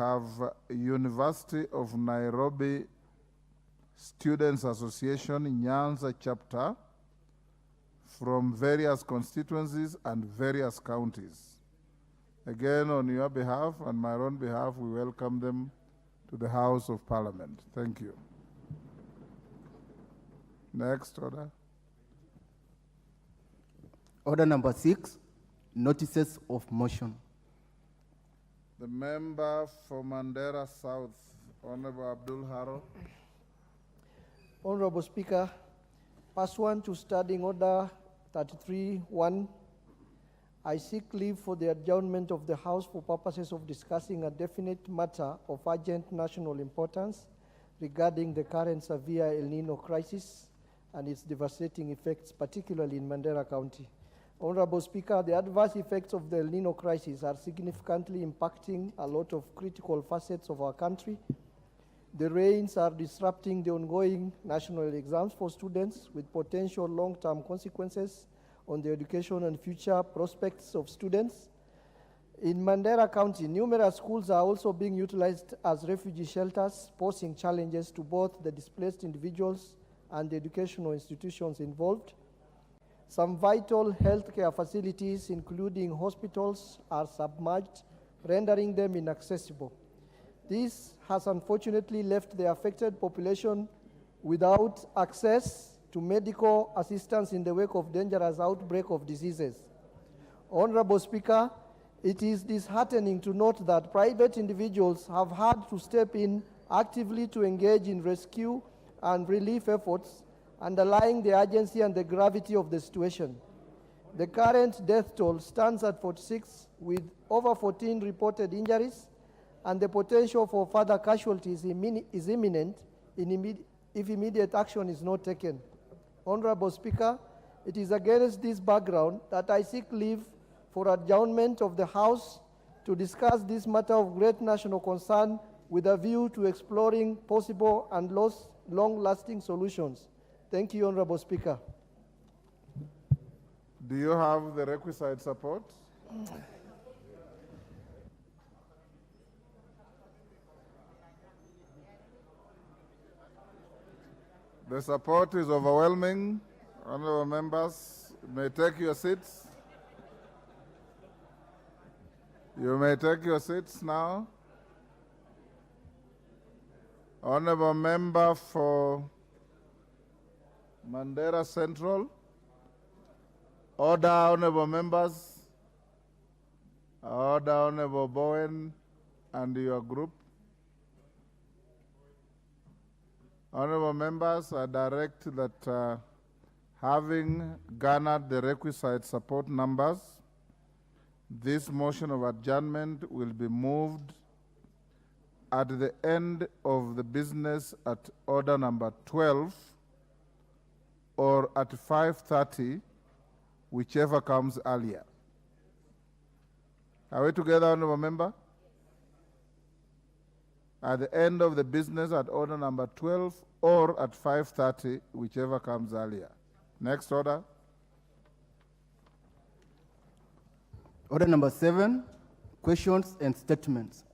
have University of Nairobi Students Association Nyanza chapter from various constituencies and various counties. Again, on your behalf and my own behalf, we welcome them to the House of Parliament. Thank you. Next order. Order number 6, notices of motion. The member for Mandera South, Honorable Abdul Haro. Honorable Speaker, pursuant to Standing Order 33-1, I seek leave for the adjournment of the House for purposes of discussing a definite matter of urgent national importance regarding the current severe El Nino crisis and its devastating effects, particularly in Mandera County. Honorable Speaker, the adverse effects of the El Nino crisis are significantly impacting a lot of critical facets of our country. The rains are disrupting the ongoing national exams for students with potential long-term consequences on the education and future prospects of students. In Mandera County, numerous schools are also being utilized as refugee shelters, posing challenges to both the displaced individuals and the educational institutions involved. Some vital healthcare facilities, including hospitals, are submerged, rendering them inaccessible. This has unfortunately left the affected population without access to medical assistance in the wake of dangerous outbreak of diseases. Honorable Speaker, it is disheartening to note that private individuals have had to step in actively to engage in rescue and relief efforts, underlying the urgency and the gravity of the situation. The current death toll stands at 46, with over 14 reported injuries, and the potential for further casualties is imminent if immediate action is not taken. Honorable Speaker, it is against this background that I seek leave for adjournment of the House to discuss this matter of great national concern with a view to exploring possible and long-lasting solutions. Thank you, Honorable Speaker. Do you have the requisite support? The support is overwhelming. Honorable members, you may take your seats. You may take your seats now. Honorable member for Mandera Central. Order, honorable members. Order, Honorable Bowen and your group. Honorable members, I direct that having garnered the requisite support numbers, this motion of adjournment will be moved at the end of the business at order number 12 or at 5:30, whichever comes earlier. Are we together, honorable member? At the end of the business at order number 12 or at 5:30, whichever comes earlier. Next order. Order number 7, questions and statements.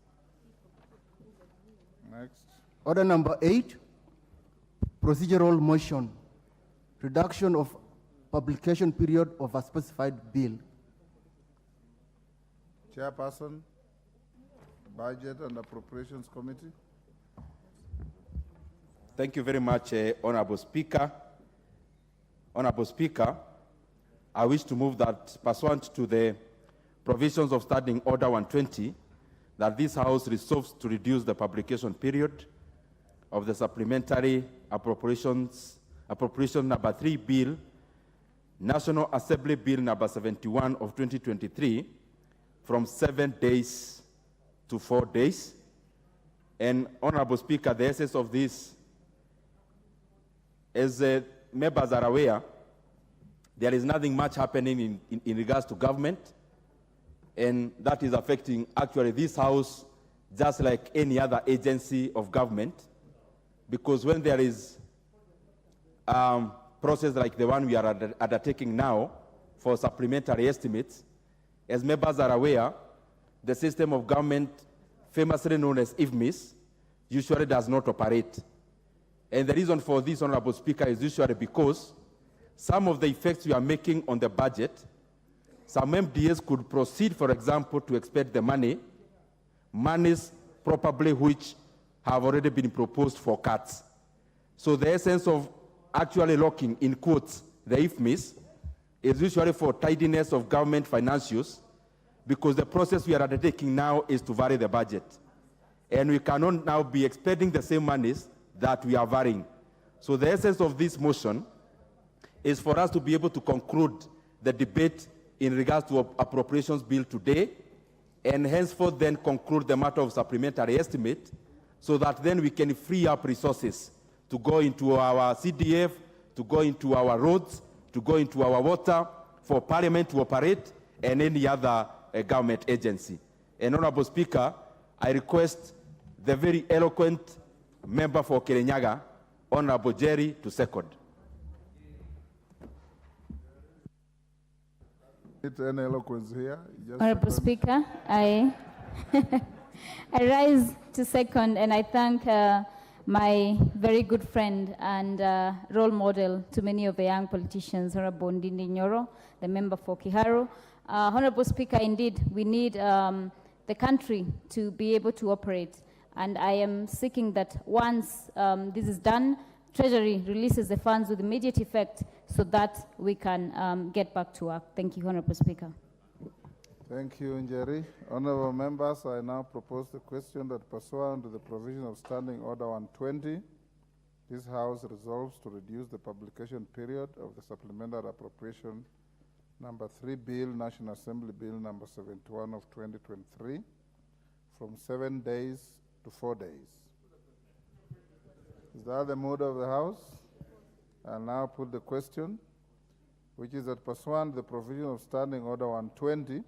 Next. Order number 8, procedural motion, reduction of publication period of a specified bill. Chairperson, Budget and Appropriations Committee. Thank you very much, Honorable Speaker. Honorable Speaker, I wish to move that, pursuant to the provisions of Standing Order 120, that this House resolves to reduce the publication period of the Supplementary Appropriation Number 3 Bill, National Assembly Bill Number 71 of 2023, from 7 days to 4 days. And Honorable Speaker, the essence of this, as members are aware, there is nothing much happening in regards to government, and that is affecting actually this House just like any other agency of government, because when there is process like the one we are undertaking now for supplementary estimates, as members are aware, the system of government famously known as IFMIS, usually does not operate. And the reason for this, Honorable Speaker, is usually because some of the effects we are making on the budget, some MDAs could proceed, for example, to expend the monies probably which have already been proposed for cuts. So the essence of actually locking, in quotes, the IFMIS is usually for tidiness of government financials, because the process we are undertaking now is to vary the budget. And we cannot now be expending the same monies that we are varying. So the essence of this motion is for us to be able to conclude the debate in regards to appropriations bill today, and henceforth then conclude the matter of supplementary estimate, so that then we can free up resources to go into our CDF, to go into our roads, to go into our water, for Parliament to operate, and any other government agency. And Honorable Speaker, I request the very eloquent member for Kirinyaga, Honorable Jerry, to second. Any eloquence here? Honorable Speaker, I rise to second, and I thank my very good friend and role model to many of the young politicians, Honorable Ndindi Nyoro, the member for Kiharu. Honorable Speaker, indeed, we need the country to be able to operate, and I am seeking that once this is done, Treasury releases the funds with immediate effect so that we can get back to work. Thank you, Honorable Speaker. Thank you, Njeri. Honorable members, I now propose the question that pursuant to the provision of Standing Order 120, this House resolves to reduce the publication period of the Supplementary Appropriation Number 3 Bill, National Assembly Bill Number 71 of 2023, from 7 days to 4 days. Is that the mood of the House? I'll now put the question, which is that pursuant to the provision of Standing Order 120,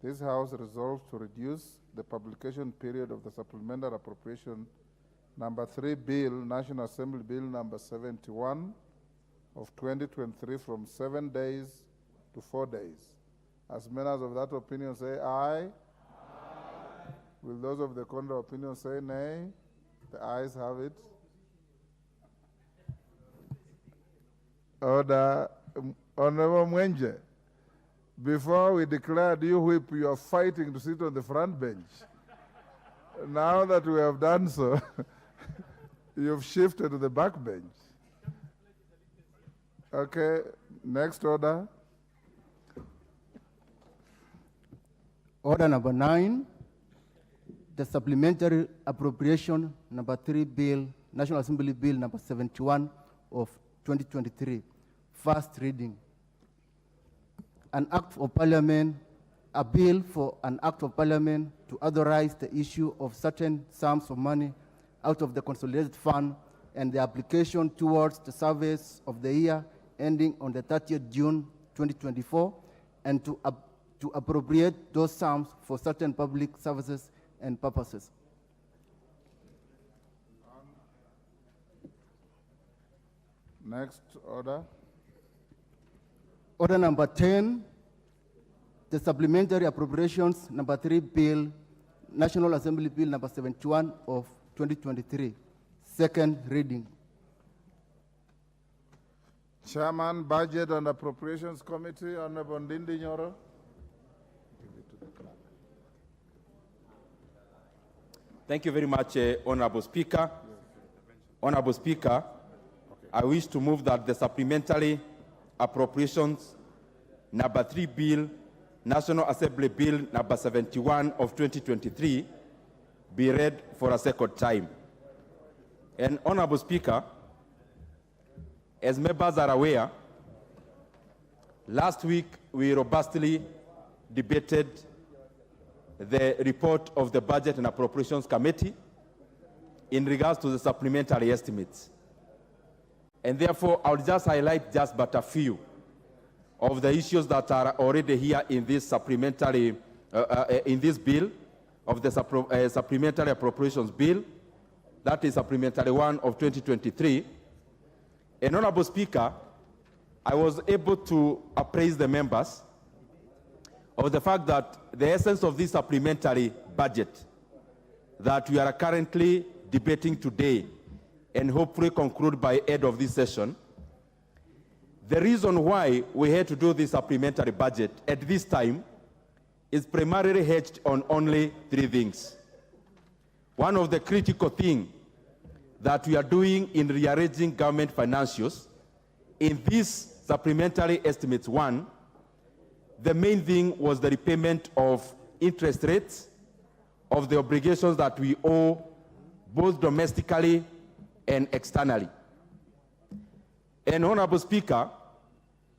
this House resolves to reduce the publication period of the Supplementary Appropriation Number 3 Bill, National Assembly Bill Number 71 of 2023, from 7 days to 4 days. As members of that opinion say aye. Aye. Will those of the contrary opinion say nay? The ayes have it. Order. Honorable Mwenje, before we declared you whip, you are fighting to sit on the front bench. Now that we have done so, you've shifted to the back bench. Okay, next order. Order number 9, the Supplementary Appropriation Number 3 Bill, National Assembly Bill Number 71 of 2023, first reading. An Act of Parliament, a bill for an Act of Parliament to authorize the issue of certain sums of money out of the Consolidated Fund and the application towards the service of the year ending on the 30th June 2024, and to appropriate those sums for certain public services and purposes. Next order. Order number 10, the Supplementary Appropriations Number 3 Bill, National Assembly Bill Number 71 of 2023, second reading. Chairman, Budget and Appropriations Committee, Honorable Ndindi Nyoro. Thank you very much, Honorable Speaker. Honorable Speaker, I wish to move that the Supplementary Appropriations Number 3 Bill, National Assembly Bill Number 71 of 2023, be read for a second time. And Honorable Speaker, as members are aware, last week we robustly debated the report of the Budget and Appropriations Committee in regards to the supplementary estimates. And therefore, I'll just highlight just but a few of the issues that are already here in this supplementary, in this bill, of the Supplementary Appropriations Bill, that is Supplementary 1 of 2023. And Honorable Speaker, I was able to appraise the members of the fact that the essence of this supplementary budget that we are currently debating today and hopefully conclude by end of this session. The reason why we had to do this supplementary budget at this time is primarily hedged on only three things. One of the critical things that we are doing in rearranging government financials in this supplementary estimates one, the main thing was the repayment of interest rates of the obligations that we owe both domestically and externally. And Honorable Speaker,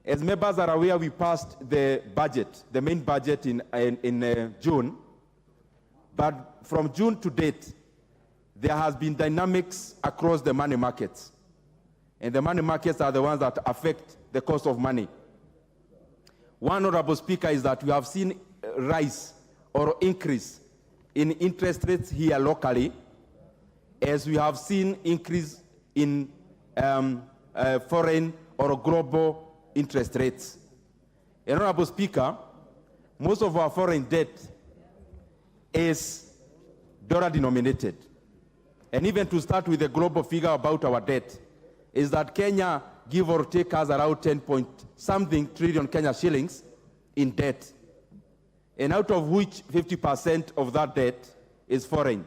as members are aware, we passed the budget, the main budget in June, but from June to date, there has been dynamics across the money markets. And the money markets are the ones that affect the cost of money. One, Honorable Speaker, is that we have seen a rise or increase in interest rates here locally, as we have seen increase in foreign or global interest rates. And Honorable Speaker, most of our foreign debt is dollar denominated. And even to start with the global figure about our debt, is that Kenya, give or take, has around 10 point something trillion Kenya shillings in debt. And out of which 50% of that debt is foreign.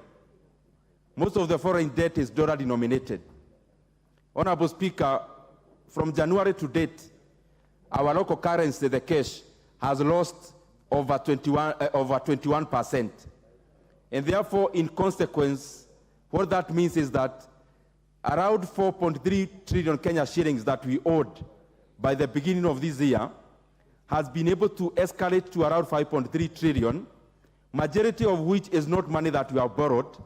Most of the foreign debt is dollar denominated. Honorable Speaker, from January to date, our local currency, the cash, has lost over 21%. And therefore, in consequence, what that means is that around 4.3 trillion Kenya shillings that we owed by the beginning of this year has been able to escalate to around 5.3 trillion, majority of which is not money that we have borrowed,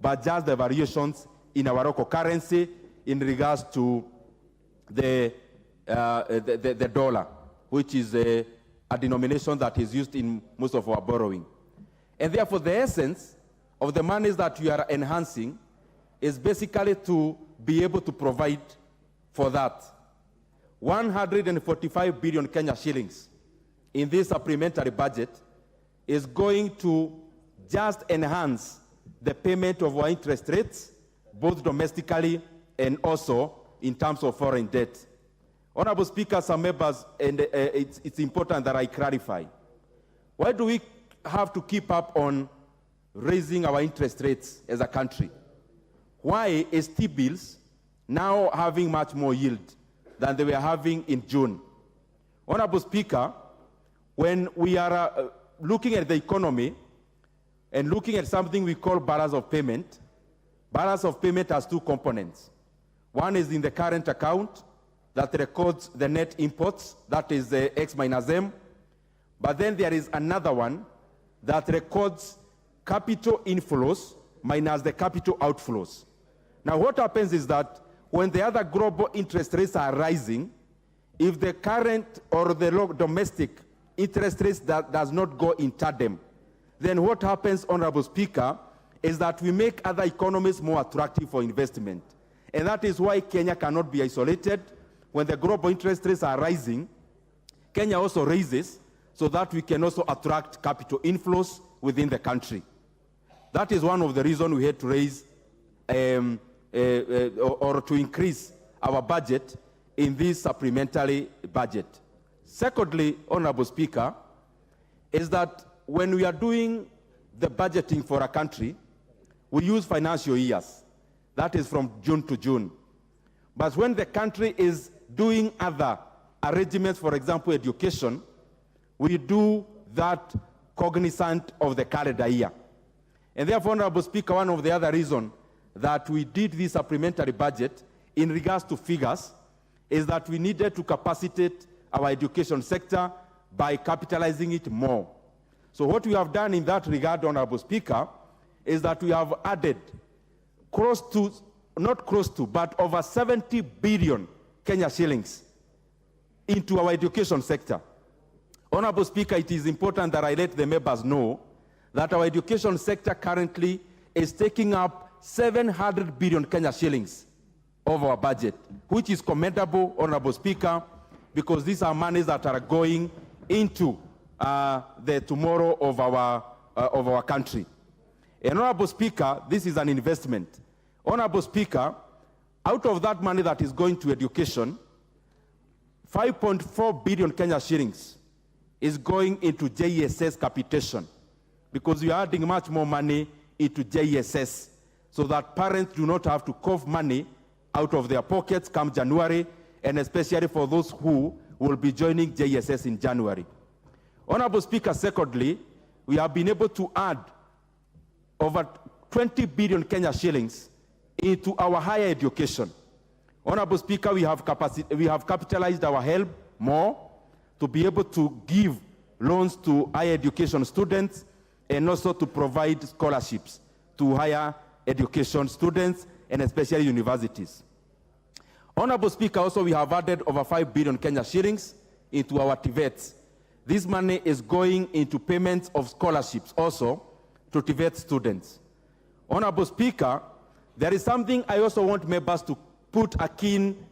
but just the variations in our local currency in regards to the dollar, which is a denomination that is used in most of our borrowing. And therefore, the essence of the monies that we are enhancing is basically to be able to provide for that. 145 billion Kenya shillings in this supplementary budget is going to just enhance the payment of our interest rates, both domestically and also in terms of foreign debt. Honorable Speaker, some members, and it's important that I clarify. Why do we have to keep up on raising our interest rates as a country? Why is T-bills now having much more yield than they were having in June? Honorable Speaker, when we are looking at the economy and looking at something we call balance of payment has two components. One is in the current account that records the net imports, that is the X minus M. But then there is another one that records capital inflows minus the capital outflows. Now what happens is that when the other global interest rates are rising, if the current or the domestic interest rates does not go in tandem, then what happens, Honorable Speaker, is that we make other economies more attractive for investment. And that is why Kenya cannot be isolated. When the global interest rates are rising, Kenya also raises so that we can also attract capital inflows within the country. That is one of the reasons we had to raise or to increase our budget in this supplementary budget. Secondly, Honorable Speaker, is that when we are doing the budgeting for a country, we use financial years. That is from June to June. But when the country is doing other arrangements, for example, education, we do that cognizant of the calendar year. And therefore, Honorable Speaker, one of the other reasons that we did this supplementary budget in regards to figures is that we needed to capacitate our education sector by capitalizing it more. So what we have done in that regard, Honorable Speaker, is that we have added but over 70 billion Kenya shillings into our education sector. Honorable Speaker, it is important that I let the members know that our education sector currently is taking up 700 billion Kenya shillings of our budget, which is commendable, Honorable Speaker, because these are monies that are going into the tomorrow of our country. And Honorable Speaker, this is an investment. Honorable Speaker, out of that money that is going to education, 5.4 billion Kenya shillings is going into JSS capitation, because we are adding much more money into JSS so that parents do not have to cough money out of their pockets come January, and especially for those who will be joining JSS in January. Honorable Speaker, secondly, we have been able to add over 20 billion Kenya shillings into our higher education. Honorable Speaker, we have capitalized our help more to be able to give loans to higher education students and also to provide scholarships to higher education students and especially universities. Honorable Speaker, also we have added over 5 billion Kenya shillings into our TVETs. This money is going into payments of scholarships also to TVET students. Honorable Speaker, there is something I also want members to put a keen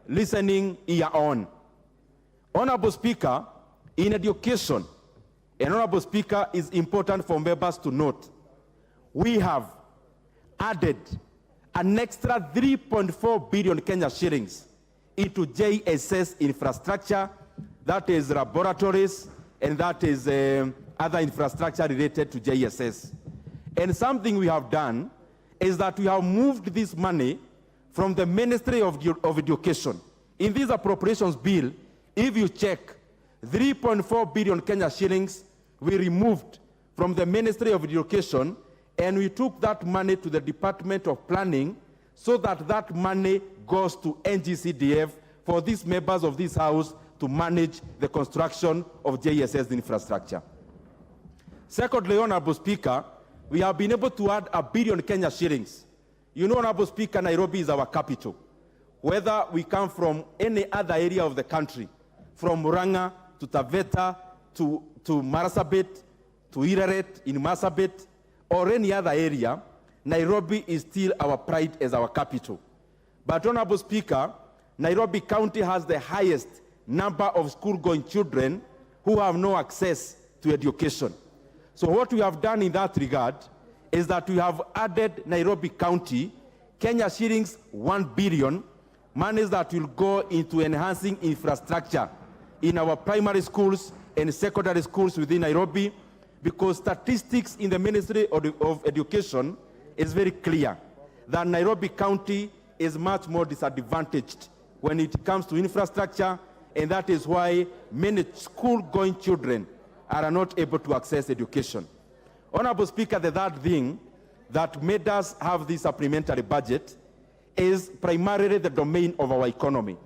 listening ear on. Honorable Speaker, in education, and Honorable Speaker, is important for members to note, we have added an extra 3.4 billion Kenya shillings into JSS infrastructure, that is laboratories, and that is other infrastructure related to JSS. And something we have done is that we have moved this money from the Ministry of Education. In this appropriations bill, if you check, 3.4 billion Kenya shillings we removed from the Ministry of Education, and we took that money to the Department of Planning so that that money goes to NGCDF for these members of this House to manage the construction of JSS infrastructure. Secondly, Honorable Speaker, we have been able to add 1 billion Kenya shillings. You know, Honorable Speaker, Nairobi is our capital. Whether we come from any other area of the country, from Murang'a to Taveta to Marsabit, to Iraret in Marsabit, or any other area, Nairobi is still our pride as our capital. But Honorable Speaker, Nairobi County has the highest number of school-going children who have no access to education. So what we have done in that regard is that we have added Nairobi County Kenya shillings 1 billion, monies that will go into enhancing infrastructure in our primary schools and secondary schools within Nairobi, because statistics in the Ministry of Education is very clear that Nairobi County is much more disadvantaged when it comes to infrastructure, and that is why many school-going children are not able to access education. Honorable Speaker, the third thing that made us have this supplementary budget is primarily the domain of our economy.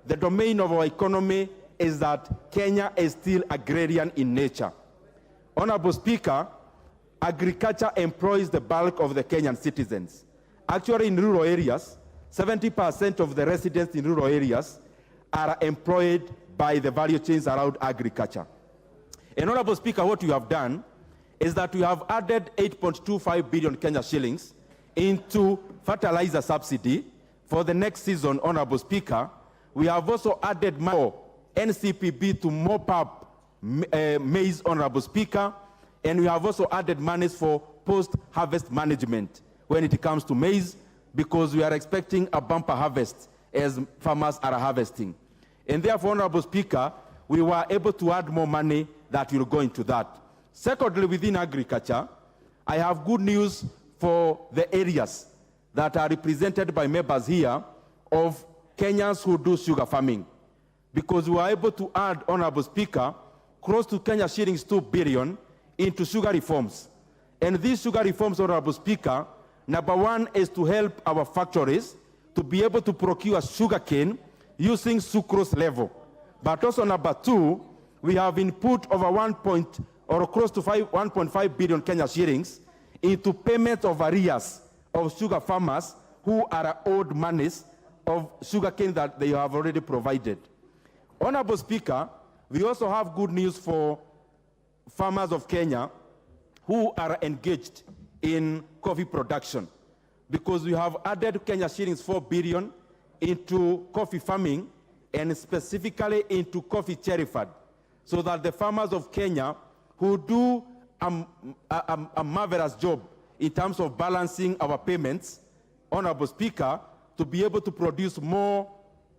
The domain of our economy is that Kenya is still agrarian in nature. Honorable Speaker, agriculture employs the bulk of the Kenyan citizens. Actually, in rural areas, 70% of the residents in rural areas are employed by the value chains around agriculture. And Honorable Speaker, what we have done is that we have added 8.25 billion Kenya shillings into fertilizer subsidy for the next season. Honorable Speaker, we have also added more NCPB to mop up maize, Honorable Speaker, and we have also added monies for post-harvest management when it comes to maize, because we are expecting a bumper harvest as farmers are harvesting. And therefore, Honorable Speaker, we were able to add more money that will go into that. Secondly, within agriculture, I have good news for the areas that are represented by members here of Kenyans who do sugar farming, because we were able to add, Honorable Speaker, close to Kenya shillings 2 billion into sugar reforms. And these sugar reforms, Honorable Speaker, number one is to help our factories to be able to procure sugarcane using sucrose level. But also number two, we have input over close to 1.5 billion Kenya shillings into payment of arrears of sugar farmers who are owed monies of sugarcane that they have already provided. Honorable Speaker, we also have good news for farmers of Kenya who are engaged in coffee production, because we have added Kenya shillings 4 billion into coffee farming and specifically into coffee cherry fund, so that the farmers of Kenya who do a marvelous job in terms of balancing our payments, Honorable Speaker, to be able to produce more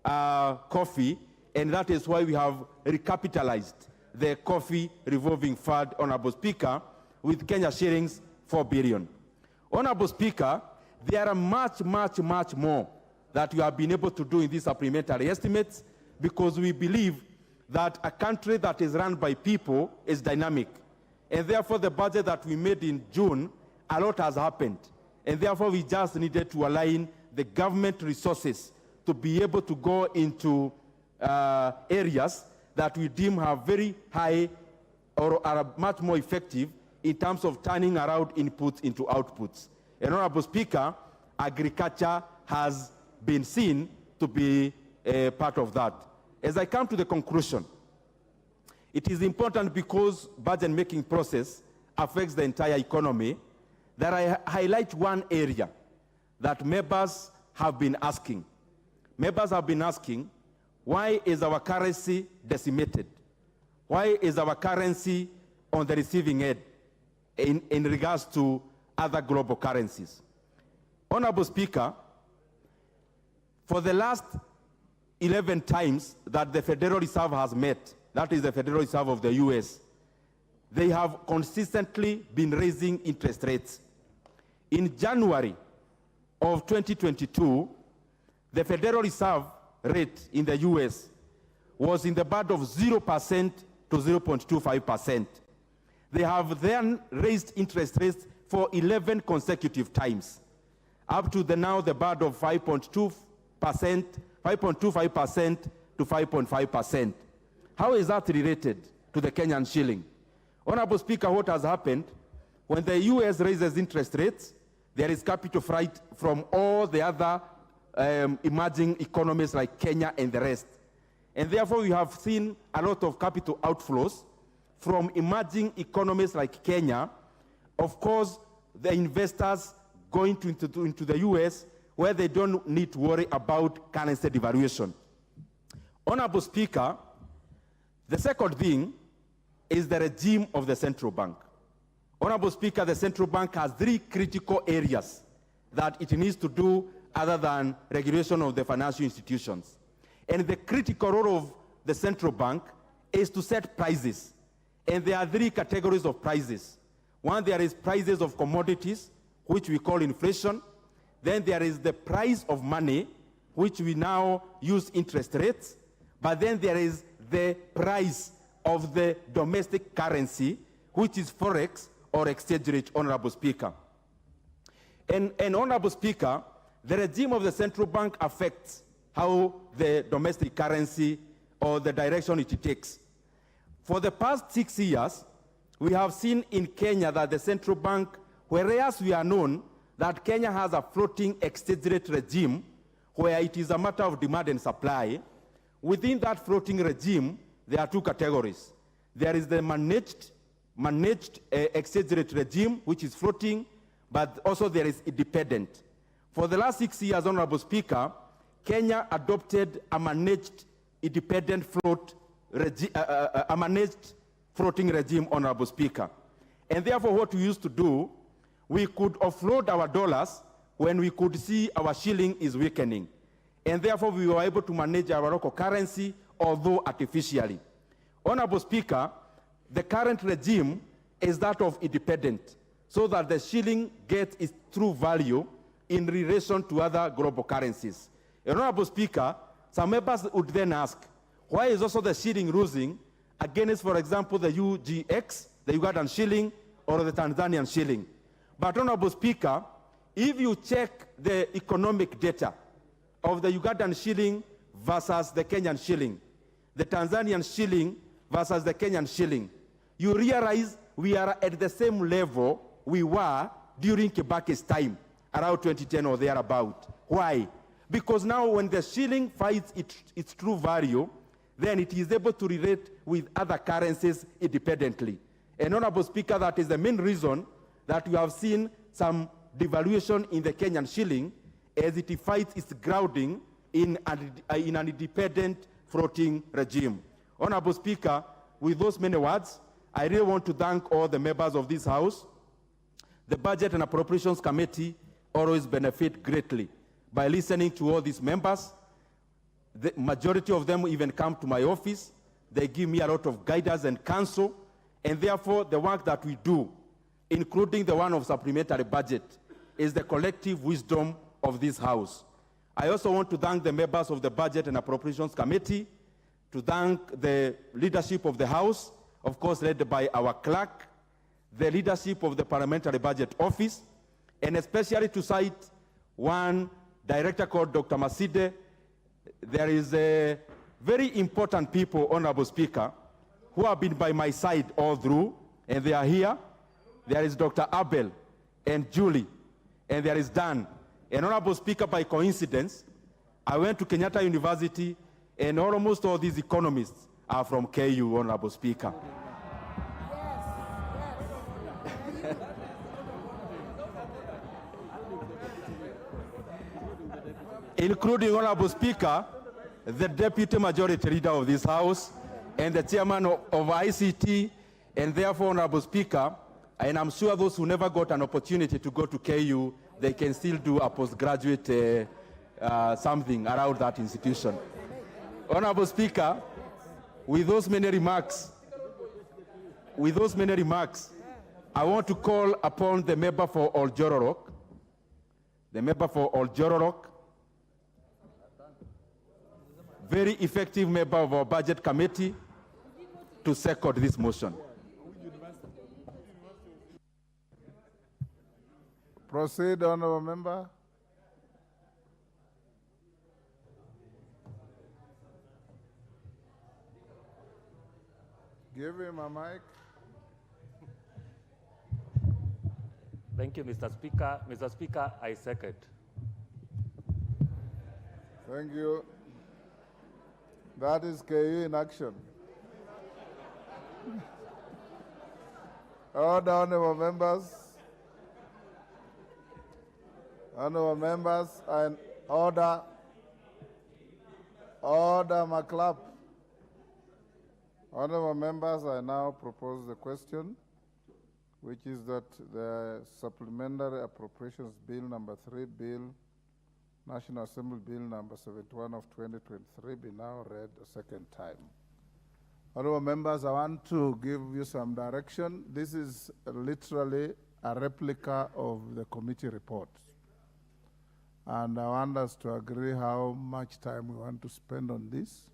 coffee, and that is why we have recapitalized the coffee revolving fund, Honorable Speaker, with Kenya shillings 4 billion. Honorable Speaker, there are much more that we have been able to do in these supplementary estimates, because we believe that a country that is run by people is dynamic. And therefore, the budget that we made in June, a lot has happened. And therefore, we just needed to align the government resources to be able to go into areas that we deem have very high or are much more effective in terms of turning around inputs into outputs. And Honorable Speaker, agriculture has been seen to be a part of that. As I come to the conclusion, it is important, because budget making process affects the entire economy, that I highlight one area that members have been asking. Members have been asking, why is our currency decimated? Why is our currency on the receiving end in regards to other global currencies? Honorable Speaker, for the last 11 times that the Federal Reserve has met, that is the Federal Reserve of the US, they have consistently been raising interest rates. In January of 2022, the Federal Reserve rate in the US was in the band of 0% to 0.25%. They have then raised interest rates for 11 consecutive times, up to now the band of 5.25% to 5.5%. How is that related to the Kenyan shilling? Honorable Speaker, what has happened when the US raises interest rates, there is capital flight from all the other emerging economies like Kenya and the rest. And therefore, we have seen a lot of capital outflows from emerging economies like Kenya. Of course, the investors going into the US, where they don't need to worry about currency devaluation. Honorable Speaker, the second thing is the regime of the central bank. Honorable Speaker, the central bank has 3 critical areas that it needs to do other than regulation of the financial institutions. And the critical role of the central bank is to set prices. And there are 3 categories of prices. One, there is prices of commodities, which we call inflation. Then there is the price of money, which we now use interest rates. But then there is the price of the domestic currency, which is forex or exchange rate, Honorable Speaker. And Honorable Speaker, the regime of the central bank affects how the domestic currency or the direction it takes. For the past 6 years, we have seen in Kenya that the central bank, whereas we are known that Kenya has a floating exchange rate regime where it is a matter of demand and supply, within that floating regime, there are 2 categories. There is the managed exchange rate regime, which is floating, but also there is independent. For the last 6 years, Honorable Speaker, Kenya adopted a managed independent a managed floating regime, Honorable Speaker. And therefore, what we used to do, we could offload our dollars when we could see our shilling is weakening. And therefore, we were able to manage our local currency, although artificially. Honorable Speaker, the current regime is that of independent, so that the shilling gets its true value in relation to other global currencies. Honorable Speaker, some members would then ask, why is also the shilling losing against, for example, the UGX, the Ugandan shilling, or the Tanzanian shilling? But Honorable Speaker, if you check the economic data of the Ugandan shilling versus the Kenyan shilling, the Tanzanian shilling versus the Kenyan shilling, you realize we are at the same level we were during Kibaki's time, around 2010 or thereabout. Why? Because now when the shilling finds its true value, then it is able to relate with other currencies independently. And Honorable Speaker, that is the main reason that we have seen some devaluation in the Kenyan shilling as it fights its grounding in an independent floating regime. Honorable Speaker, with those many words, I really want to thank all the members of this House the Budget and Appropriations Committee always benefit greatly by listening to all these members. The majority of them even come to my office. They give me a lot of guidance and counsel, and therefore the work that we do, including the one of supplementary budget, is the collective wisdom of this House. I also want to thank the members of the Budget and Appropriations Committee, to thank the leadership of the House, of course led by our clerk, the leadership of the Parliamentary Budget Office, and especially to cite one director called Dr. Maside. There is a very important people, Honorable Speaker, who have been by my side all through, and they are here. There is Dr. Abel and Julie, and there is Dan. And Honorable Speaker, by coincidence, I went to Kenyatta University, and almost all these economists are from KU, Honorable Speaker. Including, Honorable Speaker, the Deputy Majority Leader of this House and the Chairman of ICT, and therefore, Honorable Speaker, and I'm sure those who never got an opportunity to go to KU, they can still do a postgraduate something around that institution. Honorable Speaker, with those many remarks, I want to call upon the member for Oljororok, very effective member of our Budget Committee, to second this motion. Proceed, Honourable Member. Give him a mic. Thank you, Mr. Speaker. Mr. Speaker, I second. Thank you. That is KU in action. Order, honourable members. Honourable members, and order. Order, McClap. Honourable members, I now propose the question, which is that the Supplementary Appropriations Bill number 3, National Assembly Bill number 71 of 2023 be now read a second time. Honourable members, I want to give you some direction. This is literally a replica of the committee report. And I want us to agree how much time we want to spend on this.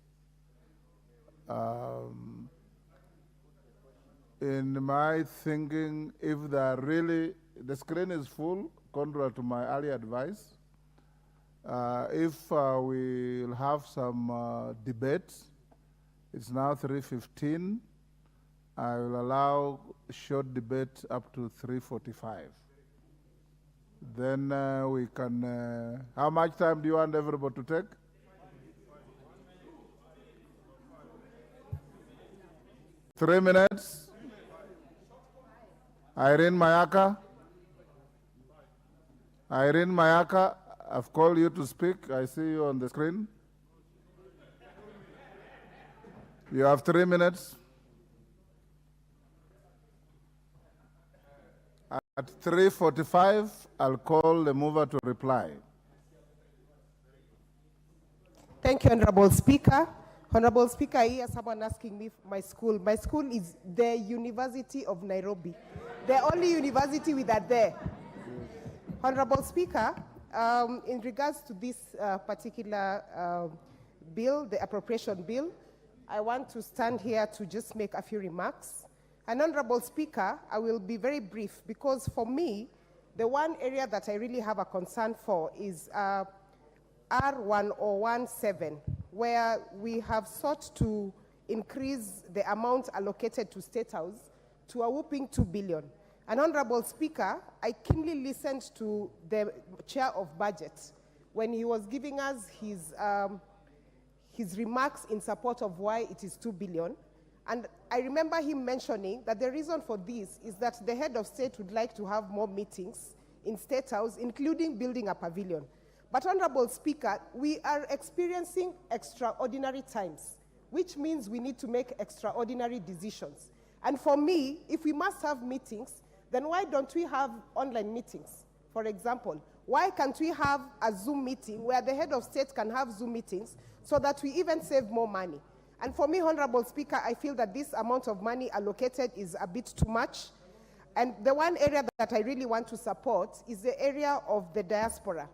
In my thinking, if the screen is full, contrary to my earlier advice, if we'll have some debates, it's now 3:15. I will allow short debate up to 3:45. Then we can, how much time do you want everybody to take? 3 minutes. Irene Mayaka, I've called you to speak. I see you on the screen. You have 3 minutes. At 3:45, I'll call the mover to reply. Thank you, Honorable Speaker. Honorable Speaker, I hear someone asking me my school. My school is the University of Nairobi, the only university we are there. Honorable Speaker, in regards to this particular bill, the appropriation bill, I want to stand here to just make a few remarks. And Honorable Speaker, I will be very brief because for me, the one area that I really have a concern for is R1017, where we have sought to increase the amount allocated to State House to a whopping 2 billion. And Honorable Speaker, I keenly listened to the Chair of Budget when he was giving us his remarks in support of why it is 2 billion. And I remember him mentioning that the reason for this is that the head of state would like to have more meetings in State House, including building a pavilion. But Honorable Speaker, we are experiencing extraordinary times, which means we need to make extraordinary decisions. And for me, if we must have meetings, then why don't we have online meetings? For example, why can't we have a Zoom meeting where the head of state can have Zoom meetings so that we even save more money? And for me, Honorable Speaker, I feel that this amount of money allocated is a bit too much. And the one area that I really want to support is the area of the diaspora.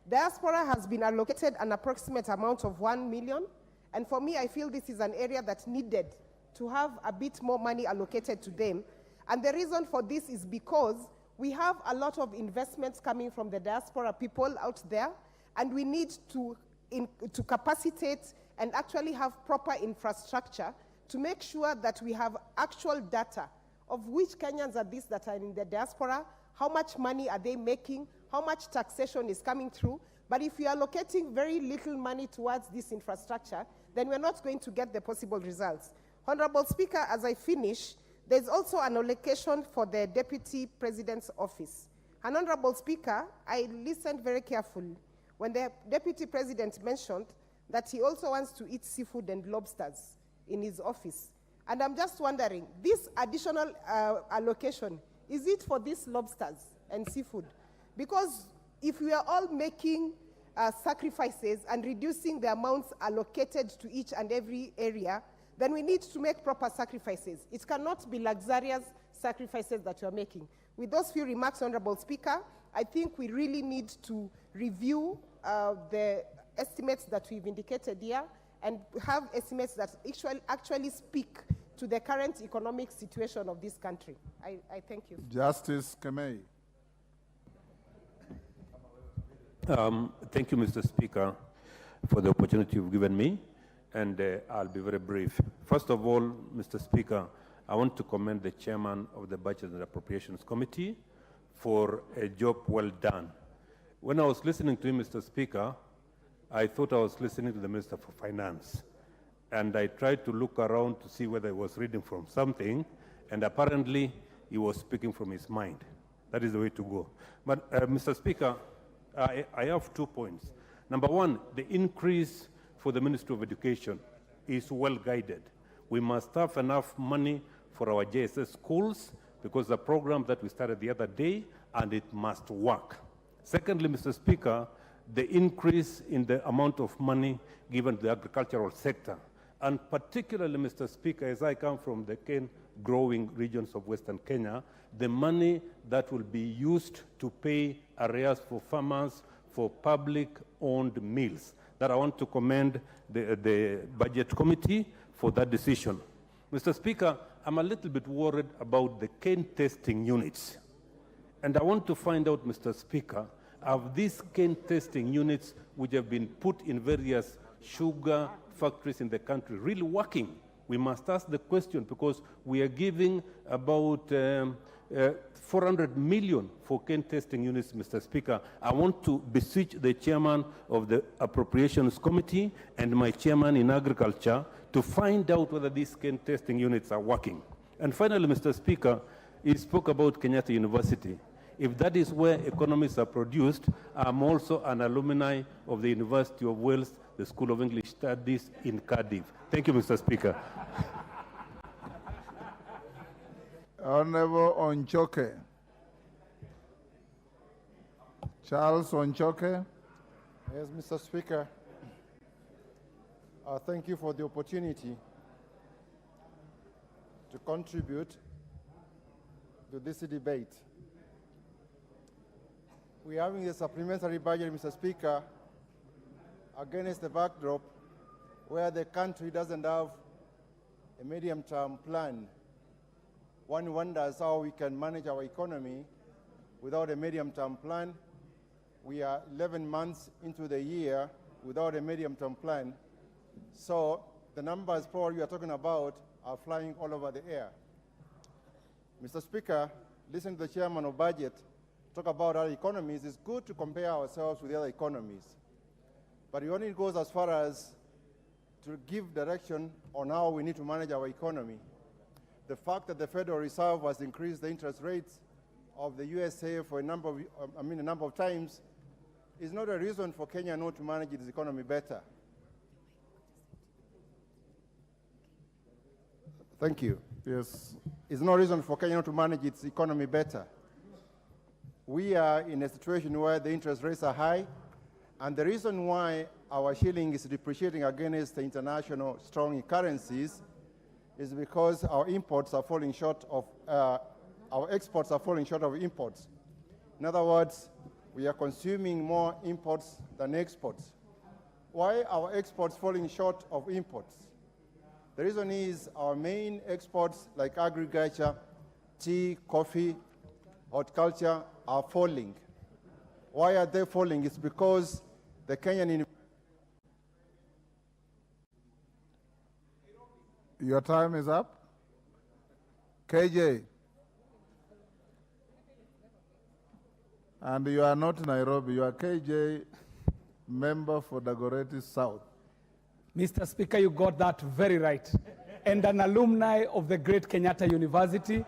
Diaspora has been allocated an approximate amount of 1 million. And for me, I feel this is an area that needed to have a bit more money allocated to them. And the reason for this is because we have a lot of investments coming from the diaspora people out there, and we need to capacitate and actually have proper infrastructure to make sure that we have actual data of which Kenyans are these that are in the diaspora, how much money are they making, how much taxation is coming through. But if we are allocating very little money towards this infrastructure, then we're not going to get the possible results. Honorable Speaker, as I finish, there's also an allocation for the Deputy President's office. And Honorable Speaker, I listened very carefully when the Deputy President mentioned that he also wants to eat seafood and lobsters in his office. And I'm just wondering, this additional allocation, is it for these lobsters and seafood? Because if we are all making sacrifices and reducing the amounts allocated to each and every area, then we need to make proper sacrifices. It cannot be luxurious sacrifices that you're making. With those few remarks, Honorable Speaker, I think we really need to review the estimates that we've indicated here and have estimates that actually speak to the current economic situation of this country. I thank you. Justice Kemei. Thank you, Mr. Speaker, for the opportunity you've given me, and I'll be very brief. First of all, Mr. Speaker, I want to commend the chairman of the Budget and Appropriations Committee for a job well done. When I was listening to him, Mr. Speaker, I thought I was listening to the Minister for Finance. And I tried to look around to see whether he was reading from something, and apparently he was speaking from his mind. That is the way to go. But, Mr. Speaker, I have 2 points. Number one, the increase for the Ministry of Education is well guided. We must have enough money for our JSS schools because the program that we started the other day, and it must work. Secondly, Mr. Speaker, the increase in the amount of money given to the agricultural sector, and particularly, Mr. Speaker, as I come from the cane-growing regions of Western Kenya, the money that will be used to pay arrears for farmers for public-owned mills. That I want to commend the Budget Committee for that decision. Mr. Speaker, I'm a little bit worried about the cane testing units. And I want to find out, Mr. Speaker, of these cane testing units which have been put in various sugar factories in the country really working? We must ask the question because we are giving about 400 million for cane testing units, Mr. Speaker. I want to beseech the chairman of the Appropriations Committee and my chairman in Agriculture to find out whether these cane testing units are working. And finally, Mr. Speaker, he spoke about Kenyatta University. If that is where economists are produced, I'm also an alumni of the University of Wales, the School of English Studies in Cardiff. Thank you, Mr. Speaker. Honorable Onchoke. Charles Onchoke. Yes, Mr. Speaker. Thank you for the opportunity to contribute to this debate. We are having a supplementary budget, Mr. Speaker, against the backdrop where the country doesn't have a medium-term plan. One wonders how we can manage our economy without a medium-term plan. We are 11 months into the year without a medium-term plan. So the numbers probably we are talking about are flying all over the air. Mr. Speaker, listen to the chairman of budget talk about our economies. It's good to compare ourselves with the other economies. But it only goes as far as to give direction on how we need to manage our economy. The fact that the Federal Reserve has increased the interest rates of the USA for a number of times is not a reason for Kenya not to manage its economy better. Thank you. Yes. is no reason for Kenya not to manage its economy better. We are in a situation where the interest rates are high, and the reason why our shilling is depreciating against the international strong currencies is because our imports are falling short of, our exports are falling short of imports. In other words, we are consuming more imports than exports. Why are our exports falling short of imports? The reason is our main exports like agriculture, tea, coffee, horticulture are falling. Why are they falling? It's because the Kenyan... Your time is up. KJ. And you are not Nairobi, you are KJ, member for Dagoretti South. Mr. Speaker, you got that very right. And an alumni of the great Kenyatta University,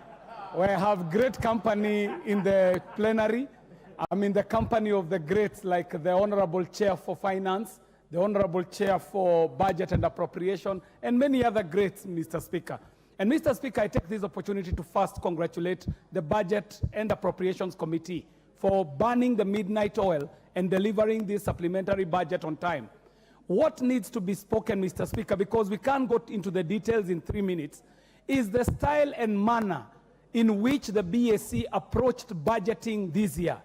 where I have great company in the plenary. I'm in the company of the greats like the Honorable Chair for Finance, the Honorable Chair for Budget and Appropriation, and many other greats, Mr. Speaker. And Mr. Speaker, I take this opportunity to first congratulate the Budget and Appropriations Committee for burning the midnight oil and delivering this supplementary budget on time. What needs to be spoken, Mr. Speaker, because we can't go into the details in 3 minutes, is the style and manner in which the BAC approached budgeting this year.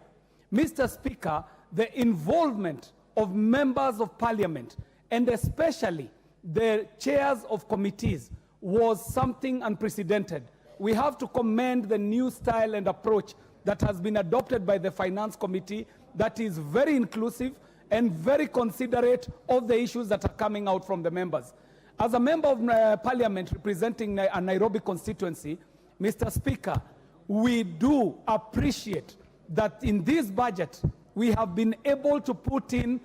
Mr. Speaker, the involvement of members of parliament, and especially the chairs of committees, was something unprecedented. We have to commend the new style and approach that has been adopted by the Finance Committee that is very inclusive and very considerate of the issues that are coming out from the members. As a member of parliament representing a Nairobi constituency, Mr. Speaker, we do appreciate that in this budget, we have been able to put in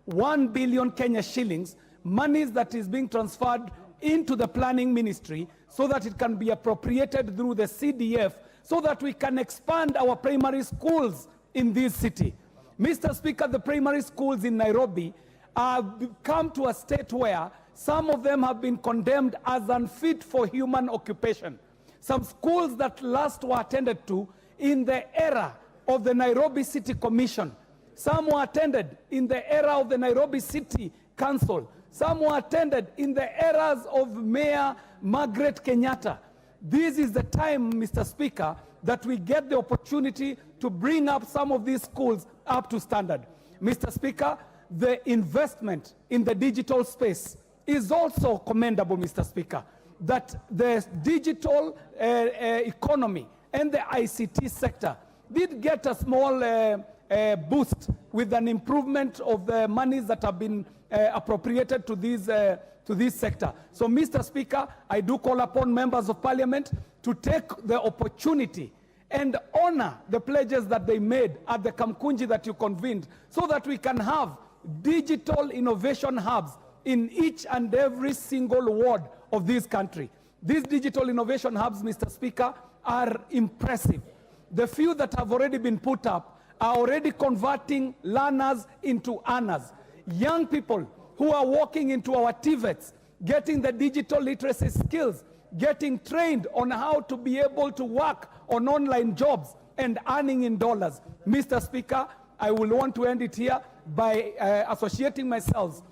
1 billion Kenya shillings, monies that is being transferred into the planning ministry so that it can be appropriated through the CDF so that we can expand our primary schools in this city. Mr. Speaker, the primary schools in Nairobi have come to a state where some of them have been condemned as unfit for human occupation. Some schools that last were attended to in the era of the Nairobi City Commission. Some were attended in the era of the Nairobi City Council. Some were attended in the eras of Mayor Margaret Kenyatta. This is the time, Mr. Speaker, that we get the opportunity to bring up some of these schools up to standard. Mr. Speaker, the investment in the digital space is also commendable, Mr. Speaker, that the digital economy and the ICT sector did get a small boost with an improvement of the monies that have been appropriated to this sector. So, Mr. Speaker, I do call upon members of parliament to take the opportunity and honor the pledges that they made at the Kamkunji that you convened so that we can have digital innovation hubs in each and every single ward of this country. These digital innovation hubs, Mr. Speaker, are impressive. The few that have already been put up are already converting learners into earners. Young people who are walking into our TVETs, getting the digital literacy skills, getting trained on how to be able to work on online jobs and earning in dollars. Mr. Speaker, I will want to end it here by associating myself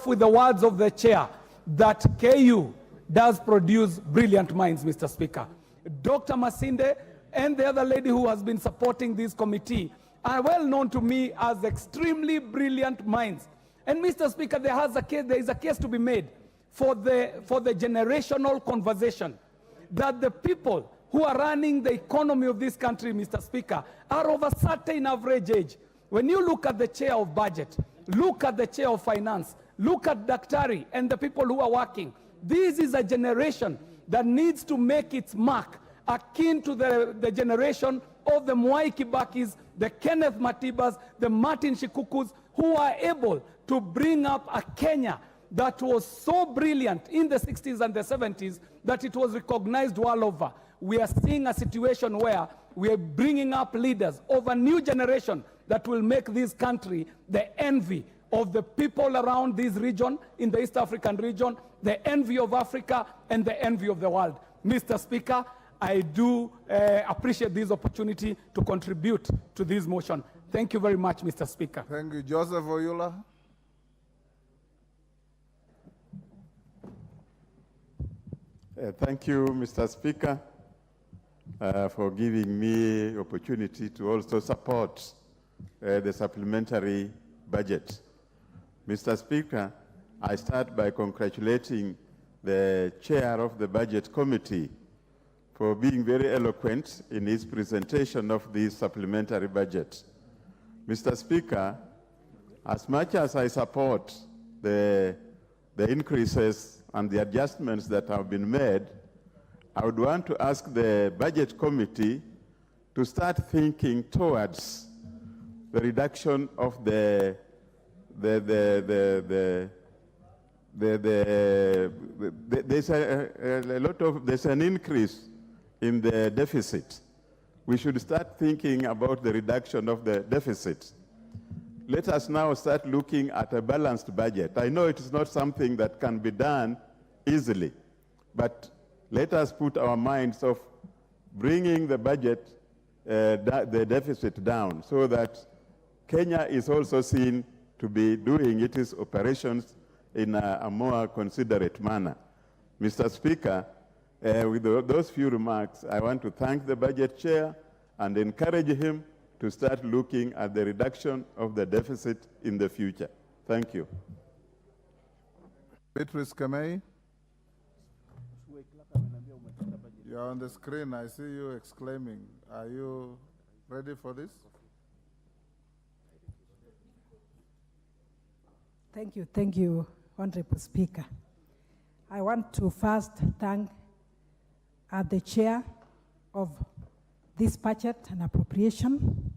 with the words of the chair that KU does produce brilliant minds, Mr. Speaker. Dr. Masinde and the other lady who has been supporting this committee are well known to me as extremely brilliant minds. And Mr. Speaker, there is a case to be made for the generational conversation that the people who are running the economy of this country, Mr. Speaker, are of a certain average age. When you look at the chair of budget, look at the chair of finance, look at Daktari and the people who are working, this is a generation that needs to make its mark akin to the generation of the Mwai Kibakis, the Kenneth Matibas, the Martin Shikukus, who are able to bring up a Kenya that was so brilliant in the 60s and the 70s that it was recognized all over. We are seeing a situation where we are bringing up leaders of a new generation that will make this country the envy of the people around this region, in the East African region, the envy of Africa, and the envy of the world. Mr. Speaker, I do appreciate this opportunity to contribute to this motion. Thank you very much, Mr. Speaker. Thank you. Joseph Oyula. Thank you, Mr. Speaker, for giving me opportunity to also support the supplementary budget. Mr. Speaker, I start by congratulating the chair of the Budget Committee for being very eloquent in his presentation of this supplementary budget. Mr. Speaker, as much as I support the increases and the adjustments that have been made, I would want to ask the Budget Committee to start thinking towards the reduction of there's an increase in the deficit. We should start thinking about the reduction of the deficit. Let us now start looking at a balanced budget. I know it is not something that can be done easily, but let us put our minds of bringing the budget, the deficit down, so that Kenya is also seen to be doing its operations in a more considerate manner. Mr. Speaker, with those few remarks, I want to thank the budget chair and encourage him to start looking at the reduction of the deficit in the future. Thank you. Beatrice Kamei. You're on the screen. I see you exclaiming. Are you ready for this? Thank you, Honorable Speaker. I want to first thank the chair of this budget and appropriation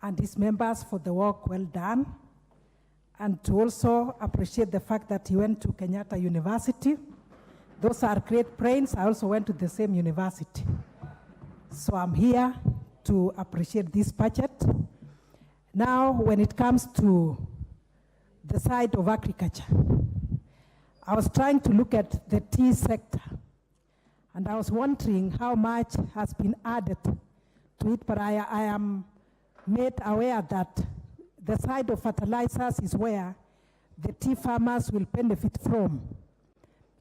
and his members for the work well done, and to also appreciate the fact that he went to Kenyatta University. Those are great brains. I also went to the same university. So I'm here to appreciate this budget. Now, when it comes to the side of agriculture, I was trying to look at the tea sector, and I was wondering how much has been added to it, but I am made aware that the side of fertilizers is where the tea farmers will benefit from.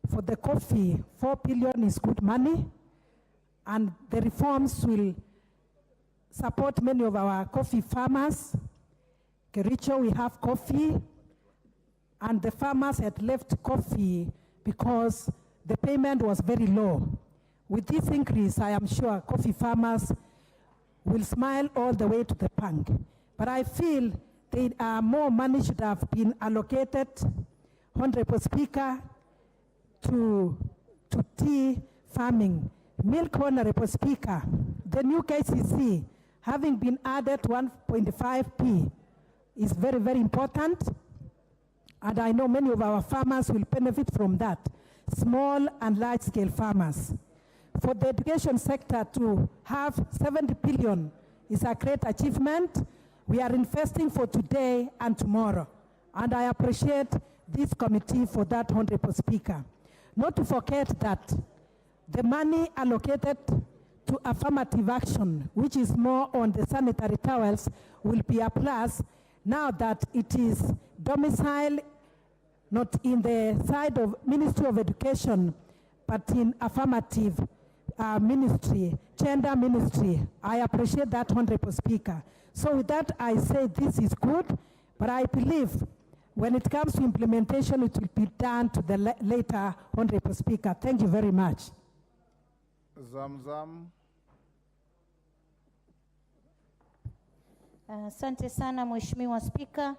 For the coffee, 4 billion is good money, and the reforms will support many of our coffee farmers. Kericho, we have coffee, and the farmers had left coffee because the payment was very low. With this increase, I am sure coffee farmers will smile all the way to the bank. But I feel more money should have been allocated, Honorable Speaker, to tea farming. Milk, Honorable Speaker, the new KCC, having been added 1.5p, is very, very important. And I know many of our farmers will benefit from that, small and large-scale farmers. For the education sector to have 70 billion is a great achievement. We are investing for today and tomorrow. And I appreciate this committee for that, Honorable Speaker. Not to forget that the money allocated to affirmative action, which is more on the sanitary towels, will be a plus now that it is domiciled not in the side of Ministry of Education, but in affirmative ministry, gender ministry. I appreciate that, Honorable Speaker. So with that, I say this is good, but I believe when it comes to implementation, it will be done to the later, Honorable Speaker. Thank you very much. Zamzam. Asante sana Mheshimiwa Spika,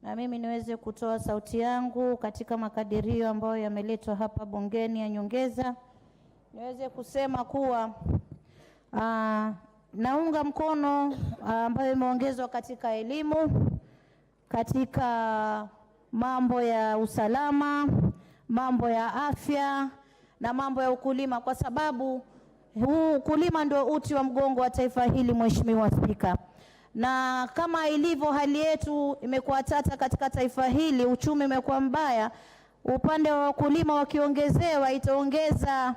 na mimi niweze kutoa sauti yangu katika makadirio ambayo yameletwa hapa bungeni ya nyongeza. Niweze kusema kuwa naunga mkono ambayo imeongezwa katika elimu, katika mambo ya usalama, mambo ya afya na mambo ya ukulima, kwa sababu ukulima ndio uti wa mgongo wa taifa hili, Mheshimiwa Spika. Na kama ilivyo hali yetu imekuwa tata katika taifa hili, uchumi umekuwa mbaya, upande wa wakulima wakiongezewa itaongeza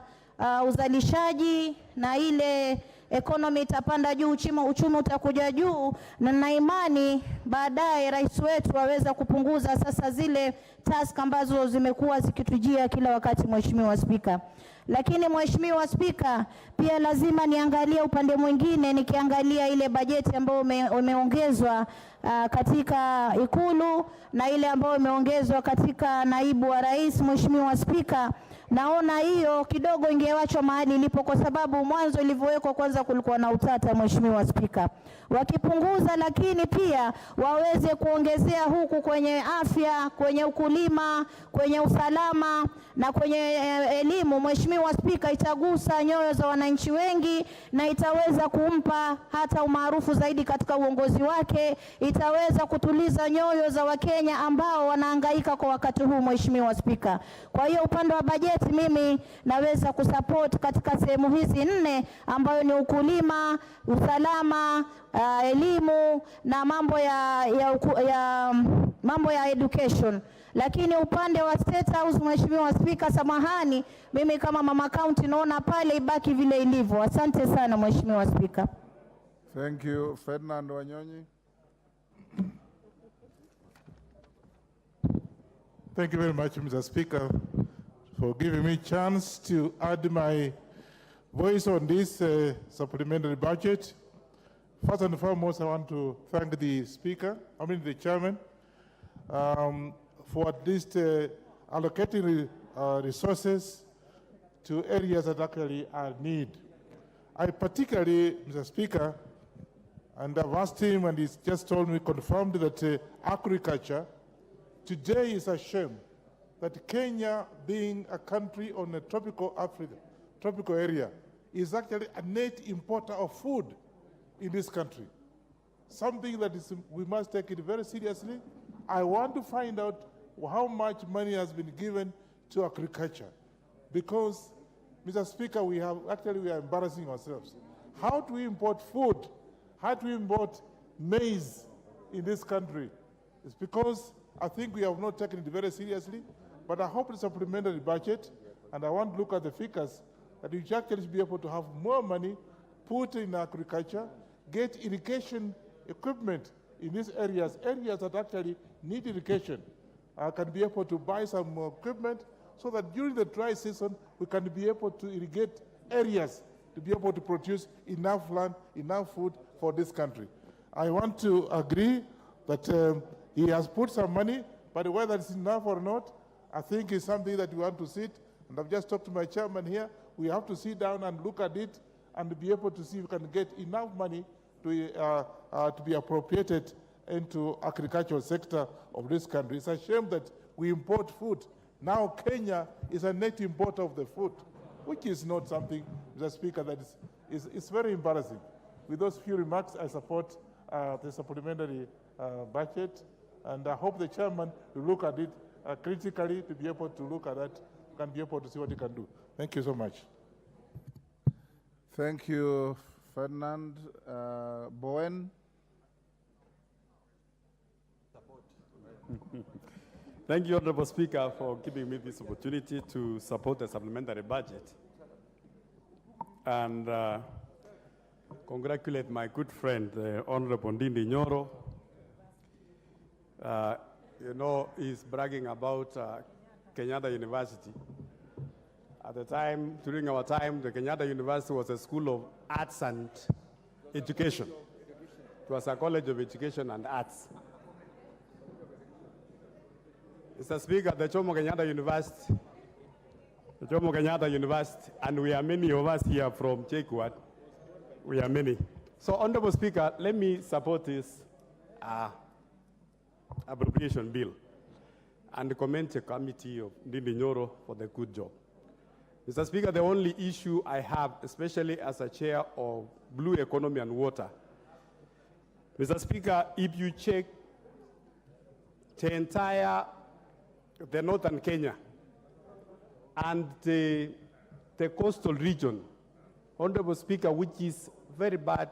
uzalishaji na ile economy itapanda juu, uchumi utakuja juu, na na imani baadaye rais wetu aweza kupunguza sasa zile task ambazo zimekuwa zikitujia kila wakati, Mheshimiwa Spika. Lakini Mheshimiwa Spika, pia lazima niangalie upande mwingine, nikiangalia ile bajeti ambayo umeongezwa katika Ikulu na ile ambayo imeongezwa katika naibu wa rais. Mheshimiwa Spika, naona hiyo kidogo ingewachwa mahali ilipo, kwa sababu mwanzo ilivyowekwa kwanza kulikuwa na utata. Mheshimiwa Spika, wakipunguza lakini pia waweze kuongezea huku kwenye afya, kwenye ukulima, kwenye usalama na kwenye elimu. Mheshimiwa Spika, itagusa nyoyo za wananchi wengi na itaweza kumpa hata umaarufu zaidi katika uongozi wake, itaweza kutuliza nyoyo za Wakenya ambao wanahangaika kwa wakati huu. Mheshimiwa Spika, kwa hiyo upande wa bajeti mimi naweza kusupport katika sehemu hizi 4 ambayo ni ukulima, usalama, elimu na mambo ya education. Lakini upande wa State House, Mheshimiwa Spika, samahani, mimi kama mama county naona pale ibaki vile ilivyo. Asante sana Mheshimiwa Spika. Thank you. Ferdinand Wanyonyi. Thank you very much, Mr. Speaker, for giving me a chance to add my voice on this supplementary budget. First and foremost, I want to thank the the chairman, for at least allocating resources to areas that actually are need. I particularly, Mr. Speaker, and I've asked him, and he's just told me, confirmed that agriculture today is a shame that Kenya, being a country on a tropical area, is actually a net importer of food in this country. Something that we must take it very seriously. I want to find out how much money has been given to agriculture, because, Mr. Speaker, we are embarrassing ourselves. How do we import food? How do we import maize in this country? It's because I think we have not taken it very seriously, but I hope the supplementary budget, and I want to look at the figures, that we actually be able to have more money put in agriculture, get irrigation equipment in these areas that actually need irrigation. I can be able to buy some equipment so that during the dry season, we can be able to irrigate areas to be able to produce enough land, enough food for this country. I want to agree that he has put some money, but whether it's enough or not, I think is something that we want to sit, and I've just talked to my chairman here, we have to sit down and look at it and be able to see if we can get enough money to be appropriated into agricultural sector of this country. It's a shame that we import food. Now Kenya is a net importer of the food, which is not something, Mr. Speaker, that is very embarrassing. With those few remarks, I support the supplementary budget, and I hope the chairman will look at it critically to be able to look at that, can be able to see what he can do. Thank you so much. Thank you, Ferdinand. Bowen. Thank you, Honorable Speaker, for giving me this opportunity to support the supplementary budget. And congratulate my good friend, Honorable Ndindi Nyoro. He's bragging about Kenyatta University. At the time, during our time, the Kenyatta University was a school of arts and education. It was a college of education and arts. Mr. Speaker, the Jomo Kenyatta University, and we are many of us here from JKUAT. We are many. So, Honorable Speaker, let me support this appropriation bill and commend the committee of Ndindi Nyoro for the good job. Mr. Speaker, the only issue I have, especially as a chair of Blue Economy and Water, Mr. Speaker, if you check the northern Kenya and the coastal region, Honorable Speaker, which is very bad,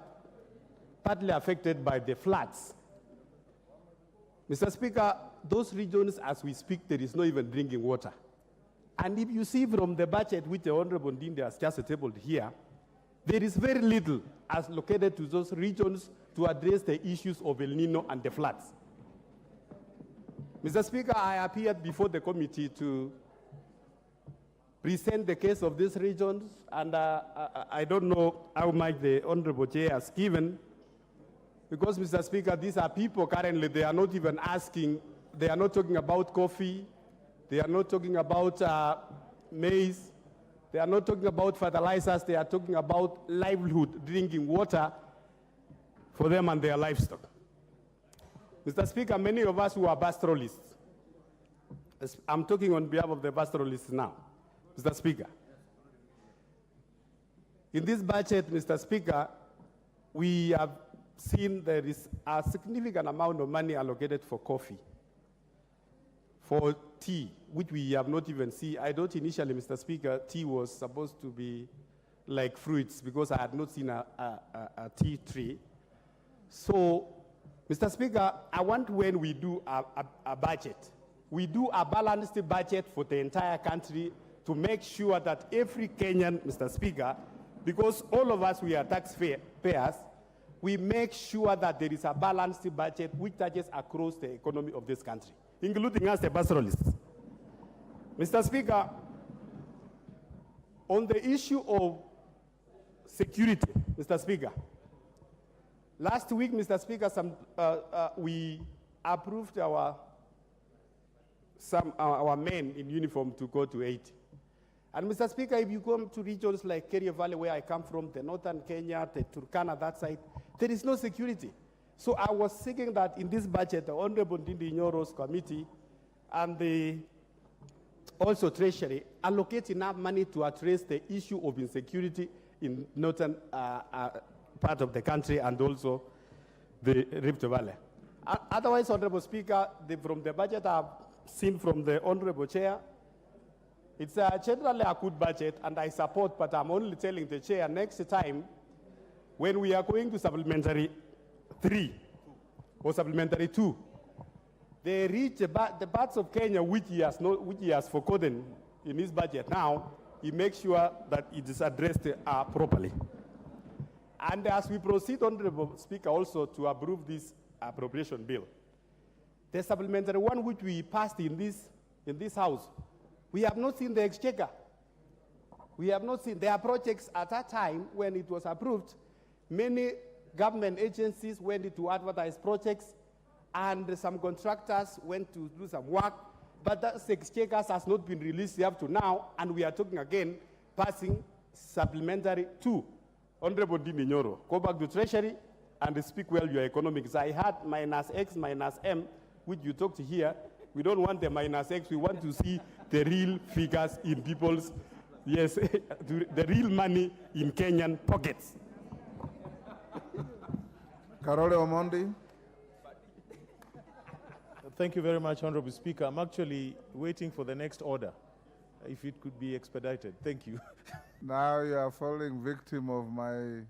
partly affected by the floods. Mr. Speaker, those regions, as we speak, there is no even drinking water. And if you see from the budget which the Honorable Ndindi has just tabled here, there is very little allocated to those regions to address the issues of El Nino and the floods. Mr. Speaker, I appeared before the committee to present the case of these regions, and I don't know how much the Honorable Chair has given, because, Mr. Speaker, these are people currently, they are not even asking, they are not talking about coffee, they are not talking about maize, they are not talking about fertilizers, they are talking about livelihood, drinking water for them and their livestock. Mr. Speaker, many of us who are pastoralists, I'm talking on behalf of the pastoralists now, Mr. Speaker. In this budget, Mr. Speaker, we have seen there is a significant amount of money allocated for coffee, for tea, which we have not even seen. I thought initially, Mr. Speaker, tea was supposed to be like fruits because I had not seen a tea tree. So, Mr. Speaker, I want when we do a budget, we do a balanced budget for the entire country to make sure that every Kenyan, Mr. Speaker, because all of us, we are taxpayers, we make sure that there is a balanced budget which touches across the economy of this country, including us, the pastoralists. Mr. Speaker, on the issue of security, Mr. Speaker, last week, Mr. Speaker, we approved our men in uniform to go to Haiti. And Mr. Speaker, if you come to regions like Kerio Valley, where I come from, the northern Kenya, the Turkana, that side, there is no security. So I was seeking that in this budget, the Honorable Ndindi Nyoro's committee and the also Treasury allocate enough money to address the issue of insecurity in northern part of the country and also the Rift Valley. Otherwise, Honorable Speaker, from the budget I've seen from the Honorable Chair, it's generally a good budget, and I support, but I'm only telling the Chair next time when we are going to supplementary 3 or supplementary 2, they reach the parts of Kenya which he has forgotten in his budget now, he makes sure that it is addressed properly. And as we proceed, Honorable Speaker, also to approve this appropriation bill, the supplementary one which we passed in this House, we have not seen the exchequer. We have not seen. There are projects at that time when it was approved. Many government agencies went to advertise projects, and some contractors went to do some work, but that exchequer has not been released up to now, and we are talking again, passing supplementary 2. Honorable Ndindi Nyoro, go back to Treasury and speak well your economics. I had minus X, minus M, which you talked here. We don't want the minus X. We want to see the real figures in people's, yes, the real money in Kenyan pockets. Karole Omondi. Thank you very much, Honorable Speaker. I'm actually waiting for the next order, if it could be expedited. Thank you. Now you are falling victim of my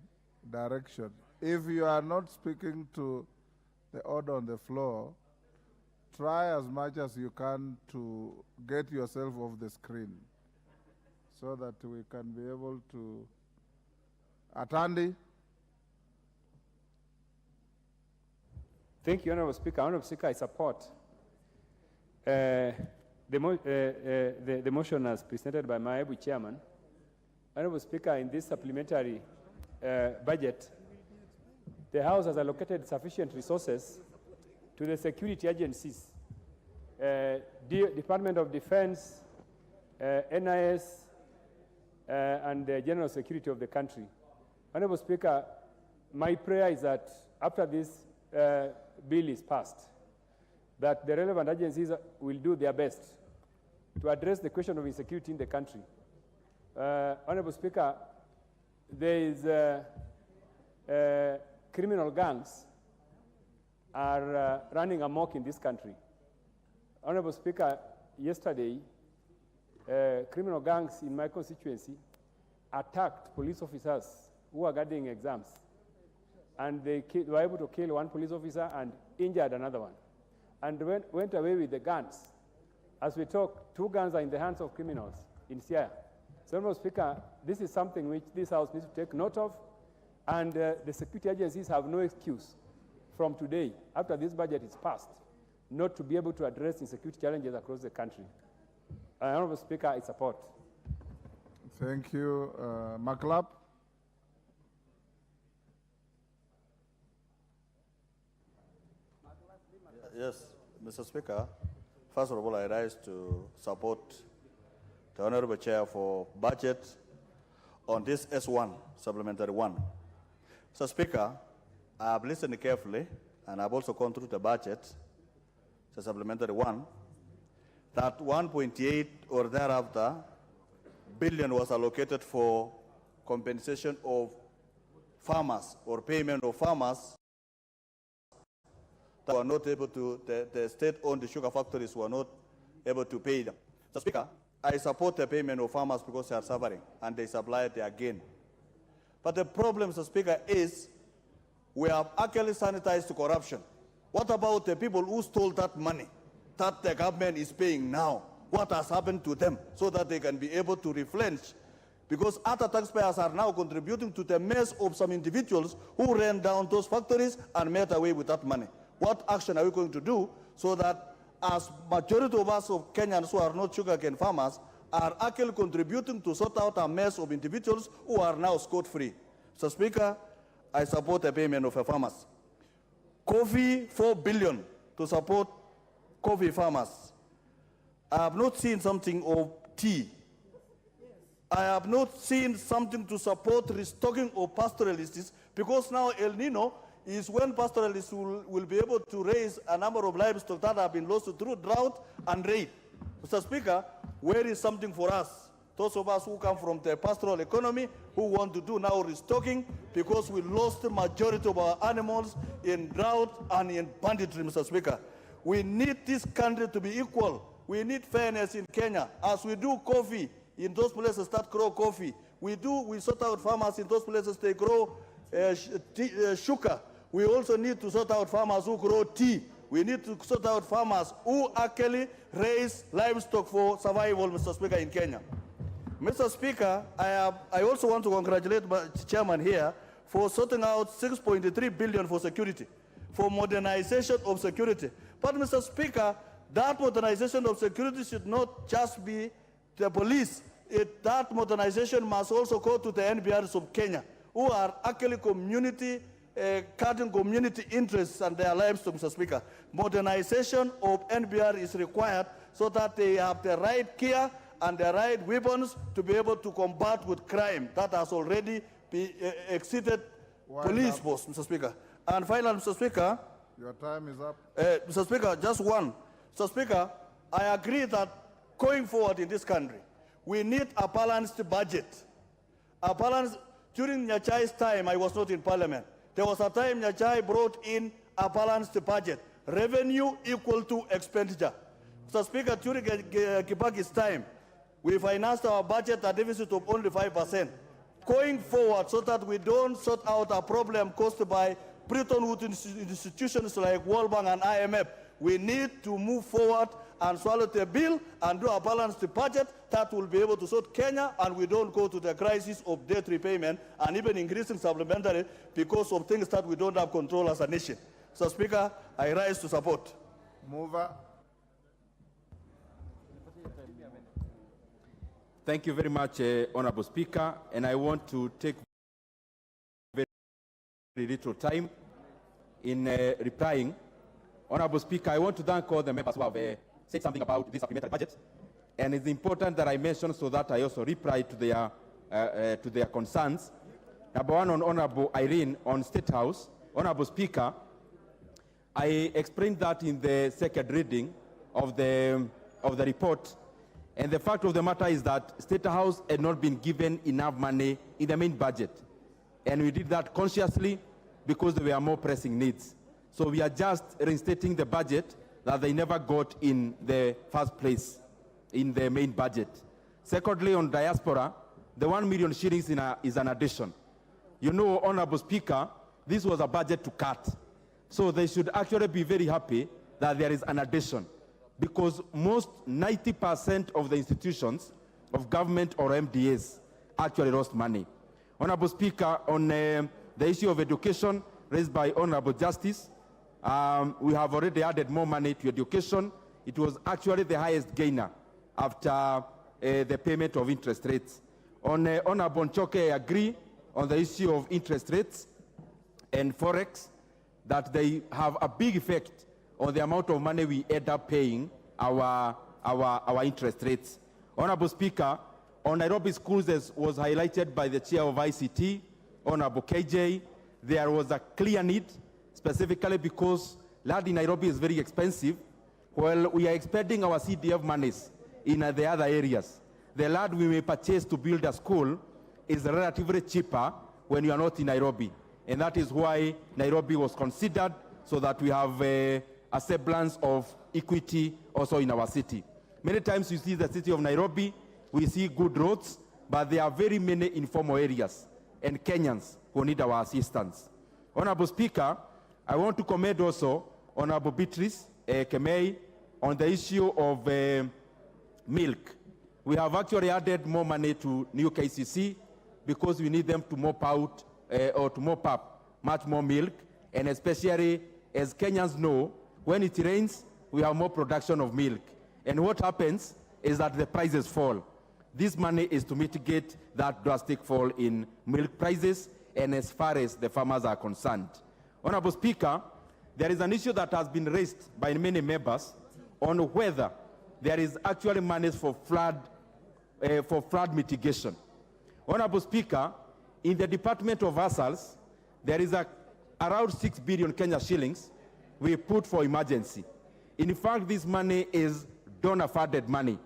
direction. If you are not speaking to the order on the floor, try as much as you can to get yourself off the screen so that we can be able to. Atandi. Thank you, Honorable Speaker. Honorable Speaker, I support the motion as presented by my able chairman. Honorable Speaker, in this supplementary budget, the House has allocated sufficient resources to the security agencies, Department of Defense, NIS, and the general security of the country. Honorable Speaker, my prayer is that after this bill is passed, that the relevant agencies will do their best to address the question of insecurity in the country. Honorable Speaker, there is criminal gangs are running amok in this country. Honorable Speaker, yesterday, criminal gangs in my constituency attacked police officers who were guarding exams. And they were able to kill one police officer and injured another one, and went away with the guns. As we talk, 2 guns are in the hands of criminals in Siaya. So, Honorable Speaker, this is something which this House needs to take note of, and the security agencies have no excuse from today, after this budget is passed, not to be able to address insecurity challenges across the country. Honorable Speaker, I support. Thank you. Maklap. Yes, Mr. Speaker, first of all, I rise to support the Honorable Chair for budget on this S1, supplementary 1. Mr. Speaker, I have listened carefully, and I've also gone through the budget, the supplementary 1, that 1.8 or thereafter billion was allocated for compensation of farmers or payment of farmers that were not able to, the state-owned sugar factories were not able to pay them. Mr. Speaker, I support the payment of farmers because they are suffering and they supply their gain. But the problem, Mr. Speaker, is we have actually sanitized corruption. What about the people who stole that money that the government is paying now? What has happened to them so that they can be able to replenish? Because other taxpayers are now contributing to the mess of some individuals who ran down those factories and made away with that money. What action are we going to do so that as majority of us of Kenyans who are not sugarcane farmers are actually contributing to sort out a mess of individuals who are now scot-free? Mr. Speaker, I support the payment of farmers. Coffee, 4 billion to support coffee farmers. I have not seen something of tea. I have not seen something to support restocking of pastoralists, because now El Nino is when pastoralists will be able to raise a number of livestock that have been lost through drought and rain. Mr. Speaker, where is something for us? Those of us who come from the pastoral economy, who want to do now restocking, because we lost the majority of our animals in drought and in banditry, Mr. Speaker. We need this country to be equal. We need fairness in Kenya. As we do coffee in those places that grow coffee, we sort out farmers in those places they grow sugar. We also need to sort out farmers who grow tea. We need to sort out farmers who actually raise livestock for survival, Mr. Speaker, in Kenya. Mr. Speaker, I also want to congratulate my chairman here for sorting out 6.3 billion for security, for modernization of security. But, Mr. Speaker, that modernization of security should not just be the police. That modernization must also go to the NBRs of Kenya, who are actually cutting community interests and their lives, Mr. Speaker. Modernization of NBR is required so that they have the right care and the right weapons to be able to combat with crime that has already exceeded police force, Mr. Speaker. And finally, Mr. Speaker, your time is up. Mr. Speaker, just one. Mr. Speaker, I agree that going forward in this country, we need a balanced budget. A balance. During Nyachai's time, I was not in Parliament. There was a time Nyachai brought in a balanced budget, revenue equal to expenditure. Mr. Speaker, during Kibaki's time, we financed our budget a deficit of only 5%. Going forward, so that we don't sort out a problem caused by Bretton Woods institutions like World Bank and IMF, we need to move forward and swallow the bill and do a balanced budget that will be able to sort Kenya, and we don't go to the crisis of debt repayment and even increasing supplementary because of things that we don't have control as a nation. So, Speaker, I rise to support. Mover. Thank you very much, Honorable Speaker, and I want to take very little time in replying. Honorable Speaker, I want to thank all the members who have said something about this supplementary budget, and it's important that I mention so that I also reply to their concerns. Number one, on Honorable Irene on State House. Honorable Speaker, I explained that in the second reading of the report, and the fact of the matter is that State House had not been given enough money in the main budget, and we did that consciously because there were more pressing needs. So we are just reinstating the budget that they never got in the first place in the main budget. Secondly, on diaspora, the 1 million shillings is an addition. You know, Honorable Speaker, this was a budget to cut. So they should actually be very happy that there is an addition. because most 90% of the institutions of government or MDAs actually lost money. Honorable Speaker, on the issue of education raised by Honorable Justice, we have already added more money to education. It was actually the highest gainer after the payment of interest rates. On Honorable Nchoke, I agree on the issue of interest rates and forex, that they have a big effect on the amount of money we end up paying our interest rates. Honorable Speaker, on Nairobi schools, as was highlighted by the chair of ICT, Honorable KJ, there was a clear need, specifically because land in Nairobi is very expensive. While we are expending our CDF monies in the other areas, the land we may purchase to build a school is relatively cheaper when you are not in Nairobi. And that is why Nairobi was considered, so that we have a semblance of equity also in our city. Many times you see the city of Nairobi, we see good roads, but there are very many informal areas and Kenyans who need our assistance. Honorable Speaker, I want to commend also Honorable Beatrice Kemei on the issue of milk. We have actually added more money to new KCC because we need them to mop out or to mop up much more milk, and especially as Kenyans know, when it rains, we have more production of milk. And what happens is that the prices fall. This money is to mitigate that drastic fall in milk prices and as far as the farmers are concerned. Honorable Speaker, there is an issue that has been raised by many members on whether there is actually money for flood mitigation. Honorable Speaker, in the Department of Asals, there is around 6 billion Kenya shillings we put for emergency. In fact, this money is donor-funded money.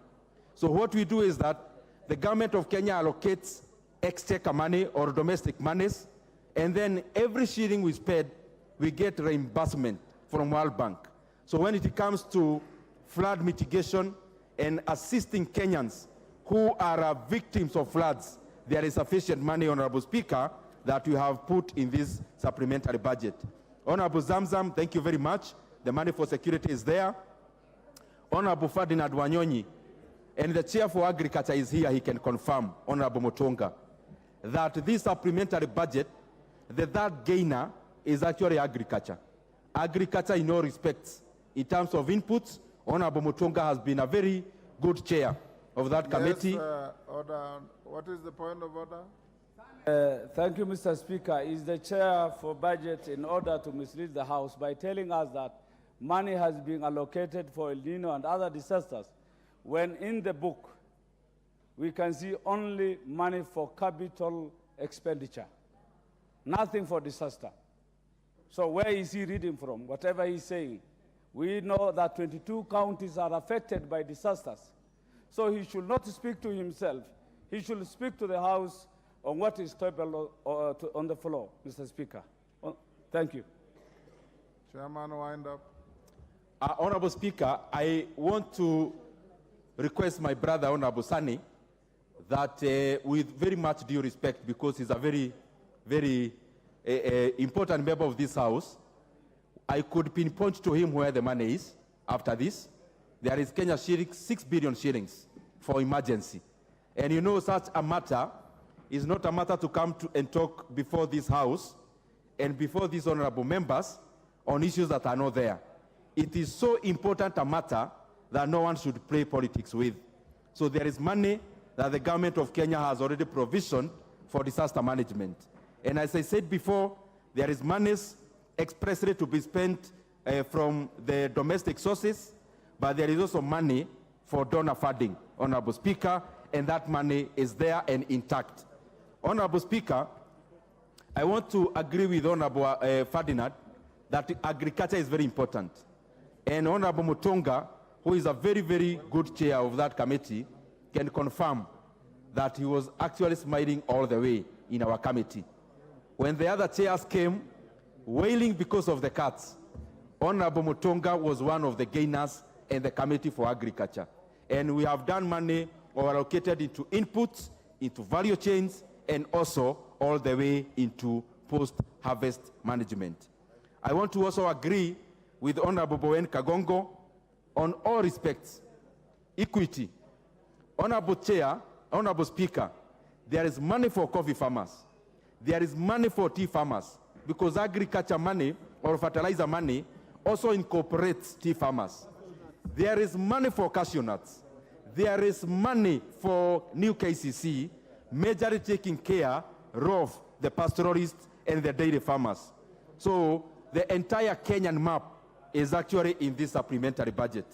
So what we do is that the government of Kenya allocates exchequer money or domestic monies, and then every shilling we spend, we get reimbursement from World Bank. So when it comes to flood mitigation and assisting Kenyans who are victims of floods, there is sufficient money, Honorable Speaker, that we have put in this supplementary budget. Honorable Zamzam, thank you very much. The money for security is there. Honorable Ferdinand Wanyonyi, and the chair for agriculture is here, he can confirm, Honorable Mutonga, that this supplementary budget, the third gainer is actually agriculture. Agriculture in all respects. In terms of inputs, Honorable Mutonga has been a very good chair of that committee. Yes, order. What is the point of order? Thank you, Mr. Speaker. Is the chair for budget in order to mislead the House by telling us that money has been allocated for El Nino and other disasters, when in the book we can see only money for capital expenditure, nothing for disaster. So where is he reading from? Whatever he's saying. We know that 22 counties are affected by disasters. So he should not speak to himself. He should speak to the House on what is table on the floor, Mr. Speaker. Thank you. Chairman, wind up. Honorable Speaker, I want to request my brother, Honorable Sani, that with very much due respect, because he's a very, very important member of this House, I could pinpoint to him where the money is after this. There is Kenya shillings, 6 billion shillings for emergency. And you know, such a matter is not a matter to come to and talk before this House and before these honorable members on issues that are not there. It is so important a matter that no one should play politics with. So there is money that the government of Kenya has already provisioned for disaster management. And as I said before, there is monies expressly to be spent from the domestic sources, but there is also money for donor funding, Honorable Speaker, and that money is there and intact. Honorable Speaker, I want to agree with Honorable Ferdinand that agriculture is very important. And Honorable Mutonga, who is a very, very good chair of that committee, can confirm that he was actually smiling all the way in our committee. When the other chairs came, wailing because of the cuts, Honorable Mutonga was one of the gainers in the Committee for Agriculture. And we have done money or allocated into inputs, into value chains, and also all the way into post-harvest management. I want to also agree with Honorable Bowen Kagongo on all respects. Equity. Honorable Chair, Honorable Speaker, there is money for coffee farmers. There is money for tea farmers, because agriculture money or fertilizer money also incorporates tea farmers. There is money for cashew nuts. There is money for new KCC, majorly taking care of the pastoralists and the dairy farmers. So the entire Kenyan map is actually in this supplementary budget.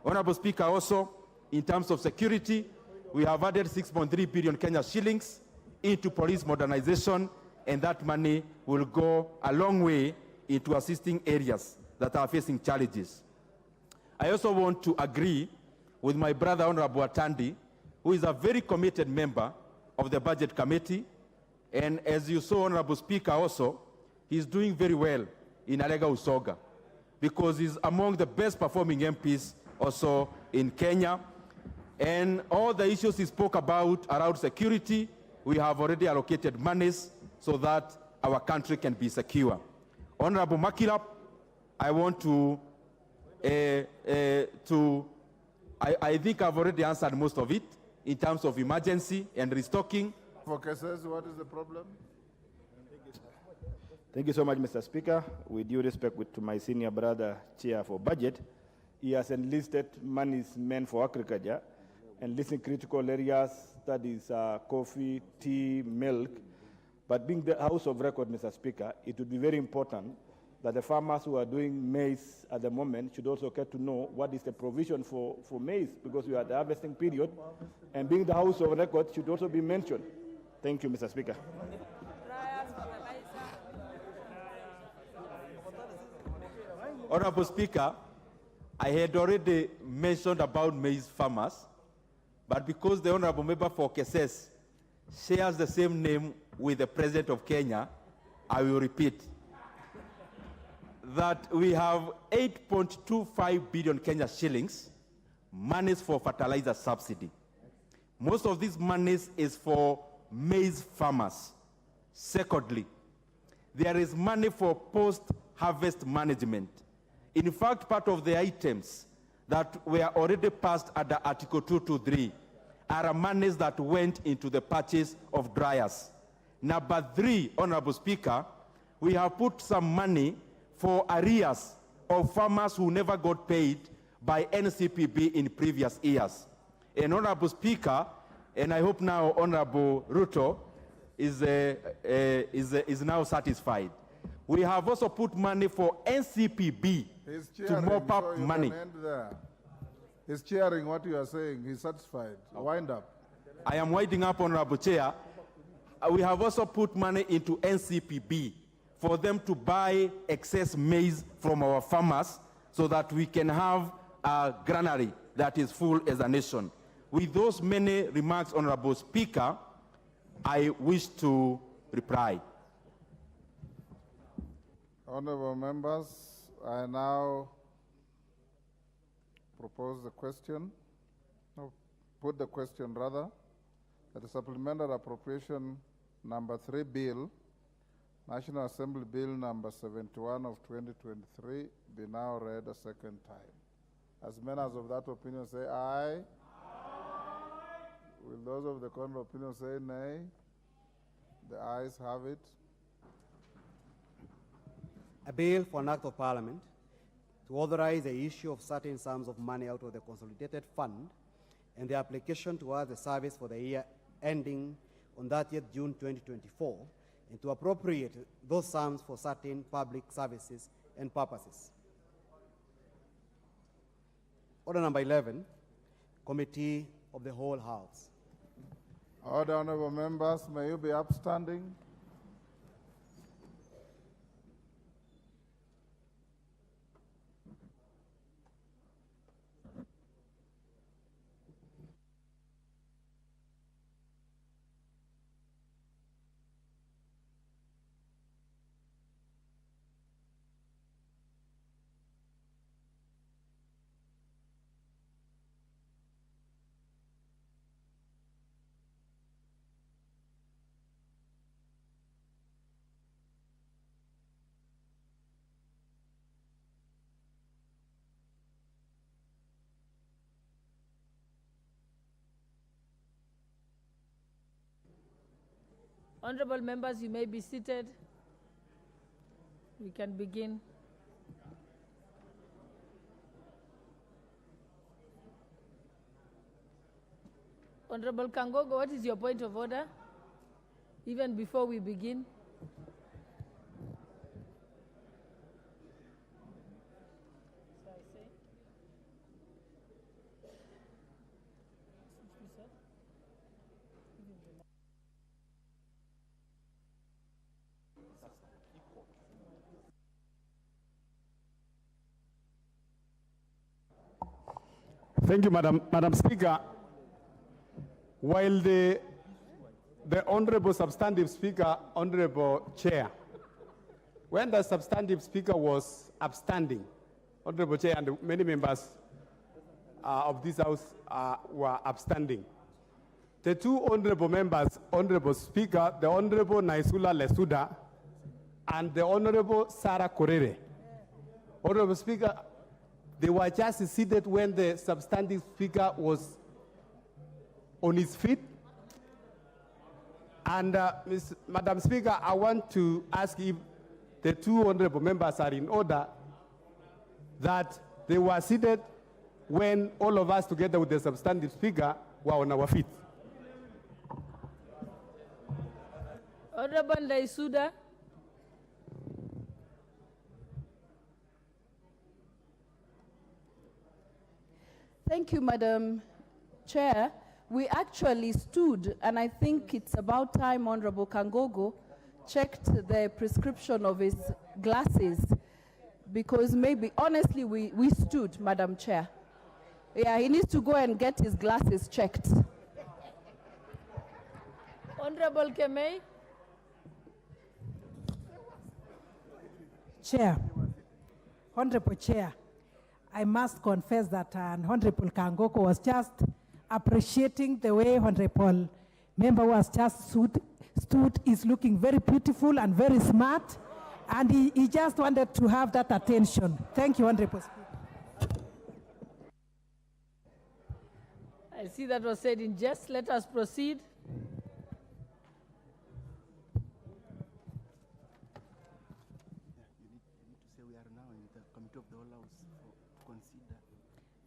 Honorable Speaker, also, in terms of security, we have added 6.3 billion Kenya shillings into police modernization, and that money will go a long way into assisting areas that are facing challenges. I also want to agree with my brother, Honorable Atandi, who is a very committed member of the Budget Committee, and as you saw, Honorable Speaker, also, he's doing very well in Alega Usoga, because he's among the best performing MPs also in Kenya. And all the issues he spoke about around security, we have already allocated monies so that our country can be secure. Honorable Makilap, I want to, I think I've already answered most of it in terms of emergency and restocking. For cases, what is the problem? Thank you so much, Mr. Speaker. With due respect to my senior brother, Chair for Budget, he has enlisted monies meant for agriculture, enlisting critical areas, that is coffee, tea, milk. But being the House of Record, Mr. Speaker, it would be very important that the farmers who are doing maize at the moment should also get to know what is the provision for maize, because we are at the harvesting period, and being the House of Record should also be mentioned. Thank you, Mr. Speaker. Honorable Speaker, I had already mentioned about maize farmers, but because the Honorable Member for Keses shares the same name with the President of Kenya, I will repeat that we have 8.25 billion Kenya shillings monies for fertilizer subsidy. Most of these monies is for maize farmers. Secondly, there is money for post-harvest management. In fact, part of the items that were already passed under Article 223 are monies that went into the purchase of dryers. Number 3, Honorable Speaker, we have put some money for arrears of farmers who never got paid by NCPB in previous years. And Honorable Speaker, and I hope now Honorable RUTO is now satisfied. We have also put money for NCPB to mop up money. He's cheering what you are saying. He's satisfied. Wind up. I am winding up, Honorable Chair. We have also put money into NCPB for them to buy excess maize from our farmers so that we can have a granary that is full as a nation. With those many remarks, Honorable Speaker, I wish to reply. Honorable members, I now propose the question, put the question rather, that the supplementary appropriation number 3 bill, National Assembly Bill number 71 of 2023, be now read a second time. As many as of that opinion say aye. Aye. Will those of the contrary opinion say nay? The ayes have it. A bill for an act of parliament to authorize the issue of certain sums of money out of the consolidated fund and the application towards the service for the year ending on 30th June 2024, and to appropriate those sums for certain public services and purposes. Order number 11, Committee of the Whole House. Order, honorable members, may you be upstanding. Honorable members, you may be seated. We can begin. Honorable Kangogo, what is your point of order? Even before we begin. Thank you, Madam Speaker. While the Honorable Substantive Speaker, Honorable Chair, when the Substantive Speaker was upstanding, Honorable Chair and many members of this House were upstanding. The two Honorable members, Honorable Speaker, the Honorable Naisula Lesuda and the Honorable Sarah Korere. Honorable Speaker, they were just seated when the Substantive Speaker was on his feet. And Madam Speaker, I want to ask if the two honorable members are in order, that they were seated when all of us together with the Substantive Speaker were on our feet. Honorable Naisuda. Thank you, Madam Chair. We actually stood, and I think it's about time Honorable Kangogo checked the prescription of his glasses, because maybe, honestly, we stood, Madam Chair. Yeah, he needs to go and get his glasses checked. Honorable Kemei. Chair, Honorable Chair, I must confess that Honorable Kangogo was just appreciating the way Honorable Member was just stood is looking very beautiful and very smart, and he just wanted to have that attention. Thank you, Honorable Speaker. I see that was said in jest. Let us proceed.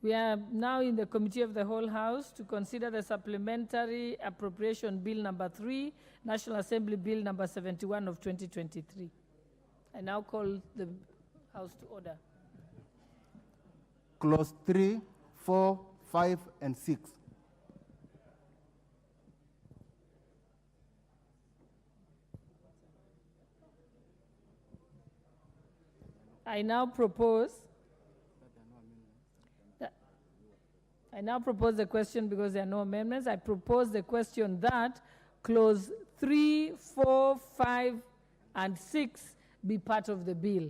We are now in the Committee of the Whole House to consider the Supplementary Appropriation Bill number 3, National Assembly Bill number 71 of 2023. I now call the House to order. Clause 3, 4, 5, and 6. I now propose the question because there are no amendments. I propose the question that clause 3, 4, 5, and 6 be part of the bill.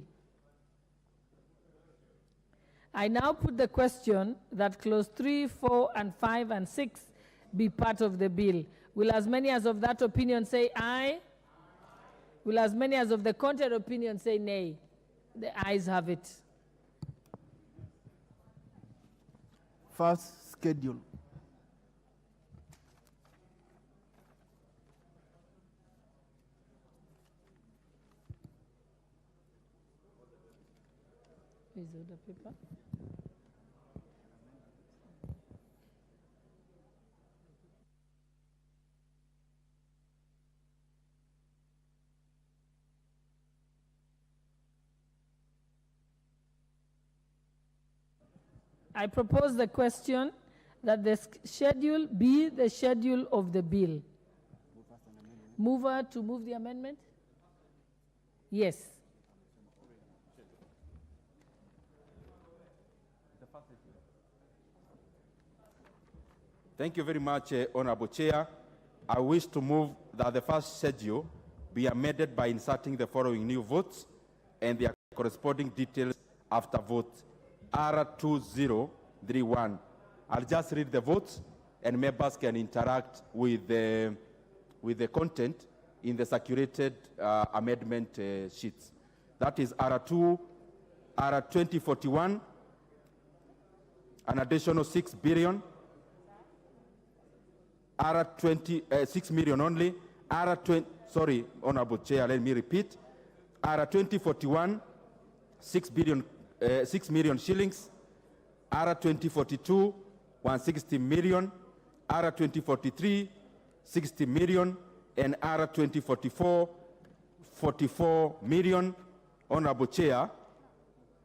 I now put the question that clause 3, 4, and 5, and 6 be part of the bill. Will as many as of that opinion say aye? Will as many as of the contrary opinion say nay? The ayes have it. First schedule. Is it the paper? I propose the question that the schedule be the schedule of the bill. Mover to move the amendment? Yes. Thank you very much, Honorable Chair. I wish to move that the first schedule be amended by inserting the following new votes and their corresponding details after vote R2031. I'll just read the votes and members can interact with the content in the circulated amendment sheets. That is R2041, an additional 6 billion, R20, 6 million only, sorry, Honorable Chair, let me repeat. R 2041, 6 million shillings. R 2042, 160 million. R 2043, 60 million. And R 2044, 44 million, Honorable Chair.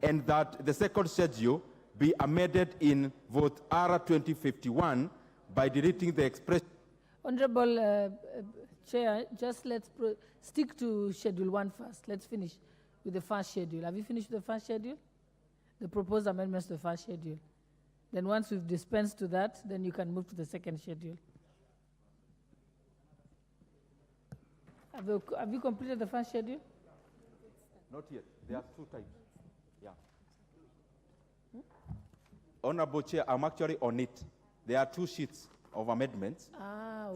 And that the second schedule be amended in vote R 2051 by deleting the expression. Honorable Chair, just let's stick to Schedule 1 first. Let's finish with the first schedule. Have you finished the first schedule? The proposed amendments to the first schedule. Then once we've dispensed to that, then you can move to the second schedule. Have you completed the first schedule? Not yet. There are two types. Yeah. Honorable Chair, I'm actually on it. There are 2 sheets of amendments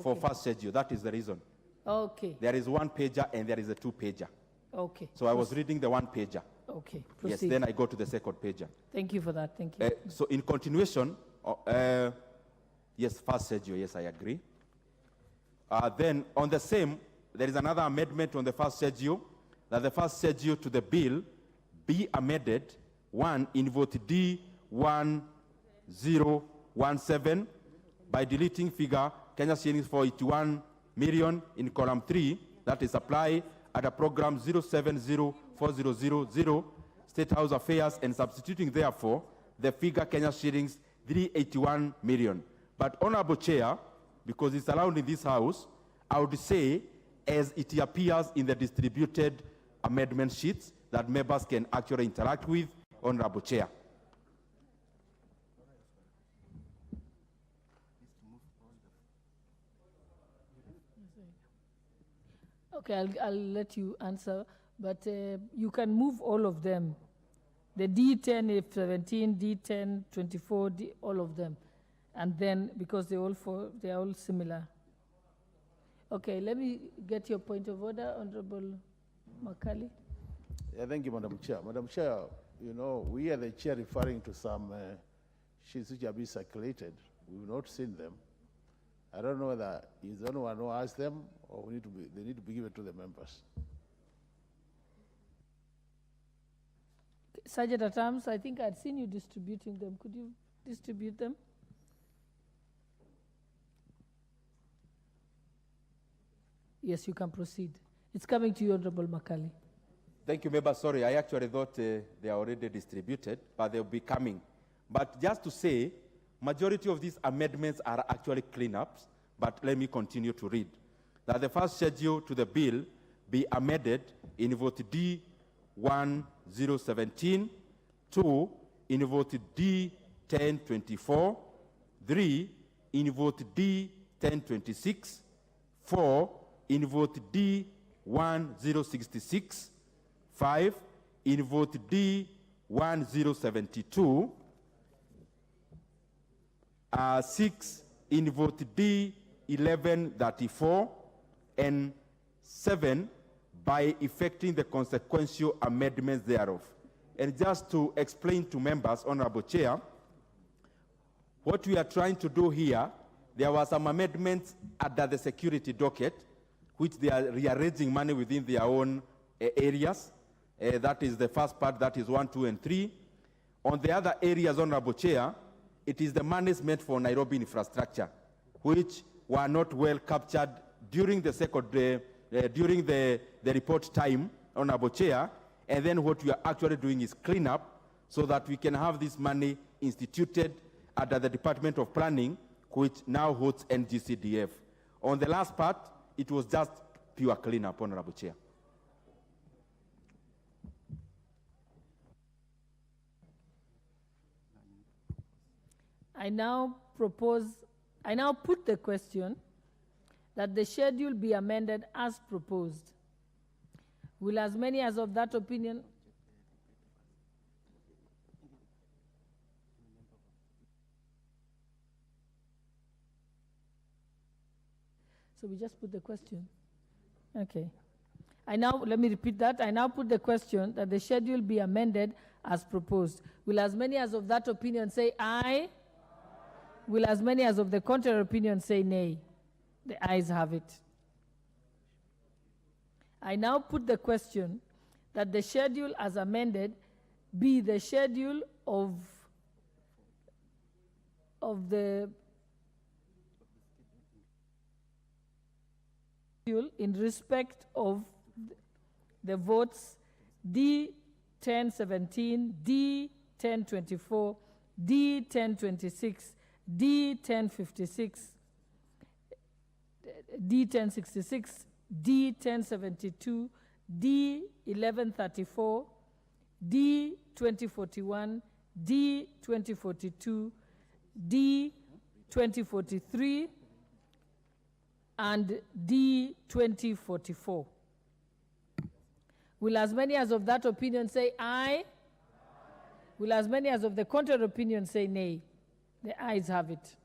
for first schedule. That is the reason. Okay. There is 1 pager and there is a 2 pager. Okay. So I was reading the 1 pager. Okay. Yes, Proceed. then I go to the second pager. Thank you for that. Thank you. So in continuation, yes, first schedule, yes, I agree. Then on the same, there is another amendment on the first schedule, that the first schedule to the bill be amended, 1, in vote D 1017, by deleting figure Kenya shillings for 81 million in column 3, that is apply at a program 070400, State House Affairs, and substituting therefore the figure Kenya shillings 381 million. But Honorable Chair, because it's allowed in this House, I would say, as it appears in the distributed amendment sheets that members can actually interact with, Honorable Chair. Okay, I'll let you answer, but you can move all of them. The D10, F17, D10, 24, all of them. And then, because they are all similar. Okay, let me get your point of order, Honorable Makali. Yeah, thank you, Madam Chair. Madam Chair, you know, we are the chair referring to some sheets which have been circulated. We've not seen them. I don't know whether he's the only one who asked them or they need to be given to the members. Sergeant at Arms, I think I'd seen you distributing them. Could you distribute them? Yes, you can proceed. It's coming to you, Honorable Makali. Thank you, Member. Sorry, I actually thought they are already distributed, but they'll be coming. But just to say, majority of these amendments are actually cleanups, but let me continue to read. That the first schedule to the bill be amended in vote D 1017, 2 in vote D 1024, 3 in vote D 1026, 4 in vote D 1066, 5 in vote D 1072, 6 in vote D 1134, and 7 by effecting the consequential amendments thereof. And just to explain to members, Honorable Chair, what we are trying to do here, there were some amendments under the security docket, which they are rearranging money within their own areas. That is the first part, that is 1, 2, and 3. On the other areas, Honorable Chair, it is the monies meant for Nairobi infrastructure, which were not well captured during the second during the report time, Honorable Chair. And then what we are actually doing is clean up so that we can have this money instituted under the Department of Planning, which now holds NGCDF. On the last part, it was just pure cleanup, Honorable Chair. I now put the question that the schedule be amended as proposed. Will as many as of that opinion? So we just put the question. Okay. Let me repeat that. I now put the question that the schedule be amended as proposed. Will as many as of that opinion say aye? Will as many as of the contrary opinion say nay? The ayes have it. I now put the question that the schedule as amended be the schedule of the in respect of the votes D 1017, D 1024, D 1026, D 1056, D 1066, D 1072, D 1134, D 2041, D 2042, D 2043, and D 2044. Will as many as of that opinion say aye? Will as many as of the contrary opinion say nay? The ayes have it.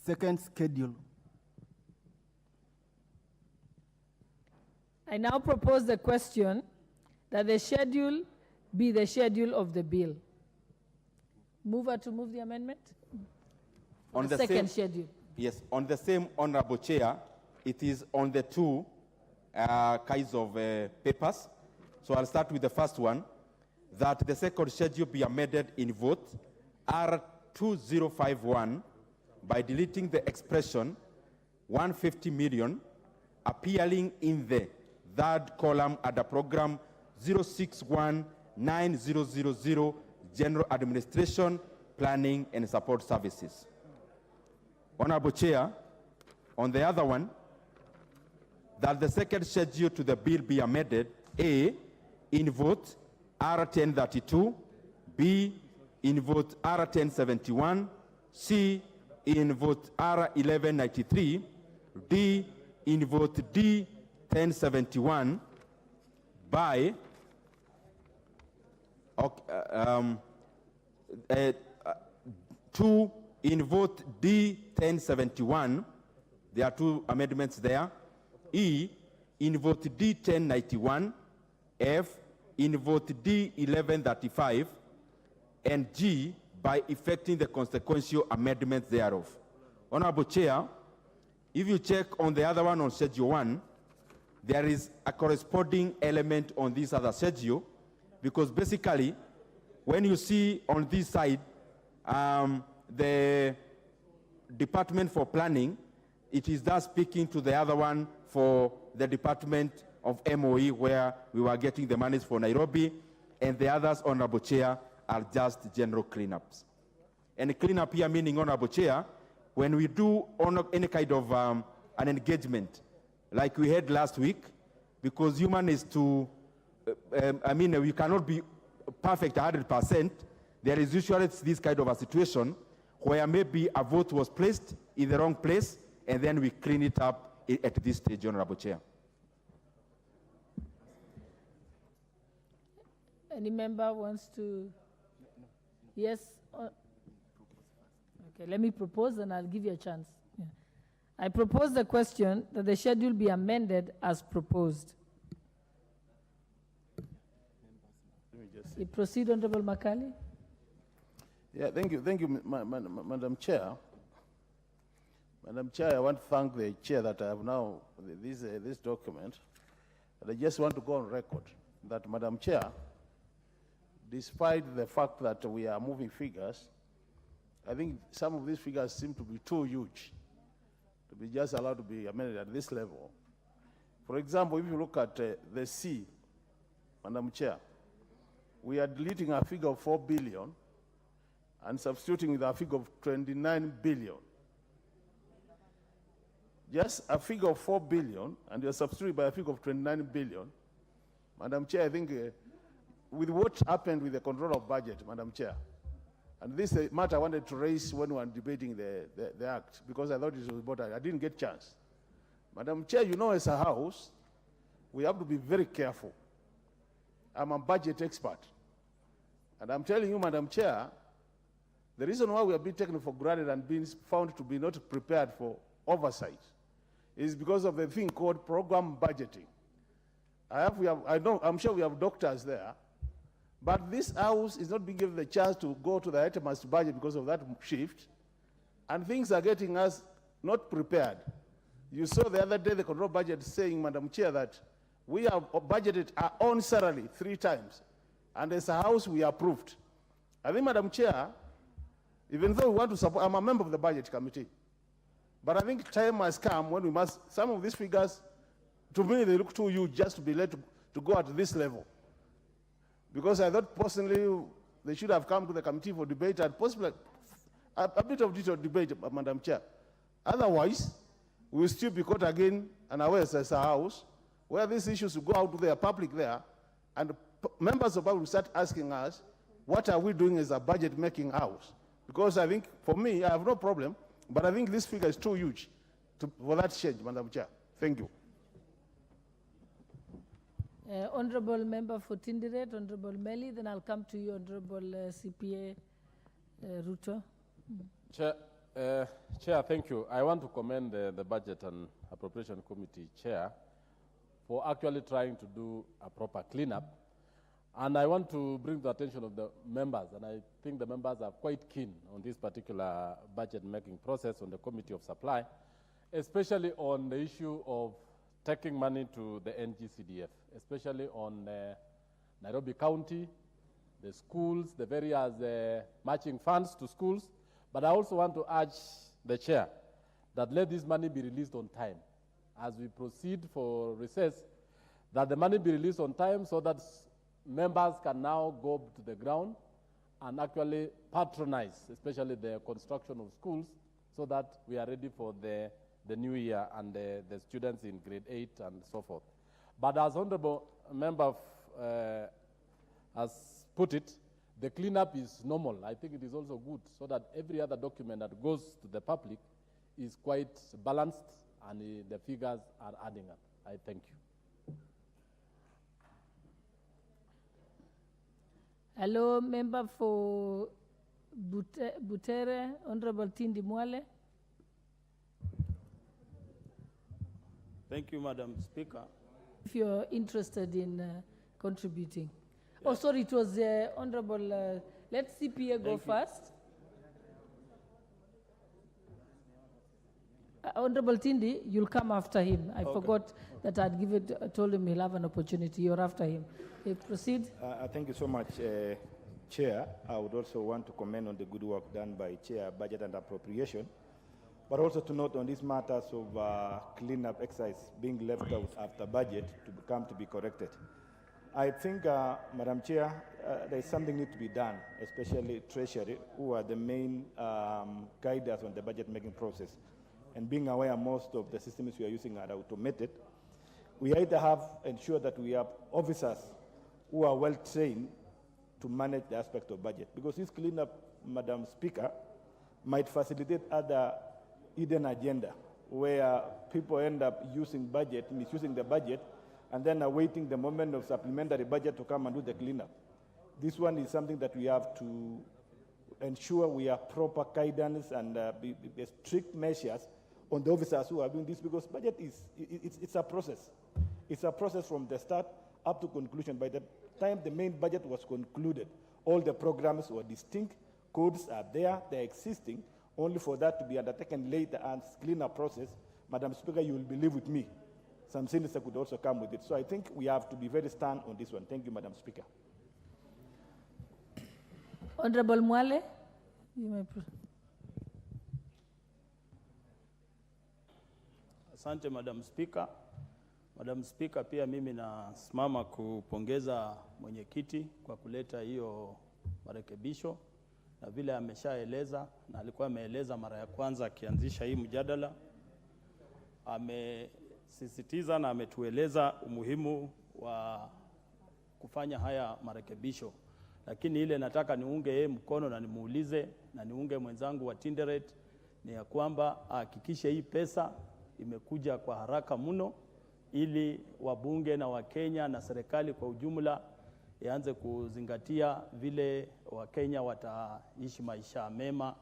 Second schedule. I now propose the question that the schedule be the schedule of the bill. Mover to move the amendment? On the second same, schedule. Yes, on the same honorable chair, it is on the two kinds of papers. So I'll start with the first one, that the second schedule be amended in vote R2051 by deleting the expression 150 million appearing in the third column at the program 0619000 General Administration, Planning and Support Services. Honorable Chair, on the other one, that the second schedule to the bill be amended, A, in vote R1032, B, in vote R1071, C, in vote R1193, D, in vote D1071, by 2 in vote D1071, there are two amendments there. E, in vote D1091, F, in vote D1135, and G, by effecting the consequential amendments thereof. Honorable Chair, if you check on the other one on Schedule 1, there is a corresponding element on this other schedule, because basically, when you see on this side, the Department for Planning, it is thus speaking to the other one for the Department of MOE, where we were getting the monies for Nairobi, and the others, Honorable Chair, are just general cleanups. And cleanup here meaning, Honorable Chair, when we do any kind of an engagement, like we had last week, because human is to, we cannot be perfect 100%, there is usually this kind of a situation where maybe a vote was placed in the wrong place, and then we clean it up at this stage, Honorable Chair. Any member wants to? Yes? Okay, let me propose and I'll give you a chance. Yeah. I propose the question that the schedule be amended as proposed. You proceed, Honorable Makali. Yeah, thank you, Madam Chair. Madam Chair, I want to thank the Chair that I have now this document. And I just want to go on record that, Madam Chair, despite the fact that we are moving figures, I think some of these figures seem to be too huge to be just allowed to be amended at this level. For example, if you look at the C, Madam Chair, we are deleting a figure of 4 billion and substituting with a figure of 29 billion. Just a figure of 4 billion, and you're substituting by a figure of 29 billion. Madam Chair, I think with what happened with the control of budget, Madam Chair, and this is a matter I wanted to raise when we were debating the act, because I thought it was important. I didn't get a chance. Madam Chair, you know, as a house, we have to be very careful. I'm a budget expert. And I'm telling you, Madam Chair, the reason why we have been taken for granted and being found to be not prepared for oversight is because of the thing called program budgeting. I'm sure we have doctors there, but this house is not being given the chance to go to the itemized budget because of that shift, and things are getting us not prepared You saw the other day the control budget saying, Madam Chair, that we have budgeted our own salary 3 times. And as a house, we approved. I think, Madam Chair, even though we want to support, I'm a member of the budget committee. But I think time has come when we must, some of these figures, to me, they look too huge just to be led to go at this level. Because I thought personally they should have come to the committee for debate and possibly a bit of detailed debate, Madam Chair. Otherwise, we will still be caught again unawares as a house, where these issues will go out to the public there, and members of public will start asking us, what are we doing as a budget-making house? Because I think, for me, I have no problem, but I think this figure is too huge for that change, Madam Chair. Thank you. Honorable Member for Tinderet, Honorable Meli, then I'll come to you, Honorable CPA RUTO. Chair, thank you. I want to commend the Budget and Appropriation Committee Chair for actually trying to do a proper cleanup. And I want to bring the attention of the members, and I think the members are quite keen on this particular budget-making process on the Committee of Supply, especially on the issue of taking money to the NGCDF, especially on Nairobi County, the schools, the various matching funds to schools. But I also want to urge the chair that let this money be released on time. As we proceed for recess, that the money be released on time so that members can now go to the ground and actually patronize, especially the construction of schools, so that we are ready for the new year and the students in grade 8 and so forth. But as Honorable Member has put it, the cleanup is normal. I think it is also good so that every other document that goes to the public is quite balanced and the figures are adding up. I thank you. Hello, Member for Butere, Honorable Tindi Mwale. Thank you, Madam Speaker. If you're interested in contributing. Yes. Oh, sorry, it was Honorable, let CPA go first. Honorable Tindi, you'll come after him. I forgot that I'd told him he'll have an opportunity. You're after him. Okay, proceed. Thank you so much, Chair. I would also want to comment on the good work done by Chair, Budget and Appropriation, but also to note on these matters of cleanup exercise being left out after budget to be corrected. I think, Madam Chair, there is something need to be done, especially Treasury, who are the main guiders on the budget-making process. And being aware most of the systems we are using are automated, we either have ensured that we have officers who are well-trained to manage the aspect of budget. Because this cleanup, Madam Speaker, might facilitate other hidden agenda, where people end up using budget, misusing the budget, and then awaiting the moment of supplementary budget to come and do the cleanup. This one is something that we have to ensure we have proper guidance and be strict measures on the officers who are doing this, because budget it's a process. It's a process from the start up to conclusion. By the time the main budget was concluded, all the programs were distinct, codes are there, they're existing, only for that to be undertaken later and cleanup process. Madam Speaker, you will believe with me, some sinister could also come with it. So I think we have to be very stern on this one. Thank you, Madam Speaker. Honorable Mwale, you may proceed. Asante, Madam Speaker. Madam Speaker, pia mimi nasimama kupongeza mwenyekiti kwa kuleta hiyo marekebisho, na vile ameshaeleza na alikuwa ameeleza mara ya kwanza akianzisha hii mjadala, amesisitiza na ametueleza umuhimu wa kufanya haya marekebisho. Lakini ile nataka niunge yeye mkono na nimuulize na niunge mwenzangu wa Tinderet ni ya kwamba hakikishe hii pesa imekuja kwa haraka mno, ili wabunge na Wakenya na serikali kwa ujumla ianze kuzingatia vile Wakenya wataishi maisha mema,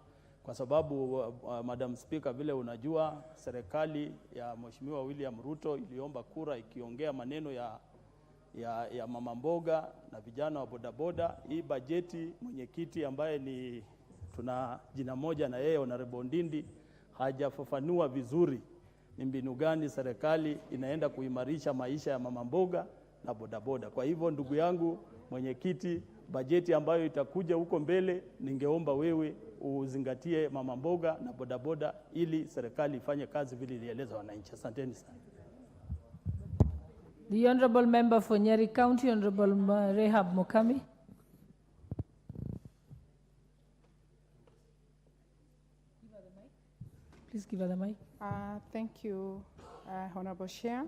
kwa sababu Madam Speaker, vile unajua serikali ya Mheshimiwa William RUTO iliomba kura ikiongea maneno ya mama mboga na vijana wa bodaboda. Hii bajeti mwenyekiti ambaye ni tuna jina moja na yeye Honorable Ndindi hajafafanua vizuri ni mbinu gani serikali inaenda kuimarisha maisha ya mama mboga na bodaboda. Kwa hivyo ndugu yangu mwenyekiti, bajeti ambayo itakuja huko mbele, ningeomba wewe uzingatie mama mboga na bodaboda ili serikali ifanye kazi vile ilieleza wananchi. Asanteni sana. The Honorable Member for Nyeri County, Honorable Rehab Mokami. Please give her the mic. Thank you, Honorable Chair.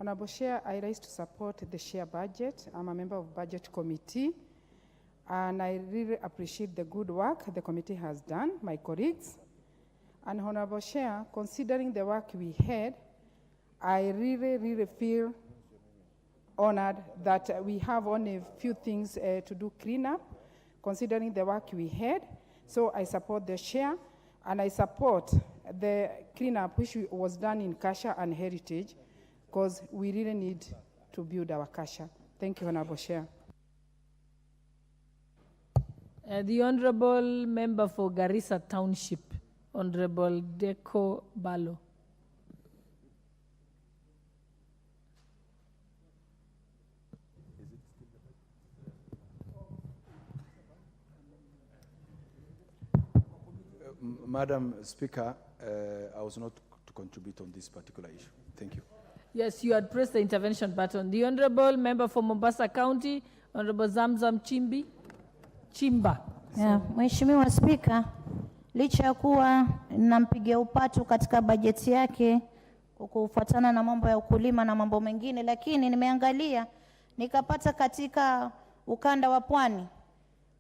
Honorable Chair, I rise to support the share budget. I'm a member of Budget Committee, and I really appreciate the good work the committee has done, my colleagues. And Honorable Chair, considering the work we had, I really feel honored that we have only a few things to do cleanup, considering the work we had. So I support the share, and I support the cleanup which was done in Kasha and Heritage, because we really need to build our Kasha. Thank you, Honorable Chair. The Honorable Member for Garissa Township, Honorable Deko Balo. Madam Speaker, I was not to contribute on this particular issue. Thank you. Yes, you had pressed the intervention button. The Honorable Member for Mombasa County, Honorable Zamzam Chimba. Yeah, Mheshimiwa Spika, licha ya kuwa nampigia upatu katika bajeti yake kufuatana na mambo ya ukulima na mambo mengine, lakini nimeangalia nikapata katika ukanda wa pwani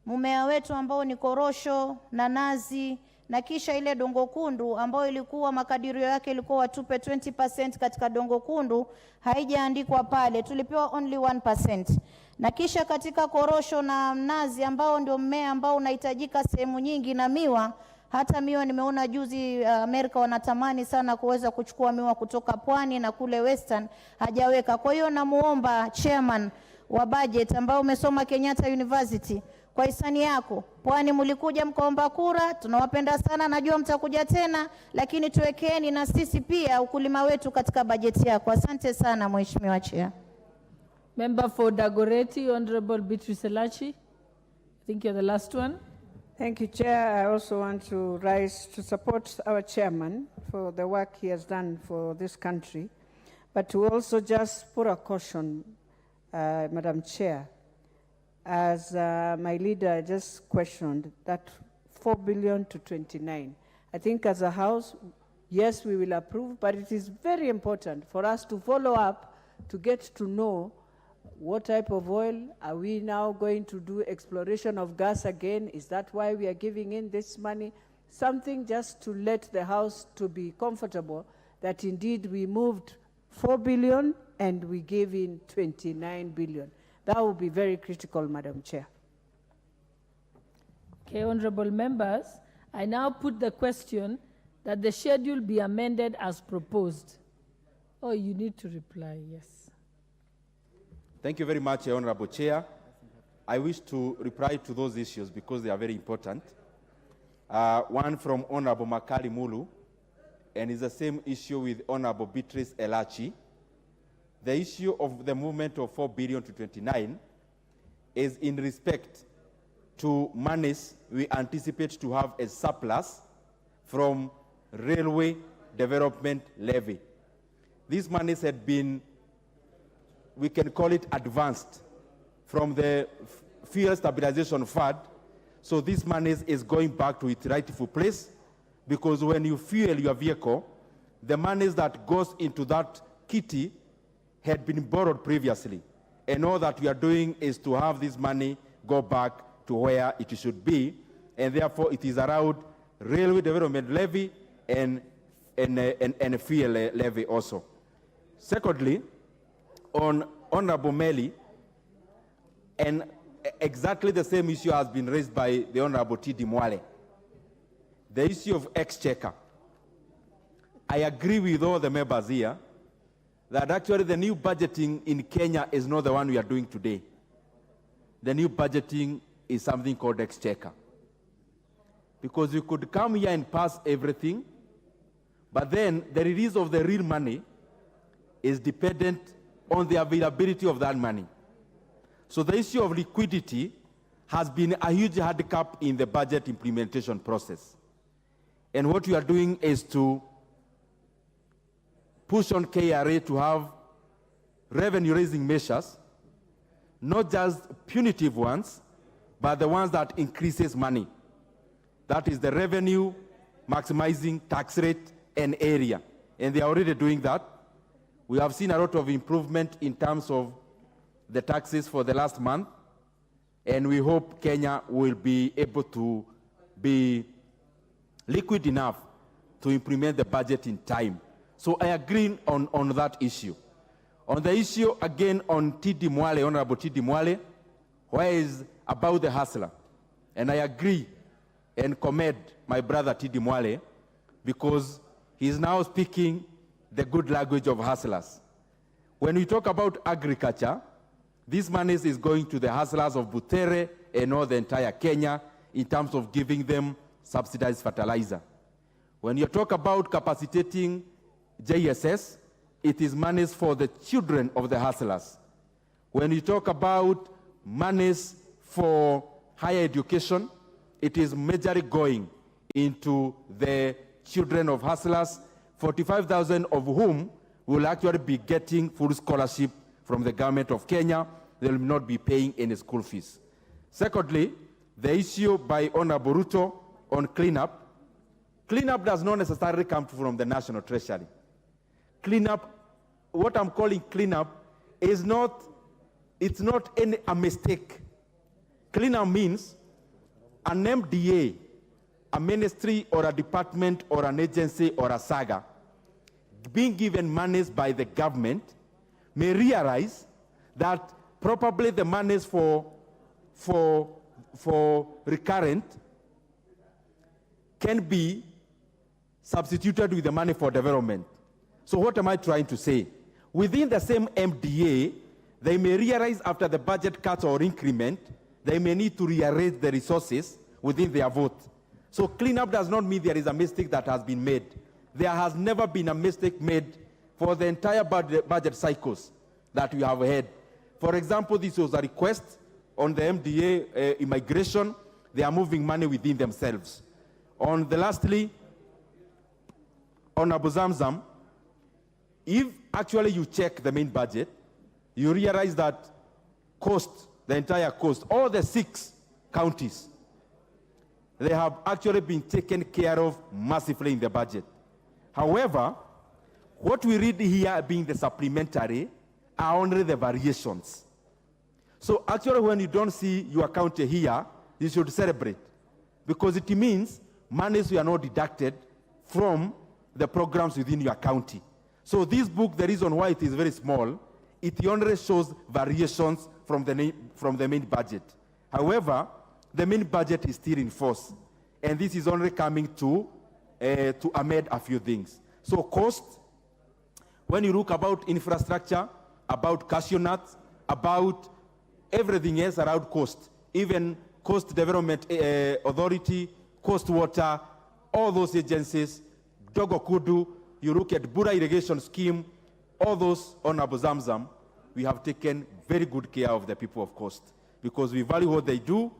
mumea wetu ambao ni korosho na nazi, na kisha ile dongo kundu ambayo ilikuwa makadirio yake ilikuwa watupe 20% katika dongo kundu, haijaandikwa pale, tulipewa only 1%. Na kisha katika korosho na nazi ambao ndio mmea ambao unahitajika sehemu nyingi, na miwa, hata miwa nimeona juzi Amerika wanatamani sana kuweza kuchukua miwa kutoka pwani na kule Western, hajaweka. Kwa hiyo namuomba chairman wa budget ambao umesoma Kenyatta University, kwa hisani yako, pwani mulikuja mkaomba kura, tunawapenda sana, najua mtakuja tena, lakini tuwekeeni na sisi pia ukulima wetu katika bajeti yako. Asante sana Mheshimiwa Chair. Member for Dagoretti, Honorable Beatrice Elachi. I think you're the last one. Thank you, Chair. I also want to rise to support our chairman for the work he has done for this country, but to also just put a caution, Madam Chair, as my leader just questioned, that 4 billion to 29. I think as a House, yes, we will approve, but it is very important for us to follow up to get to know what type of oil. Are we now going to do exploration of gas again? Is that why we are giving in this money? Something just to let the House to be comfortable that indeed we moved 4 billion and we gave in 29 billion. That will be very critical, Madam Chair. Okay, honorable members, I now put the question that the schedule be amended as proposed. Oh, you need to reply, yes. Thank you very much, Honorable Chair. I wish to reply to those issues because they are very important. One from Honorable Makali Mulu, and it's the same issue with Honorable Beatrice Elachi. The issue of the movement of 4 billion to 29 is in respect to monies we anticipate to have a surplus from Railway Development Levy. These monies had been, we can call it advanced from the Fuel Stabilization Fund. So this money is going back to its rightful place, because when you fuel your vehicle, the monies that goes into that kitty had been borrowed previously. And all that we are doing is to have this money go back to where it should be. And therefore it is around Railway Development Levy and fuel levy also. Secondly, on Honorable Meli, and exactly the same issue has been raised by the Honorable T.D. Mwale. The issue of exchequer. I agree with all the members here that actually the new budgeting in Kenya is not the one we are doing today. The new budgeting is something called exchequer. Because we could come here and pass everything, But then the release of the real money is dependent on the availability of that money. So the issue of liquidity has been a huge handicap in the budget implementation process. And what we are doing is to push on KRA to have revenue-raising measures, not just punitive ones, but the ones that increases money. That is the revenue, maximizing tax rate and area. And they are already doing that. We have seen a lot of improvement in terms of the taxes for the last month, and we hope Kenya will be able to be liquid enough to implement the budget in time. So I agree on that issue. On the issue, again, on TD Mwale, Honorable TD Mwale, where is about the hustler. And I agree and commend my brother TD Mwale because he is now speaking the good language of hustlers. When we talk about agriculture, this money is going to the hustlers of Butere and all the entire Kenya in terms of giving them subsidized fertilizer. When you talk about capacitating JSS, it is monies for the children of the hustlers. When you talk about monies for higher education, it is majorly going into the children of hustlers, 45,000 of whom will actually be getting full scholarship from the government of Kenya. They will not be paying any school fees. Secondly, the issue by Honorable RUTO on cleanup. Cleanup does not necessarily come from the National Treasury. Cleanup, what I'm calling cleanup, it's not a mistake. Cleanup means an MDA, a ministry or a department or an agency or a saga being given monies by the government may realize that probably the monies for recurrent can be substituted with the money for development. So what am I trying to say? Within the same MDA, they may realize after the budget cuts or increment, they may need to rearrange the resources within their vote. So cleanup does not mean there is a mistake that has been made. There has never been a mistake made for the entire budget cycles that we have had. For example, this was a request on the MDA immigration. They are moving money within themselves. On the lastly, on Abu Zamzam, if actually you check the main budget, you realize that the entire coast, all the 6 counties, they have actually been taken care of massively in the budget. However, what we read here being the supplementary are only the variations. So actually when you don't see your county here, you should celebrate because it means monies were not deducted from the programs within your county. So this book, the reason why it is very small, it only shows variations from the main budget. However, the main budget is still in force. And this is only coming to amend a few things. So cost, when you look about infrastructure, about cashew nuts, about everything else around coast, even Coast Development Authority, Coast Water, all those agencies, Dogo Kudu, you look at Bura Irrigation Scheme, all those on Abu Zamzam, we have taken very good care of the people of Coast because we value what they do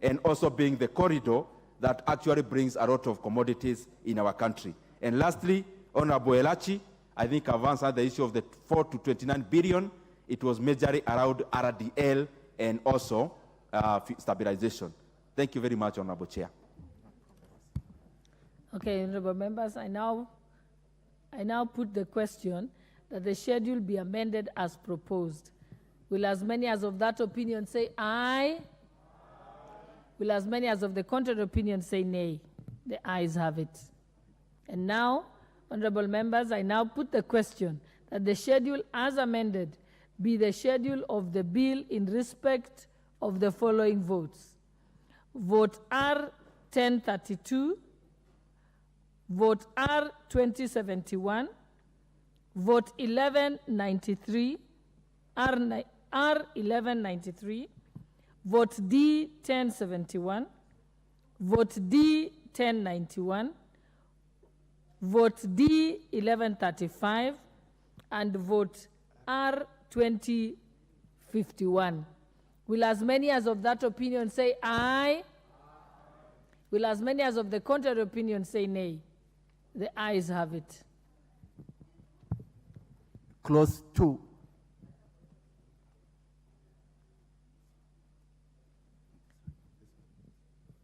and also being the corridor that actually brings a lot of commodities in our country. And lastly, Honorable Elachi, I think I've answered the issue of the 4 to 29 billion. It was majorly around RDL and also stabilization. Thank you very much, Honorable Chair. Okay, honorable members, I now put the question that the schedule be amended as proposed. Will as many as of that opinion say aye? Will as many as of the contrary opinion say nay? The ayes have it. And now, honorable members, I now put the question that the schedule as amended be the schedule of the bill in respect of the following votes. Vote R 1032, vote R 2071, vote 1193, R 1193, vote D 1071, vote D 1091, vote D 1135, and vote R 2051. Will as many as of that opinion say aye? Will as many as of the contrary opinion say nay? The ayes have it. Clause 2.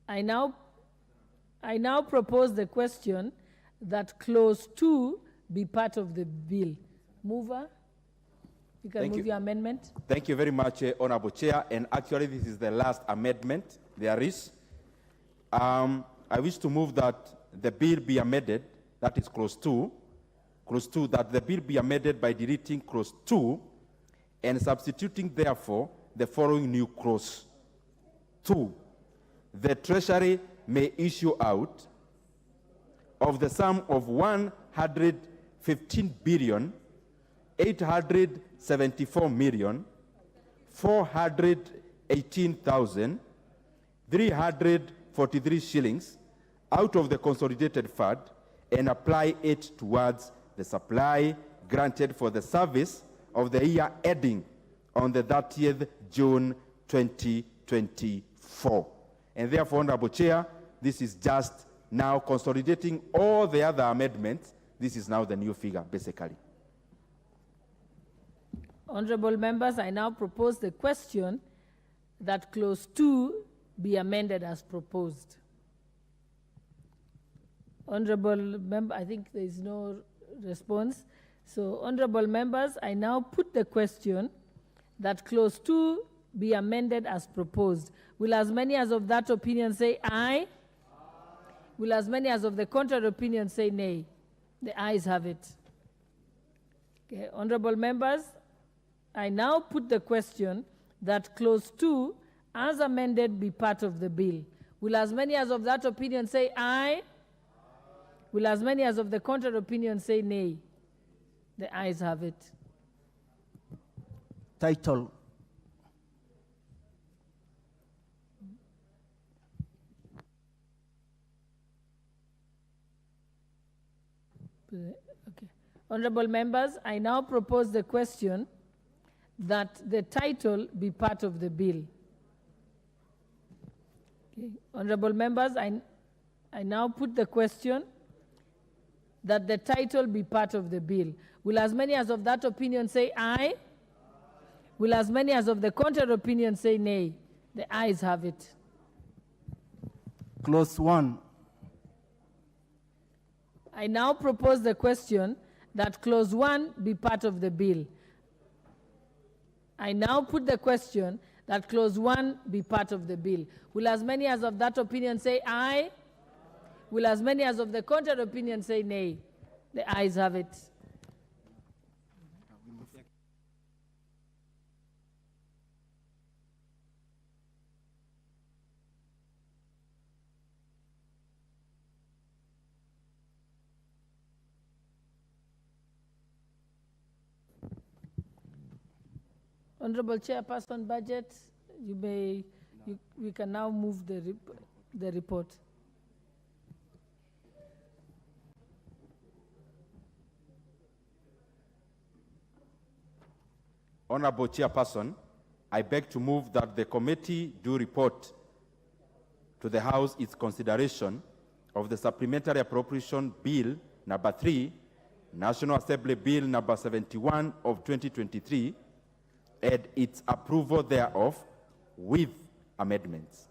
I now propose the question that clause 2 be part of the bill. Mover, you can move your amendment. Thank you very much, Honorable Chair. And actually, this is the last amendment there is. I wish to move that the bill be amended, that is clause 2, that the bill be amended by deleting clause 2 and substituting, therefore, the following new clause 2. The Treasury may issue out of the sum of 115,874,418,343 shillings out of the consolidated fund and apply it towards the supply granted for the service of the year ending on the 30th June 2024. And therefore, Honorable Chair, this is just now consolidating all the other amendments. This is now the new figure, basically. Honorable members, I now propose the question that clause 2 be amended as proposed. Honorable member, I think there is no response. So, honorable members, I now put the question that clause 2 be amended as proposed. Will as many as of that opinion say aye? Aye. Will as many as of the contrary opinion say nay? The ayes have it. Okay, honorable members, I now put the question that clause 2 as amended be part of the bill. Will as many as of that opinion say aye? Aye. Will as many as of the contrary opinion say nay? The ayes have it. Title. Okay. Honorable members, I now propose the question that the title be part of the bill. Okay. Honorable members, I now put the question that the title be part of the bill. Will as many as of that opinion say aye? Will as many as of the contrary opinion say nay? The ayes have it. Clause 1. I now propose the question that clause 1 be part of the bill. I now put the question that clause 1 be part of the bill. Will as many as of that opinion say aye? Will as many as of the contrary opinion say nay? The ayes have it. Honorable Chairperson, budget, we can now move the report. Honorable Chairperson, I beg to move that the committee do report to the House its consideration of the Supplementary Appropriation Bill number 3, National Assembly Bill number 71 of 2023, and its approval thereof with amendments.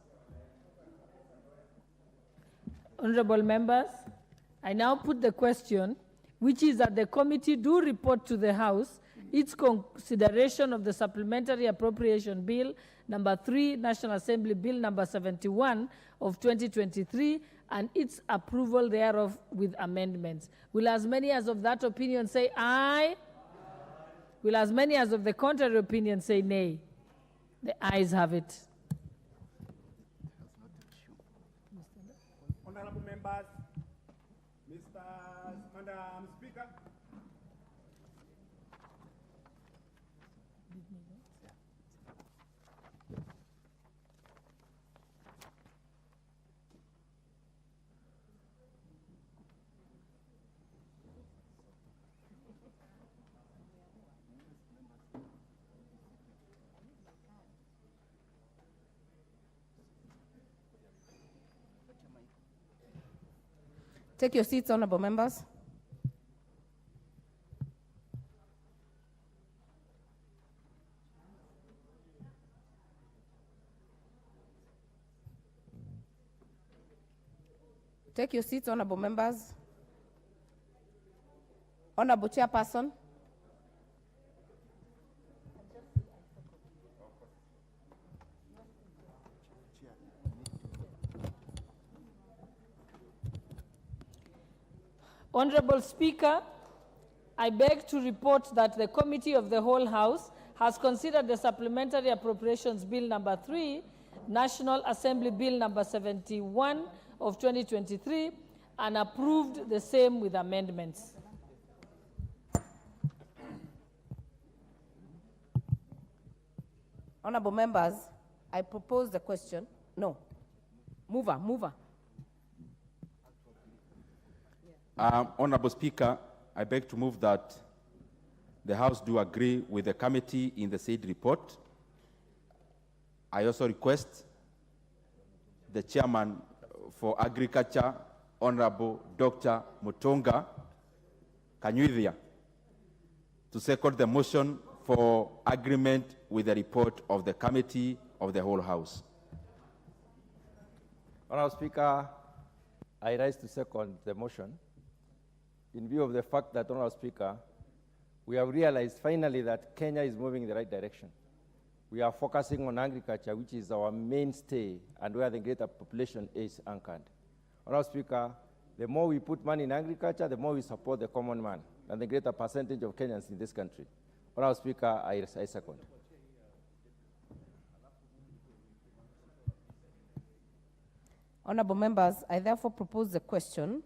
Honorable members, I now put the question, which is that the committee do report to the House its consideration of the Supplementary Appropriation Bill number 3, National Assembly Bill number 71 of 2023, and its approval thereof with amendments. Will as many as of that opinion say aye? Will as many as of the contrary opinion say nay? The ayes have it. Honorable members, Madam Speaker. Take your seats, honorable members. Take your seats, honorable members. Honorable Chairperson. Honorable Speaker, I beg to report that the Committee of the Whole House has considered the Supplementary Appropriations Bill number 3, National Assembly Bill number 71 of 2023, and approved the same with amendments. Honorable members, I propose the question. No. Mover. Honorable Speaker, I beg to move that the House do agree with the committee in the said report. I also request the Chairman for Agriculture, Honorable Dr. Mutonga Kanyuithia, to second the motion for agreement with the report of the Committee of the Whole House. Honorable Speaker, I rise to second the motion in view of the fact that, Honorable Speaker, we have realized finally that Kenya is moving in the right direction. We are focusing on agriculture, which is our mainstay and where the greater population is anchored. Honorable Speaker, the more we put money in agriculture, the more we support the common man and the greater percentage of Kenyans in this country. Honorable Speaker, I second. Honorable members, I therefore propose the question,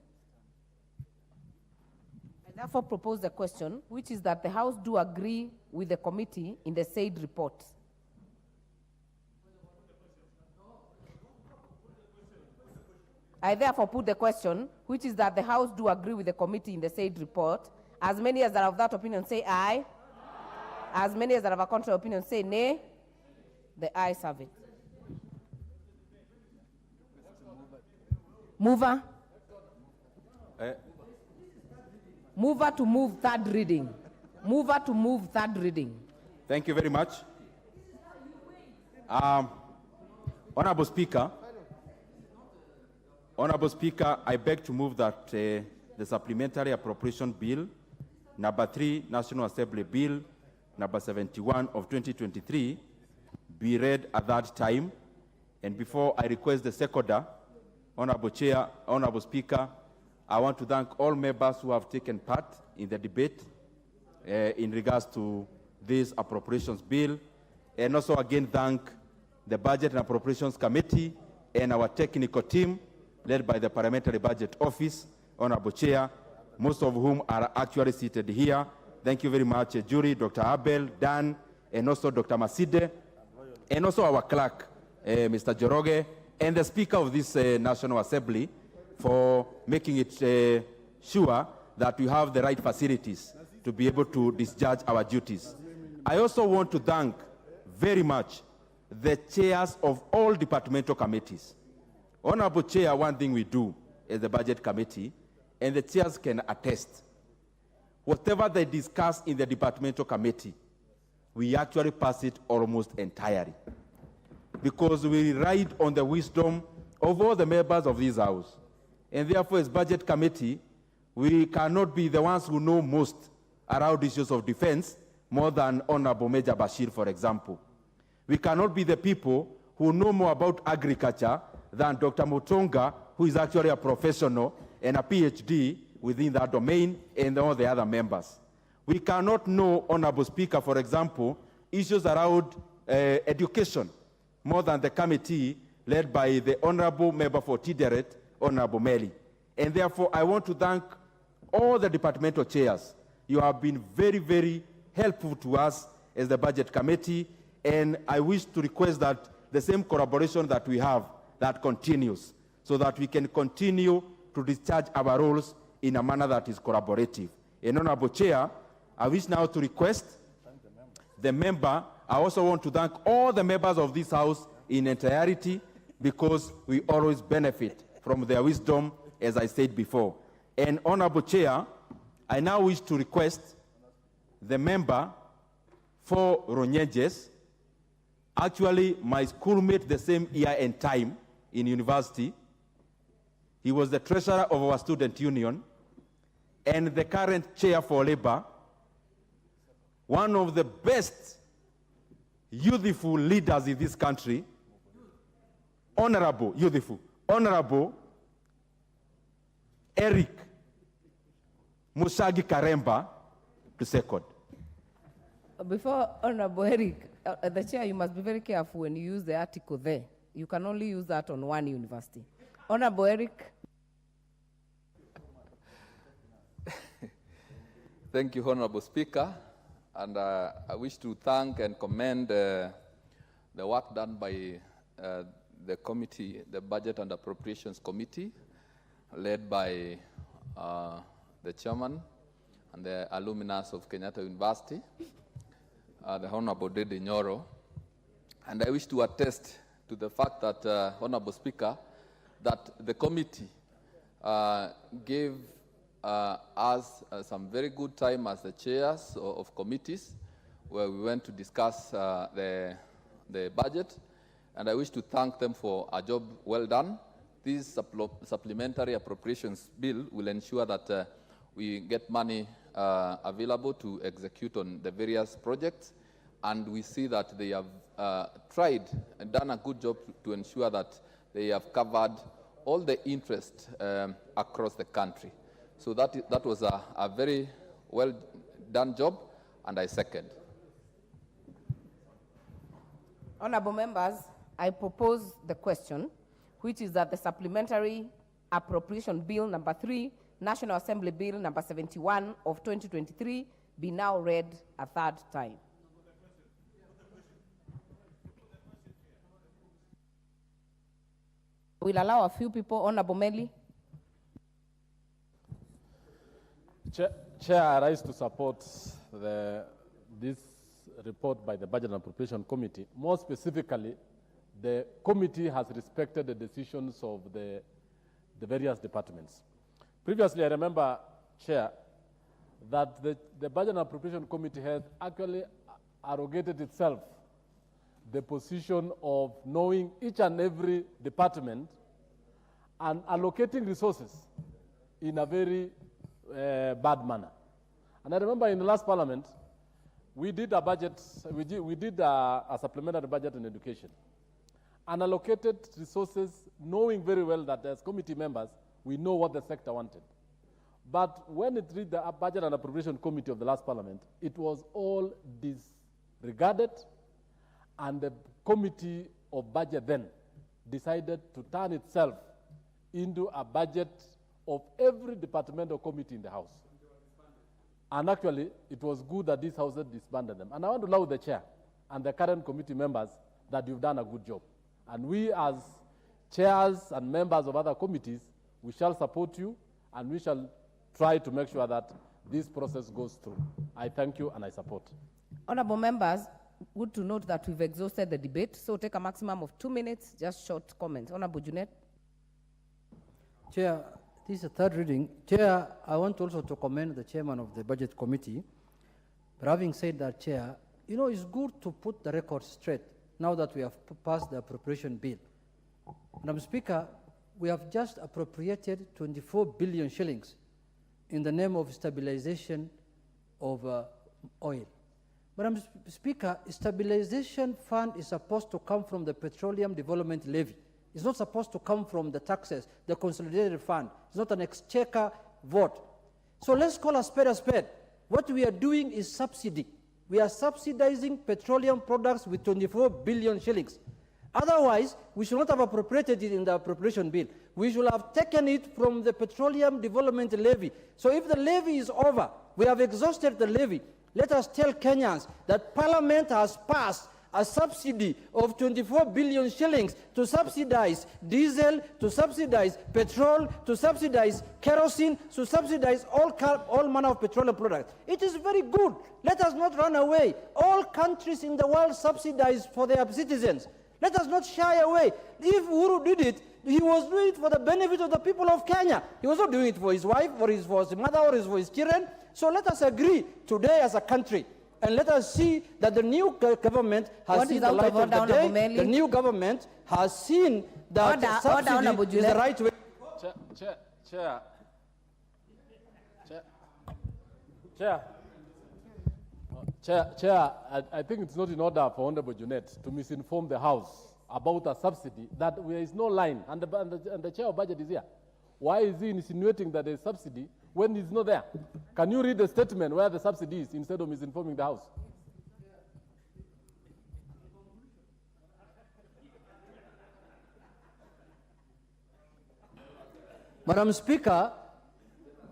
which is that the House do agree with the committee in the said report. I therefore put the question, which is that the House do agree with the committee in the said report. As many as are of that opinion say aye. As many as are of a contrary opinion say nay. The ayes have it. Mover. Mover to move third reading. Mover to move third reading. Thank you very much. Honorable Speaker, I beg to move that the Supplementary Appropriation Bill, number 3, National Assembly Bill, number 71 of 2023, be read at that time. And before I request the seconder, Honorable Chair, Honorable Speaker, I want to thank all members who have taken part in the debate in regards to this appropriations bill, and also again thank the Budget and Appropriations Committee and our technical team led by the Parliamentary Budget Office, Honorable Chair, most of whom are actually seated here. Thank you very much, Jury, Dr. Abel, Dan, and also Dr. Maside, and also our clerk, Mr. Joroge, and the Speaker of this National Assembly for making it sure that we have the right facilities to be able to discharge our duties. I also want to thank very much the chairs of all departmental committees. Honorable Chair, one thing we do as the Budget Committee, and the chairs can attest, whatever they discuss in the departmental committee, we actually pass it almost entirely, because we ride on the wisdom of all the members of this House. And therefore, as Budget Committee, we cannot be the ones who know most around issues of defense, more than Honorable Major Bashir, for example. We cannot be the people who know more about agriculture than Dr. Mutonga, who is actually a professional and a PhD within that domain, and all the other members. We cannot know, Honorable Speaker, for example, issues around education, more than the committee led by the Honorable Member for Tideret, Honorable Meli. And therefore, I want to thank all the departmental chairs. You have been very, very helpful to us as the Budget Committee, and I wish to request that the same collaboration that we have, that continues, so that we can continue to discharge our roles in a manner that is collaborative. And Honorable Chair, I wish now to request the member, I also want to thank all the members of this House in entirety, because we always benefit from their wisdom, as I said before. And Honorable Chair, I now wish to request the member for Ronyenjes, actually my schoolmate the same year and time in university. He was the treasurer of our student union and the current chair for Labour, one of the best youthful leaders in this country, Honorable Eric Musagi Karemba to second. Before Honorable Eric, the chair, you must be very careful when you use the article there. You can only use that on one university. Honorable Eric. Thank you, Honorable Speaker. And I wish to thank and commend the work done by the committee, the Budget and Appropriations Committee, led by the chairman and the alumnus of Kenyatta University, the Honorable Dede Nyoro. And I wish to attest to the fact that, Honorable Speaker, that the committee gave us some very good time as the chairs of committees, where we went to discuss the budget. And I wish to thank them for a job well done. This supplementary appropriations bill will ensure that we get money available to execute on the various projects. And we see that they have tried and done a good job to ensure that they have covered all the interest across the country. So that was a very well done job, and I second. Honorable members, I propose the question, which is that the Supplementary Appropriation Bill number 3, National Assembly Bill number 71 of 2023, be now read a third time. We'll allow a few people. Honorable Meli. Chair, I rise to support this report by the Budget and Appropriation Committee. More specifically, the committee has respected the decisions of the various departments. Previously, I remember, Chair, that the Budget and Appropriation Committee has actually arrogated itself the position of knowing each and every department and allocating resources in a very bad manner. And I remember in the last parliament, we did a budget, we did a supplementary budget in education and allocated resources knowing very well that as committee members, we know what the sector wanted. But when it reached the Budget and Appropriation Committee of the last parliament, it was all disregarded, and the Committee of Budget then decided to turn itself into a budget of every departmental committee in the House. And actually, it was good that this House had disbanded them. And I want to allow the chair and the current committee members that you've done a good job. And we as chairs and members of other committees, we shall support you, and we shall try to make sure that this process goes through. I thank you and I support. Honorable members, good to note that we've exhausted the debate, so take a maximum of 2 minutes, just short comments. Honorable Junet. Chair, this is a third reading. Chair, I want also to commend the chairman of the Budget Committee. But having said that, Chair, you know, it's good to put the record straight now that we have passed the appropriation bill. Madam Speaker, we have just appropriated 24 billion shillings in the name of stabilization of oil. Madam Speaker, stabilization fund is supposed to come from the Petroleum Development Levy. It's not supposed to come from the taxes, the consolidated fund. It's not an exchequer vote. So let's call a spade a spade. What we are doing is subsidy. We are subsidizing petroleum products with 24 billion shillings. Otherwise, we should not have appropriated it in the appropriation bill. We should have taken it from the Petroleum Development Levy. So if the levy is over, we have exhausted the levy. Let us tell Kenyans that Parliament has passed a subsidy of 24 billion shillings to subsidize diesel, to subsidize petrol, to subsidize kerosene, to subsidize all manner of petroleum products. It is very good. Let us not run away. All countries in the world subsidize for their citizens. Let us not shy away. If Uhuru did it, he was doing it for the benefit of the people of Kenya. He was not doing it for his wife, for his mother, or for his children. So let us agree today as a country, and let us see that the new government has seen the light of the day. The new government has seen that subsidy is the right way. Chair, I think it's not in order for Honorable Junet to misinform the House about a subsidy that there is no line, and the Chair of Budget is here. Why is he insinuating that there is subsidy when it's not there? Can you read the statement where the subsidy is instead of misinforming the House? Madam Speaker,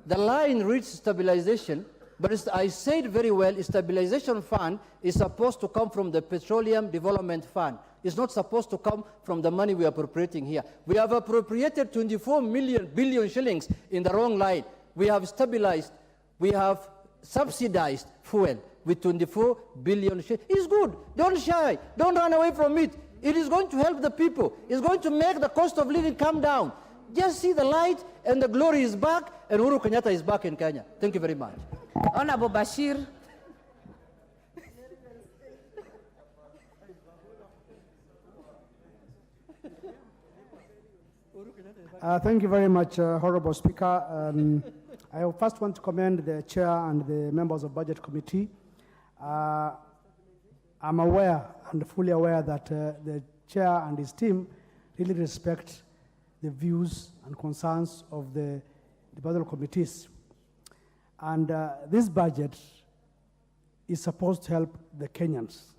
the line reads stabilization, but I said very well, stabilization fund is supposed to come from the Petroleum Development Fund. It's not supposed to come from the money we are appropriating here. We have appropriated 24 billion shillings in the wrong line. We have stabilized, we have subsidized fuel with 24 billion shillings. It's good. Don't shy. Don't run away from it. It is going to help the people. It's going to make the cost of living come down. Just see the light, and the glory is back, and Uhuru Kenyatta is back in Kenya. Thank you very much. Honorable Bashir. Thank you very much, Honorable Speaker. I first want to commend the Chair and the members of Budget Committee. I'm aware and fully aware that the Chair and his team really respect the views and concerns of the budget committees. And this budget is supposed to help the Kenyans.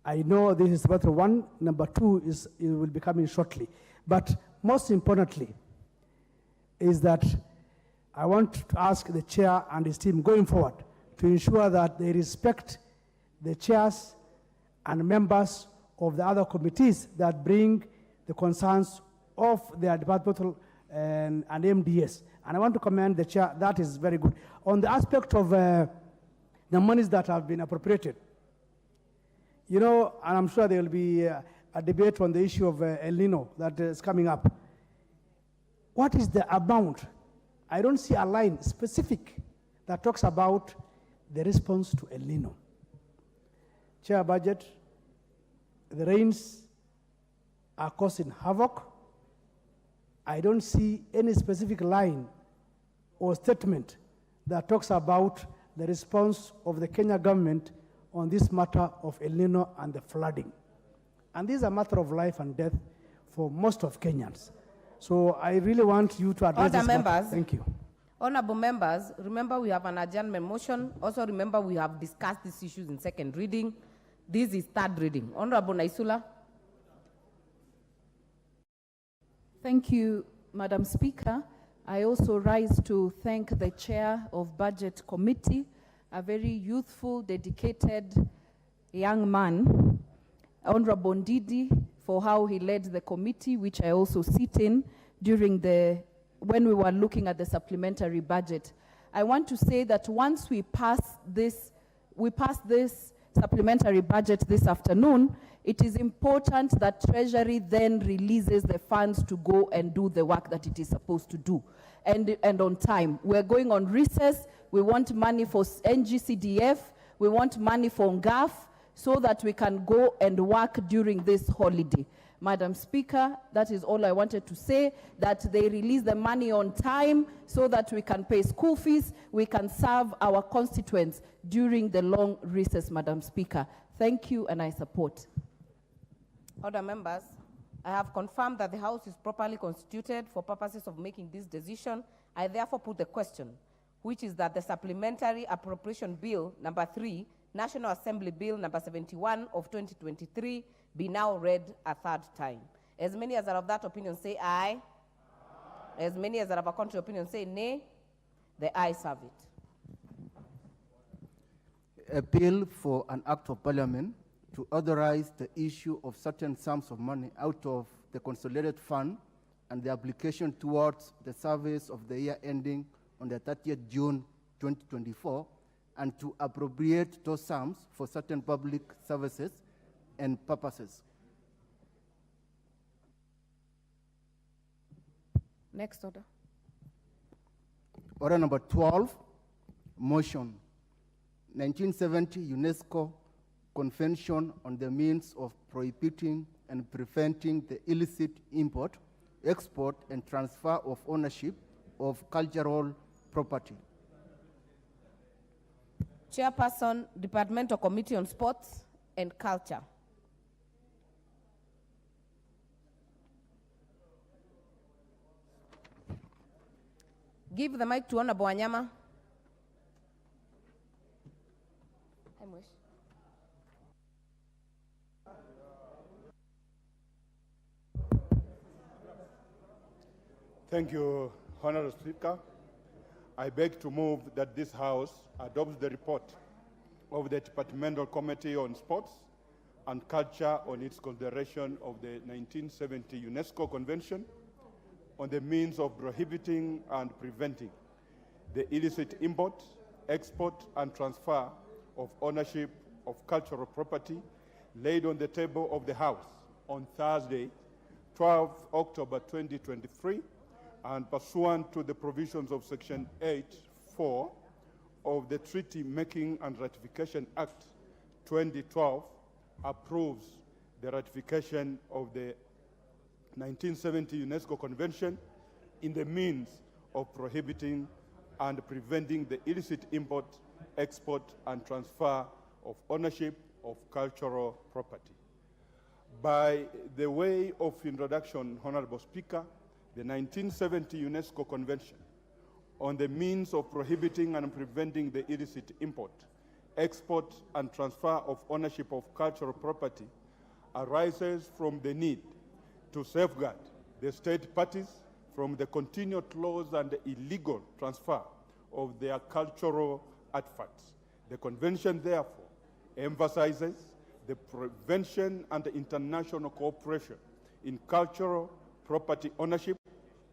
I know this is number one. Number two it will be coming shortly. But most importantly is that I want to ask the Chair and his team going forward to ensure that they respect the chairs and members of the other committees that bring the concerns of their departmental and MDS. And I want to commend the Chair. That is very good. On the aspect of the monies that have been appropriated, you know, and I'm sure there will be a debate on the issue of El Nino that is coming up. What is the amount? I don't see a line specific that talks about the response to El Nino. Chair, budget, the rains are causing havoc. I don't see any specific line or statement that talks about the response of the Kenya government on this matter of El Nino and the flooding. And this is a matter of life and death for most of Kenyans. So I really want you to address this matter. Thank you. Honorable members, remember we have an adjournment motion. Also remember we have discussed these issues in second reading. This is third reading. Honorable Naisula. Thank you, Madam Speaker. I also rise to thank the Chair of Budget Committee, a very youthful, dedicated young man, Honorable Ndidi, for how he led the committee, which I also sit in during when we were looking at the supplementary budget. I want to say that once we pass this supplementary budget this afternoon, it is important that Treasury then releases the funds to go and do the work that it is supposed to do, and on time. We're going on recess. We want money for NGCDF. We want money for NGAF so that we can go and work during this holiday. Madam Speaker, that is all I wanted to say, that they release the money on time so that we can pay school fees, we can serve our constituents during the long recess, Madam Speaker. Thank you, and I support. Other members, I have confirmed that the House is properly constituted for purposes of making this decision. I therefore put the question, which is that the Supplementary Appropriation Bill number 3, National Assembly Bill number 71 of 2023, be now read a third time. As many as are of that opinion say aye. As many as are of a contrary opinion say nay. The ayes have it. A bill for an act of parliament to authorize the issue of certain sums of money out of the consolidated fund and the application towards the service of the year ending on the 30th June 2024, and to appropriate those sums for certain public services and purposes. Next order. Order number 12, motion. 1970 UNESCO Convention on the Means of Prohibiting and Preventing the Illicit Import, Export, and Transfer of Ownership of Cultural Property. Chairperson, Departmental Committee on Sports and Culture. Give the mic to Honorable Wanyama. Thank you, Honorable Speaker. I beg to move that this House adopts the report of the Departmental Committee on Sports and Culture on its consideration of the 1970 UNESCO Convention on the means of prohibiting and preventing the illicit import, export, and transfer of ownership of cultural property laid on the table of the House on Thursday, 12 October 2023, and pursuant to the provisions of Section 8(4) of the Treaty Making and Ratification Act 2012, approves the ratification of the 1970 UNESCO Convention in the means of prohibiting and preventing the illicit import, export, and transfer of ownership of cultural property. By the way of introduction, Honorable Speaker, the 1970 UNESCO Convention on the means of prohibiting and preventing the illicit import, export, and transfer of ownership of cultural property arises from the need to safeguard the state parties from the continued loss and illegal transfer of their cultural artifacts. The Convention, therefore, emphasizes the prevention and international cooperation in cultural property ownership,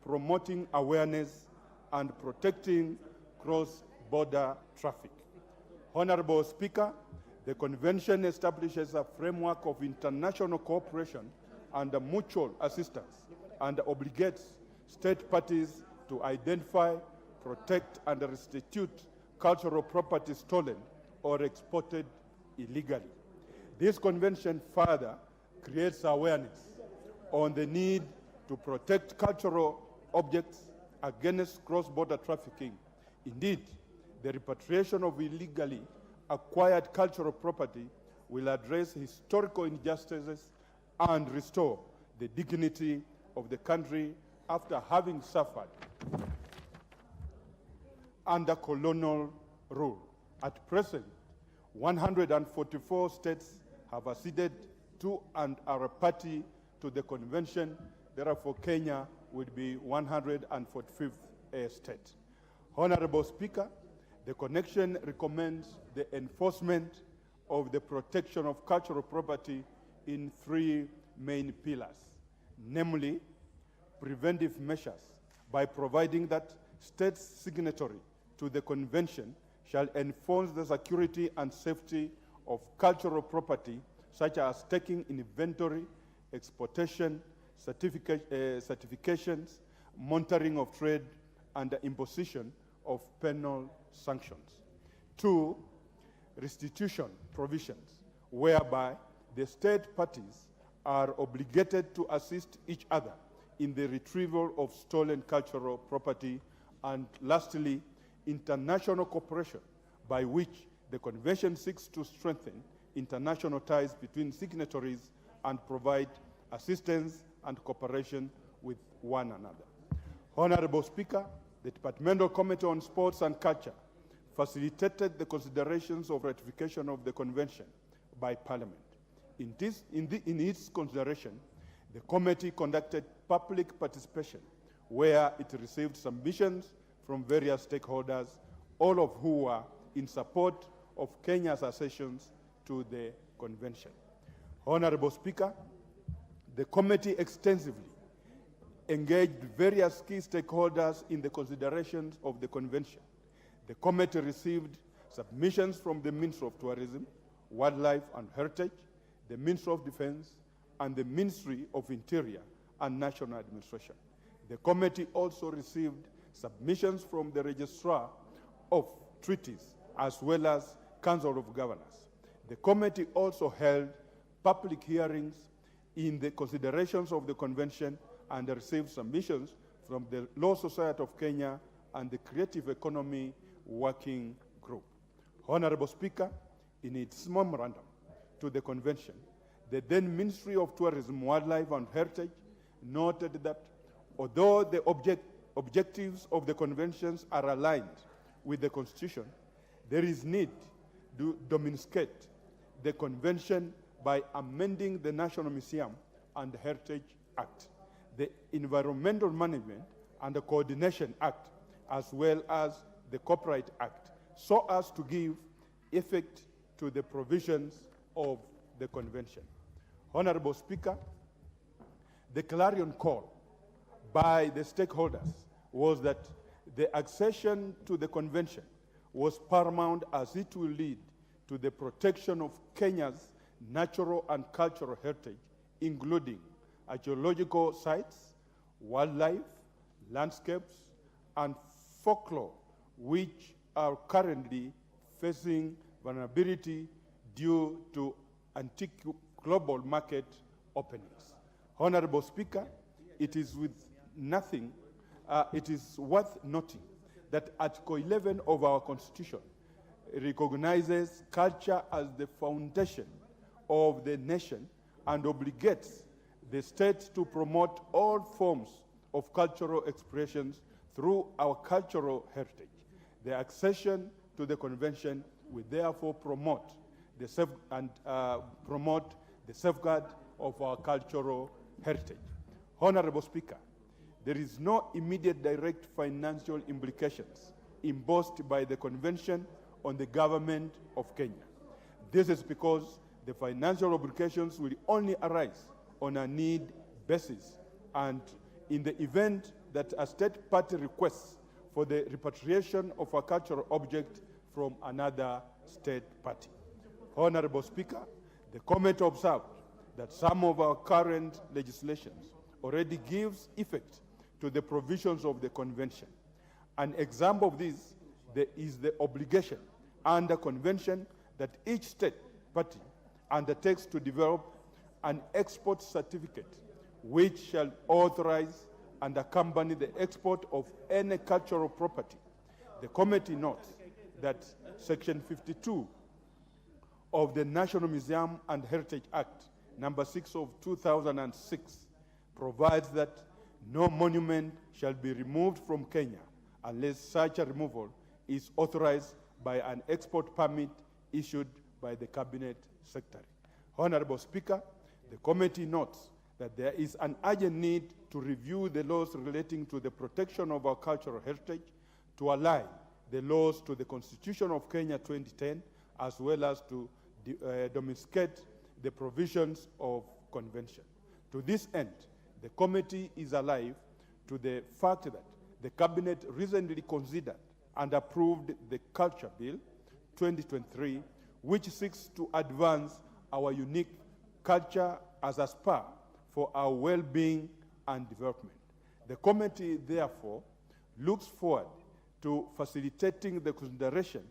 promoting awareness, and protecting cross-border traffic. Honorable Speaker, the Convention establishes a framework of international cooperation and mutual assistance and obligates state parties to identify, protect, and restitute cultural property stolen or exported illegally. This convention further creates awareness on the need to protect cultural objects against cross-border trafficking. Indeed, the repatriation of illegally acquired cultural property will address historical injustices and restore the dignity of the country after having suffered under colonial rule. At present, 144 states have acceded to and are a party to the convention. Therefore, Kenya would be 145th state. Honorable Speaker, the connection recommends the enforcement of the protection of cultural property in three main pillars, namely preventive measures by providing that states signatory to the convention shall enforce the security and safety of cultural property, such as taking inventory, exportation, certifications, monitoring of trade, and the imposition of penal sanctions. 2, restitution provisions, whereby the state parties are obligated to assist each other in the retrieval of stolen cultural property. And lastly, international cooperation, by which the convention seeks to strengthen international ties between signatories and provide assistance and cooperation with one another. Honorable Speaker, the Departmental Committee on Sports and Culture facilitated the considerations of ratification of the convention by Parliament. In its consideration, the committee conducted public participation, where it received submissions from various stakeholders, all of who were in support of Kenya's accessions to the convention. Honorable Speaker, the committee extensively engaged various key stakeholders in the considerations of the convention. The committee received submissions from the Ministry of Tourism, Wildlife and Heritage, the Ministry of Defense, and the Ministry of Interior and National Administration. The committee also received submissions from the Registrar of Treaties as well as Council of Governors. The committee also held public hearings in the considerations of the convention and received submissions from the Law Society of Kenya and the Creative Economy Working Group. Honorable Speaker, in its memorandum to the convention, the then Ministry of Tourism, Wildlife and Heritage noted that although the objectives of the conventions are aligned with the Constitution, there is need to domesticate the convention by amending the National Museum and Heritage Act, the Environmental Management and the Coordination Act, as well as the Copyright Act, so as to give effect to the provisions of the convention. Honorable Speaker, the clarion call by the stakeholders was that the accession to the convention was paramount as it will lead to the protection of Kenya's natural and cultural heritage, including archaeological sites, wildlife, landscapes, and folklore, which are currently facing vulnerability due to anti-global market openings. Honorable Speaker, it is worth noting that Article 11 of our Constitution recognizes culture as the foundation of the nation and obligates the state to promote all forms of cultural expressions through our cultural heritage. The accession to the convention will therefore promote the safeguard of our cultural heritage. Honorable Speaker, there is no immediate direct financial implications imposed by the convention on the government of Kenya. This is because the financial obligations will only arise on a need basis and in the event that a state party requests for the repatriation of a cultural object from another state party. Honorable Speaker, the committee observed that some of our current legislations already gives effect to the provisions of the convention. An example of this is the obligation under convention that each state party undertakes to develop an export certificate which shall authorize and accompany the export of any cultural property. The committee notes that Section 52 of the National Museum and Heritage Act, number 6 of 2006, provides that no monument shall be removed from Kenya unless such a removal is authorized by an export permit issued by the Cabinet Secretary. Honorable Speaker, the committee notes that there is an urgent need to review the laws relating to the protection of our cultural heritage to align the laws to the Constitution of Kenya 2010, as well as to domesticate the provisions of convention. To this end, the committee is alive to the fact that the Cabinet recently considered and approved the Culture Bill 2023, which seeks to advance our unique culture as a spur for our well-being and development. The committee, therefore, looks forward to facilitating the consideration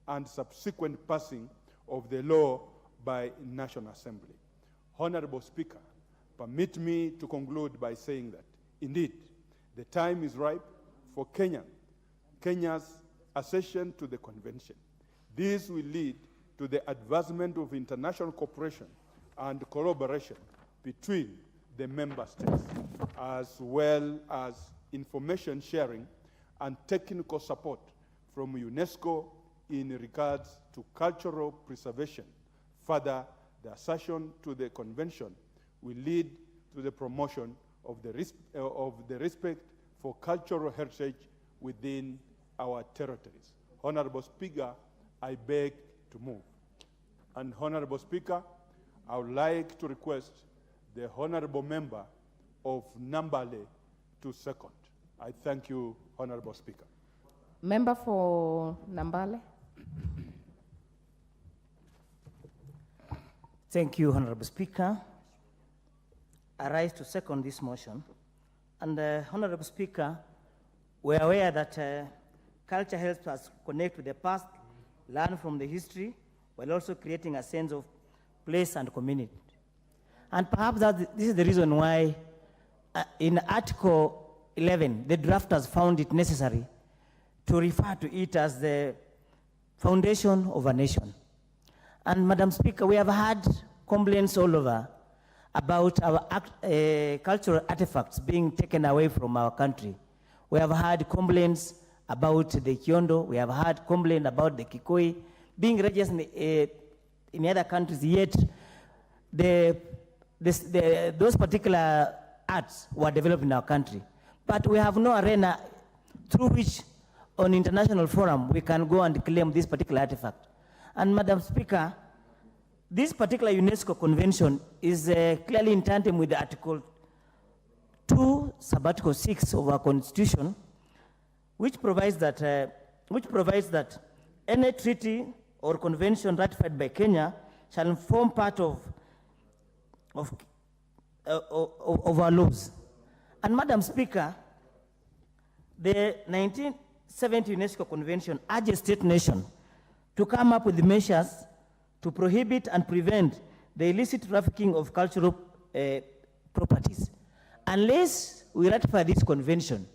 and subsequent passing of the law by National Assembly. Honorable Speaker, permit me to conclude by saying that, indeed, the time is ripe for Kenya's accession to the convention. This will lead to the advancement of international cooperation and collaboration between the member states, as well as information sharing and technical support from UNESCO in regards to cultural preservation. Further, the accession to the convention will lead to the promotion of the respect for cultural heritage within our territories. Honorable Speaker, I beg to move. And Honorable Speaker, I would like to request the Honorable Member of Nambale to second. I thank you, Honorable Speaker. Member for Nambale. Thank you, Honorable Speaker. I rise to second this motion And Honorable Speaker, we are aware that culture helps us connect with the past, learn from the history, while also creating a sense of place and community. And perhaps this is the reason why in Article 11, the drafters found it necessary to refer to it as the foundation of a nation. And Madam Speaker, we have had complaints all over about our cultural artifacts being taken away from our country. We have had complaints about the Kiondo, we have had complaints about the Kikoi being registered in other countries, yet those particular arts were developed in our country. But we have no arena through which on international forum we can go and claim this particular artifact. And Madam Speaker, this particular UNESCO convention is clearly in tandem with Article 2, Sub-Article 6 of our Constitution, which provides that any treaty or convention ratified by Kenya shall form part of our laws. And Madam Speaker, the 1970 UNESCO Convention urges state nations to come up with measures to prohibit and prevent the illicit trafficking of cultural properties. Unless we ratify this convention,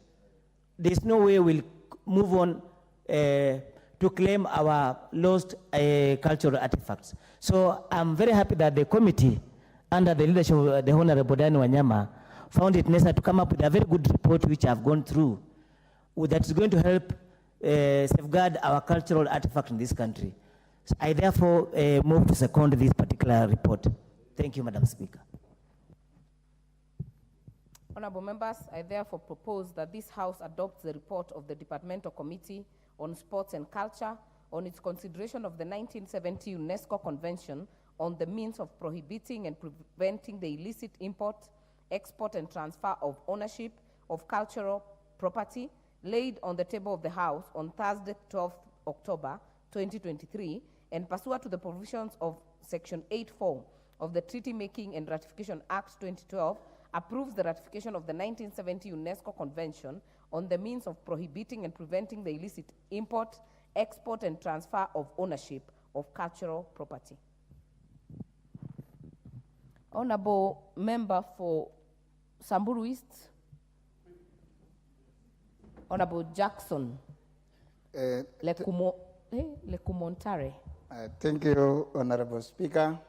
there's no way we'll move on to claim our lost cultural artifacts. So I'm very happy that the committee, under the leadership of the Honorable Dan Wanyama, found it necessary to come up with a very good report which I've gone through that is going to help safeguard our cultural artifacts in this country. So I therefore move to second this particular report. Thank you, Madam Speaker. Honorable members, I therefore propose that this House adopts the report of the Departmental Committee on Sports and Culture on its consideration of the 1970 UNESCO Convention on the means of prohibiting and preventing the illicit import, export, and transfer of ownership of cultural property laid on the table of the House on Thursday, 12th October 2023, and pursuant to the provisions of Section 8.4 of the Treaty Making and Ratification Act 2012, approves the ratification of the 1970 UNESCO Convention on the means of prohibiting and preventing the illicit import, export, and transfer of ownership of cultural property. Honorable Member for Samburu East, Honorable Jackson Lekumontare. Thank you, Honorable Speaker.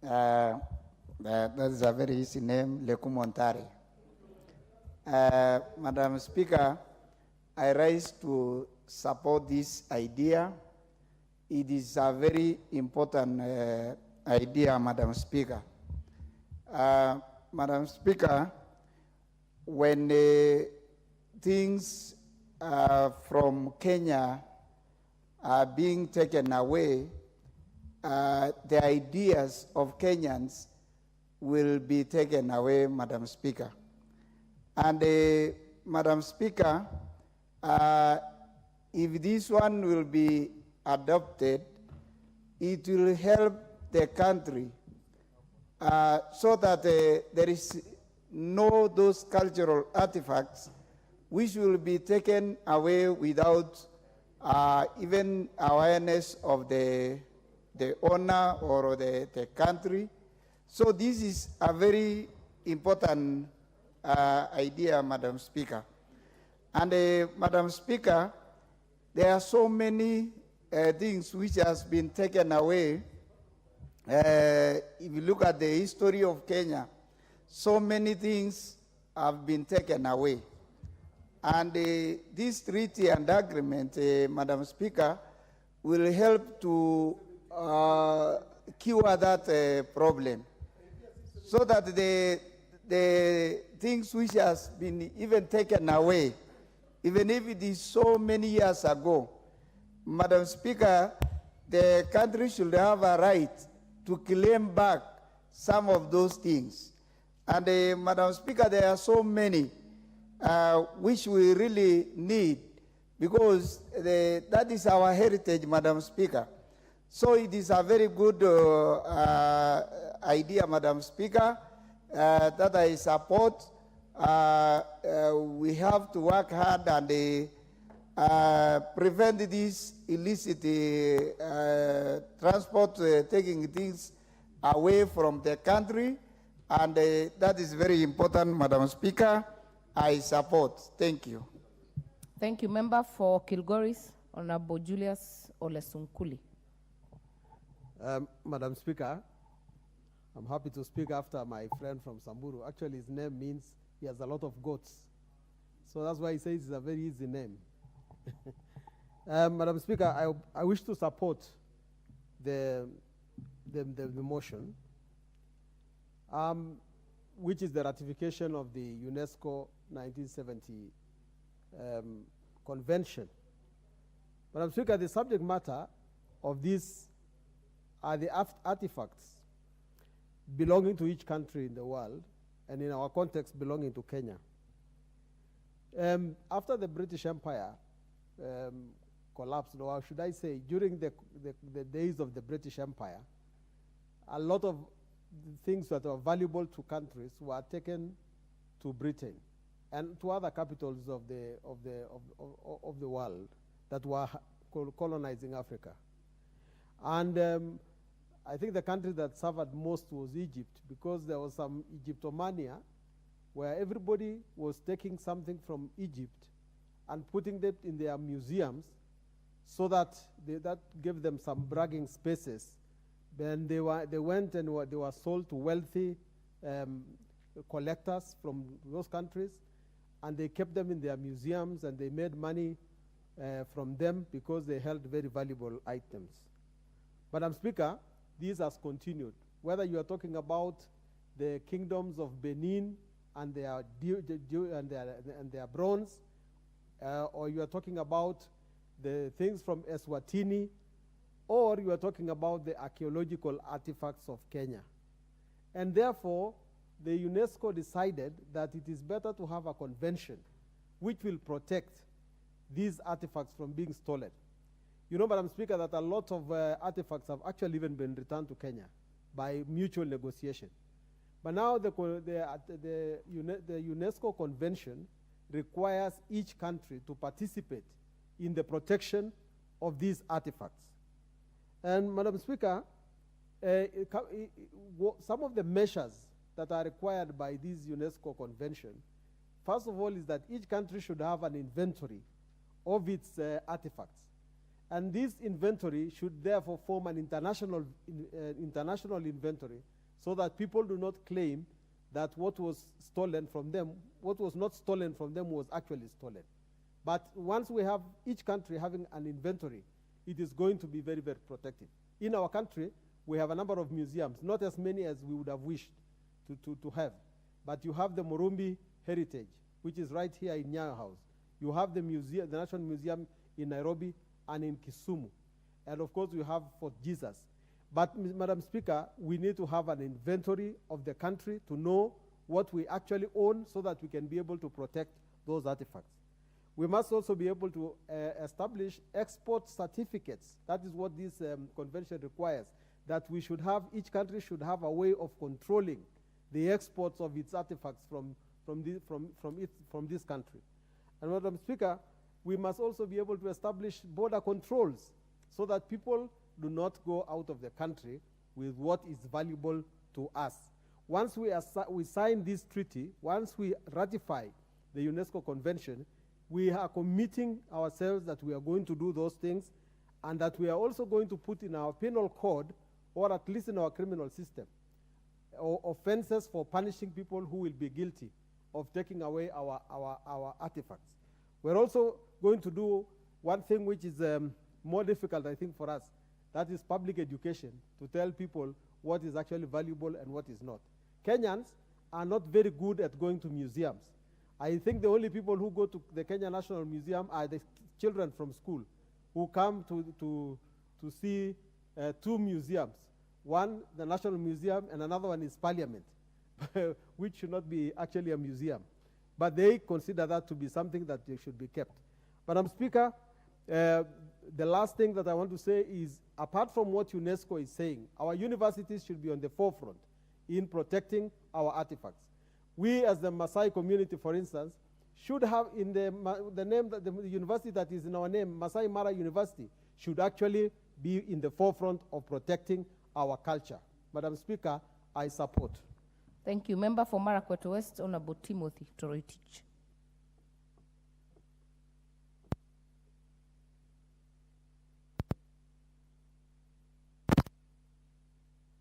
That is a very easy name, Lekumontare. Madam Speaker, I rise to support this idea. It is a very important idea, Madam Speaker. Madam Speaker, when things from Kenya are being taken away, the ideas of Kenyans will be taken away, Madam Speaker. And Madam Speaker, if this one will be adopted, it will help the country so that there is no those cultural artifacts which will be taken away without even awareness of the owner or the country. So this is a very important idea, Madam Speaker. And Madam Speaker, there are so many things which has been taken away. If you look at the history of Kenya, so many things have been taken away. And this treaty and agreement, Madam Speaker, will help to cure that problem, so that the things which has been even taken away, even if it is so many years ago, Madam Speaker, the country should have a right to claim back some of those things. And Madam Speaker, there are so many which we really need, because that is our heritage, Madam Speaker. So it is a very good idea, Madam Speaker, that I support. we have to work hard and prevent this illicit transport, taking things away from the country, and that is very important, Madam Speaker. I support. Thank you. Thank you. Member for Kilgoris, Honorable Julius Olesunkuli. Madam Speaker, I'm happy to speak after my friend from Samburu. Actually, his name means he has a lot of goats. So that's why he says it's a very easy name. Madam Speaker, I wish to support the motion, which is the ratification of the UNESCO 1970 convention. Madam Speaker, the subject matter of this are the artifacts belonging to each country in the world, and in our context belonging to Kenya. After the British Empire collapsed, or should I say, during the days of the British Empire, a lot of things that are valuable to countries were taken to Britain and to other capitals of the world that were colonizing Africa. And I think the country that suffered most was Egypt, because there was some Egyptomania where everybody was taking something from Egypt and putting them in their museums, so that that gave them some bragging spaces. Then they went and they were sold to wealthy collectors from those countries, and they kept them in their museums, and they made money from them because they held very valuable items. Madam Speaker, this has continued. Whether you are talking about the kingdoms of Benin and their bronze, or you are talking about the things from Eswatini, or you are talking about the archaeological artifacts of Kenya. And therefore, the UNESCO decided that it is better to have a convention which will protect these artifacts from being stolen. You know, Madam Speaker, that a lot of artifacts have actually even been returned to Kenya by mutual negotiation. But now the UNESCO Convention requires each country to participate in the protection of these artifacts. And Madam Speaker, some of the measures that are required by this UNESCO Convention, first of all, is that each country should have an inventory of its artifacts. And this inventory should therefore form an international inventory, so that people do not claim that what was stolen from them, what was not stolen from them was actually stolen. But once we have each country having an inventory, it is going to be very, very protective. In our country, we have a number of museums, not as many as we would have wished to have. But you have the Morumbi Heritage, which is right here in Nyayo House. You have the museum, the National Museum in Nairobi and in Kisumu. And of course, you have Fort Jesus. But, Madam Speaker, we need to have an inventory of the country to know what we actually own, so that we can be able to protect those artifacts. We must also be able to establish export certificates. That is what this convention requires, that we should have, each country should have a way of controlling the exports of its artifacts from this country. And Madam Speaker, we must also be able to establish border controls, so that people do not go out of the country with what is valuable to us. Once we sign this treaty, once we ratify the UNESCO Convention, we are committing ourselves that we are going to do those things, and that we are also going to put in our penal code, or at least in our criminal system, offenses for punishing people who will be guilty of taking away our artifacts. We're also going to do one thing which is more difficult, I think, for us. That is public education, to tell people what is actually valuable and what is not. Kenyans are not very good at going to museums. I think the only people who go to the Kenya National Museum are the children from school, who come to see two museums. One, the National Museum, and another one is Parliament, which should not be actually a museum. But they consider that to be something that they should be kept. Madam Speaker, the last thing that I want to say is, apart from what UNESCO is saying, our universities should be on the forefront in protecting our artifacts. We as the Maasai community, for instance, should have in the name, that the university that is in our name, Masai Mara University, should actually be in the forefront of protecting our culture. Madam Speaker, I support. Thank you. Member for Marakwet West, Honorable Timothy Toroitich.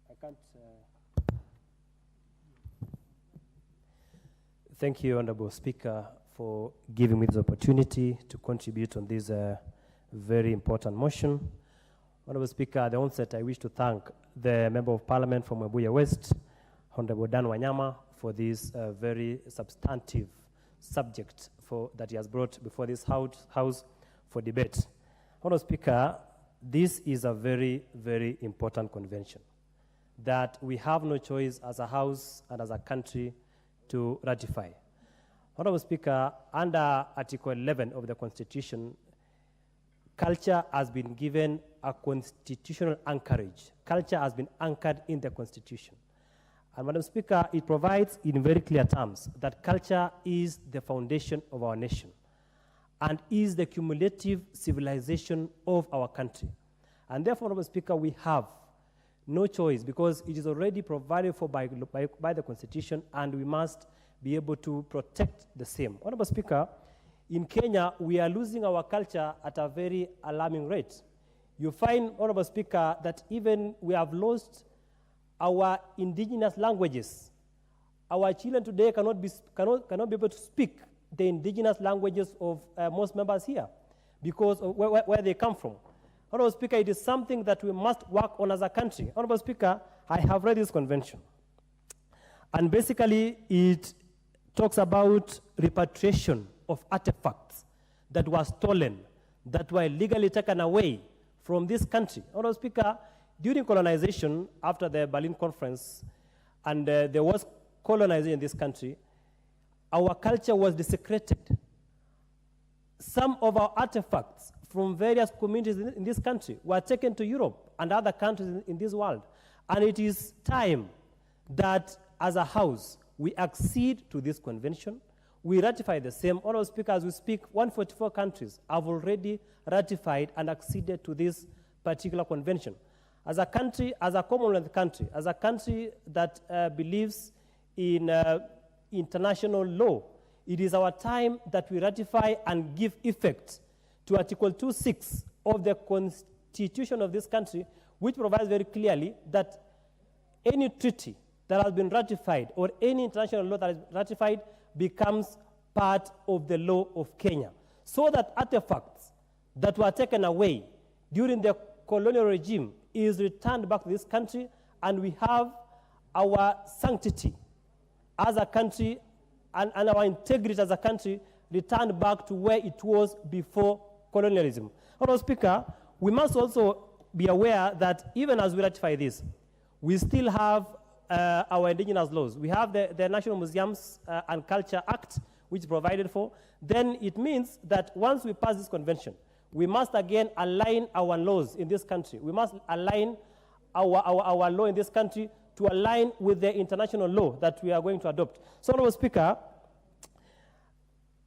I can't. Thank you, Honorable Speaker, for giving me this opportunity to contribute on this very important motion. Honorable Speaker, at the onset, I wish to thank the Member of Parliament from Webuye West, Honorable Dan Wanyama, for this very substantive subject that he has brought before this House for debate. Honorable Speaker, this is a very, very important convention that we have no choice as a House and as a country to ratify. Honorable Speaker, under Article 11 of the Constitution, culture has been given a constitutional anchorage. Culture has been anchored in the Constitution. And Madam Speaker, it provides in very clear terms that culture is the foundation of our nation and is the cumulative civilization of our country. And therefore, Honorable Speaker, we have no choice because it is already provided for by the Constitution, and we must be able to protect the same. Honorable Speaker, in Kenya, we are losing our culture at a very alarming rate. You find, Honorable Speaker, that even we have lost our indigenous languages. Our children today cannot be able to speak the indigenous languages of most members here because of where they come from. Honorable Speaker, it is something that we must work on as a country. Honorable Speaker, I have read this convention. And basically, it talks about repatriation of artifacts that were stolen, that were illegally taken away from this country. Honorable Speaker, during colonization, after the Berlin Conference, and there was colonization in this country, our culture was desecrated. Some of our artifacts from various communities in this country were taken to Europe and other countries in this world. And it is time that, as a House, we accede to this convention. We ratify the same. Honorable Speaker, as we speak, 144 countries have already ratified and acceded to this particular convention. As a country, as a Commonwealth country, as a country that believes in international law, it is our time that we ratify and give effect to Article 2.6 of the Constitution of this country, which provides very clearly that any treaty that has been ratified or any international law that is ratified becomes part of the law of Kenya, so that artifacts that were taken away during the colonial regime is returned back to this country, and we have our sanctity as a country and our integrity as a country returned back to where it was before colonialism. Honorable Speaker, we must also be aware that even as we ratify this, we still have our indigenous laws. We have the National Museums and Culture Act, which is provided for. Then it means that once we pass this convention, we must again align our laws in this country. We must align our law in this country to align with the international law that we are going to adopt. So, Honorable Speaker,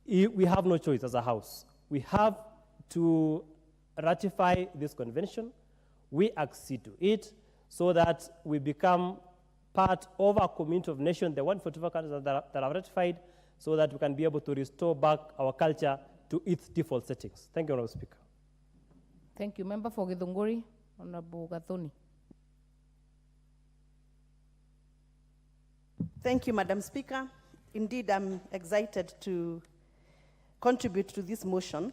we have no choice as a House. We have to ratify this convention. We accede to it so that we become part of our community of nations, the 145 countries that have ratified, so that we can be able to restore back our culture to its default settings. Thank you, Honorable Speaker. Thank you. Member for Githunguri, Honorable Gathoni. Thank you, Madam Speaker. Indeed, I'm excited to contribute to this motion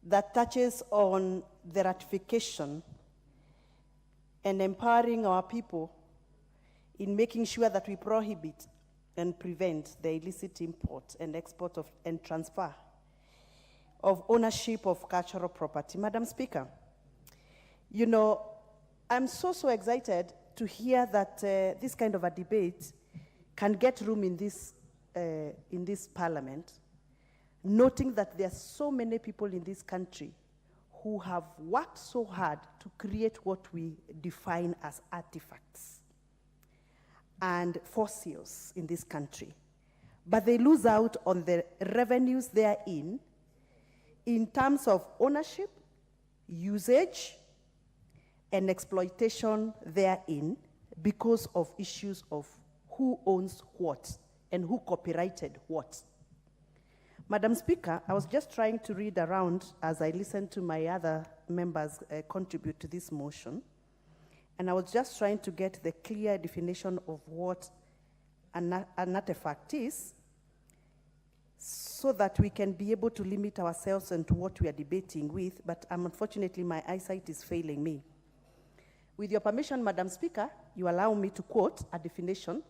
that touches on the ratification and empowering our people in making sure that we prohibit and prevent the illicit import and export of and transfer of ownership of cultural property. Madam Speaker, you know, I'm so excited to hear that this kind of a debate can get room in this parliament, noting that there are so many people in this country who have worked so hard to create what we define as artifacts. and fossils in this country, but they lose out on the revenues therein in terms of ownership, usage, and exploitation therein because of issues of who owns what and who copyrighted what. Madam Speaker, I was just trying to read around as I listened to my other members contribute to this motion, and I was just trying to get the clear definition of what an artifact is so that we can be able to limit ourselves into what we are debating with, but unfortunately my eyesight is failing me. With your permission, Madam Speaker, you allow me to quote a definition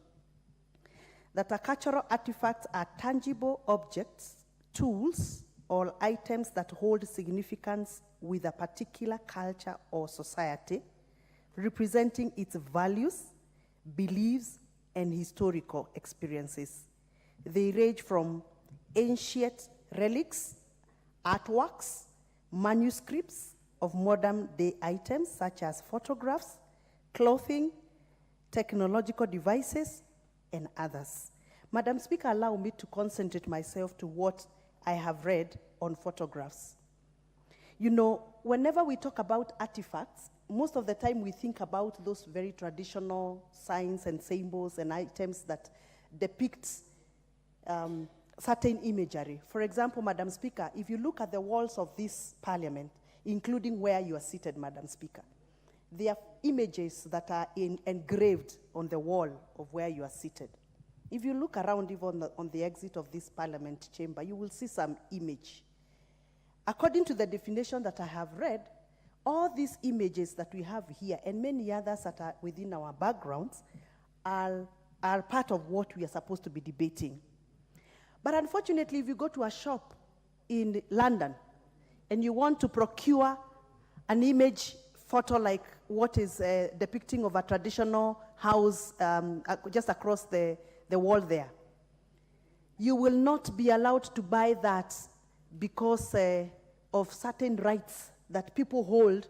that a cultural artifacts are tangible objects, tools, or items that hold significance with a particular culture or society, representing its values, beliefs, and historical experiences. They range from ancient relics, artworks, manuscripts of modern day items such as photographs, clothing, technological devices, and others. Madam Speaker, allow me to concentrate myself to what I have read on photographs. You know, whenever we talk about artifacts, most of the time we think about those very traditional signs and symbols and items that depict certain imagery. For example, Madam Speaker, if you look at the walls of this parliament, including where you are seated, Madam Speaker, there are images that are engraved on the wall of where you are seated. If you look around even on the exit of this parliament chamber, you will see some image. According to the definition that I have read, all these images that we have here and many others that are within our backgrounds are part of what we are supposed to be debating. But unfortunately, if you go to a shop in London and you want to procure an image photo like what is depicting of a traditional house just across the wall there, you will not be allowed to buy that because of certain rights that people hold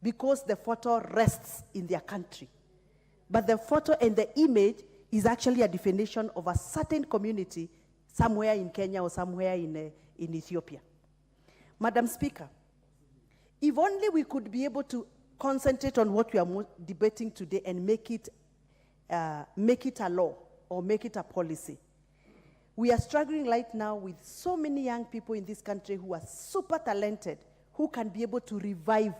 because the photo rests in their country. But the photo and the image is actually a definition of a certain community somewhere in Kenya or somewhere in Ethiopia. Madam Speaker, if only we could be able to concentrate on what we are debating today and make it a law or make it a policy. We are struggling right now with so many young people in this country who are super talented, who can be able to revive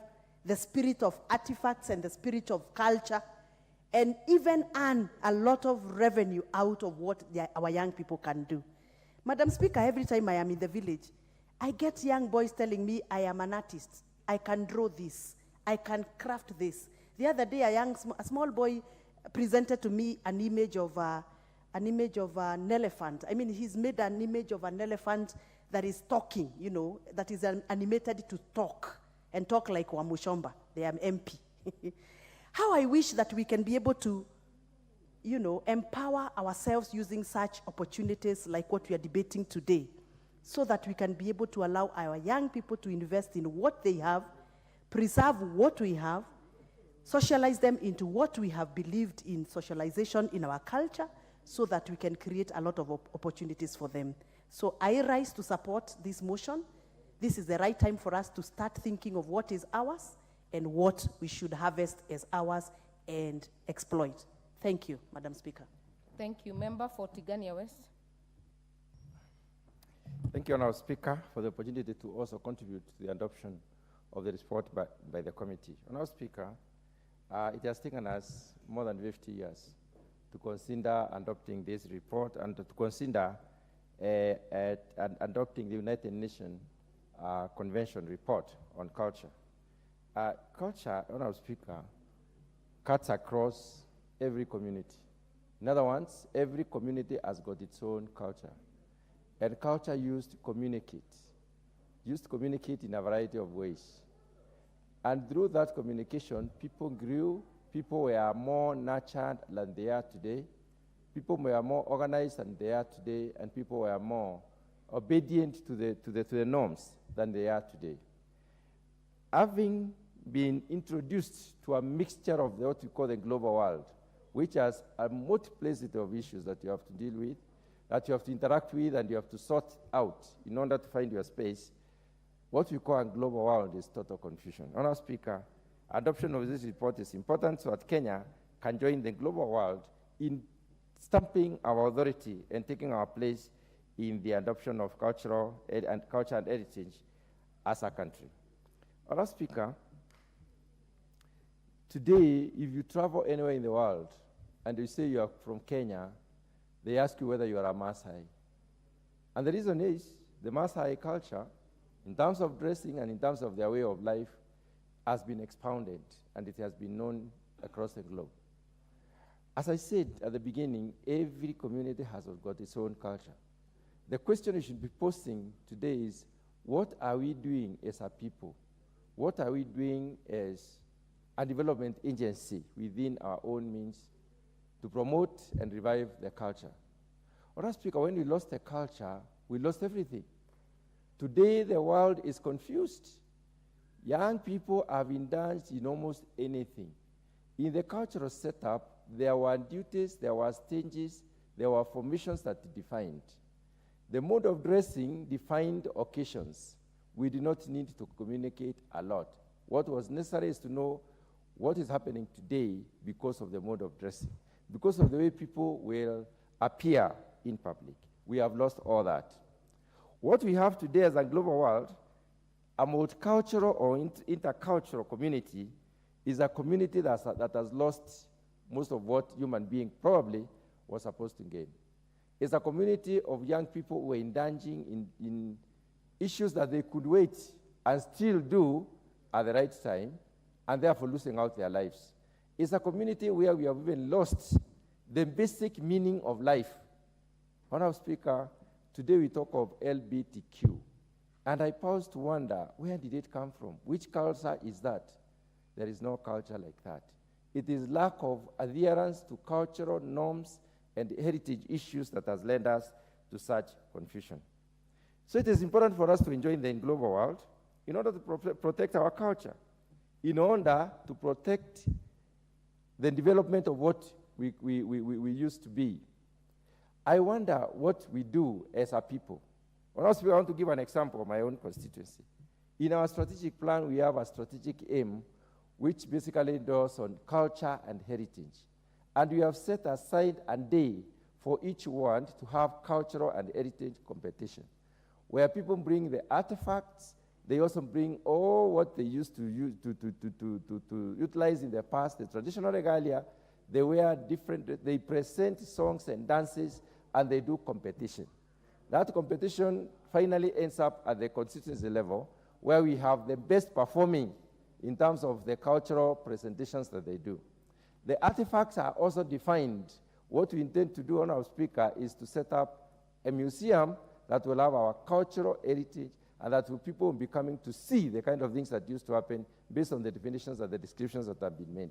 the spirit of artifacts and the spirit of culture and even earn a lot of revenue out of what our young people can do. Madam Speaker, every time I am in the village, I get young boys telling me, I am an artist. I can draw this. I can craft this. The other day, a small boy presented to me an image of an elephant. I mean, he's made an image of an elephant that is talking, you know, that is animated to talk and talk like Wamushomba, the MP. How I wish that we can be able to, you know, empower ourselves using such opportunities like what we are debating today, so that we can be able to allow our young people to invest in what they have, preserve what we have, socialize them into what we have believed in socialization in our culture, so that we can create a lot of opportunities for them. So I rise to support this motion. This is the right time for us to start thinking of what is ours and what we should harvest as ours and exploit. Thank you, Madam Speaker. Thank you. Member for Tigania West. Thank you, Honourable Speaker, for the opportunity to also contribute to the adoption of the report by the committee. Honourable Speaker, it has taken us more than 50 years to consider adopting this report and to consider adopting the United Nations Convention report on culture. Culture, Honourable Speaker, cuts across every community. In other words, every community has got its own culture. And culture used to communicate in a variety of ways. And through that communication, people grew, people were more nurtured than they are today, people were more organized than they are today, and people were more obedient to the norms than they are today. Having been introduced to a mixture of what we call the global world, which has a multiplicity of issues that you have to deal with, that you have to interact with, and you have to sort out in order to find your space. What we call a global world is total confusion. Honourable Speaker, adoption of this report is important so that Kenya can join the global world in stamping our authority and taking our place in the adoption of culture and heritage as a country. Honourable Speaker, today, if you travel anywhere in the world and you say you are from Kenya, they ask you whether you are a Maasai. And the reason is the Maasai culture, in terms of dressing and in terms of their way of life, has been expounded and it has been known across the globe. As I said at the beginning, every community has got its own culture. The question you should be posing today is, what are we doing as a people? What are we doing as a development agency within our own means to promote and revive the culture? Honourable Speaker, when we lost the culture, we lost everything. Today, the world is confused. Young people have indulged in almost anything. In the cultural setup, there were duties, there were stages, there were formations that defined. The mode of dressing defined occasions. We did not need to communicate a lot. What was necessary is to know what is happening today because of the mode of dressing, because of the way people will appear in public. We have lost all that. What we have today as a global world, a multicultural or intercultural community, is a community that has lost most of what human being probably was supposed to gain. It's a community of young people who are indulging in issues that they could wait and still do at the right time, and therefore losing out their lives. It's a community where we have even lost the basic meaning of life. Honourable Speaker, today we talk of LGBTQ, and I pause to wonder, where did it come from? Which culture is that? There is no culture like that. It is lack of adherence to cultural norms and heritage issues that has led us to such confusion. So it is important for us to enjoy the global world in order to protect our culture, in order to protect the development of what we used to be. I wonder what we do as a people. Also, I want to give an example of my own constituency. In our strategic plan, we have a strategic aim which basically does on culture and heritage. And we have set aside a day for each ward to have cultural and heritage competition, where people bring the artifacts, they also bring all what they used to use to utilize in the past, the traditional regalia. They wear different, they present songs and dances, and they do competition. That competition finally ends up at the constituency level, where we have the best performing in terms of the cultural presentations that they do. The artifacts are also defined. What we intend to do, Honourable Speaker, is to set up a museum that will have our cultural heritage and that people will be coming to see the kind of things that used to happen based on the definitions and the descriptions that have been made.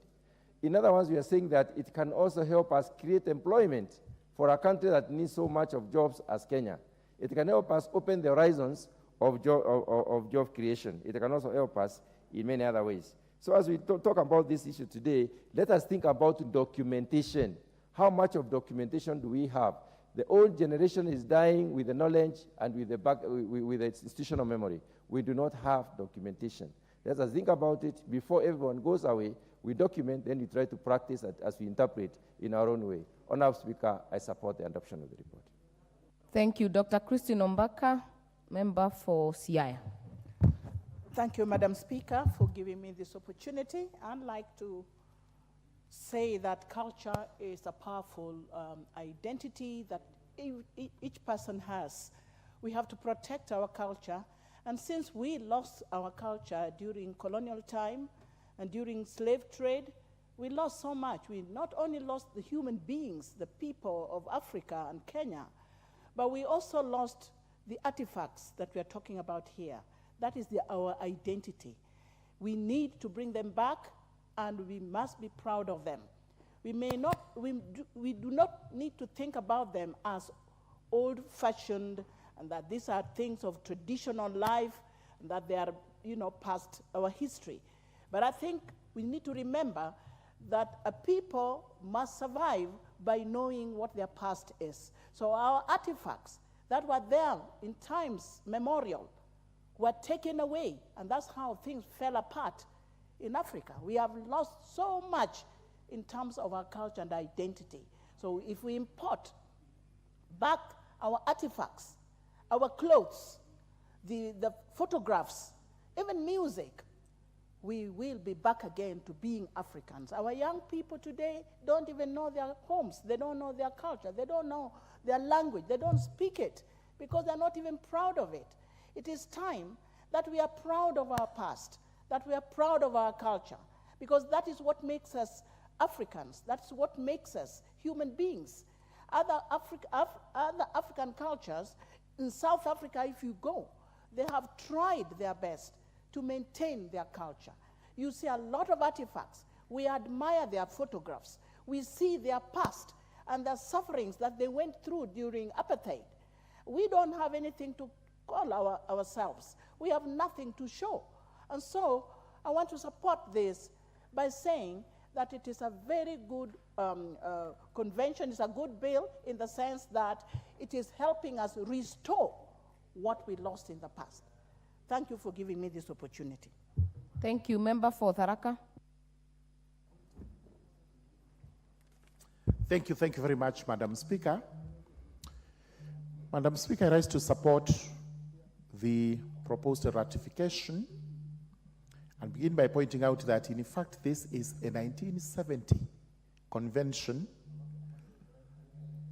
In other words, we are saying that it can also help us create employment for a country that needs so much of jobs as Kenya. It can help us open the horizons of job creation. It can also help us in many other ways. So as we talk about this issue today, let us think about documentation. How much of documentation do we have? The old generation is dying with the knowledge and with the institutional memory. We do not have documentation. Let us think about it before everyone goes away. We document, then we try to practice as we interpret in our own way. Honourable Speaker, I support the adoption of the report. Thank you. Dr. Christine Ombaka, member for Siaya. Thank you, Madam Speaker, for giving me this opportunity. I'd like to say that culture is a powerful identity that each person has. We have to protect our culture. And since we lost our culture during colonial time and during slave trade, we lost so much. We not only lost the human beings, the people of Africa and Kenya, but we also lost the artifacts that we are talking about here. That is our identity. We need to bring them back, and we must be proud of them. We do not need to think about them as old-fashioned, and that these are things of traditional life, and that they are, past our history. But I think we need to remember that a people must survive by knowing what their past is. So our artifacts that were there in times memorial were taken away, and that's how things fell apart in Africa. We have lost so much in terms of our culture and identity. So if we import back our artifacts, our clothes, the photographs, even music, we will be back again to being Africans. Our young people today don't even know their homes. They don't know their culture. They don't know their language. They don't speak it because they're not even proud of it. It is time that we are proud of our past, that we are proud of our culture, because that is what makes us Africans. That's what makes us human beings. Other African cultures, in South Africa, if you go, they have tried their best to maintain their culture. You see a lot of artifacts. We admire their photographs. We see their past and the sufferings that they went through during apartheid. We don't have anything to call ourselves. We have nothing to show. And so I want to support this by saying that it is a very good convention. It's a good bill in the sense that it is helping us restore what we lost in the past. Thank you for giving me this opportunity. Thank you. Member for Tharaka. Thank you very much, Madam Speaker. Madam Speaker, I rise to support the proposed ratification and begin by pointing out that, in fact, this is a 1970 convention.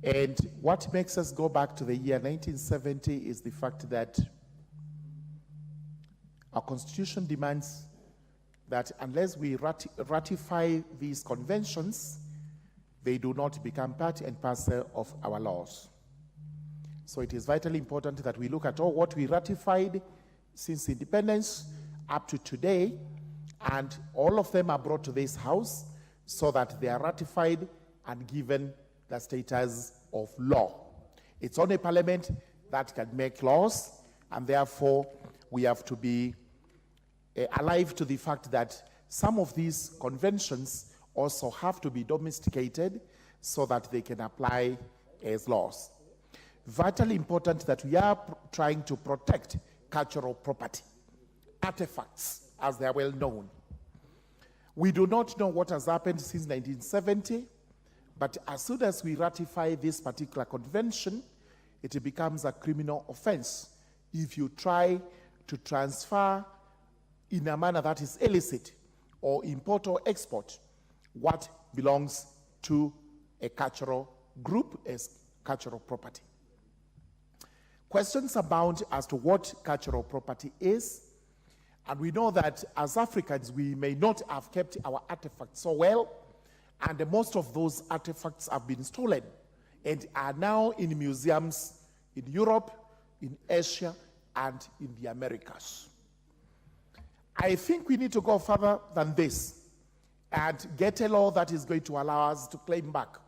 And what makes us go back to the year 1970 is the fact that our Constitution demands that unless we ratify these conventions, they do not become part and parcel of our laws. So it is vitally important that we look at all what we ratified since independence up to today, and all of them are brought to this House so that they are ratified and given the status of law. It's only Parliament that can make laws, and therefore we have to be alive to the fact that some of these conventions also have to be domesticated so that they can apply as laws. Vitally important that we are trying to protect cultural property, artifacts, as they are well known. We do not know what has happened since 1970, but as soon as we ratify this particular convention, it becomes a criminal offense if you try to transfer in a manner that is illicit or import or export what belongs to a cultural group as cultural property. Questions abound as to what cultural property is, and we know that as Africans we may not have kept our artifacts so well, and most of those artifacts have been stolen and are now in museums in Europe, in Asia, and in the Americas. I think we need to go further than this and get a law that is going to allow us to claim back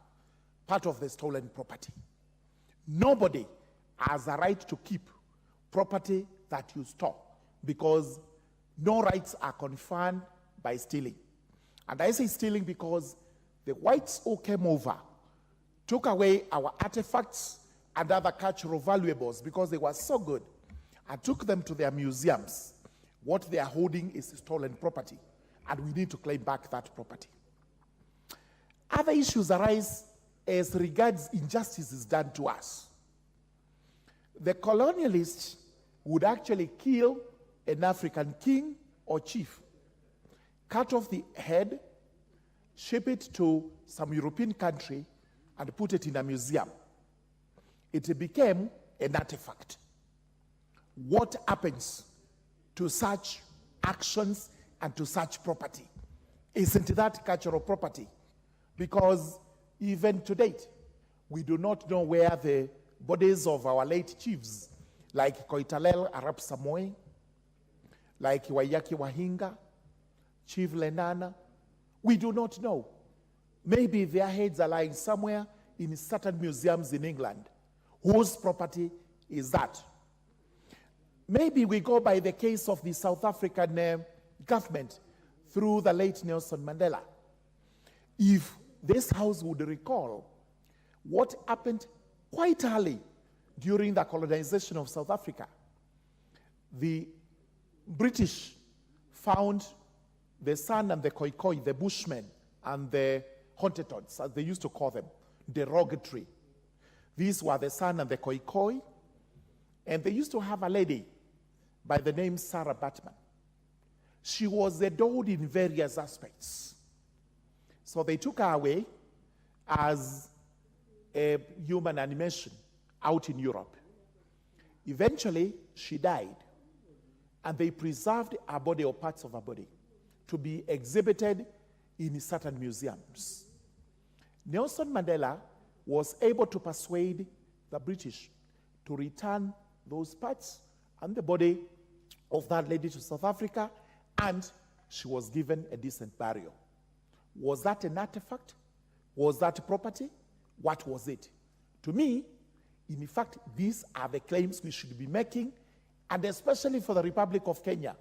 part of the stolen property. Nobody has a right to keep property that you stole, because no rights are conferred by stealing. And I say stealing because the whites who came over took away our artifacts and other cultural valuables because they were so good and took them to their museums. What they are holding is stolen property, and we need to claim back that property. Other issues arise as regards injustices done to us. The colonialists would actually kill an African king or chief, cut off the head, ship it to some European country, and put it in a museum. It became an artifact. What happens to such actions and to such property? Isn't that cultural property? Because even to date, we do not know where the bodies of our late chiefs, like Koitalel Arap Samoei, like Waiyaki Wahinga, Chief Lenana, we do not know. Maybe their heads are lying somewhere in certain museums in England. Whose property is that? Maybe we go by the case of the South African government through the late Nelson Mandela. if this House would recall what happened quite early during the colonization of South Africa. The British found the San and the Khoikhoi, the Bushmen and the Hottentots, as they used to call them, derogatory. These were the San and the Khoikhoi, and they used to have a lady by the name Sarah Batman. She was adored in various aspects. So they took her away as a human animation out in Europe. Eventually, she died, and they preserved her body or parts of her body to be exhibited in certain museums. Nelson Mandela was able to persuade the British to return those parts and the body of that lady to South Africa, and she was given a decent burial. Was that an artifact? Was that property? What was it? To me, in fact, these are the claims we should be making, and especially for the Republic of Kenya,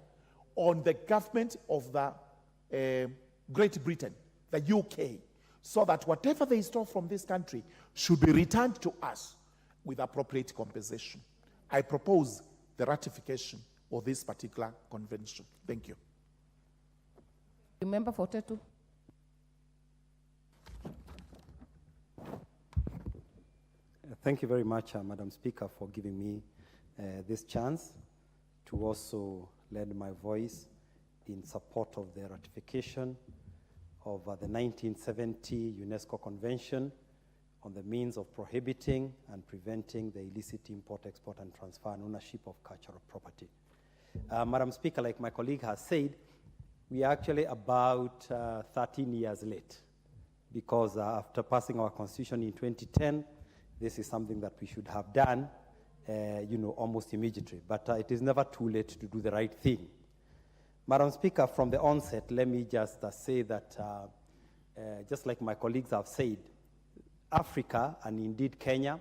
on the government of the Great Britain, the UK, so that whatever they stole from this country should be returned to us with appropriate compensation. I propose the ratification of this particular convention. Thank you. Member for Tetu. Thank you very much, Madam Speaker, for giving me this chance to also lend my voice in support of the ratification of the 1970 UNESCO Convention on the means of prohibiting and preventing the illicit import, export, and transfer and ownership of cultural property. Madam Speaker, like my colleague has said, we are actually about 13 years late, because after passing our constitution in 2010, this is something that we should have done, almost immediately. But it is never too late to do the right thing. Madam Speaker, from the onset, let me just say that, just like my colleagues have said, Africa, and indeed Kenya,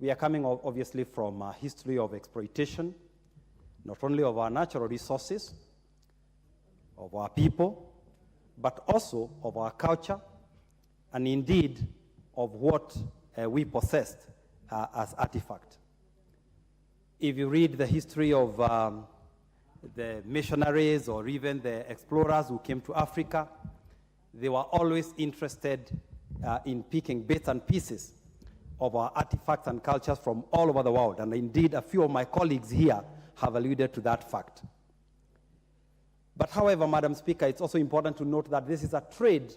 we are coming obviously from a history of exploitation, not only of our natural resources, of our people, but also of our culture, and indeed of what we possessed as artifact. If you read the history of the missionaries or even the explorers who came to Africa, they were always interested in picking bits and pieces of our artifacts and cultures from all over the world. And indeed, a few of my colleagues here have alluded to that fact. But however, Madam Speaker, it's also important to note that this is a trade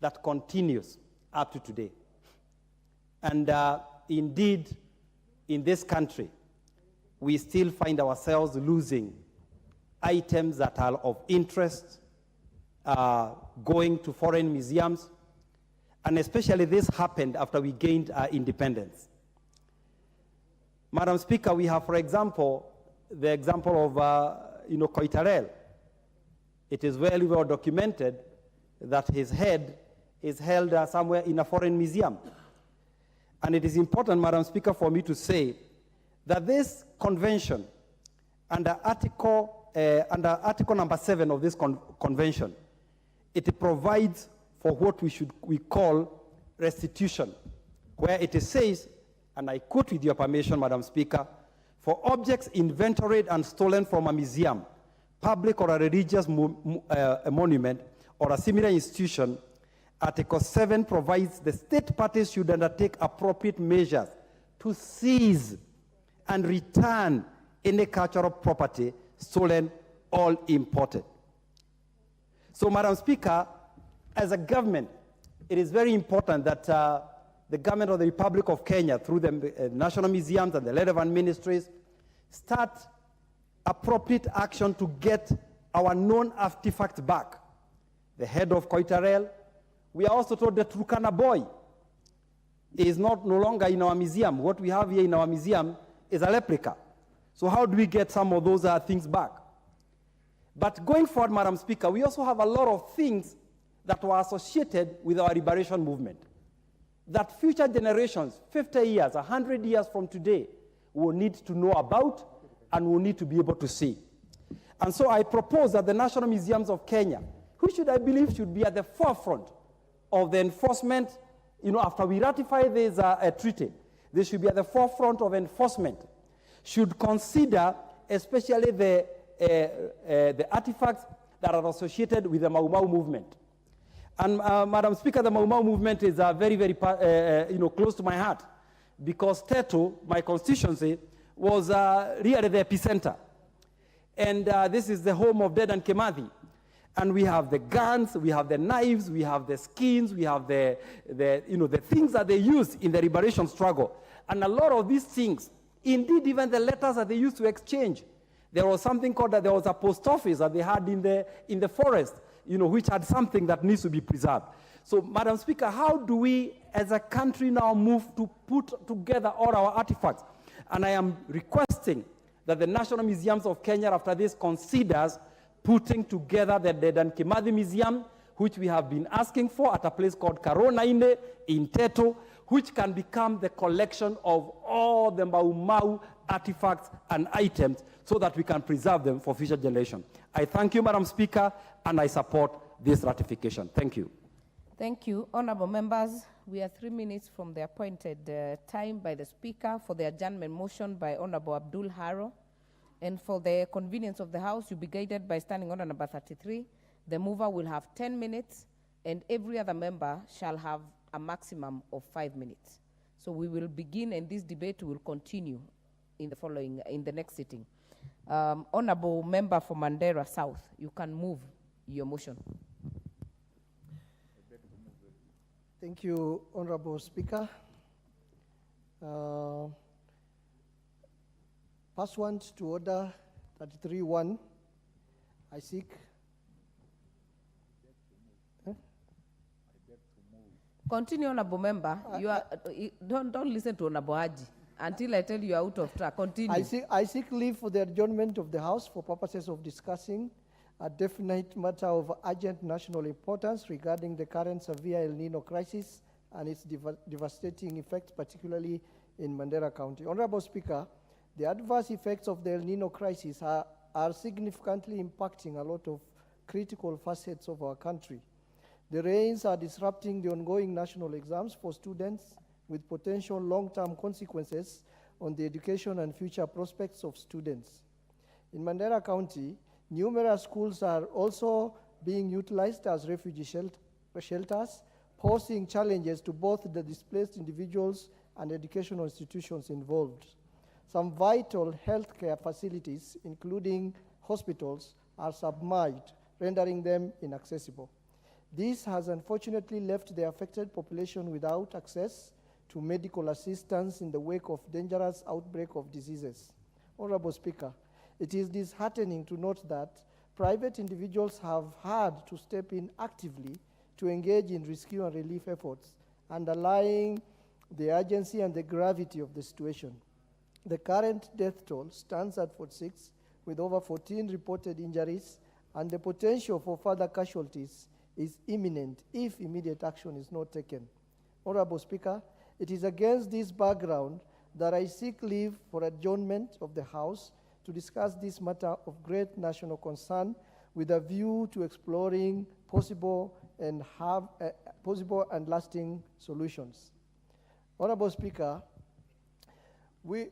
that continues up to today. And indeed, in this country, we still find ourselves losing items that are of interest, going to foreign museums, and especially this happened after we gained our independence. Madam Speaker, we have, for example, the example of, Koitarel. It is very well documented that his head is held somewhere in a foreign museum. And it is important, Madam Speaker, for me to say that this convention, under article number 7 of this convention, it provides for what we call restitution, where it says, and I quote with your permission, Madam Speaker, for objects inventoried and stolen from a museum, public or a religious monument, or a similar institution, Article 7 provides the state parties should undertake appropriate measures to seize and return any cultural property stolen or imported. So, Madam Speaker, as a government, it is very important that the government of the Republic of Kenya, through the national museums and the relevant ministries, start appropriate action to get our known artifacts back. The head of Koitarel, we are also told the Turkana boy is no longer in our museum. What we have here in our museum is a replica. So how do we get some of those things back? But going forward, Madam Speaker, we also have a lot of things that were associated with our liberation movement that future generations, 50 years, 100 years from today, will need to know about and will need to be able to see. And so I propose that the National Museums of Kenya, which I believe should be at the forefront of the enforcement, after we ratify this treaty, they should be at the forefront of enforcement, should consider especially the artifacts that are associated with the Mau Mau movement. And Madam Speaker, the Mau Mau movement is very, very close to my heart, because Teto, my constituency, was really the epicenter. And this is the home of Dedan Kimathi. And we have the guns, we have the knives, we have the skins, we have the things that they used in the liberation struggle. And a lot of these things, indeed even the letters that they used to exchange, there was something called that there was a post office that they had in the forest, which had something that needs to be preserved. So, Madam Speaker, how do we as a country now move to put together all our artifacts? And I am requesting that the National Museums of Kenya, after this, considers putting together the Dedan Kimathi Museum, which we have been asking for at a place called Karonaine in Teto, which can become the collection of all the Mau Mau artifacts and items so that we can preserve them for future generations. I thank you, Madam Speaker, and I support this ratification. Thank you. Thank you. Honorable members, we are 3 minutes from the appointed time by the Speaker for the adjournment motion by Honorable Abdul Haro. And for the convenience of the House, you'll be guided by Standing Order number 33. The mover will have 10 minutes, and every other member shall have a maximum of 5 minutes. So we will begin, and this debate will continue in the next sitting. Honorable Member for Mandera South, you can move your motion. Thank you, Honorable Speaker. Pursuant to Order 33.1, I seek. Continue, Honorable Member. Don't listen to Honorable Haji until I tell you you're out of track. Continue. I seek leave for the adjournment of the House for purposes of discussing a definite matter of urgent national importance regarding the current severe El Nino crisis and its devastating effects, particularly in Mandera County. Honorable Speaker, the adverse effects of the El Nino crisis are significantly impacting a lot of critical facets of our country. The rains are disrupting the ongoing national exams for students, with potential long-term consequences on the education and future prospects of students. In Mandera County, numerous schools are also being utilized as refugee shelters, posing challenges to both the displaced individuals and educational institutions involved. Some vital healthcare facilities, including hospitals, are submerged, rendering them inaccessible. This has unfortunately left the affected population without access to medical assistance in the wake of dangerous outbreak of diseases. Honorable Speaker, it is disheartening to note that private individuals have had to step in actively to engage in rescue and relief efforts, underlying the urgency and the gravity of the situation. The current death toll stands at 46, with over 14 reported injuries, and the potential for further casualties is imminent if immediate action is not taken. Honorable Speaker, it is against this background that I seek leave for adjournment of the House to discuss this matter of great national concern with a view to exploring possible and lasting solutions. Honorable Speaker, we've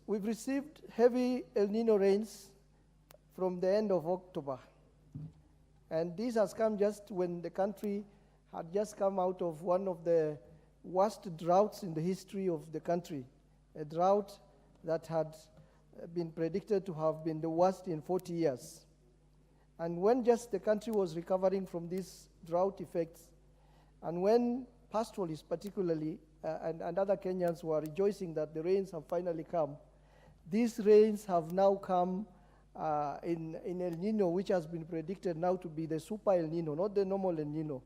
received heavy El Nino rains from the end of October. And this has come just when the country had just come out of one of the worst droughts in the history of the country, a drought that had been predicted to have been the worst in 40 years. And when just the country was recovering from these drought effects, and when pastoralists particularly and other Kenyans were rejoicing that the rains have finally come, these rains have now come in El Nino, which has been predicted now to be the super El Nino, not the normal El Nino.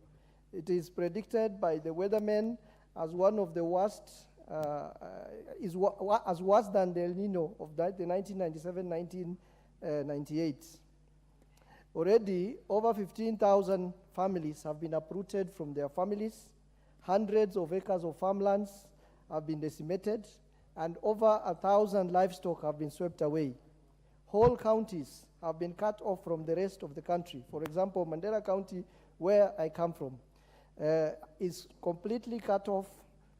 It is predicted by the weathermen as one of the worst, as worse than the El Nino of the 1997-1998. Already, over 15,000 families have been uprooted from their families. Hundreds of acres of farmlands have been decimated, and over 1,000 livestock have been swept away. Whole counties have been cut off from the rest of the country. For example, Mandera County, where I come from, is completely cut off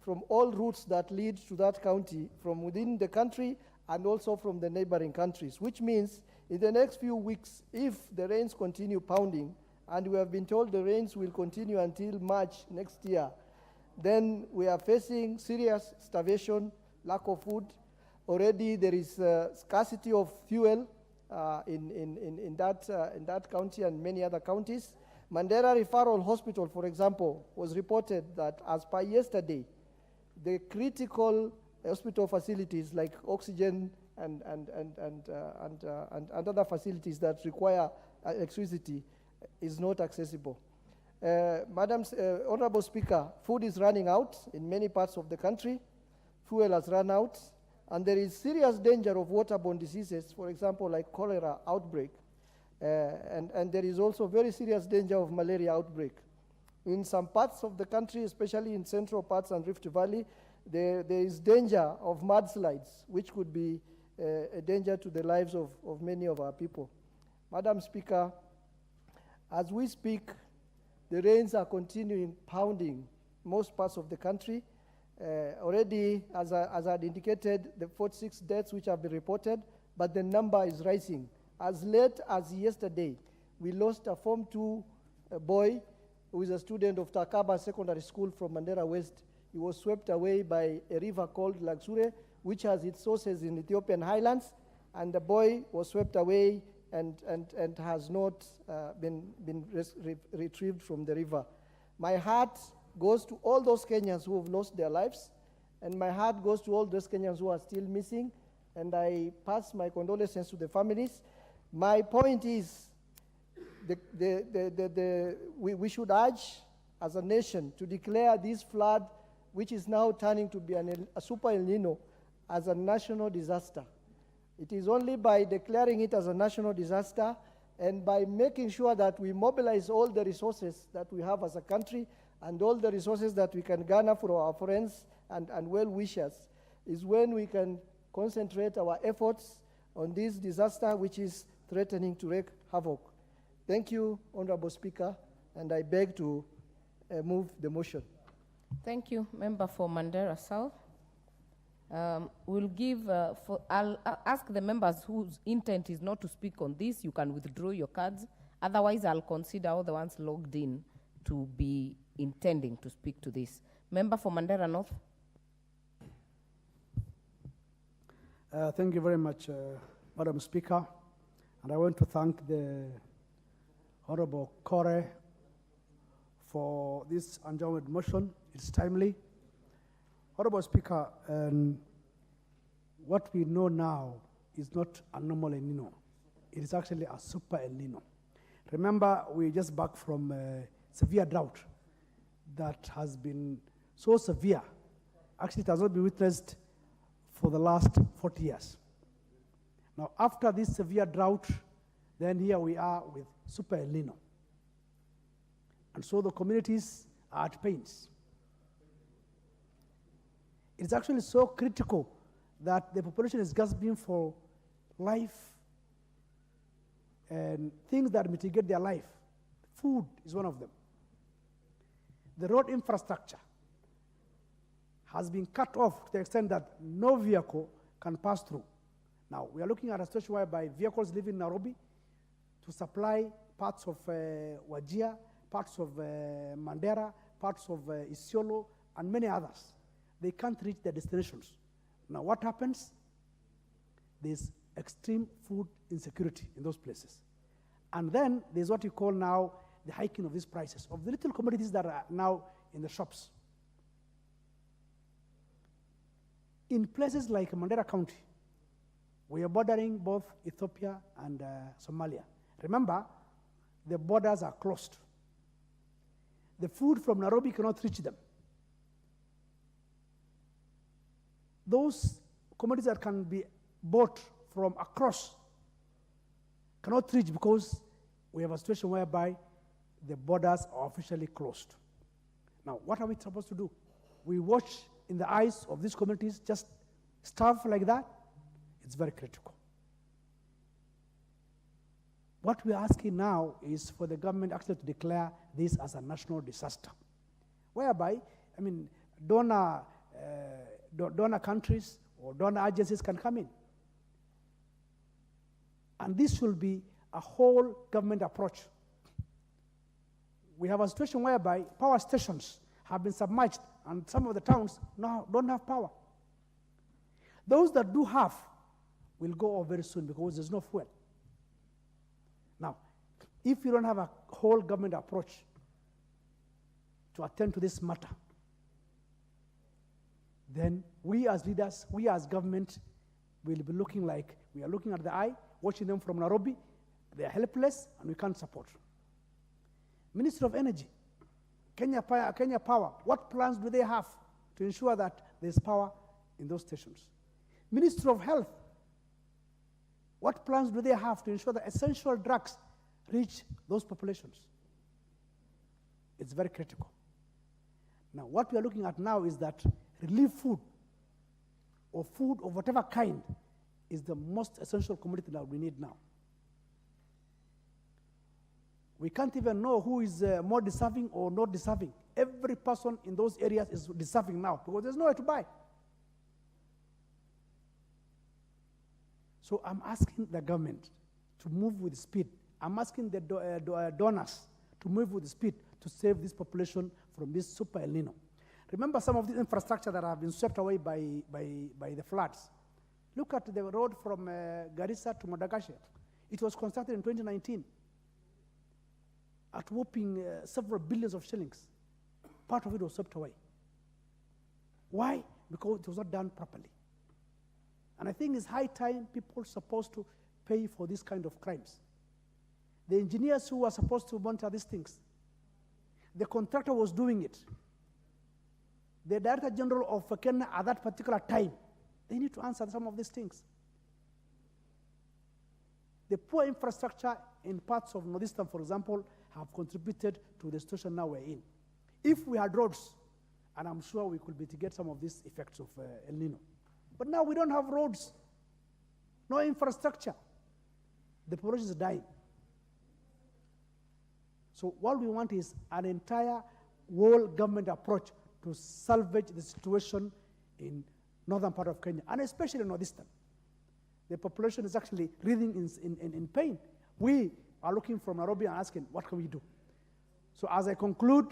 from all routes that lead to that county from within the country and also from the neighboring countries, which means in the next few weeks, if the rains continue pounding, and we have been told the rains will continue until March next year, then we are facing serious starvation, lack of food. Already there is scarcity of fuel in that county and many other counties. Mandera Referral Hospital, for example, was reported that as per yesterday, the critical hospital facilities like oxygen and other facilities that require electricity is not accessible. Honorable Speaker, food is running out in many parts of the country. Fuel has run out, and there is serious danger of waterborne diseases, for example, like cholera outbreak. And there is also very serious danger of malaria outbreak. In some parts of the country, especially in central parts and Rift Valley, there is danger of mudslides, which could be a danger to the lives of many of our people. Madam Speaker, as we speak, the rains are continuing pounding most parts of the country. Already, as I had indicated, the 46 deaths which have been reported, but the number is rising. As late as yesterday, we lost a Form 2 boy who is a student of Takaba Secondary School from Mandera West. He was swept away by a river called Lagsure, which has its sources in Ethiopian highlands, and the boy was swept away and has not been retrieved from the river. My heart goes to all those Kenyans who have lost their lives, and my heart goes to all those Kenyans who are still missing, and I pass my condolences to the families. My point is, we should urge as a nation to declare this flood, which is now turning to be a super El Nino, as a national disaster. It is only by declaring it as a national disaster and by making sure that we mobilize all the resources that we have as a country and all the resources that we can garner for our friends and well-wishers is when we can concentrate our efforts on this disaster which is threatening to wreak havoc. Thank you, Honorable Speaker, and I beg to move the motion. Thank you, Member for Mandera South. I'll ask the members whose intent is not to speak on this, you can withdraw your cards. Otherwise, I'll consider all the ones logged in to be intending to speak to this. Member for Mandera North. Thank you very much, Madam Speaker. And I want to thank the Honorable Kore for this adjournment motion. It's timely. Honorable Speaker, what we know now is not a normal El Nino. It is actually a super El Nino. Remember, we're just back from severe drought that has been so severe. Actually, it has not been witnessed for the last 40 years. Now, after this severe drought, then here we are with super El Nino. And so the communities are at pains. It's actually so critical that the population is gasping for life and things that mitigate their life. Food is one of them. The road infrastructure has been cut off to the extent that no vehicle can pass through. Now, we are looking at a situation whereby vehicles leaving Nairobi to supply parts of Wajir, parts of Mandera, parts of Isiolo, and many others. They can't reach their destinations. Now, what happens? There's extreme food insecurity in those places. And then there's what you call now the hiking of these prices, of the little commodities that are now in the shops. In places like Mandera County, we are bordering both Ethiopia and Somalia. Remember, the borders are closed. The food from Nairobi cannot reach them. Those commodities that can be bought from across cannot reach because we have a situation whereby the borders are officially closed. Now, what are we supposed to do? We watch in the eyes of these communities just starve like that? It's very critical. What we're asking now is for the government actually to declare this as a national disaster. whereby, I mean, donor countries or donor agencies can come in. And this will be a whole government approach. We have a situation whereby power stations have been submerged and some of the towns now don't have power. Those that do have will go off very soon because there's no fuel. Now, if you don't have a whole government approach to attend to this matter, then we as leaders, we as government, will be looking like we are looking at the eye, watching them from Nairobi. They are helpless and we can't support. Ministry of Energy, Kenya Power, what plans do they have to ensure that there's power in those stations? Ministry of Health, what plans do they have to ensure that essential drugs reach those populations? It's very critical. Now, what we are looking at now is that relief food or food of whatever kind is the most essential commodity that we need now. We can't even know who is more deserving or not deserving. Every person in those areas is deserving now because there's nowhere to buy. So I'm asking the government to move with speed. I'm asking the donors to move with speed to save this population from this super El Nino. Remember some of the infrastructure that have been swept away by the floods. Look at the road from Garissa to Madagascar. It was constructed in 2019 at whopping several billions of shillings. Part of it was swept away. Why? Because it was not done properly. And I think it's high time people are supposed to pay for this kind of crimes. The engineers who were supposed to monitor these things, the contractor was doing it. The Director General of Kenya at that particular time, they need to answer some of these things. The poor infrastructure in parts of Northeastern, for example, have contributed to the situation now we're in. If we had roads, and I'm sure we could mitigate some of these effects of El Nino. But now we don't have roads, no infrastructure. The population is dying. So what we want is an entire world government approach to salvage the situation in northern part of Kenya, and especially in Northeastern. The population is actually writhing in pain. We are looking from Nairobi and asking, what can we do? So as I conclude,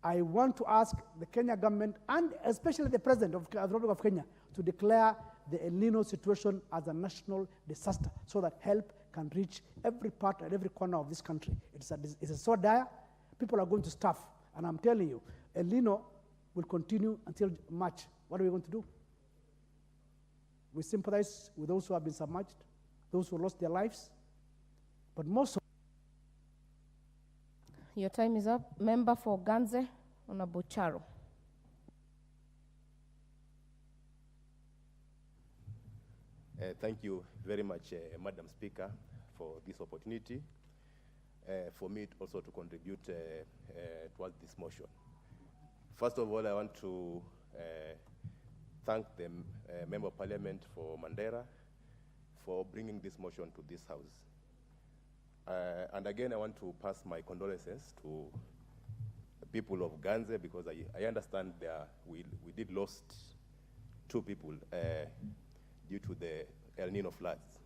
I want to ask the Kenya government, and especially the President of the Republic of Kenya, to declare the El Nino situation as a national disaster so that help can reach every part and every corner of this country. It's so dire, people are going to starve. And I'm telling you, El Nino will continue until March. What are we going to do? We sympathize with those who have been submerged, those who lost their lives, but most of Your time is up. Member for Ganze, Honorable Charo. Thank you very much, Madam Speaker, for this opportunity for me also to contribute towards this motion. First of all, I want to thank the Member of Parliament for Mandera for bringing this motion to this House. And again, I want to pass my condolences to the people of Ganze because I understand we did lost 2 people due to the El Nino floods.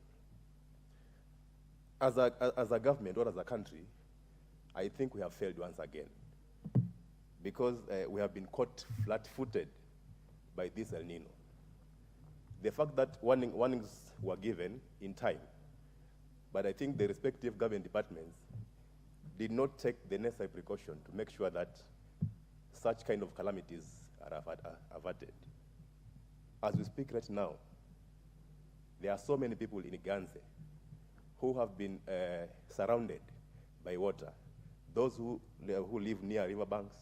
As a government or as a country, I think we have failed once again because we have been caught flat-footed by this El Nino. The fact that warnings were given in time, but I think the respective government departments did not take the necessary precaution to make sure that such kind of calamities are averted. As we speak right now, there are so many people in Ganze who have been surrounded by water. Those who live near riverbanks,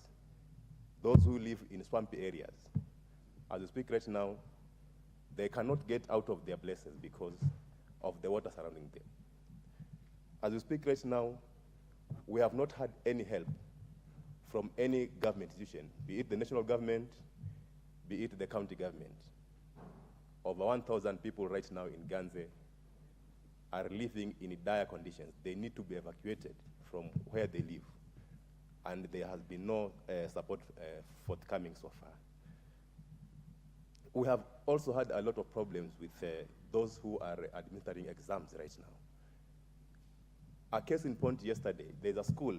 those who live in swampy areas. As we speak right now, they cannot get out of their places because of the water surrounding them. As we speak right now, we have not had any help from any government institution, be it the national government, be it the county government. Over 1,000 people right now in Ganze are living in dire conditions. They need to be evacuated from where they live. and there has been no support forthcoming so far. We have also had a lot of problems with those who are administering exams right now. A case in point yesterday, there's a school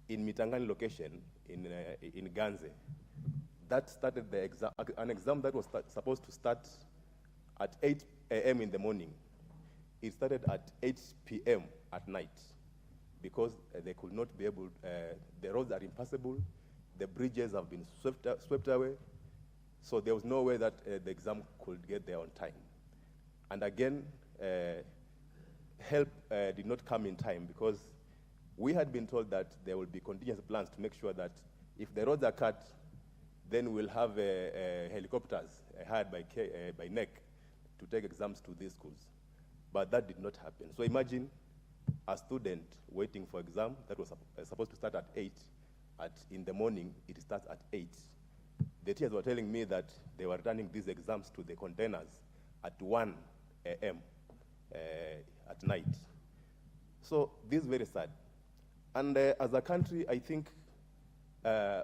in Mitangani location in Ganze that started the exam, an exam that was supposed to start at 8 a.m. in the morning. It started at 8 p.m. at night because they could not be able, the roads are impassable, the bridges have been swept away, so there was no way that the exam could get there on time. And again, help did not come in time because we had been told that there will be contingency plans to make sure that if the roads are cut, then we'll have helicopters hired by NEC to take exams to these schools. But that did not happen. So imagine a student waiting for exam that was supposed to start at 8. In the morning, it starts at 8. The teachers were telling me that they were running these exams to the containers at 1 a.m. At night. So this is very sad. And as a country, I think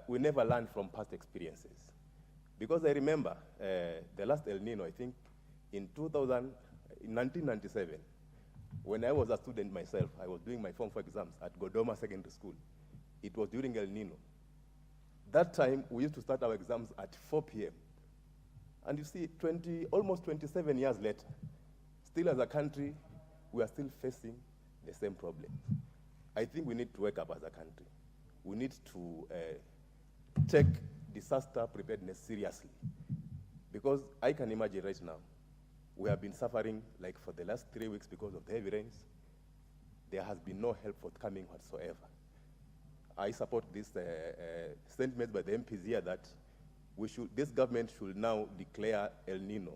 we never learned from past experiences. Because I remember the last El Nino, I think, in 1997, when I was a student myself, I was doing my Form 4 exams at Godoma Secondary School. It was during El Nino. That time, we used to start our exams at 4 p.m. And you see, almost 27 years later, still as a country, we are still facing the same problem. I think we need to wake up as a country. We need to take disaster preparedness seriously. Because I can imagine right now, we have been suffering like for the last 3 weeks because of the heavy rains. There has been no help forthcoming whatsoever. I support this statement by the MPs here that this government should now declare El Nino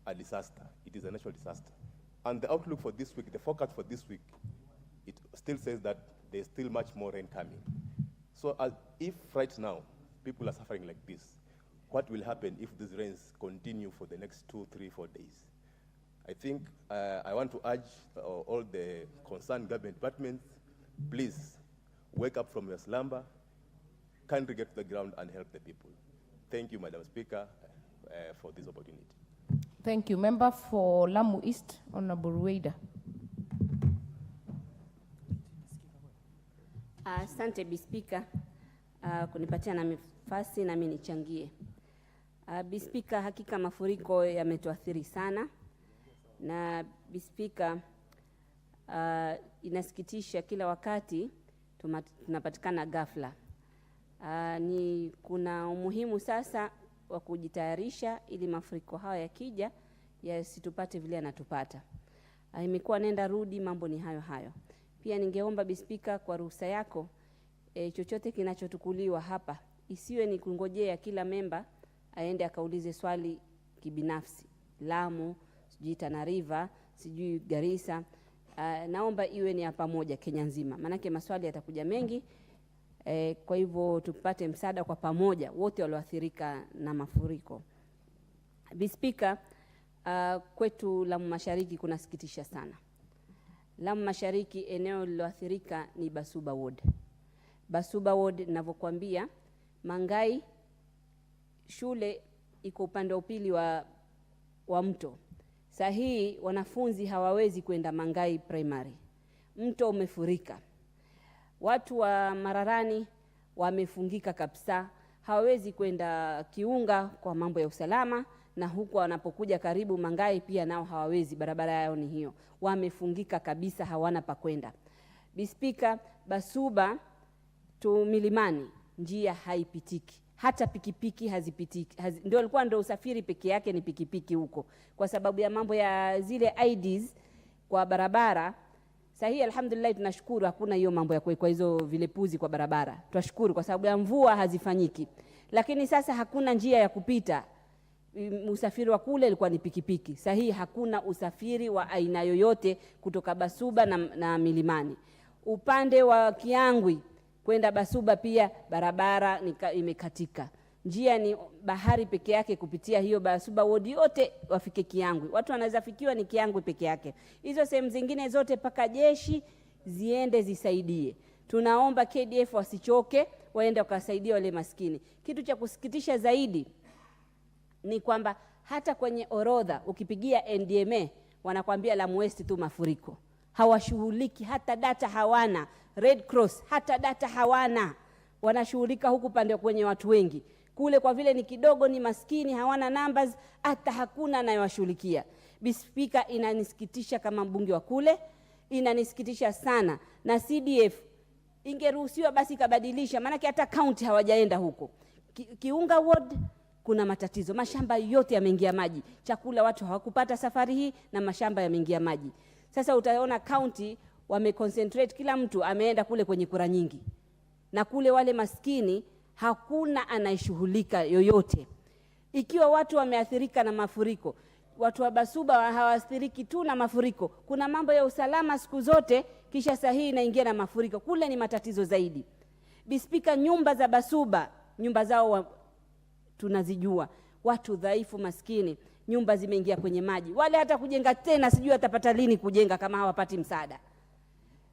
a disaster. It is a natural disaster. And the outlook for this week, the forecast for this week, it still says that there's still much more rain coming. So if right now people are suffering like this, what will happen if these rains continue for the next 2, 3, 4 days? I think I want to urge all the concerned government departments, please wake up from your slumber, kindly get to the ground and help the people. Thank you, Madam Speaker, for this opportunity. Thank you. Member for Lamu East, Honorable Rueda. Asante Bispika kunipatia na nafasi nami nichangie. Bispika, hakika mafuriko yametuathiri sana, na Bispika, inasikitisha kila wakati tunapatikana ghafla. Kuna umuhimu sasa wa kujitayarisha ili mafuriko haya yakija yasitupate vile yanatupata. Imekuwa nenda rudi, mambo ni hayo hayo. Pia ningeomba Bispika, kwa ruhusa yako, chochote kinachotukuliwa hapa isiwe ni kungojea kila memba aende akaulize swali kibinafsi. Lamu, sijui Tana River, sijui Garissa. Naomba iwe ni hapa moja Kenya nzima. Manake maswali yatakuja mengi. Kwa hivyo tupate msaada kwa pamoja wote walioathirika na mafuriko. Bispika, kwetu Lamu Mashariki kunasikitisha sana. Lamu Mashariki eneo lililoathirika ni Basuba Ward. Basuba Ward ninavyokuambia, Mangai shule iko upande wa pili wa mto. Sahihi wanafunzi hawawezi kwenda Mangai Primary. Mto umefurika. Watu wa Mararani wamefungika kabisa. Hawawezi kwenda Kiunga kwa mambo ya usalama, na huko wanapokuja karibu Mangai pia nao hawawezi, barabara yao ni hiyo. Wamefungika kabisa, hawana pa kwenda. Bispika, Basuba tu Milimani njia haipitiki. Hata pikipiki hazipitiki. Ndio usafiri peke yake ni pikipiki huko. Kwa sababu ya mambo ya zile IDs kwa barabara. Sahihi alhamdulillah tunashukuru hakuna hiyo mambo ya kwa hizo vilepuzi kwa barabara. Tunashukuru kwa sababu ya mvua hazifanyiki. Lakini sasa hakuna njia ya kupita. Usafiri wa kule ilikuwa ni pikipiki. Sahihi hakuna usafiri wa aina yoyote kutoka Basuba na Milimani. Upande wa Kiangwi kwenda Basuba pia barabara imekatika. Njia ni bahari peke yake kupitia hiyo Basuba Ward yote wafike Kiangwi. Watu wanaweza fikiwa ni Kiangwi peke yake. Hizo sehemu zingine zote paka jeshi ziende zisaidie. Tunaomba KDF wasichoke, waende wakasaidia wale maskini. Kitu cha kusikitisha zaidi ni kwamba hata kwenye orodha ukipigia NDMA wanakuambia Lamu West tu mafuriko. Hawashughuliki, hata data hawana. Red Cross hata data hawana. Wanashughulika huku pande kwenye watu wengi. Kule kwa vile ni kidogo, ni maskini, hawana numbers, hata hakuna anayewashughulikia. Speaker, inanisikitisha kama mbunge wa kule, inanisikitisha sana. Na CDF ingeruhusiwa basi kabadilisha, maana hata county hawajaenda huko. Kiunga ward kuna matatizo, mashamba yote yameingia maji, chakula watu hawakupata safari hii na mashamba yameingia maji. Sasa utaona county wameconcentrate, kila mtu ameenda kule kwenye kura nyingi, na kule wale maskini hakuna anayeshughulika yoyote. Ikiwa watu wameathirika na mafuriko, watu wa Basuba hawaathiriki tu na mafuriko, kuna mambo ya usalama siku zote, kisha sahihi inaingia na mafuriko. Kule ni matatizo zaidi. Bispika, nyumba za Basuba, nyumba zao tunazijua, watu dhaifu maskini, nyumba zimeingia kwenye maji. Wale hata kujenga tena sijui atapata lini kujenga kama hawapati msaada.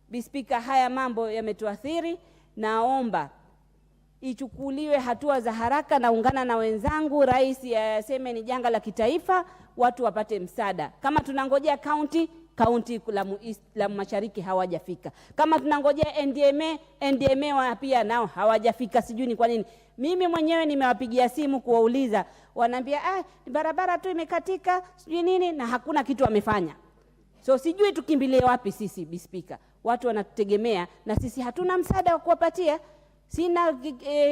Bispika, haya mambo yametuathiri, naomba ichukuliwe hatua za haraka. Naungana na wenzangu, rais aseme ni janga la kitaifa, watu wapate msaada. Kama tunangojea county Lamu Mashariki hawajafika. Kama tunangojea NDMA pia nao hawajafika, sijui ni kwa nini. Mimi mwenyewe nimewapigia simu kuwauliza, wanaambia barabara tu imekatika, sijui nini, na hakuna kitu wamefanya. So sijui tukimbilie wapi sisi, Bispika. Watu wanatutegemea na sisi hatuna msaada wa kuwapatia. Sina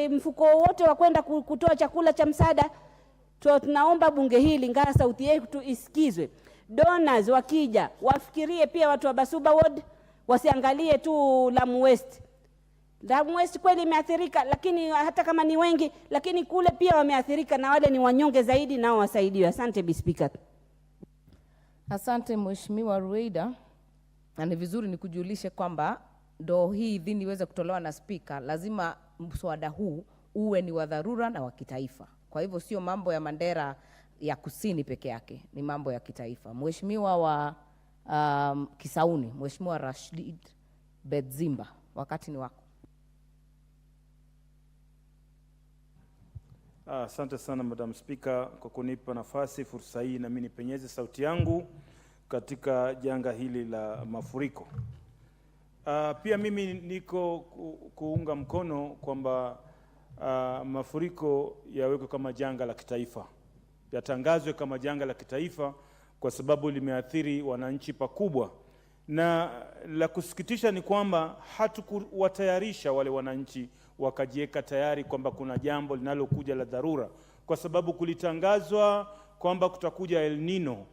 mfuko wote wa kwenda kutoa chakula cha msaada. Tunaomba bunge hili, ngara sauti yetu isikizwe. Donors wakija wafikirie pia watu wa Basuba ward, wasiangalie tu Lamu West. Lamu West kweli imeathirika, lakini hata kama ni wengi, lakini kule pia wameathirika, na wale ni wanyonge zaidi, nao wasaidiwe. Asante Bispika. Asante Mheshimiwa Rueda. Na ni vizuri nikujulishe kwamba ndo hii idhini iweze kutolewa na Spika, lazima mswada huu uwe ni wa dharura na wa kitaifa. Kwa hivyo sio mambo ya Mandera ya kusini peke yake, ni mambo ya kitaifa. Mheshimiwa wa Kisauni, Mheshimiwa Rashid Bedzimba, wakati ni wako. Asante sana Madam Speaker kwa kunipa nafasi, fursa hii na mimi nipenyeze sauti yangu katika janga hili la mafuriko. Pia mimi niko kuunga mkono kwamba mafuriko yawekwe kama janga la kitaifa, yatangazwe kama janga la kitaifa kwa sababu limeathiri wananchi pakubwa. Na la kusikitisha ni kwamba hatukuwatayarisha wale wananchi wakajiweka tayari kwamba kuna jambo linalokuja la dharura, kwa sababu kulitangazwa kwamba kutakuja El Nino,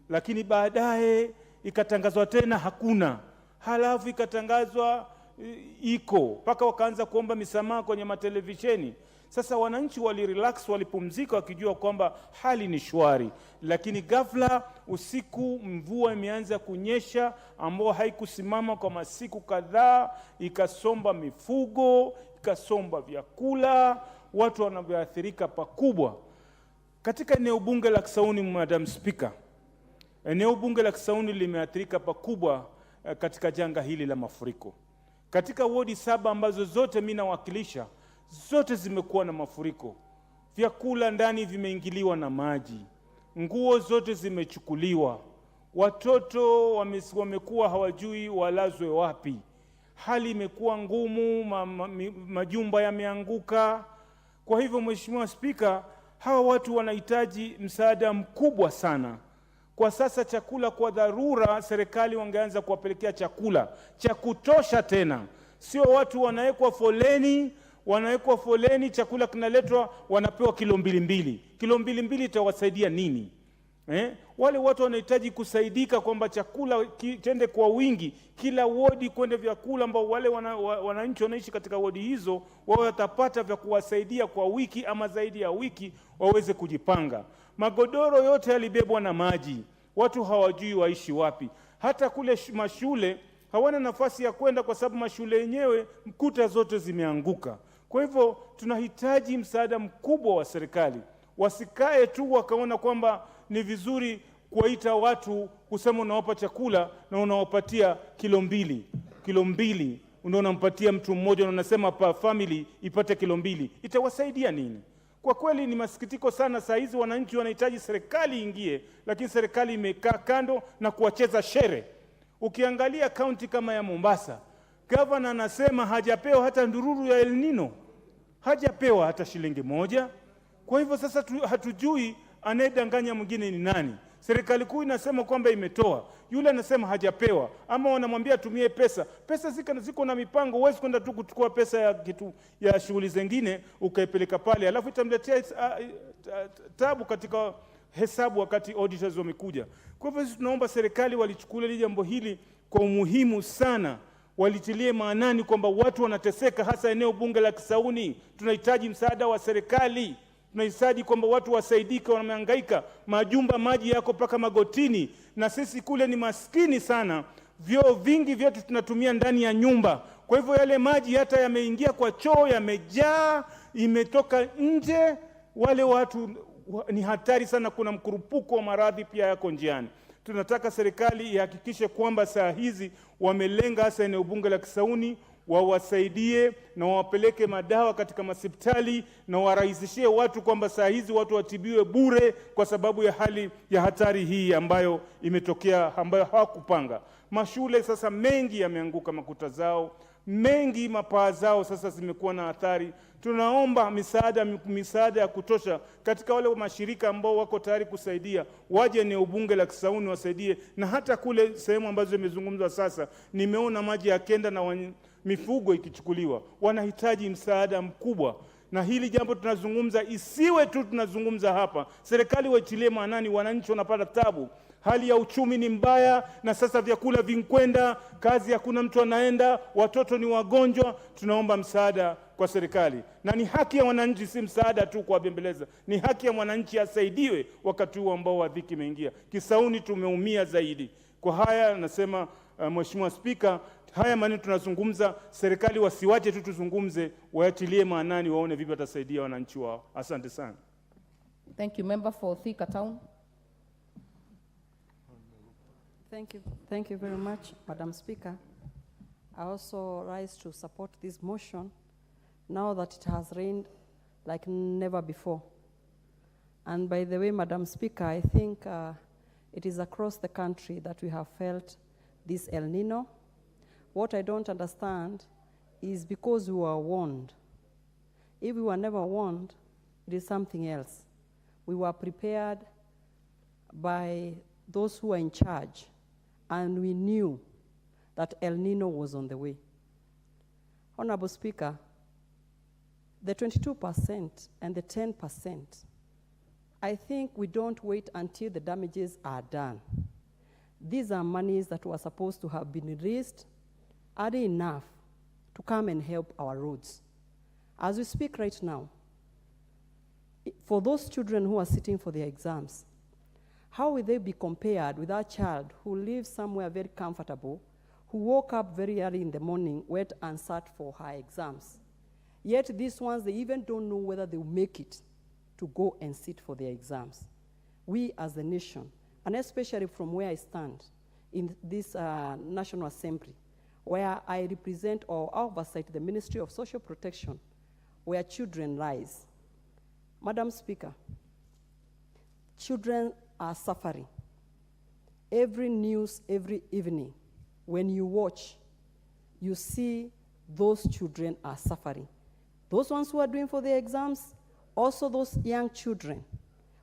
lakini baadaye ikatangazwa tena hakuna, halafu ikatangazwa iko, mpaka wakaanza kuomba misamaha kwenye matelevisheni. Sasa wananchi walirelax, walipumzika wakijua kwamba hali ni shwari, lakini ghafla usiku mvua imeanza kunyesha ambao haikusimama kwa masiku kadhaa, ikasomba mifugo, ikasomba vyakula, watu wanavyoathirika pakubwa. Katika eneo bunge la Kisauni, Madam Speaker, eneo bunge la Kisauni limeathirika pakubwa katika janga hili la mafuriko. Katika wodi 7 ambazo zote mimi nawakilisha, zote zimekuwa na mafuriko. Vyakula ndani vimeingiliwa na maji, nguo zote zimechukuliwa, watoto wamekuwa hawajui walazwe wapi. Hali imekuwa ngumu, majumba yameanguka. Kwa hivyo Mheshimiwa Spika, hawa watu wanahitaji msaada mkubwa sana. Kwa sasa chakula kwa dharura, serikali wangeanza kuwapelekea chakula cha kutosha tena. Sio watu wanawekwa foleni, chakula kinaletwa wanapewa kilo 2. Kilo 2 itawasaidia nini? Wale watu wanahitaji kusaidika kwamba chakula kitende kwa wingi, kila wodi kwende vyakula ambao wale wananchi wanaishi katika wodi hizo wao watapata vya kuwasaidia kwa wiki ama zaidi ya wiki waweze kujipanga. Magodoro yote yalibebwa na maji, watu hawajui waishi wapi. Hata kule mashule hawana nafasi ya kwenda kwa sababu mashule yenyewe kuta zote zimeanguka. Kwa hivyo tunahitaji msaada mkubwa wa serikali. Wasikae tu wakaona kwamba ni vizuri kuwaita watu kusema unawapa chakula na unawapatia kilo 2. ndio unampatia mtu mmoja na unasema pa family ipate kilo 2. Itawasaidia nini? Kwa kweli ni masikitiko sana. Saa hizi wananchi wanahitaji serikali ingie, lakini serikali imekaa kando na kuwacheza shere. Ukiangalia kaunti kama ya Mombasa, governor anasema hajapewa hata ndururu ya El Nino, hajapewa hata shilingi moja. Kwa hivyo sasa hatujui anayedanganya mwingine ni nani. Serikali kuu inasema kwamba imetoa, yule anasema hajapewa, ama wanamwambia tumie pesa. Pesa ziko na mipango, huwezi kwenda tu kuchukua pesa ya kitu ya shughuli zingine ukaipeleka pale, alafu itamletea tabu katika hesabu wakati auditors wamekuja. Kwa hivyo sisi tunaomba serikali walichukulia jambo hili kwa umuhimu sana, walitilie maanani kwamba watu wanateseka, hasa eneo bunge la Kisauni. Tunahitaji msaada wa serikali. Tunahitaji kwamba watu wasaidike, wanahangaika, majumba maji yako paka magotini, na sisi kule ni maskini sana. Vyoo vingi vyetu tunatumia ndani ya nyumba. Kwa hivyo yale maji hata yameingia kwa choo, yamejaa, imetoka nje. Wale watu ni hatari sana, kuna mkurupuko wa maradhi pia yako njiani. Tunataka serikali ihakikishe kwamba saa hizi wamelenga hasa eneo bunge la Kisauni, wawasaidie na wapeleke madawa katika hospitali, na warahisishie watu kwamba saa hizi watu watibiwe bure kwa sababu ya hali ya hatari hii ambayo imetokea, ambayo hawakupanga. Mashule sasa mengi yameanguka makuta zao, mengi mapaa zao sasa zimekuwa na athari. Tunaomba misaada ya kutosha katika wale mashirika ambao wako tayari kusaidia, waje eneo bunge la Kisauni wasaidie, na hata kule sehemu ambazo imezungumzwa sasa, nimeona maji yakenda na mifugo ikichukuliwa. Wanahitaji msaada mkubwa, na hili jambo tunazungumza isiwe tu tunazungumza hapa. Serikali waitilie maanani, wananchi wanapata tabu. Hali ya uchumi ni mbaya, na sasa vyakula vinkwenda, kazi hakuna mtu anaenda, watoto ni wagonjwa. Tunaomba msaada kwa serikali, na ni haki ya wananchi, si msaada tu kwa bembeleza. Ni haki ya mwananchi asaidiwe wakati huu ambao wa dhiki imeingia. Kisauni tumeumia zaidi. Kwa haya nasema, Mheshimiwa Spika, haya maneno tunazungumza, serikali wasiwache tu tuzungumze, waatilie maanani, waone vipi watasaidia wananchi wao. Asante sana. Thank you. Member for Thika Town. Thank you very much, Madam Speaker. I also rise to support this motion now that it has rained like never before. And by the way, Madam Speaker, I think it is across the country that we have felt this El Nino. What I don't understand is because we were warned. If we were never warned, it is something else. We were prepared by those who are in charge, and we knew that El Nino was on the way. Honorable Speaker, the 22% and the 10%, I think we don't wait until the damages are done. These are monies that were supposed to have been raised early enough to come and help our roads. As we speak right now, for those children who are sitting for their exams, how will they be compared with our child who lives somewhere very comfortable, who woke up very early in the morning, went and sat for her exams? Yet these ones, they even don't know whether they will make it to go and sit for their exams. We as a nation, and especially from where I stand in this National Assembly, where I represent or oversight the Ministry of Social Protection, where children rise. Madam Speaker, children are suffering. Every news, every evening, when you watch, you see those children are suffering. Those ones who are doing for their exams, also those young children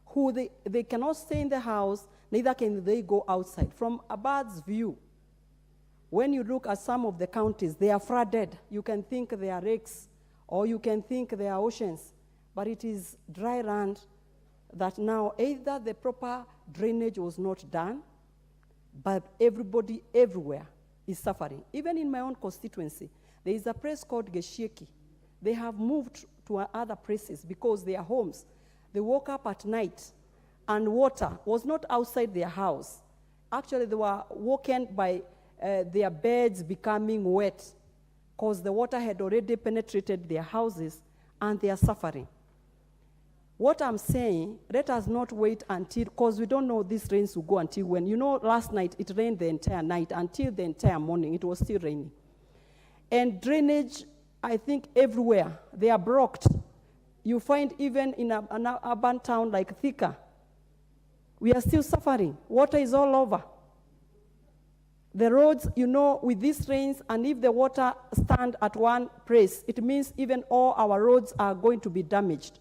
who they cannot stay in the house, neither can they go outside. From a bird's view, when you look at some of the counties, they are flooded. You can think they are lakes, or you can think they are oceans, but it is dry land that now either the proper drainage was not done, but everybody everywhere is suffering. Even in my own constituency, there is a place called Geshieki. They have moved to other places because their homes, they woke up at night and water was not outside their house. Actually, they were woken by their beds becoming wet because the water had already penetrated their houses and they are suffering. What I'm saying, let us not wait until, because we don't know these rains will go until when. You know, last night it rained the entire night until the entire morning. It was still raining. And drainage, I think everywhere, they are blocked. You find even in an urban town like Thika, we are still suffering. Water is all over. The roads, you know, with these rains, and if the water stand at one place, it means even all our roads are going to be damaged.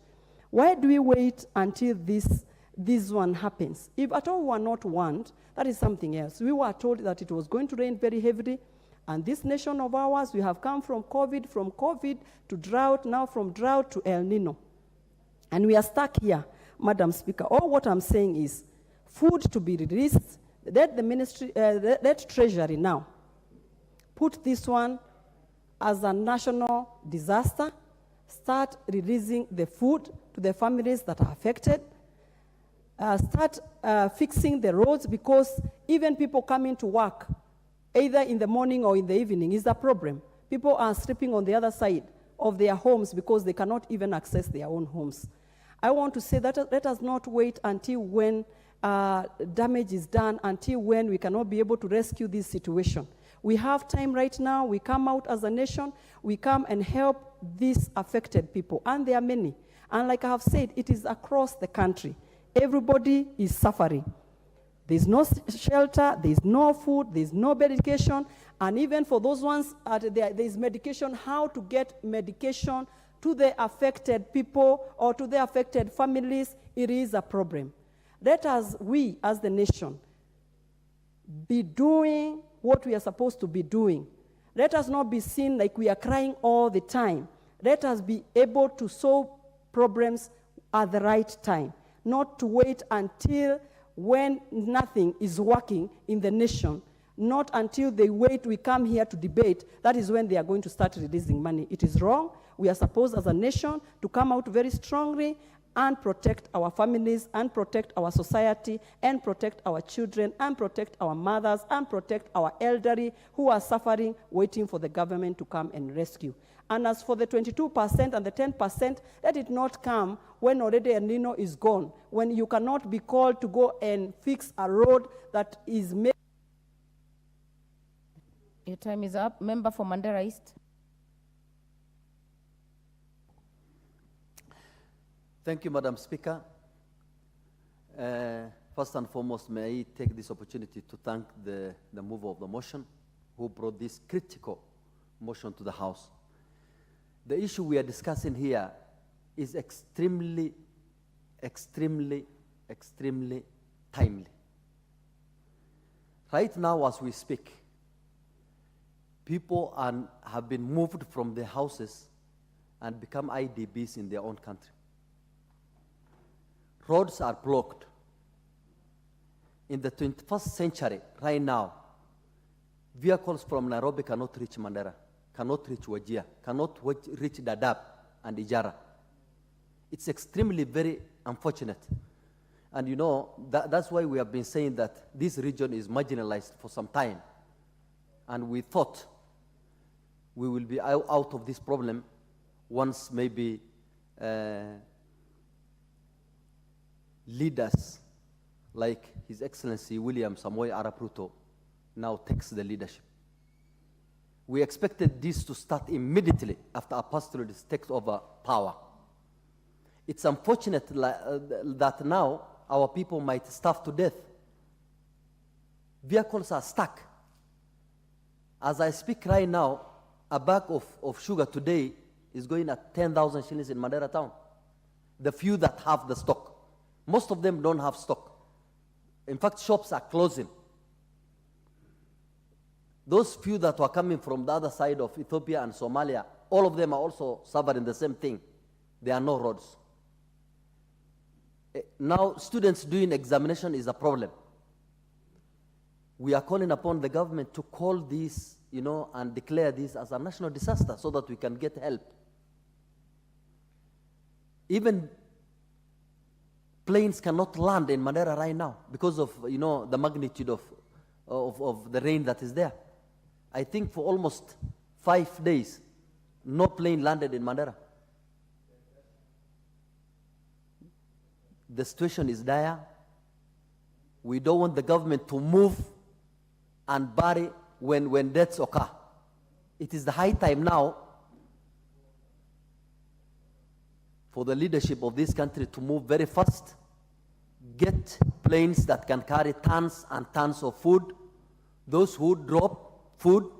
Why do we wait until this one happens? If at all we are not warned, that is something else. We were told that it was going to rain very heavily, and this nation of ours, we have come from COVID to drought, now from drought to El Nino. And we are stuck here, Madam Speaker. All what I'm saying is food to be released. Let the ministry, let Treasury now put this one as a national disaster, start releasing the food to the families that are affected, start fixing the roads, because even people coming to work, either in the morning or in the evening, is a problem. People are sleeping on the other side of their homes because they cannot even access their own homes. I want to say that let us not wait until when damage is done, until when we cannot be able to rescue this situation. We have time right now. We come out as a nation. We come and help these affected people, and there are many. And like I have said, it is across the country. Everybody is suffering. There's no shelter, there's no food, there's no medication, and even for those ones, there's medication, how to get medication to the affected people or to the affected families, it is a problem. Let us, we as the nation, be doing what we are supposed to be doing. Let us not be seen like we are crying all the time. Let us be able to solve problems at the right time, not to wait until when nothing is working in the nation, not until they wait, we come here to debate, that is when they are going to start releasing money. It is wrong. We are supposed as a nation to come out very strongly and protect our families, and protect our society, and protect our children, and protect our mothers, and protect our elderly who are suffering, waiting for the government to come and rescue. And as for the 22% and the 10%, let it not come when already El Nino is gone, when you cannot be called to go and fix a road that is made. Your time is up. Member for Mandera East. Thank you, Madam Speaker. First and foremost, may I take this opportunity to thank the mover of the motion who brought this critical motion to the House. The issue we are discussing here is extremely, extremely, extremely timely. Right now, as we speak, people have been moved from their houses and become IDBs in their own country. Roads are blocked. In the 21st century, right now, vehicles from Nairobi cannot reach Mandera, cannot reach Wajir, cannot reach Dadaab and Ijara. It's extremely very unfortunate. And you know, that's why we have been saying that this region is marginalized for some time. And we thought we will be out of this problem once maybe leaders like His Excellency William Samoei Arap Ruto now takes the leadership. We expected this to start immediately after a pastoralist takes over power. It's unfortunate that now our people might starve to death. Vehicles are stuck. As I speak right now, a bag of sugar today is going at 10,000 shillings in Mandera town. The few that have the stock. Most of them don't have stock. In fact, shops are closing. Those few that were coming from the other side of Ethiopia and Somalia, all of them are also suffering the same thing. There are no roads. Now, students doing examination is a problem. We are calling upon the government to call this, you know, and declare this as a national disaster so that we can get help. Even planes cannot land in Mandera right now because of, you know, the magnitude of the rain that is there. I think for almost 5 days, no plane landed in Mandera. The situation is dire. We don't want the government to move and bury when deaths occur. It is the high time now for the leadership of this country to move very fast, get planes that can carry tons and tons of food. Those who drop food,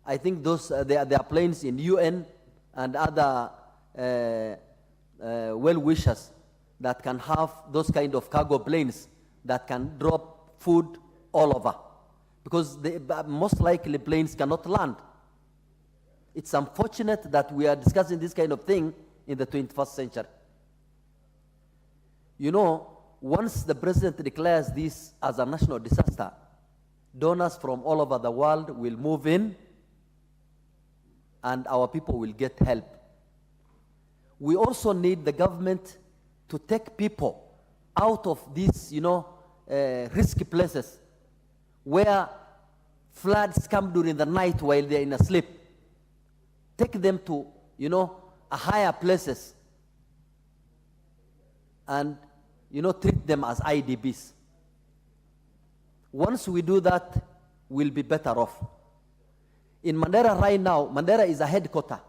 I think those there are planes in UN and other well-wishers that can have those kind of cargo planes that can drop food all over. Because most likely planes cannot land. It's unfortunate that we are discussing this kind of thing in the 21st century. You know, once the president declares this as a national disaster, donors from all over the world will move in and our people will get help. We also need the government to take people out of these, risky places where floods come during the night while they're in a sleep. Take them to, a higher places and, treat them as IDBs. Once we do that, we'll be better off. In Mandera right now, Mandera is a headquarter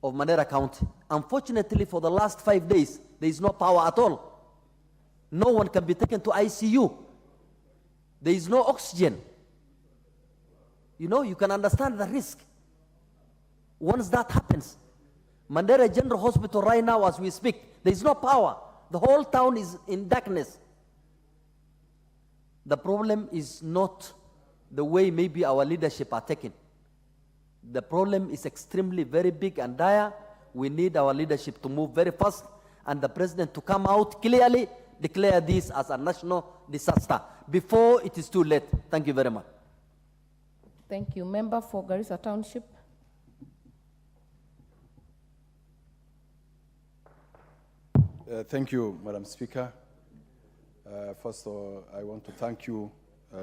of Mandera County. Unfortunately, for the last 5 days, there is no power at all. No one can be taken to ICU. There is no oxygen. You can understand the risk. Once that happens, Mandera General Hospital right now as we speak, there is no power. The whole town is in darkness. The problem is not the way maybe our leadership are taking. The problem is extremely very big and dire. We need our leadership to move very fast and the president to come out clearly, declare this as a national disaster before it is too late. Thank you very much. Thank you. Member for Garissa Township. Thank you, Madam Speaker. First of all, I want to thank you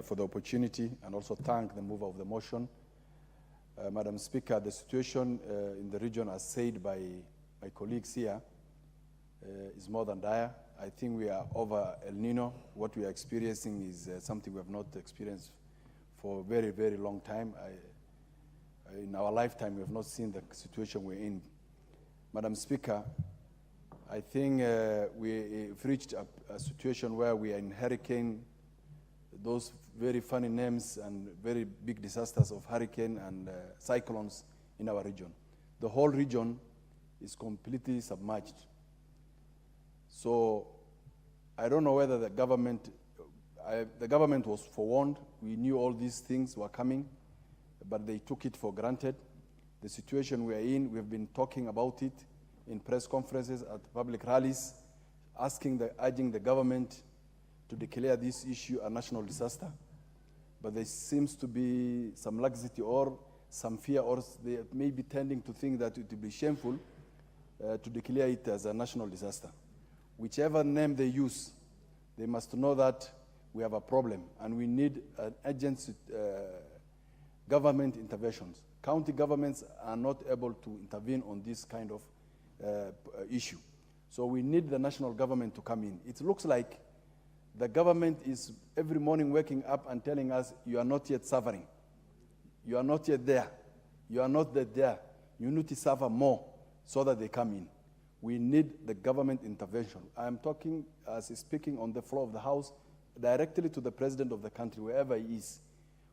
for the opportunity and also thank the mover of the motion. Madam Speaker, the situation in the region, as said by my colleagues here, is more than dire. I think we are over El Nino. What we are experiencing is something we have not experienced for a very, very long time. In our lifetime, we have not seen the situation we're in. Madam Speaker, I think we've reached a situation where we are in hurricane, those very funny names and very big disasters of hurricane and cyclones in our region. The whole region is completely submerged. So I don't know whether the government was forewarned. We knew all these things were coming, but they took it for granted. The situation we are in, we've been talking about it in press conferences, at public rallies, urging the government to declare this issue a national disaster. But there seems to be some laxity or some fear, or they may be tending to think that it would be shameful to declare it as a national disaster. Whichever name they use, they must know that we have a problem and we need an urgent government interventions. County governments are not able to intervene on this kind of issue. So we need the national government to come in. It looks like the government is every morning waking up and telling us, you are not yet suffering. You are not yet there. You are not yet there. You need to suffer more so that they come in. We need the government intervention. I am speaking on the floor of the House directly to the president of the country, wherever he is.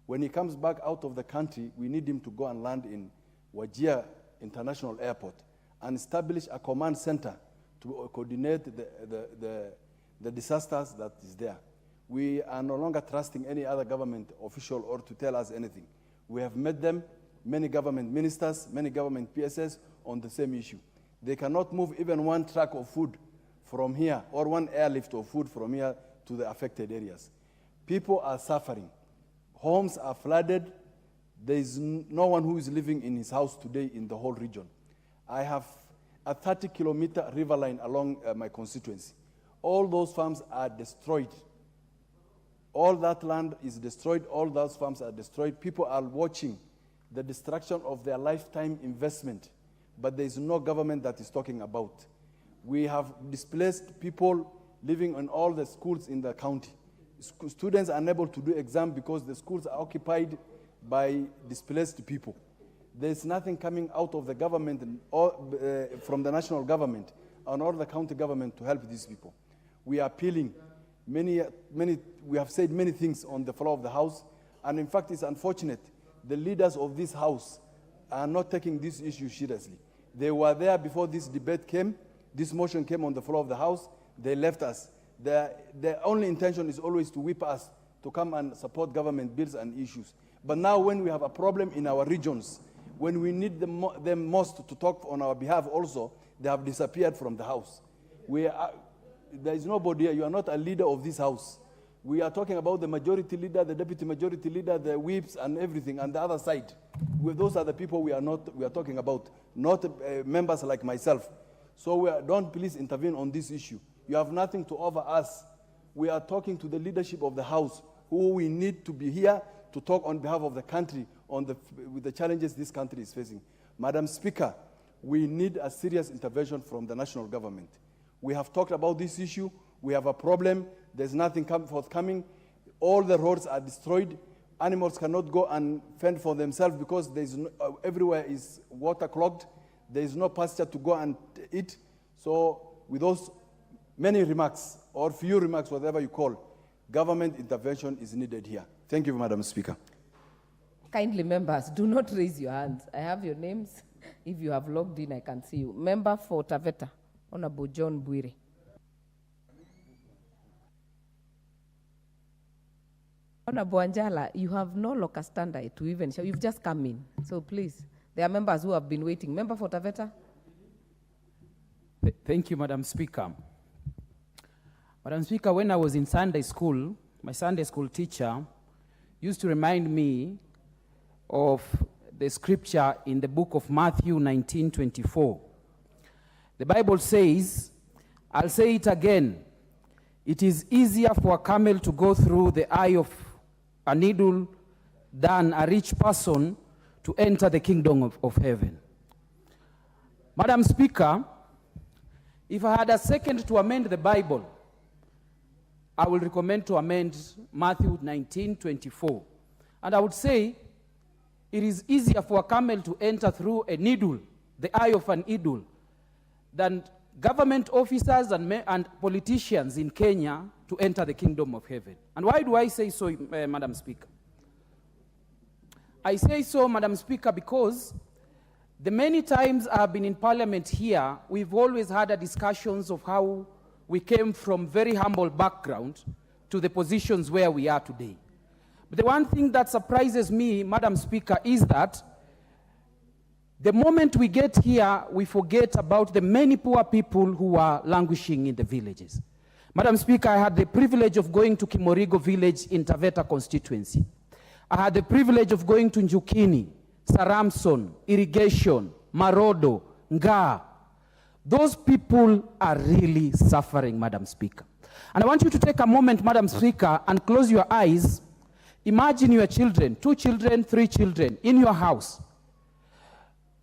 When he comes back out of the country, we need him to go and land in Wajir International Airport and establish a command center to coordinate the disasters that is there. We are no longer trusting any other government official or to tell us anything. We have met them, many government ministers, many government PSS on the same issue. They cannot move even one truck of food from here or one airlift of food from here to the affected areas. People are suffering. Homes are flooded. There is no one who is living in his house today in the whole region. I have a 30-kilometer river line along my constituency. All those farms are destroyed. All that land is destroyed. All those farms are destroyed. People are watching the destruction of their lifetime investment, but there is no government that is talking about. We have displaced people living in all the schools in the county. Students are unable to do exam because the schools are occupied by displaced people. There's nothing coming out of the government or from the national government and or the county government to help these people. We are appealing. We have said many things on the floor of the House, and in fact, it's unfortunate the leaders of this House are not taking this issue seriously. They were there before this debate came, this motion came on the floor of the House, they left us. Their only intention is always to whip us to come and support government bills and issues. But now when we have a problem in our regions, when we need them most to talk on our behalf also, they have disappeared from the House. There is nobody here. You are not a leader of this House. We are talking about the majority leader, the deputy majority leader, the whips and everything, and the other side. Those are the people we are talking about, not members like myself. So don't please intervene on this issue. You have nothing to offer us. We are talking to the leadership of the House, who we need to be here to talk on behalf of the country with the challenges this country is facing. Madam Speaker, we need a serious intervention from the national government. We have talked about this issue. We have a problem. There's nothing forthcoming. All the roads are destroyed. Animals cannot go and fend for themselves because everywhere is waterlogged. There is no pasture to go and eat. So with those many remarks, or few remarks, whatever you call, government intervention is needed here. Thank you, Madam Speaker. Kindly, members, do not raise your hands. I have your names. If you have logged in, I can see you. Member for Taveta, Honorable John Bwire. Honorable Anjala, you have no locus standi to even show. You've just come in. So please, there are members who have been waiting. Member for Taveta. Thank you, Madam Speaker. Madam Speaker, when I was in Sunday school, my Sunday school teacher used to remind me of the scripture in the book of Matthew 19:24. The Bible says, I'll say it again, it is easier for a camel to go through the eye of a needle than a rich person to enter the kingdom of heaven. Madam Speaker, if I had a second to amend the Bible, I will recommend to amend Matthew 19:24. And I would say, it is easier for a camel to enter through a needle, the eye of an needle, than government officers and politicians in Kenya to enter the kingdom of heaven. And why do I say so, Madam Speaker? I say so, Madam Speaker, because the many times I've been in Parliament here, we've always had discussions of how we came from very humble background to the positions where we are today. But the one thing that surprises me, Madam Speaker, is that the moment we get here, we forget about the many poor people who are languishing in the villages. Madam Speaker, I had the privilege of going to Kimorigo village in Taveta constituency. I had the privilege of going to Njukini, Saramson, Irrigation, Marodo, Nga. Those people are really suffering, Madam Speaker. And I want you to take a moment, Madam Speaker, and close your eyes. Imagine your children, 2 children, 3 children, in your house,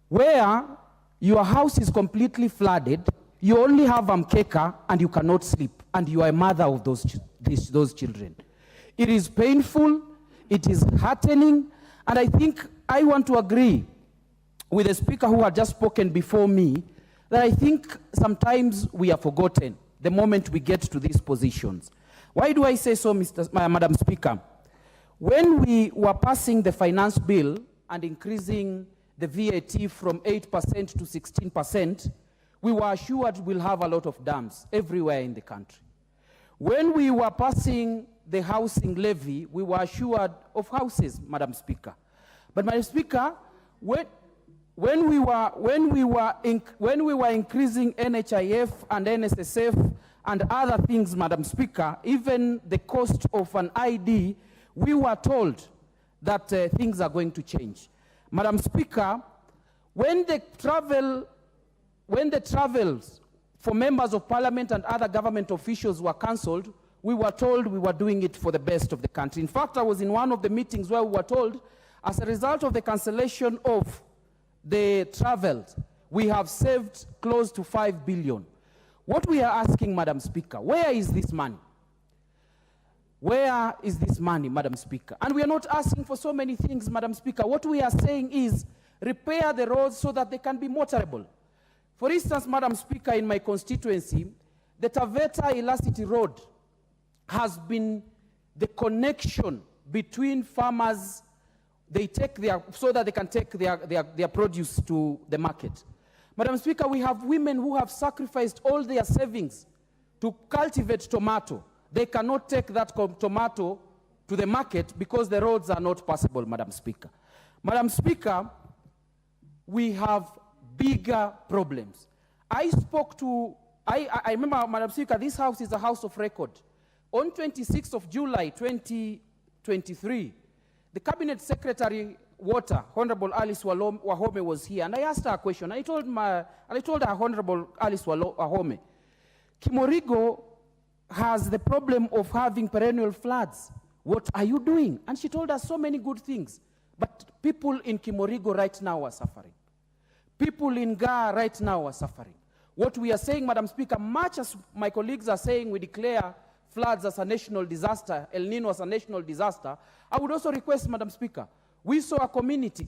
where your house is completely flooded, you only have mkeka and you cannot sleep, and you are a mother of those children. It is painful, it is heartening, and I think I want to agree with the speaker who had just spoken before me, that I think sometimes we are forgotten the moment we get to these positions. Why do I say so, Madam Speaker? When we were passing the finance bill and increasing the VAT from 8% to 16%, we were assured we'll have a lot of dams everywhere in the country. When we were passing the housing levy, we were assured of houses, Madam Speaker. But, Madam Speaker, when we were increasing NHIF and NSSF and other things, Madam Speaker, even the cost of an ID, we were told that things are going to change. Madam Speaker, when the travels for members of parliament and other government officials were cancelled, we were told we were doing it for the best of the country. In fact, I was in one of the meetings where we were told, as a result of the cancellation of the travels, we have saved close to 5 billion. What we are asking, Madam Speaker, where is this money? Where is this money, Madam Speaker? And we are not asking for so many things, Madam Speaker. What we are saying is, repair the roads so that they can be motorable. For instance, Madam Speaker, in my constituency, the Taveta-Elasity Road has been the connection between farmers, so that they can take their produce to the market. Madam Speaker, we have women who have sacrificed all their savings to cultivate tomato. They cannot take that tomato to the market because the roads are not passable, Madam Speaker. Madam Speaker, we have bigger problems. I remember, Madam Speaker, this house is a house of record. On 26th of July, 2023, the Cabinet Secretary, Water, Honorable Alice Wahome was here, and I asked her a question. I told her, Honorable Alice Wahome, Kimorigo has the problem of having perennial floods. What are you doing? And she told us so many good things. But people in Kimorigo right now are suffering. People in Ga right now are suffering. What we are saying, Madam Speaker, much as my colleagues are saying we declare floods as a national disaster, El Nino as a national disaster, I would also request, Madam Speaker, we saw a committee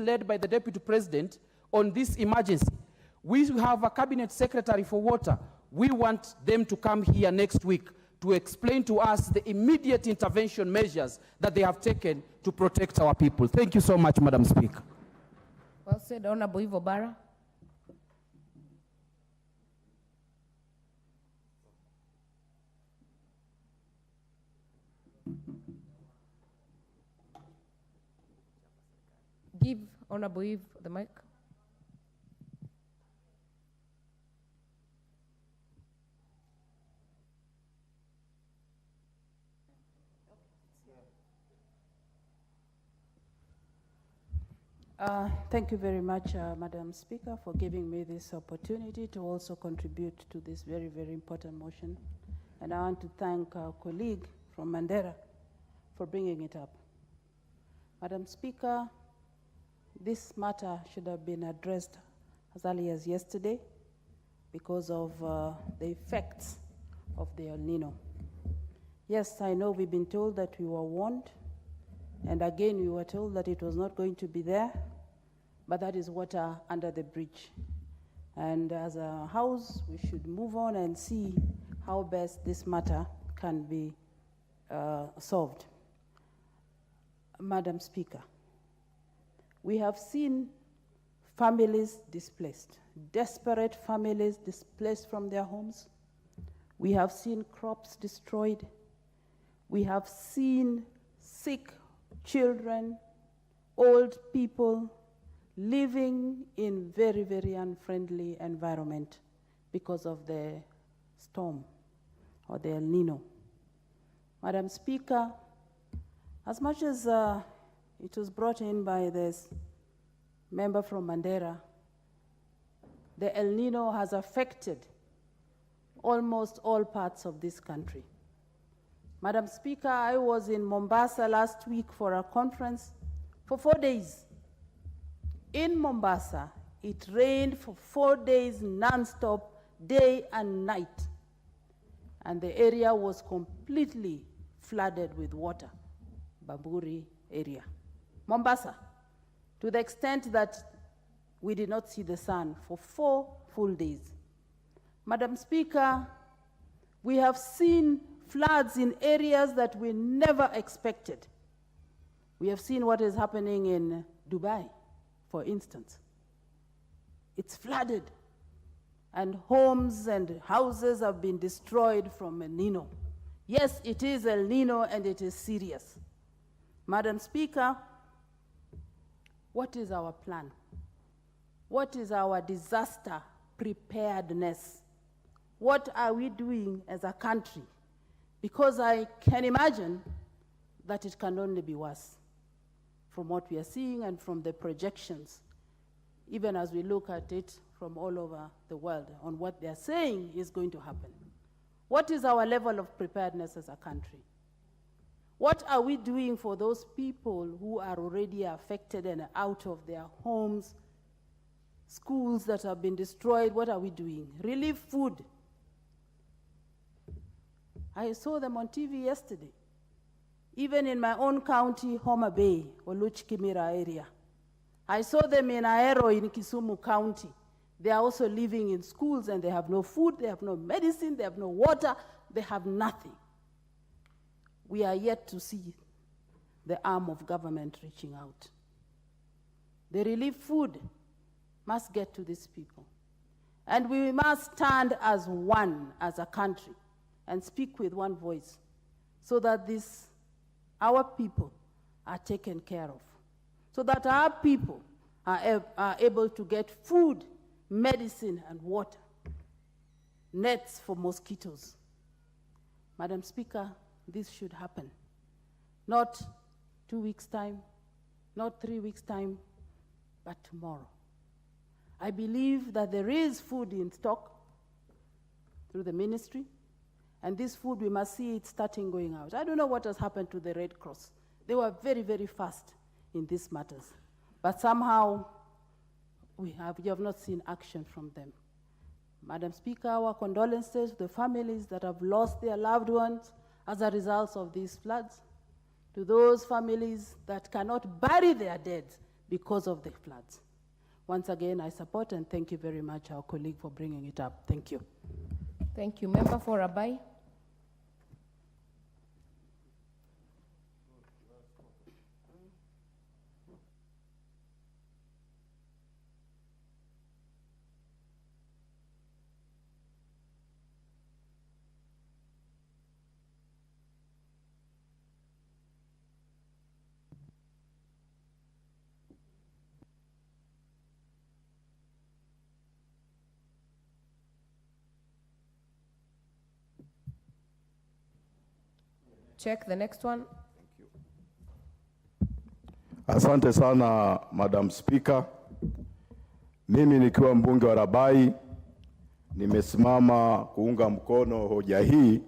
led by the Deputy President on this emergency. We have a Cabinet Secretary for Water. We want them to come here next week to explain to us the immediate intervention measures that they have taken to protect our people. Thank you so much, Madam Speaker. Well said, Honorable Ivo Bara. Give Honorable Eve the mic. Thank you very much, Madam Speaker, for giving me this opportunity to also contribute to this very, very important motion. And I want to thank our colleague from Mandera for bringing it up. Madam Speaker, this matter should have been addressed as early as yesterday because of the effects of the El Nino. Yes, I know we've been told that we were warned, and again we were told that it was not going to be there, but that is water under the bridge. And as a House, we should move on and see how best this matter can be solved. Madam Speaker, we have seen families displaced, desperate families displaced from their homes. We have seen crops destroyed. We have seen sick children, old people living in very, very unfriendly environment because of the storm or the El Nino. Madam Speaker, as much as it was brought in by this member from Mandera, the El Nino has affected almost all parts of this country. Madam Speaker, I was in Mombasa last week for a conference for 4 days. In Mombasa, it rained for 4 days non-stop, day and night. And the area was completely flooded with water, Bamburi area. Mombasa, to the extent that we did not see the sun for 4 full days. Madam Speaker, we have seen floods in areas that we never expected. We have seen what is happening in Dubai, for instance. It's flooded, and homes and houses have been destroyed from El Nino. Yes, it is El Nino, and it is serious. Madam Speaker, what is our plan? What is our disaster preparedness? What are we doing as a country? Because I can imagine that it can only be worse from what we are seeing and from the projections, even as we look at it from all over the world on what they are saying is going to happen. What is our level of preparedness as a country? What are we doing for those people who are already affected and out of their homes, schools that have been destroyed? What are we doing? Relief food. I saw them on TV yesterday. Even in my own county, Homa Bay, Oluch Kimira area, I saw them in Ahero in Kisumu County. They are also living in schools and they have no food, they have no medicine, they have no water, they have nothing. We are yet to see the arm of government reaching out. The relief food must get to these people. And we must stand as one, as a country, and speak with one voice so that our people are taken care of, so that our people are able to get food, medicine, and water, nets for mosquitoes. Madam Speaker, this should happen. Not 2 weeks' time, not 3 weeks' time, but tomorrow. I believe that there is food in stock through the ministry, and this food, we must see it starting going out. I don't know what has happened to the Red Cross. They were very, very fast in these matters. But somehow, you have not seen action from them. Madam Speaker, our condolences to the families that have lost their loved ones as a result of these floods, to those families that cannot bury their dead because of the floods. Once again, I support and thank you very much, our colleague, for bringing it up. Thank you. Thank you. Member for Rabai. Check the next one. Asante sana Madam Speaker. Mimi nikiwa mbunge wa Rabai nimesimama kuunga mkono hoja hii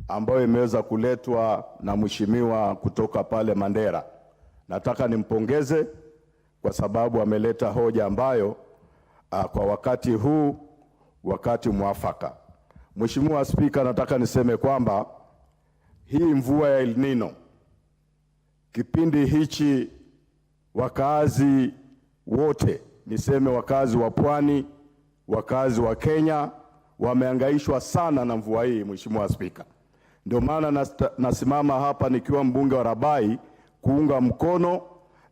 ambayo imeweza kuletwa na mheshimiwa kutoka pale Mandera. Nataka nimpongeze kwa sababu ameleta hoja ambayo kwa wakati huu, wakati mwafaka. Mheshimiwa Spika, nataka niseme kwamba hii mvua ya El Nino, kipindi hichi wakazi wote, niseme wakazi wa pwani, wakazi wa Kenya, wamehangaishwa sana na mvua hii, Mheshimiwa Spika. Ndio maana nasimama hapa nikiwa mbunge wa Rabai kuunga mkono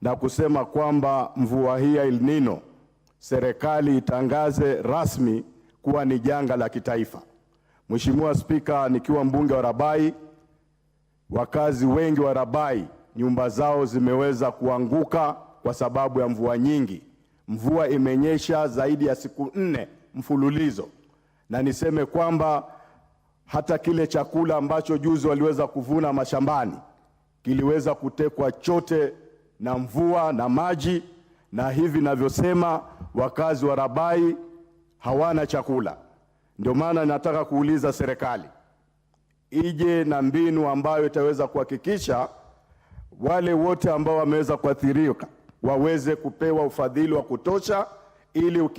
na kusema kwamba mvua hii ya El Nino serikali itangaze rasmi kuwa ni janga la kitaifa. Mheshimiwa Spika, nikiwa mbunge wa Rabai, wakazi wengi wa Rabai nyumba zao zimeweza kuanguka kwa sababu ya mvua nyingi. Mvua imenyesha zaidi ya siku 4 mfululizo. Na niseme kwamba hata kile chakula ambacho juzi waliweza kuvuna mashambani kiliweza kutekwa chote na mvua na maji, na hivi navyosema wakazi wa Rabai hawana chakula. Ndio maana nataka kuuliza serikali ije na mbinu ambayo itaweza kuhakikisha wale wote ambao wameweza kuathirika waweze kupewa ufadhili wa kutosha ili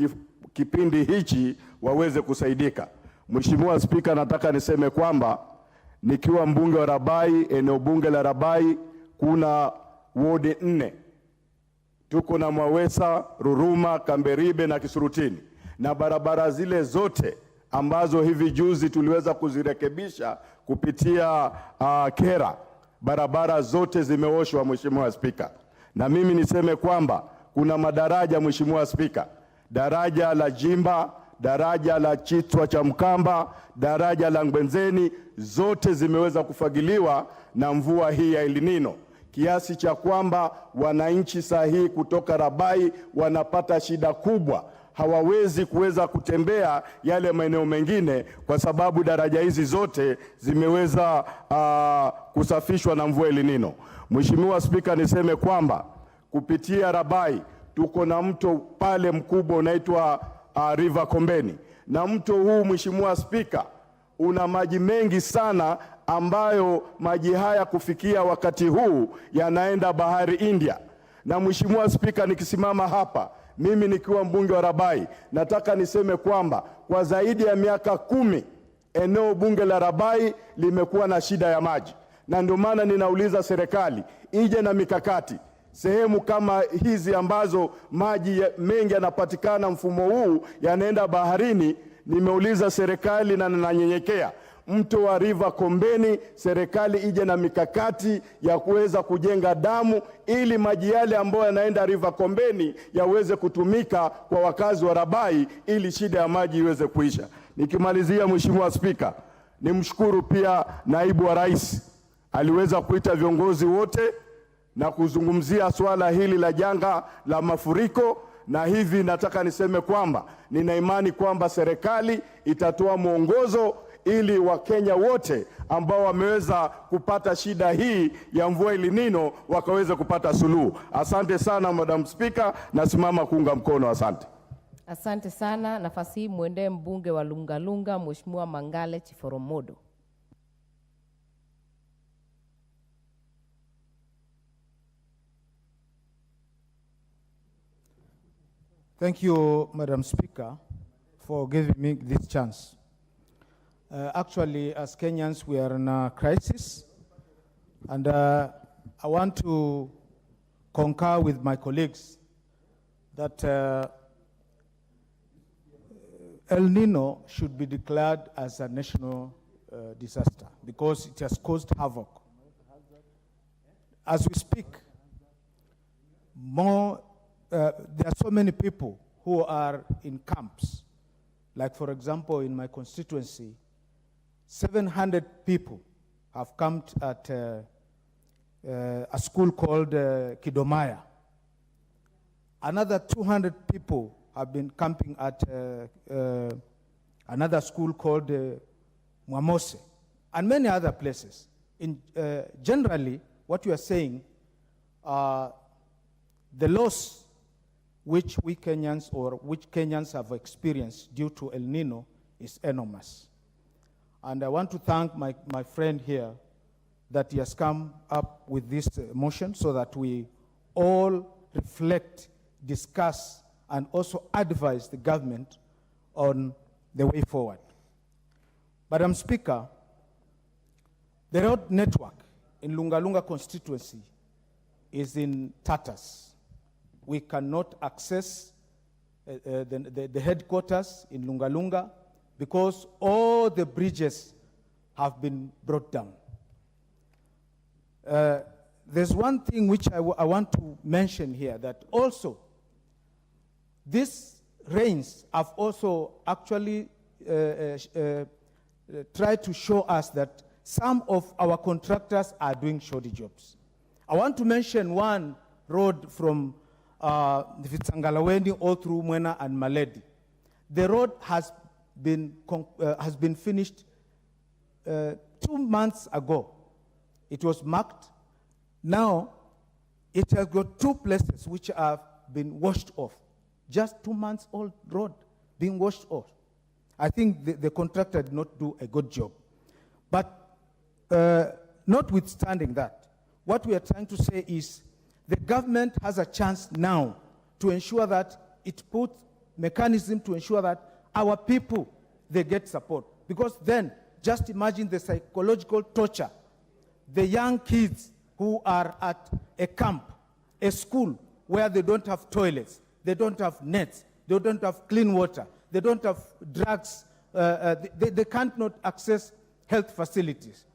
kipindi hichi waweze kusaidika. Mheshimiwa Spika, nataka niseme kwamba nikiwa mbunge wa Rabai, eneo bunge la Rabai kuna wodi 4. Tuko na Mwawesa, Ruruma, Kamberibe na Kisurutini. Na barabara zile zote ambazo hivi juzi tuliweza kuzirekebisha kupitia kera, barabara zote zimeoshwa, Mheshimiwa Spika. Na mimi niseme kwamba kuna madaraja, Mheshimiwa Spika, daraja la Jimba, daraja la Chitwa cha Mkamba, daraja la Ngwenzeni, zote zimeweza kufagiliwa na mvua hii ya El Nino, kiasi cha kwamba wananchi sahihi kutoka Rabai wanapata shida kubwa. Hawawezi kuweza kutembea yale maeneo mengine kwa sababu daraja hizi zote zimeweza kusafishwa na mvua El Nino. Mheshimiwa Spika, niseme kwamba kupitia Rabai tuko na mto pale mkubwa unaitwa River Kombeni, na mto huu, Mheshimiwa Spika, una maji mengi sana ambayo maji haya kufikia wakati huu yanaenda bahari India. Na Mheshimiwa Spika, nikisimama hapa mimi nikiwa mbunge wa Rabai, nataka niseme kwamba kwa zaidi ya miaka 10 eneo bunge la Rabai limekuwa na shida ya maji. Na ndio maana ninauliza serikali ije na mikakati. sehemu kama hizi ambazo maji mengi yanapatikana, mfumo huu yanaenda baharini, nimeuliza serikali na nanyenyekea, mto wa River Kombeni, serikali ije na mikakati ya kuweza kujenga damu ili maji yale ambayo yanaenda River Kombeni yaweze kutumika kwa wakazi wa Rabai ili shida ya maji iweze kuisha. Nikimalizia, Mheshimiwa Spika, nimshukuru pia naibu wa rais, aliweza kuita viongozi wote na kuzungumzia swala hili la janga la mafuriko, na hivi nataka niseme kwamba nina imani kwamba serikali itatoa mwongozo ili Wakenya wote ambao wameweza kupata shida hii ya mvua El Nino wakaweze kupata suluhu. Asante sana Madam Speaker, nasimama kuunga mkono. Asante. Asante sana. Nafasi hii muendee mbunge wa Lungalunga, Mheshimiwa Mangale Chiforomodo. Thank you, Madam Speaker, for giving me this chance. Actually, as Kenyans, we are in a crisis, and I want to concur with my colleagues that El Nino should be declared as a national disaster because it has caused havoc. As we speak, there are so many people who are in camps. Like, for example, in my constituency, 700 people have camped at a school called Kidomaya. Another 200 people have been camping at another school called Mwamose, and many other places. Generally, what we are saying, the loss which we Kenyans or which Kenyans have experienced due to El Nino is enormous. And I want to thank my friend here that he has come up with this motion so that we all reflect, discuss, and also advise the government on the way forward. Madam Speaker, the road network in Lungalunga constituency is in tatters. We cannot access the headquarters in Lungalunga because all the bridges have been brought down. There's one thing which I want to mention here, that also these rains have also actually tried to show us that some of our contractors are doing shoddy jobs. I want to mention one road from Vitsangalawendi all through Mwena and Maledi. The road has been finished 2 months ago. It was marked. Now, it has got 2 places which have been washed off. Just 2 months old road being washed off. I think the contractor did not do a good job. But notwithstanding that, what we are trying to say is the government has a chance now to ensure that it puts mechanism to ensure that our people, they get support. Because then, just imagine the psychological torture. The young kids who are at a camp, a school, where they don't have toilets, they don't have nets, they don't have clean water, they don't have drugs, they can't not access health facilities.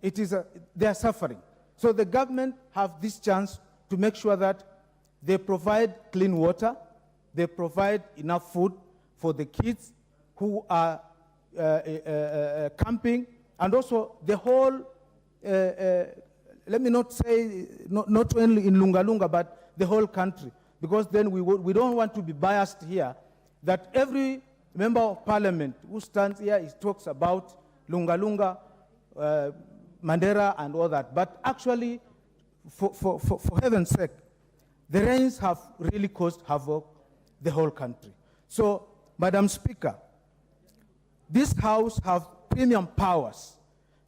They are suffering. So the government have this chance to make sure that they provide clean water, they provide enough food for the kids who are camping, and also the whole, let me not say, not only in Lungalunga, but the whole country. Because then we don't want to be biased here, that every member of parliament who stands here talks about Lungalunga, Mandera, and all that. But actually, for heaven's sake, the rains have really caused havoc the whole country. So, Madam Speaker, this House have premium powers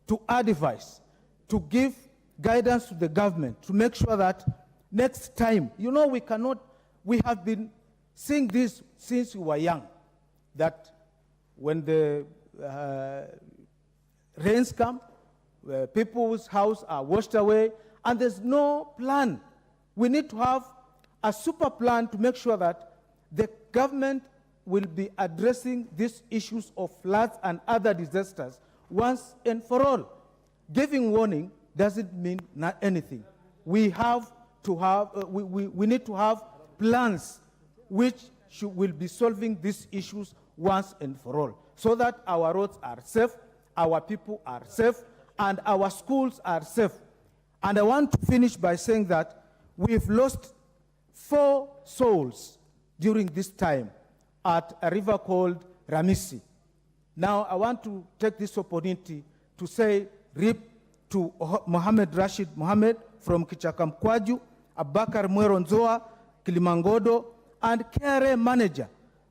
to advise, to give guidance to the government, to make sure that next time, we have been seeing this since we were young, that when the rains come, people's houses are washed away, and there's no plan We need to have a super plan to make sure that the government will be addressing these issues of floods and other disasters once and for all. Giving warning doesn't mean not anything. We have to have, we need to have plans which will be solving these issues once and for all, so that our roads are safe, our people are safe, and our schools are safe. And I want to finish by saying that we've lost 4 souls during this time at a river called Ramisi. Now, I want to take this opportunity to say RIP to Mohammed Rashid Mohammed from Kichakamkwaju, Abakar Mweronzoa, Kilimangodo, and KRA manager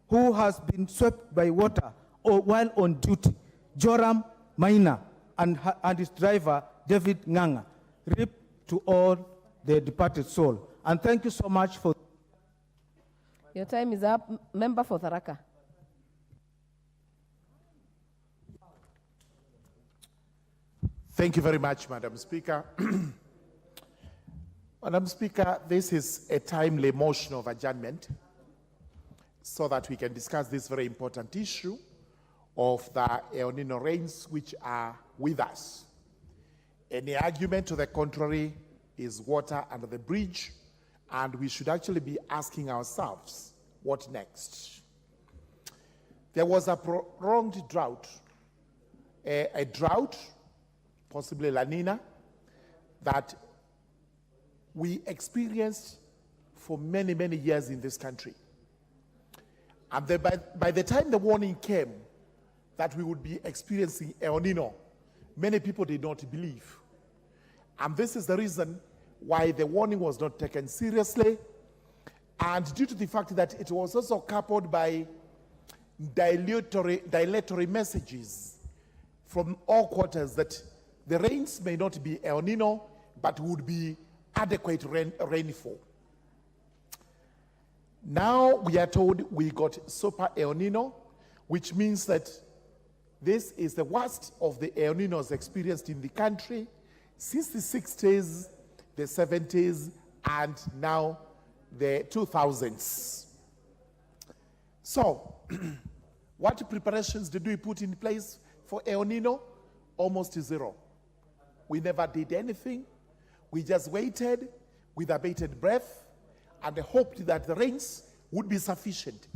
who has been swept by water while on duty, Joram Maina, and his driver, David Nganga. RIP to all the departed soul. And thank you so much for... Your time is up. Member for Tharaka. Thank you very much, Madam Speaker. Madam Speaker, this is a timely motion of adjournment so that we can discuss this very important issue of the El Nino rains which are with us. Any argument to the contrary is water under the bridge, and we should actually be asking ourselves, what next? There was a prolonged drought, a drought, possibly La Nina, that we experienced for many, many years in this country. And by the time the warning came that we would be experiencing El Nino, many people did not believe. And this is the reason why the warning was not taken seriously, and due to the fact that it was also coupled by dilatory messages from all quarters that the rains may not be El Nino, but would be adequate rainfall. Now we are told we got super El Nino, which means that this is the worst of the El Ninos experienced in the country since the 60s, the 70s, and now the 2000s. So, what preparations did we put in place for El Nino? Almost zero. We never did anything. We just waited with a bated breath and hoped that the rains would be sufficient.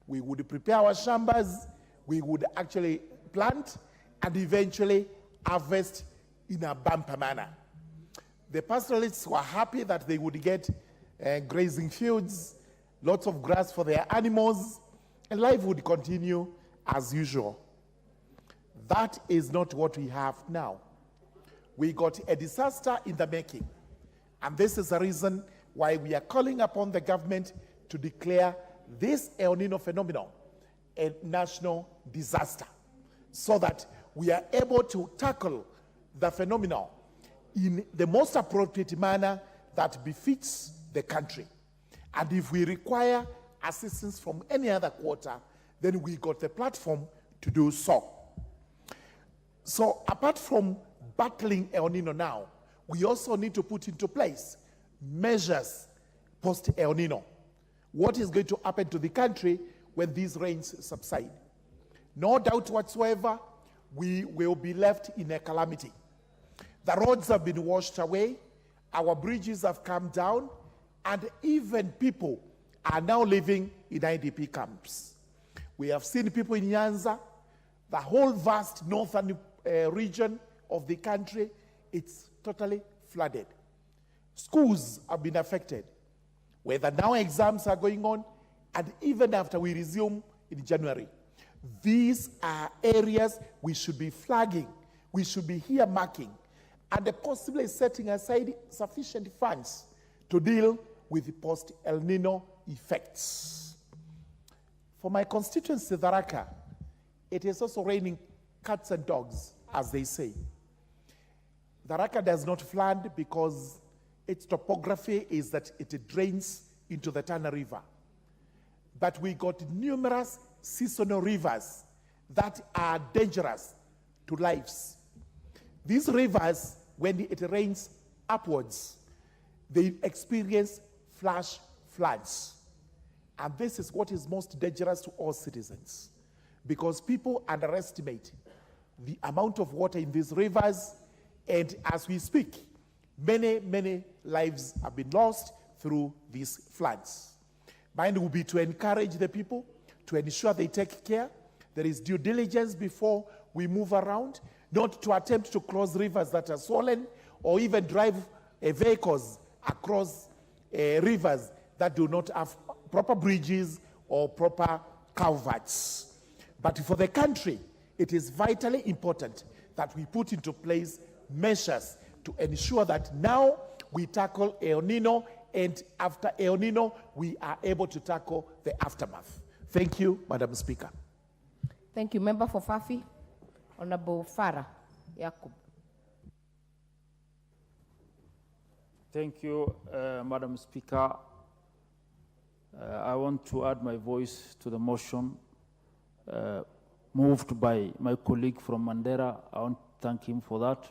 We would prepare our shambas, we would actually plant, and eventually harvest in a bumper manner. The pastoralists were happy that they would get grazing fields, lots of grass for their animals, and life would continue as usual. That is not what we have now. We got a disaster in the making, and this is the reason why we are calling upon the government to declare this El Nino phenomenon a national disaster, so that we are able to tackle the phenomenon in the most appropriate manner that befits the country. And if we require assistance from any other quarter, then we got the platform to do so. So apart from battling El Nino now, we also need to put into place measures post El Nino. What is going to happen to the country when these rains subside? No doubt whatsoever, we will be left in a calamity. The roads have been washed away, our bridges have come down, and even people are now living in IDP camps. We have seen people in Nyanza, the whole vast northern region of the country, it's totally flooded. Schools have been affected, whether now exams are going on, and even after we resume in January. These are areas we should be flagging, we should be earmarking, and possibly setting aside sufficient funds to deal with the post-El Nino effects. For my constituency, Tharaka, it is also raining cats and dogs, as they say. Tharaka does not flood because its topography is that it drains into the Tana River. But we got numerous seasonal rivers that are dangerous to lives. These rivers, when it rains upwards, they experience flash floods. And this is what is most dangerous to all citizens, because people underestimate the amount of water in these rivers, and as we speak, many, many lives have been lost through these floods. Mine will be to encourage the people to ensure they take care. There is due diligence before we move around, not to attempt to cross rivers that are swollen or even drive vehicles across rivers that do not have proper bridges or proper culverts. But for the country, it is vitally important that we put into place measures to ensure that now we tackle El Nino, and after El Nino, we are able to tackle the aftermath. Thank you, Madam Speaker. Thank you. Member for Fafi, Honorable Farah Yakub. Thank you, Madam Speaker. I want to add my voice to the motion moved by my colleague from Mandera. I want to thank him for that.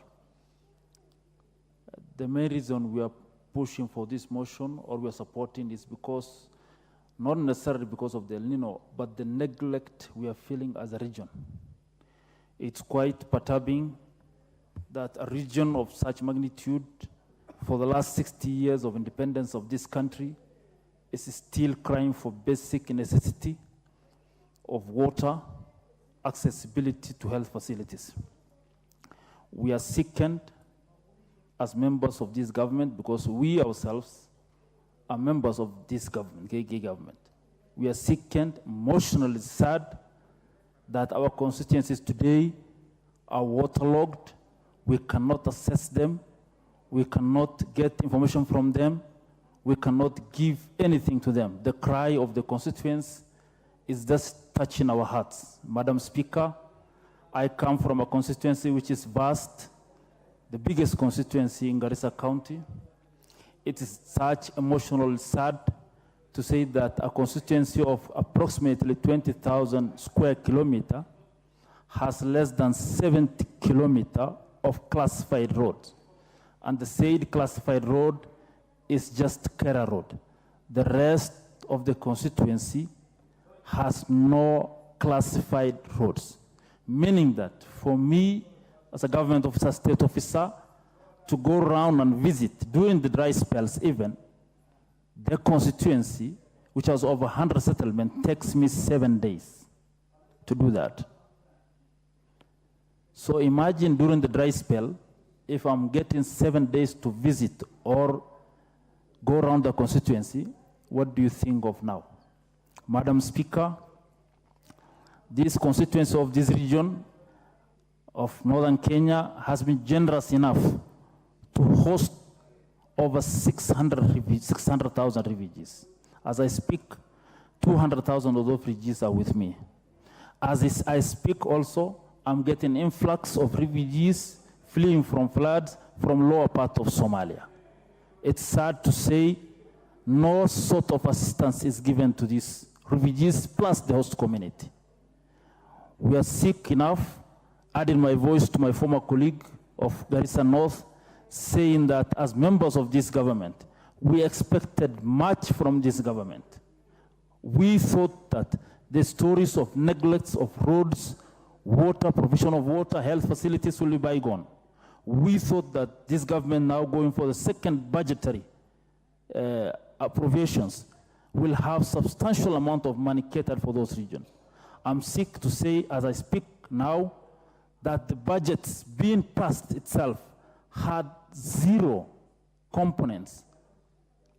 The main reason we are pushing for this motion, or we are supporting, is because, not necessarily because of the El Nino, but the neglect we are feeling as a region. It's quite perturbing that a region of such magnitude, for the last 60 years of independence of this country, is still crying for basic necessity of water, accessibility to health facilities. We are sickened as members of this government, because we ourselves are members of this government, KK government. We are sickened, emotionally sad that our constituencies today are waterlogged. We cannot assess them. We cannot get information from them. We cannot give anything to them. The cry of the constituents is just touching our hearts. Madam Speaker, I come from a constituency which is vast, the biggest constituency in Garissa County. It is such emotional sad to say that a constituency of approximately 20,000 square kilometers has less than 70 kilometers of classified roads. And the said classified road is just Kera Road. The rest of the constituency has no classified roads, meaning that for me, as a government officer, state officer, to go around and visit during the dry spells even, the constituency, which has over 100 settlements, takes me 7 days to do that. So imagine during the dry spell, if I'm getting 7 days to visit or go around the constituency, what do you think of now? Madam Speaker, this constituency of this region of northern Kenya has been generous enough to host over 600,000 refugees. As I speak, 200,000 of those refugees are with me. As I speak also, I'm getting influx of refugees fleeing from floods from lower part of Somalia. It's sad to say no sort of assistance is given to these refugees plus the host community. We are sick enough, adding my voice to my former colleague of Garissa North, saying that as members of this government, we expected much from this government. We thought that the stories of neglects of roads, water, provision of water, health facilities will be bygone. We thought that this government now going for the second budgetary appropriations will have substantial amount of money catered for those regions. I'm sick to say, as I speak now, that the budgets being passed itself had zero components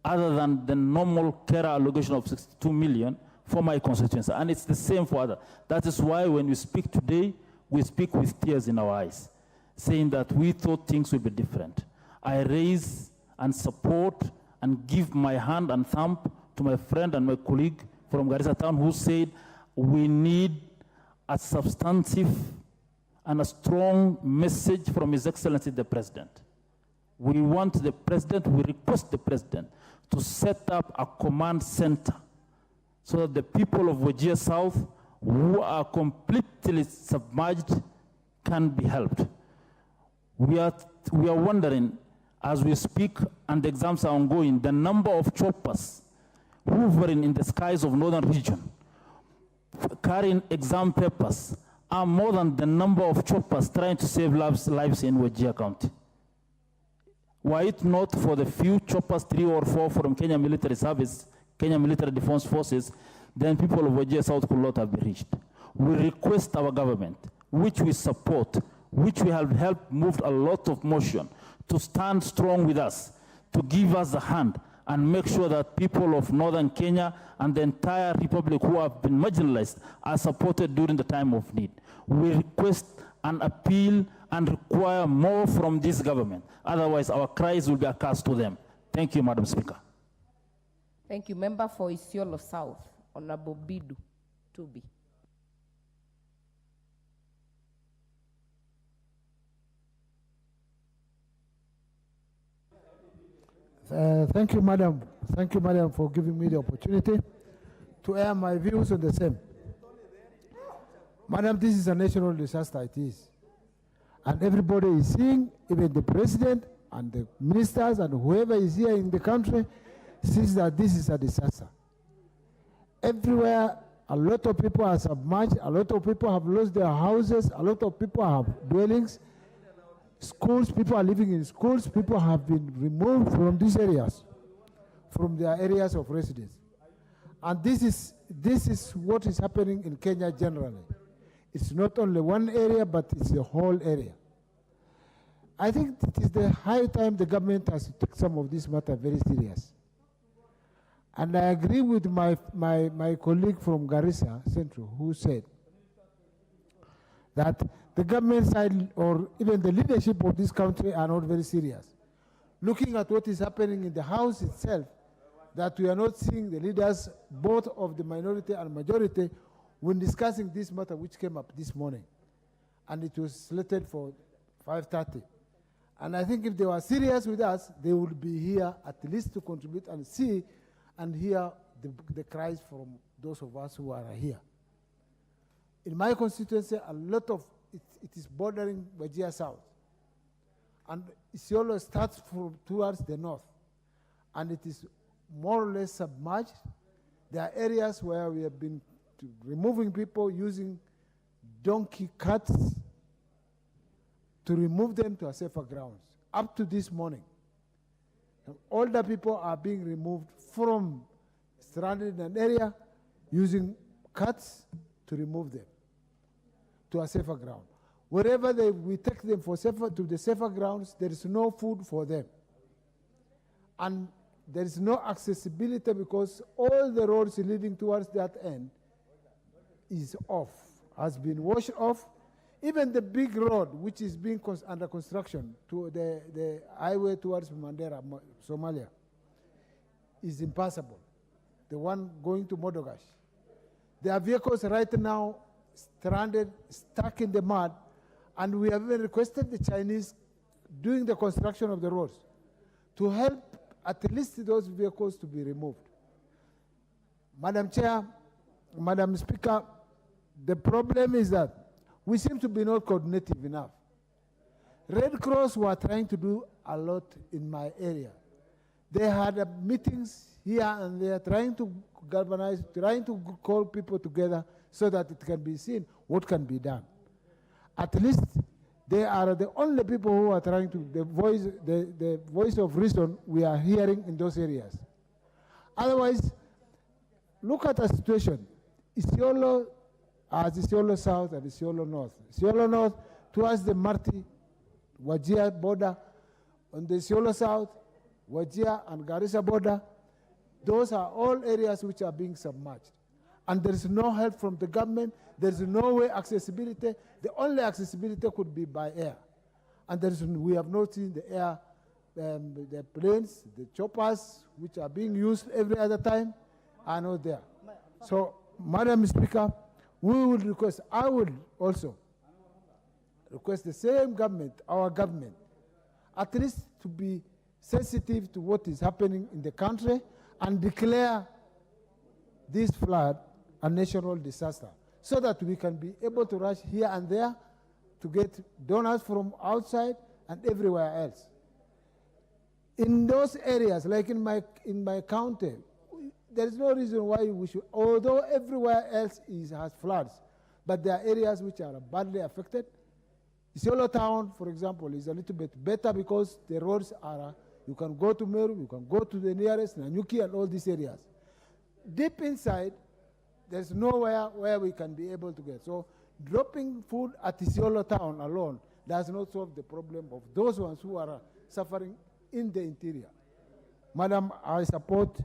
other than the normal care allocation of 62 million for my constituency. And it's the same for others. That is why when we speak today, we speak with tears in our eyes, saying that we thought things would be different. I raise and support and give my hand and thumb to my friend and my colleague from Garissa Town who said we need a substantive and a strong message from His Excellency the President. We want the President, we request the President to set up a command center so that the people of Wajir South who are completely submerged can be helped. We are wondering As we speak and the exams are ongoing, the number of choppers hovering in the skies of northern region, carrying exam papers, are more than the number of choppers trying to save lives in Wajir County. Were it not for the few choppers, 3 or 4 from Kenya Military Service, Kenya Military Defense Forces, then people of Wajir South could not have been reached. We request our government, which we support, which we have helped move a lot of motion, to stand strong with us, to give us a hand, and make sure that people of northern Kenya and the entire republic who have been marginalized are supported during the time of need. We request and appeal and require more from this government. Otherwise, our cries will be a curse to them. Thank you, Madam Speaker. Thank you. Member for Isiolo South, Honorable Bidu Tubi. Thank you, Madam. Thank you, Madam, for giving me the opportunity to air my views on the same. Madam, this is a national disaster, it is. And everybody is seeing, even the president and the ministers and whoever is here in the country, sees that this is a disaster. Everywhere, a lot of people are submerged, a lot of people have lost their houses, a lot of people have dwellings. Schools, people are living in schools, people have been removed from these areas, from their areas of residence. And this is what is happening in Kenya generally. It's not only one area, but it's the whole area. I think it is the high time the government has to take some of this matter very serious. And I agree with my colleague from Garissa Central, who said that the government side or even the leadership of this country are not very serious. Looking at what is happening in the House itself, that we are not seeing the leaders, both of the minority and majority, when discussing this matter which came up this morning. And it was slated for 5:30. And I think if they were serious with us, they would be here at least to contribute and see and hear the cries from those of us who are here. In my constituency, a lot of it is bordering Wajir South. And Isiolo starts towards the north. And it is more or less submerged. There are areas where we have been removing people using donkey carts to remove them to a safer grounds. Up to this morning, older people are being removed from stranded in an area using carts to remove them to a safer ground. Wherever we take them to the safer grounds, there is no food for them. And there is no accessibility because all the roads leading towards that end is off, has been washed off. Even the big road, which is being under construction, to the highway towards Mandera, Somalia, is impassable. The one going to Modogash. There are vehicles right now stranded, stuck in the mud, and we have even requested the Chinese doing the construction of the roads to help at least those vehicles to be removed. Madam Chair, Madam Speaker, the problem is that we seem to be not coordinative enough. Red Cross were trying to do a lot in my area. They had meetings here and there, trying to galvanize, trying to call people together so that it can be seen what can be done. At least they are the only people who are trying to, the voice of reason we are hearing in those areas. Otherwise, look at the situation. Isiolo, Isiolo South and Isiolo North. Isiolo North towards the Marti, Wajir border, on the Isiolo South, Wajir and Garissa border, those are all areas which are being submerged. And there is no help from the government. There is no way accessibility. The only accessibility could be by air. And there is, we have not seen the air, the planes, the choppers, which are being used every other time, are not there. So, Madam Speaker, we would request, I would also request the same government, our government, at least to be sensitive to what is happening in the country and declare this flood a national disaster so that we can be able to rush here and there to get donors from outside and everywhere else. In those areas, like in my county, there is no reason why we should, although everywhere else has floods, but there are areas which are badly affected. Isiolo town, for example, is a little bit better because the roads are, you can go to Meru, you can go to the nearest, Nanyuki and all these areas. Deep inside, there's nowhere where we can be able to get. So dropping food at Isiolo town alone does not solve the problem of those ones who are suffering in the interior. Madam, I support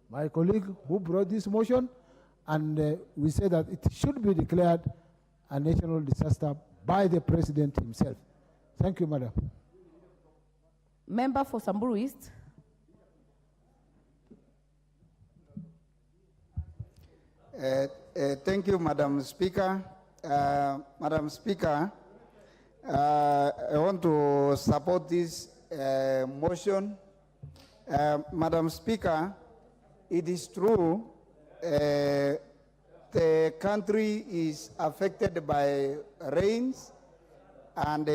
my colleague who brought this motion, and we say that it should be declared a national disaster by the president himself. Thank you, Madam. Member for Samburu East. Thank you, Madam Speaker. Madam Speaker, I want to support this motion. Madam Speaker, it is true the country is affected by rains and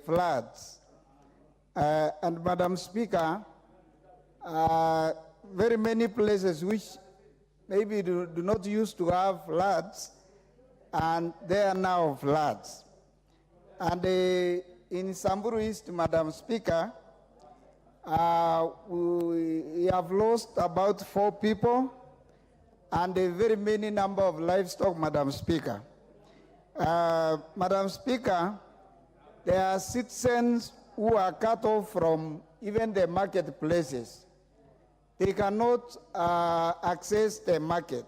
floods. And Madam Speaker, very many places which maybe do not used to have floods, and there are now floods. And in Samburu East, Madam Speaker, we have lost about 4 people and a very many number of livestock, Madam Speaker. Madam Speaker, there are citizens who are cut off from even the marketplaces. They cannot access the market.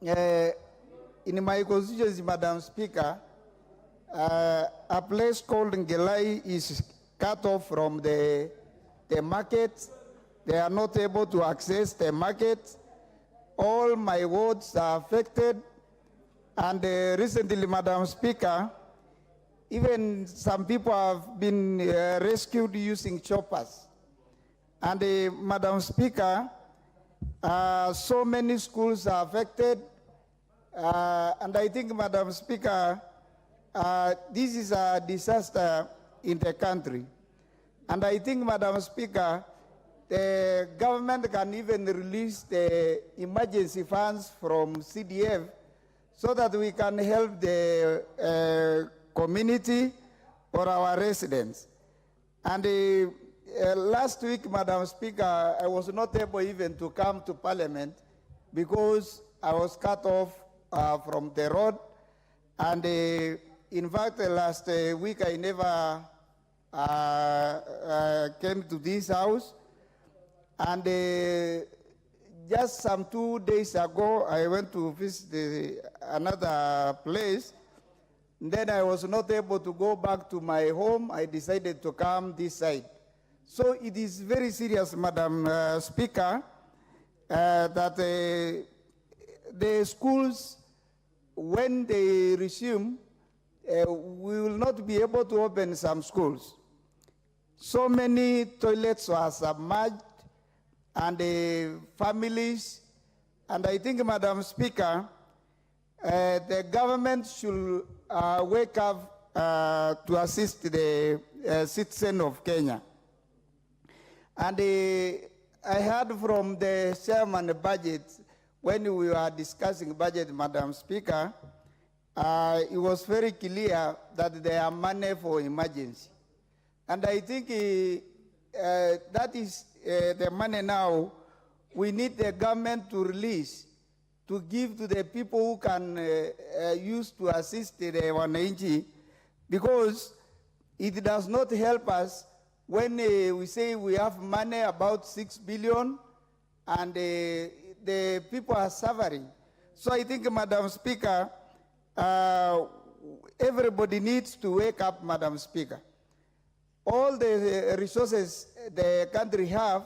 In my constituency, Madam Speaker, a place called Ngelai is cut off from the market. They are not able to access the market. All my wards are affected. And recently, Madam Speaker, even some people have been rescued using choppers. And Madam Speaker, so many schools are affected. And I think, Madam Speaker, this is a disaster in the country. And I think, Madam Speaker, the government can even release the emergency funds from CDF so that we can help the community or our residents. And last week, Madam Speaker, I was not able even to come to Parliament because I was cut off from the road. And in fact, last week I never came to this house. And just some 2 days ago, I went to visit another place. Then I was not able to go back to my home. I decided to come this side. So it is very serious, Madam Speaker, that the schools, when they resume, we will not be able to open some schools. So many toilets were submerged, and families, and I think, Madam Speaker, the government should wake up to assist the citizen of Kenya. And I heard from the chairman budget, when we were discussing budget, Madam Speaker, it was very clear that there are money for emergency. And I think that is the money now we need the government to release, to give to the people who can use to assist the wananchi, because it does not help us when we say we have money about 6 billion and the people are suffering. So I think, Madam Speaker, everybody needs to wake up, Madam Speaker. All the resources the country have,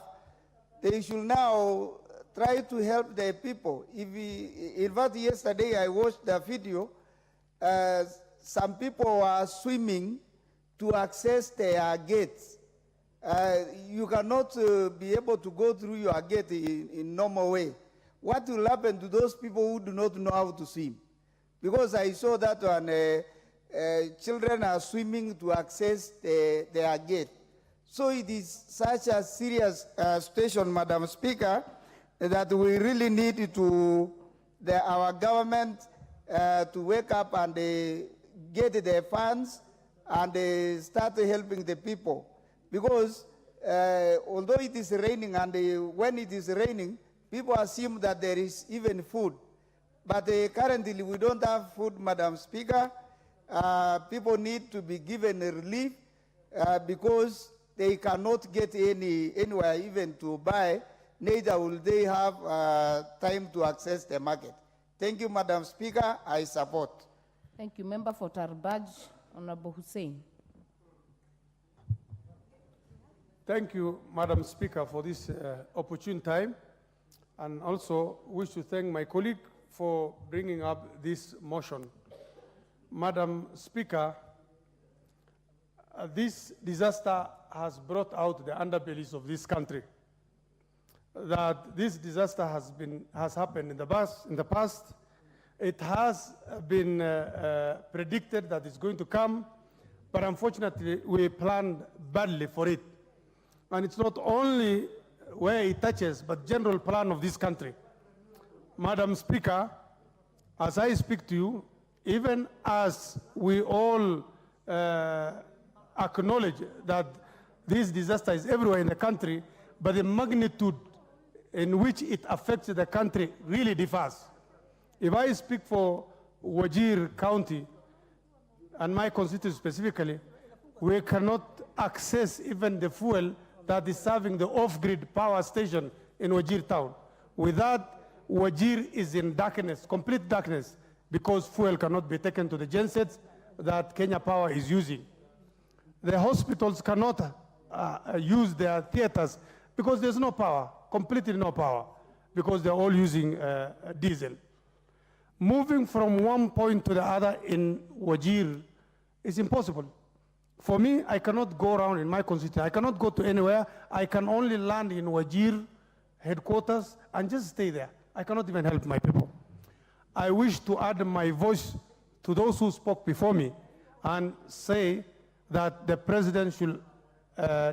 they should now try to help the people. In fact, yesterday I watched the video. Some people were swimming to access their gates. You cannot be able to go through your gate in normal way. What will happen to those people who do not know how to swim? Because I saw that when children are swimming to access their gate. So it is such a serious situation, Madam Speaker, that we really need to, our government to wake up and get the funds and start helping the people. Because although it is raining, and when it is raining, people assume that there is even food. But currently we don't have food, Madam Speaker. People need to be given relief because they cannot get anywhere even to buy, neither will they have time to access the market. Thank you, Madam Speaker. I support. Thank you. Member for Tarbaj, Honorable Hussein. Thank you, Madam Speaker, for this opportune time, and also wish to thank my colleague for bringing up this motion. Madam Speaker, this disaster has brought out the underbellies of this country. That this disaster has happened in the past. It has been predicted that it's going to come, but unfortunately we planned badly for it. And it's not only where it touches, but general plan of this country. Madam Speaker, as I speak to you, even as we all acknowledge that this disaster is everywhere in the country, but the magnitude in which it affects the country really differs. If I speak for Wajir County, and my constituency specifically, we cannot access even the fuel that is serving the off-grid power station in Wajir town. With that, Wajir is in darkness, complete darkness, because fuel cannot be taken to the gensets that Kenya Power is using. The hospitals cannot use their theaters because there's no power, completely no power, because they're all using diesel. Moving from one point to the other in Wajir is impossible. For me, I cannot go around in my constituency. I cannot go to anywhere. I can only land in Wajir headquarters and just stay there. I cannot even help my people. I wish to add my voice to those who spoke before me and say that the president should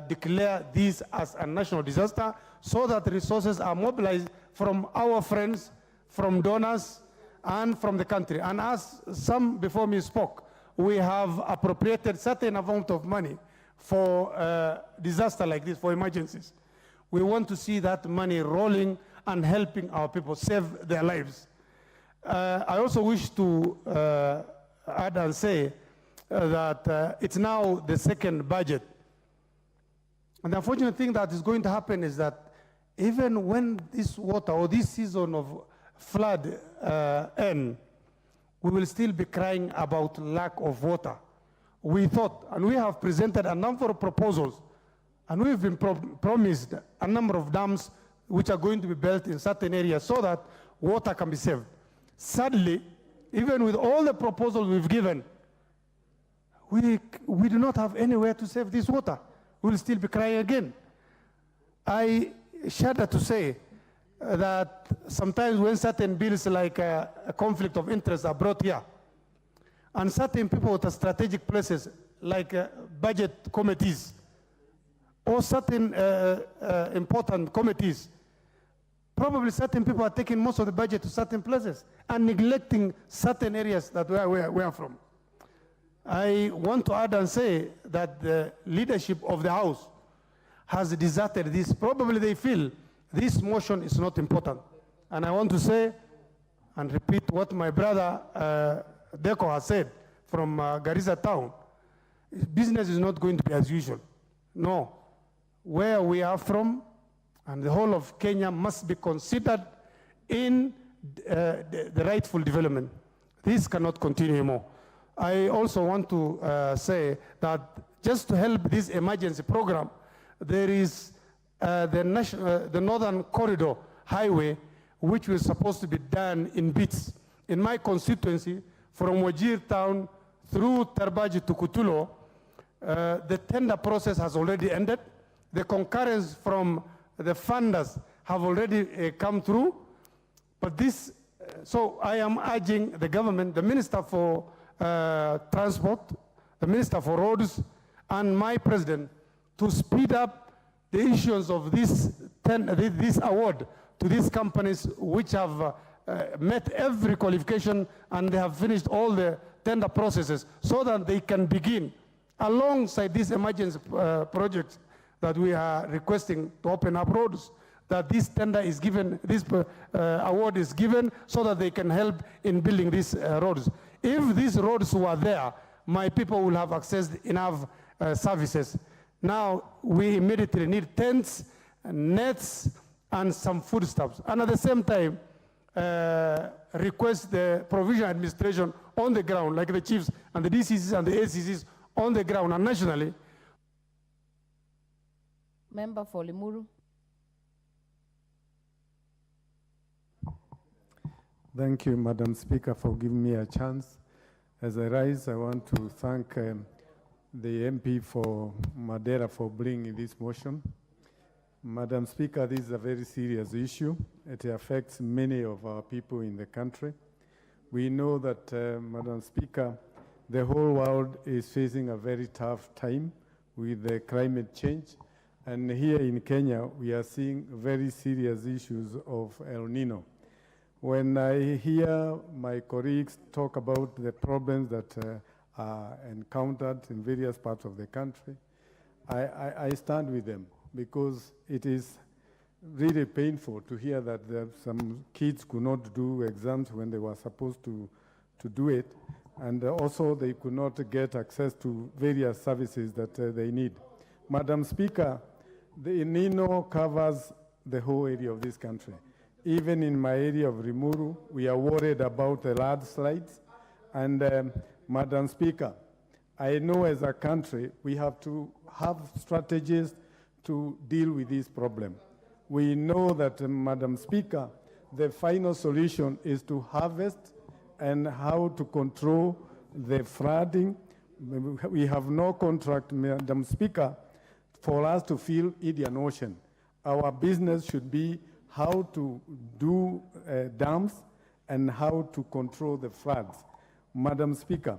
declare this as a national disaster so that resources are mobilized from our friends, from donors, and from the country. And as some before me spoke, we have appropriated certain amount of money for disaster like this, for emergencies. We want to see that money rolling and helping our people save their lives. I also wish to add and say that it's now the second budget. And the unfortunate thing that is going to happen is that even when this water or this season of flood ends, we will still be crying about lack of water. We thought, and we have presented a number of proposals, and we've been promised a number of dams which are going to be built in certain areas so that water can be saved. Sadly, even with all the proposals we've given, we do not have anywhere to save this water. We'll still be crying again. I shudder to say that sometimes when certain bills like a conflict of interest are brought here, and certain people with strategic places like budget committees or certain important committees, probably certain people are taking most of the budget to certain places and neglecting certain areas that we are from. I want to add and say that the leadership of the House has deserted this. Probably they feel this motion is not important. And I want to say and repeat what my brother Deko has said from Garissa town. Business is not going to be as usual. No. Where we are from and the whole of Kenya must be considered in the rightful development. This cannot continue anymore. I also want to say that just to help this emergency program, there is the Northern Corridor Highway, which was supposed to be done in bits. In my constituency, from Wajir town through Tarbaji to Kutulo, the tender process has already ended. The concurrence from the funders have already come through. But this, so I am urging the government, the Minister for Transport, the Minister for Roads, and my President to speed up the issuance of this award to these companies which have met every qualification and they have finished all the tender processes, so that they can begin alongside these emergency projects that we are requesting to open up roads, that this tender is given, this award is given, so that they can help in building these roads. If these roads were there, my people will have accessed enough services. Now we immediately need tents, nets, and some foodstuffs. And at the same time, request the provincial administration on the ground, like the chiefs and the DCCs and the ACCs on the ground and nationally. Member for Limuru. Thank you, Madam Speaker, for giving me a chance. As I rise, I want to thank the MP for Madeira for bringing this motion. Madam Speaker, this is a very serious issue. It affects many of our people in the country. We know that, Madam Speaker, the whole world is facing a very tough time with the climate change. And here in Kenya, we are seeing very serious issues of El Nino. When I hear my colleagues talk about the problems that are encountered in various parts of the country, I stand with them, because it is really painful to hear that some kids could not do exams when they were supposed to do it, and also they could not get access to various services that they need. Madam Speaker, the El Nino covers the whole area of this country. Even in my area of Limuru, we are worried about the landslides. And Madam Speaker, I know as a country, we have to have strategies to deal with this problem. We know that, Madam Speaker, the final solution is to harvest and how to control the flooding. We have no contract, Madam Speaker, for us to fill Indian Ocean. Our business should be how to do dams and how to control the floods. Madam Speaker,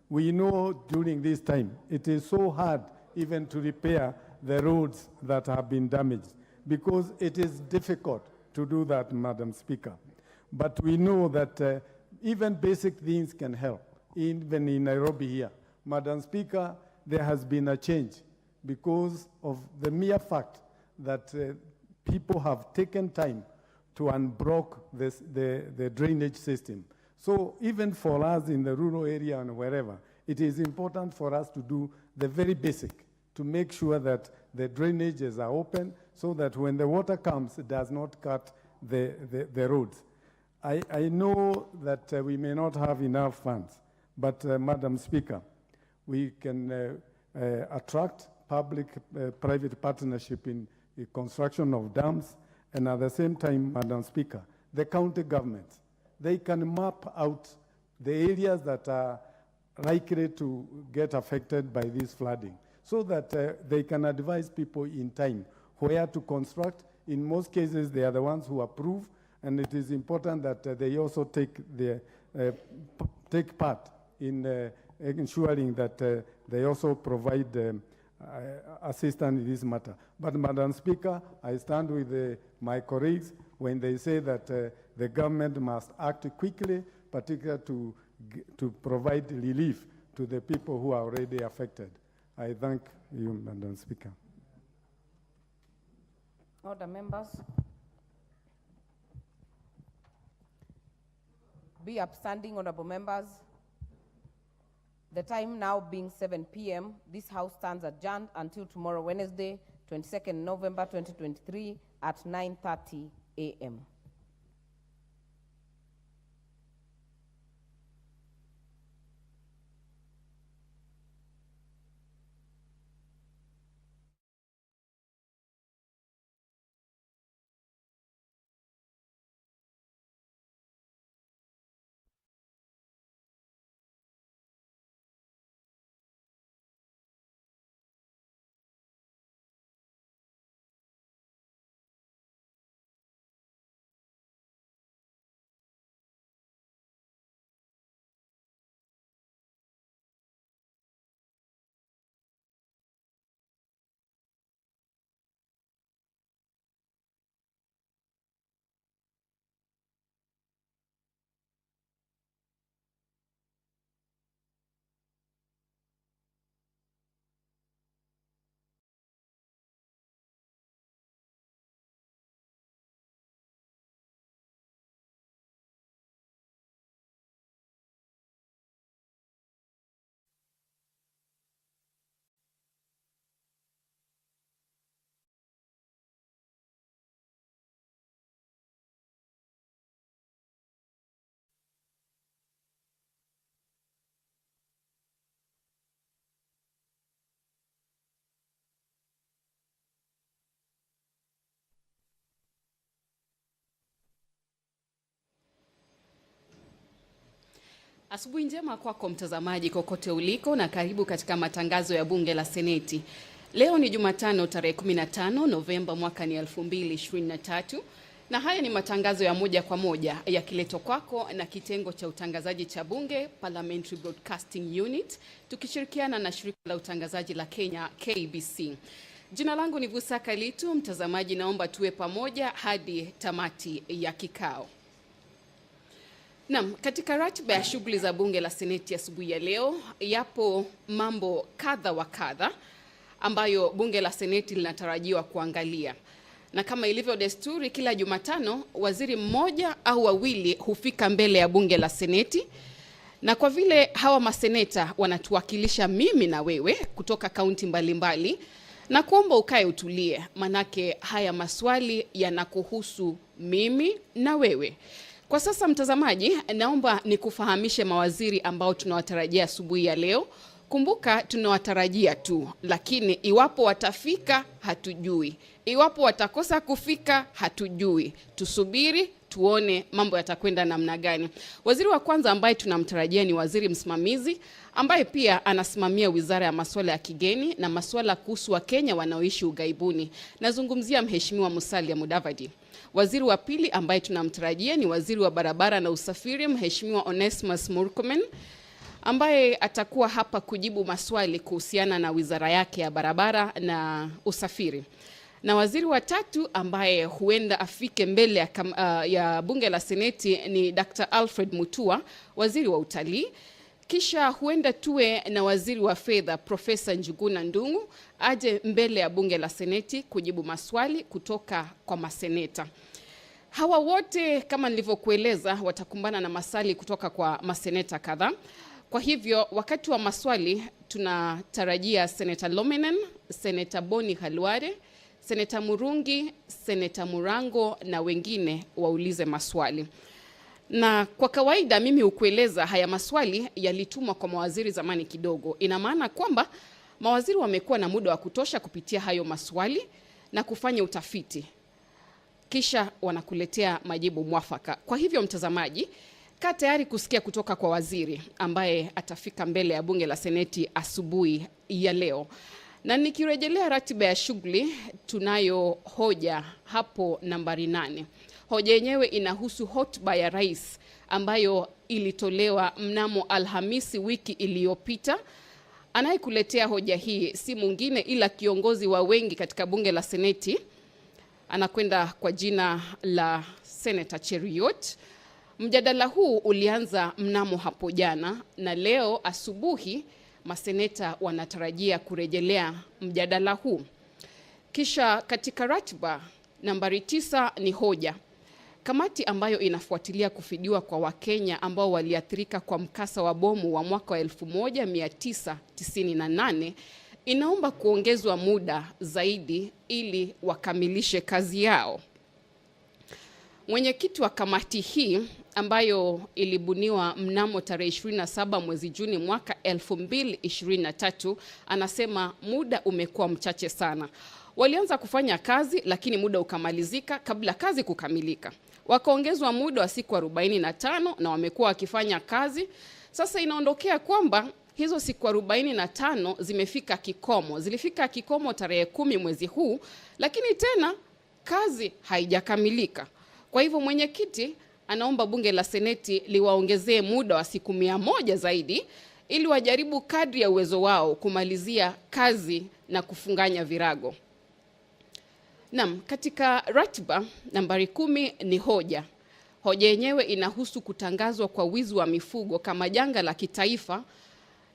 we know during this time, it is so hard even to repair the roads that have been damaged, because it is difficult to do that, Madam Speaker. But we know that even basic things can help, even in Nairobi here. Madam Speaker, there has been a change because of the mere fact that people have taken time to unblock the drainage system. So even for us in the rural area and wherever, it is important for us to do the very basic, to make sure that the drainages are open so that when the water comes, it does not cut the roads. I know that we may not have enough funds, but Madam Speaker, we can attract public-private partnership in the construction of dams, and at the same time, Madam Speaker, the county governments, they can map out the areas that are likely to get affected by this flooding, so that they can advise people in time where to construct. In most cases, they are the ones who approve, and it is important that they also take part in ensuring that they also provide assistance in this matter. But Madam Speaker, I stand with my colleagues when they say that the government must act quickly, particularly to provide relief to the people who are already affected. I thank you, Madam Speaker. Order, members. Be upstanding, honorable members. The time now being 7 p.m., this House stands adjourned until tomorrow, Wednesday, 22nd November 2023 at 9:30 a.m. Asubuhi njema kwako mtazamaji kokote uliko na karibu katika matangazo ya bunge la Seneti. Leo ni Jumatano tarehe 15 Novemba mwaka ni 2023 na haya ni matangazo ya moja kwa moja yakiletwa kwako na kitengo cha utangazaji cha bunge Parliamentary Broadcasting Unit tukishirikiana na shirika la utangazaji la Kenya KBC. Jina langu ni Vusaka Litu. Mtazamaji, naomba tuwe pamoja hadi tamati ya kikao. Naam, katika ratiba ya shughuli za bunge la Seneti asubuhi ya leo, yapo mambo kadha wa kadha ambayo bunge la Seneti linatarajiwa kuangalia. Na kama ilivyo desturi, kila Jumatano waziri mmoja au wawili hufika mbele ya bunge la Seneti. Na kwa vile hawa maseneta wanatuwakilisha mimi na wewe kutoka kaunti mbalimbali, na kuomba ukae utulie, manake haya maswali yanakuhusu mimi na wewe. Kwa sasa mtazamaji, naomba nikufahamishe mawaziri ambao tunawatarajia asubuhi ya leo. Kumbuka tunawatarajia tu, lakini iwapo watafika hatujui. Iwapo watakosa kufika hatujui. Tusubiri tuone mambo yatakwenda namna gani. Waziri wa kwanza ambaye tunamtarajia ni waziri msimamizi ambaye pia anasimamia wizara ya masuala ya kigeni na masuala kuhusu Wakenya wanaoishi ughaibuni. Nazungumzia Mheshimiwa Musalia Mudavadi. Waziri wa pili ambaye tunamtarajia ni waziri wa barabara na usafiri Mheshimiwa Onesmus Murkomen ambaye atakuwa hapa kujibu maswali kuhusiana na wizara yake ya barabara na usafiri. Na waziri wa tatu ambaye huenda afike mbele ya bunge la Seneti ni Dr. Alfred Mutua, waziri wa utalii. Kisha huenda tuwe na waziri wa fedha Profesa Njuguna Ndung'u aje mbele ya bunge la Seneti kujibu maswali kutoka kwa maseneta. Hawa wote kama nilivyokueleza watakumbana na maswali kutoka kwa maseneta kadhaa. Kwa hivyo wakati wa maswali tunatarajia Seneta Lominen, Seneta Boni Halware, Seneta Murungi, Seneta Murango na wengine waulize maswali. Na kwa kawaida mimi ukueleza haya maswali yalitumwa kwa mawaziri zamani kidogo. Ina maana kwamba mawaziri wamekuwa na muda wa kutosha kupitia hayo maswali na kufanya utafiti. Kisha wanakuletea majibu mwafaka. Kwa hivyo mtazamaji, kaa tayari kusikia kutoka kwa waziri ambaye atafika mbele ya bunge la Seneti asubuhi ya leo. Na nikirejelea ratiba ya shughuli, tunayo hoja hapo nambari 8. Hoja yenyewe inahusu hotuba ya rais ambayo ilitolewa mnamo Alhamisi wiki iliyopita. Anayekuletea hoja hii si mwingine ila kiongozi wa wengi katika bunge la Seneti. Anakwenda kwa jina la Senator Cheruiyot. Mjadala huu ulianza mnamo hapo jana na leo asubuhi maseneta wanatarajia kurejelea mjadala huu. Kisha katika ratiba nambari 9 ni hoja. Kamati ambayo inafuatilia kufidiwa kwa Wakenya ambao waliathirika kwa mkasa wa bomu wa mwaka wa 1998 inaomba kuongezwa muda zaidi ili wakamilishe kazi yao. Mwenyekiti wa kamati hii ambayo ilibuniwa mnamo tarehe 27 mwezi Juni mwaka 2023 anasema muda umekuwa mchache sana. Walianza kufanya kazi lakini muda ukamalizika kabla kazi kukamilika. Wakaongezwa muda wa siku 45 na wamekuwa wakifanya kazi. Sasa inaondokea kwamba hizo siku 45 zimefika kikomo. Zilifika kikomo tarehe 10 mwezi huu, lakini tena kazi haijakamilika. Kwa hivyo mwenyekiti anaomba bunge la Seneti liwaongezee muda wa siku 100 zaidi ili wajaribu kadri ya uwezo wao kumalizia kazi na kufunganya virago. Naam, katika ratiba nambari 10 ni hoja. Hoja yenyewe inahusu kutangazwa kwa wizi wa mifugo kama janga la kitaifa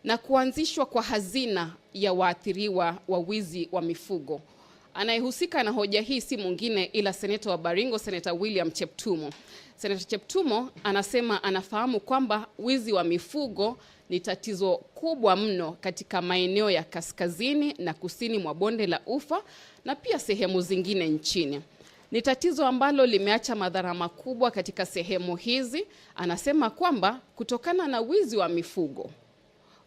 na kuanzishwa kwa hazina ya waathiriwa wa wizi wa mifugo. Anayehusika na hoja hii si mwingine ila seneta wa Baringo, Seneta William Cheptumo. Seneta Cheptumo anasema anafahamu kwamba wizi wa mifugo ni tatizo kubwa mno katika maeneo ya kaskazini na kusini mwa bonde la Ufa na pia sehemu zingine nchini. Ni tatizo ambalo limeacha madhara makubwa katika sehemu hizi. Anasema kwamba kutokana na wizi wa mifugo,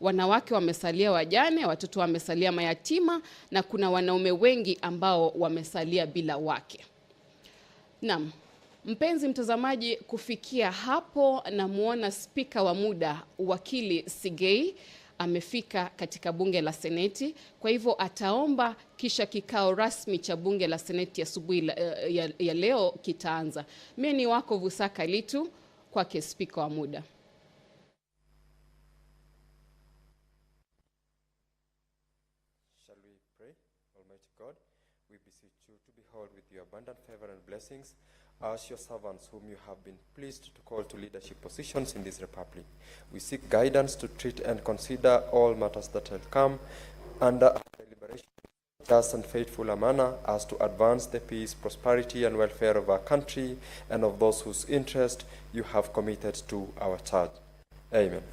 wanawake wamesalia wajane, watoto wamesalia mayatima na kuna wanaume wengi ambao wamesalia bila wake. Naam, Mpenzi mtazamaji, kufikia hapo namuona spika wa muda wakili Sigei amefika katika bunge la Seneti. Kwa hivyo ataomba kisha kikao rasmi cha bunge la Seneti asubuhi ya leo kitaanza. Mimi ni wako Vusaka Litu kwake spika wa muda. Shall we pray? Almighty God, we beseech you to behold with your abundant favor and blessings as your servants whom you have been pleased to call to leadership positions in this republic. We seek guidance to treat and consider all matters that will come under deliberation in just and faithful a manner as to advance the peace, prosperity, and welfare of our country and of those whose interest you have committed to our charge. Amen.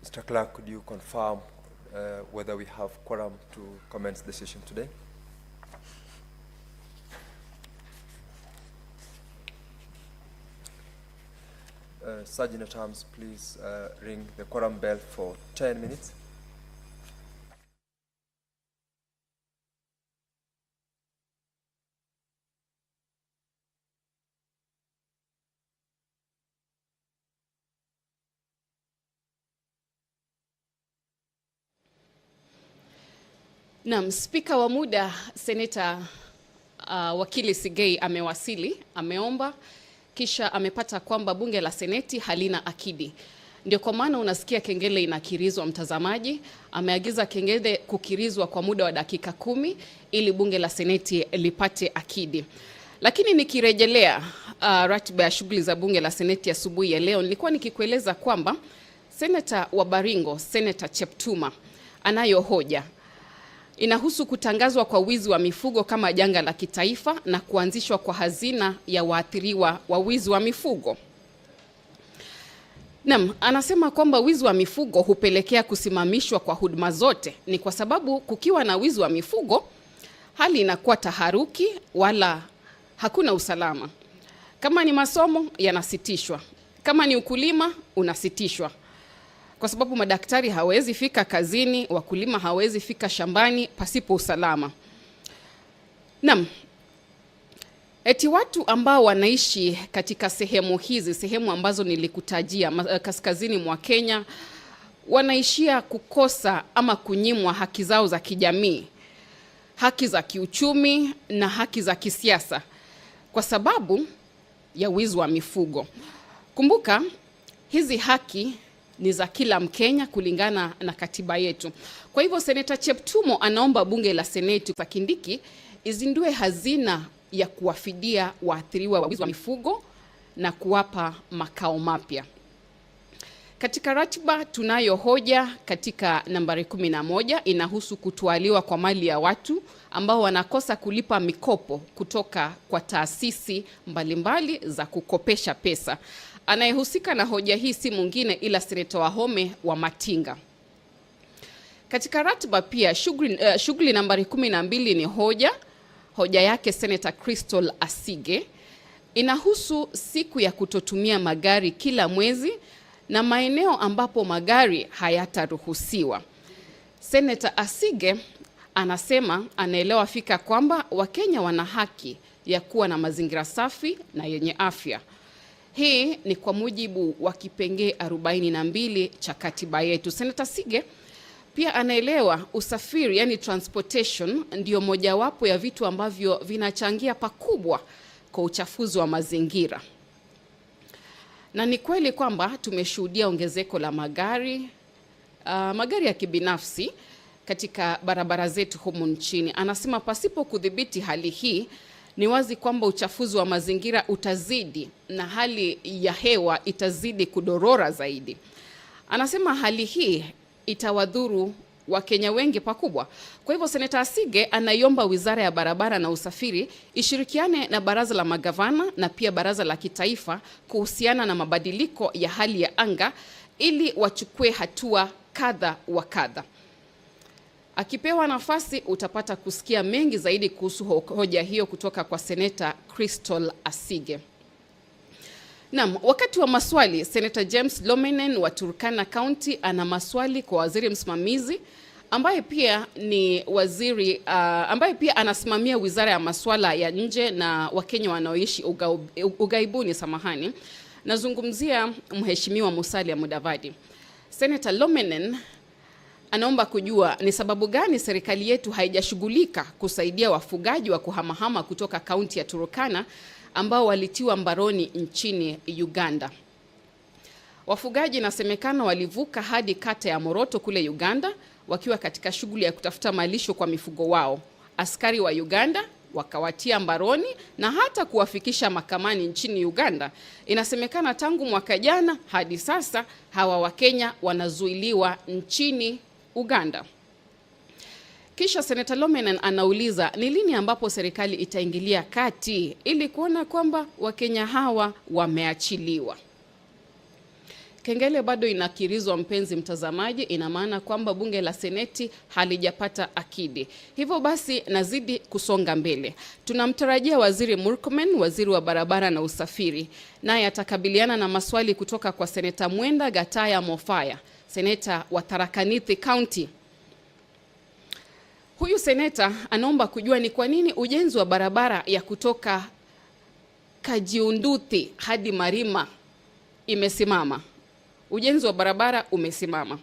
Mr. Clerk, could you confirm whether we have quorum to commence the session today? Sergeant at Arms, please ring the quorum bell for 10 minutes. Naam, spika wa muda Seneta wakili Sigei amewasili, ameomba kisha amepata kwamba bunge la Seneti halina akidi. Ndio kwa maana unasikia kengele inakirizwa mtazamaji. Ameagiza kengele kukirizwa kwa muda wa dakika 10 ili bunge la Seneti lipate akidi. Lakini nikirejelea ratiba ya shughuli za bunge la Seneti asubuhi ya leo, nilikuwa nikikueleza kwamba Seneta wa Baringo, Seneta Cheptuma, anayo hoja. Inahusu kutangazwa kwa wizi wa mifugo kama janga la kitaifa na kuanzishwa kwa hazina ya waathiriwa wa wizi wa mifugo. Naam, anasema kwamba wizi wa mifugo hupelekea kusimamishwa kwa huduma zote. Ni kwa sababu kukiwa na wizi wa mifugo, hali inakuwa taharuki wala hakuna usalama. Kama ni masomo yanasitishwa, kama ni ukulima unasitishwa. Kwa sababu madaktari hawezi fika kazini, wakulima hawezi fika shambani pasipo usalama. Naam. Eti watu ambao wanaishi katika sehemu hizi, sehemu ambazo nilikutajia kaskazini mwa Kenya, wanaishia kukosa ama kunyimwa haki zao za kijamii, haki za kiuchumi na haki za kisiasa kwa sababu ya wizi wa mifugo. Kumbuka, hizi haki ni za kila Mkenya kulingana na katiba yetu. Kwa hivyo Seneta Cheptumo anaomba bunge la Seneti kwa Kindiki izindue hazina ya kuwafidia waathiriwa wa wizi wa mifugo na kuwapa makao mapya. Katika ratiba tunayo hoja katika nambari 11 inahusu kutwaliwa kwa mali ya watu ambao wanakosa kulipa mikopo kutoka kwa taasisi mbalimbali za kukopesha pesa. Anayehusika na hoja hii si mwingine ila Seneta Wahome wa Matinga. Katika ratiba pia shughuli nambari 12 ni hoja yake Seneta Crystal Asige. Inahusu siku ya kutotumia magari kila mwezi na maeneo ambapo magari hayataruhusiwa. Seneta Asige anasema anaelewa fika kwamba Wakenya wana haki ya kuwa na mazingira safi na yenye afya. Hii ni kwa mujibu wa kipengee 42 cha katiba yetu. Seneta Sige pia anaelewa usafiri, yani transportation, ndio mojawapo ya vitu ambavyo vinachangia pakubwa kwa uchafuzi wa mazingira. Na ni kweli kwamba tumeshuhudia ongezeko la magari ya kibinafsi katika barabara zetu humu nchini. Anasema pasipo kudhibiti hali hii ni wazi kwamba uchafuzi wa mazingira utazidi na hali ya hewa itazidi kudorora zaidi. Anasema hali hii itawadhuru Wakenya wengi pakubwa. Kwa hivyo Seneta Asige anaiomba Wizara ya Barabara na Usafiri ishirikiane na Baraza la Magavana na pia Baraza la Kitaifa kuhusiana na mabadiliko ya hali ya anga ili wachukue hatua kadha wa kadha. Akipewa nafasi utapata kusikia mengi zaidi kuhusu hoja hiyo kutoka kwa Seneta Crystal Asige. Naam, wakati wa maswali, Senator James Lomenen wa Turkana County ana maswali kwa waziri msimamizi ambaye pia ni waziri ambaye pia anasimamia Wizara ya Masuala ya Nje na Wakenya wanaoishi ughaibuni, samahani. Nazungumzia Mheshimiwa Musalia Mudavadi. Senator Lomenen anaomba kujua ni sababu gani serikali yetu haijashughulika kusaidia wafugaji wa kuhamahama kutoka kaunti ya Turkana ambao walitiwa mbaroni nchini Uganda. Wafugaji inasemekana walivuka hadi kata ya Moroto kule Uganda wakiwa katika shughuli ya kutafuta malisho kwa mifugo wao. Askari wa Uganda wakawatia mbaroni na hata kuwafikisha mahakamani nchini Uganda. Inasemekana tangu mwaka jana hadi sasa hawa Wakenya wanazuiliwa nchini Uganda. Kisha Senator Lomenen anauliza ni lini ambapo serikali itaingilia kati ili kuona kwamba Wakenya hawa wameachiliwa. Kengele bado inakirizwa, mpenzi mtazamaji, ina maana kwamba bunge la seneti halijapata akidi. Hivyo basi nazidi kusonga mbele. Tunamtarajia Waziri Murkomen, waziri wa barabara na usafiri, naye atakabiliana na maswali kutoka kwa Seneta Mwenda Gataya Mofaya, seneta wa Tharaka Nithi County. Huyu seneta anaomba kujua ni kwa nini ujenzi wa barabara ya kutoka Kajiunduthi hadi Marima imesimama. Ujenzi wa barabara umesimama.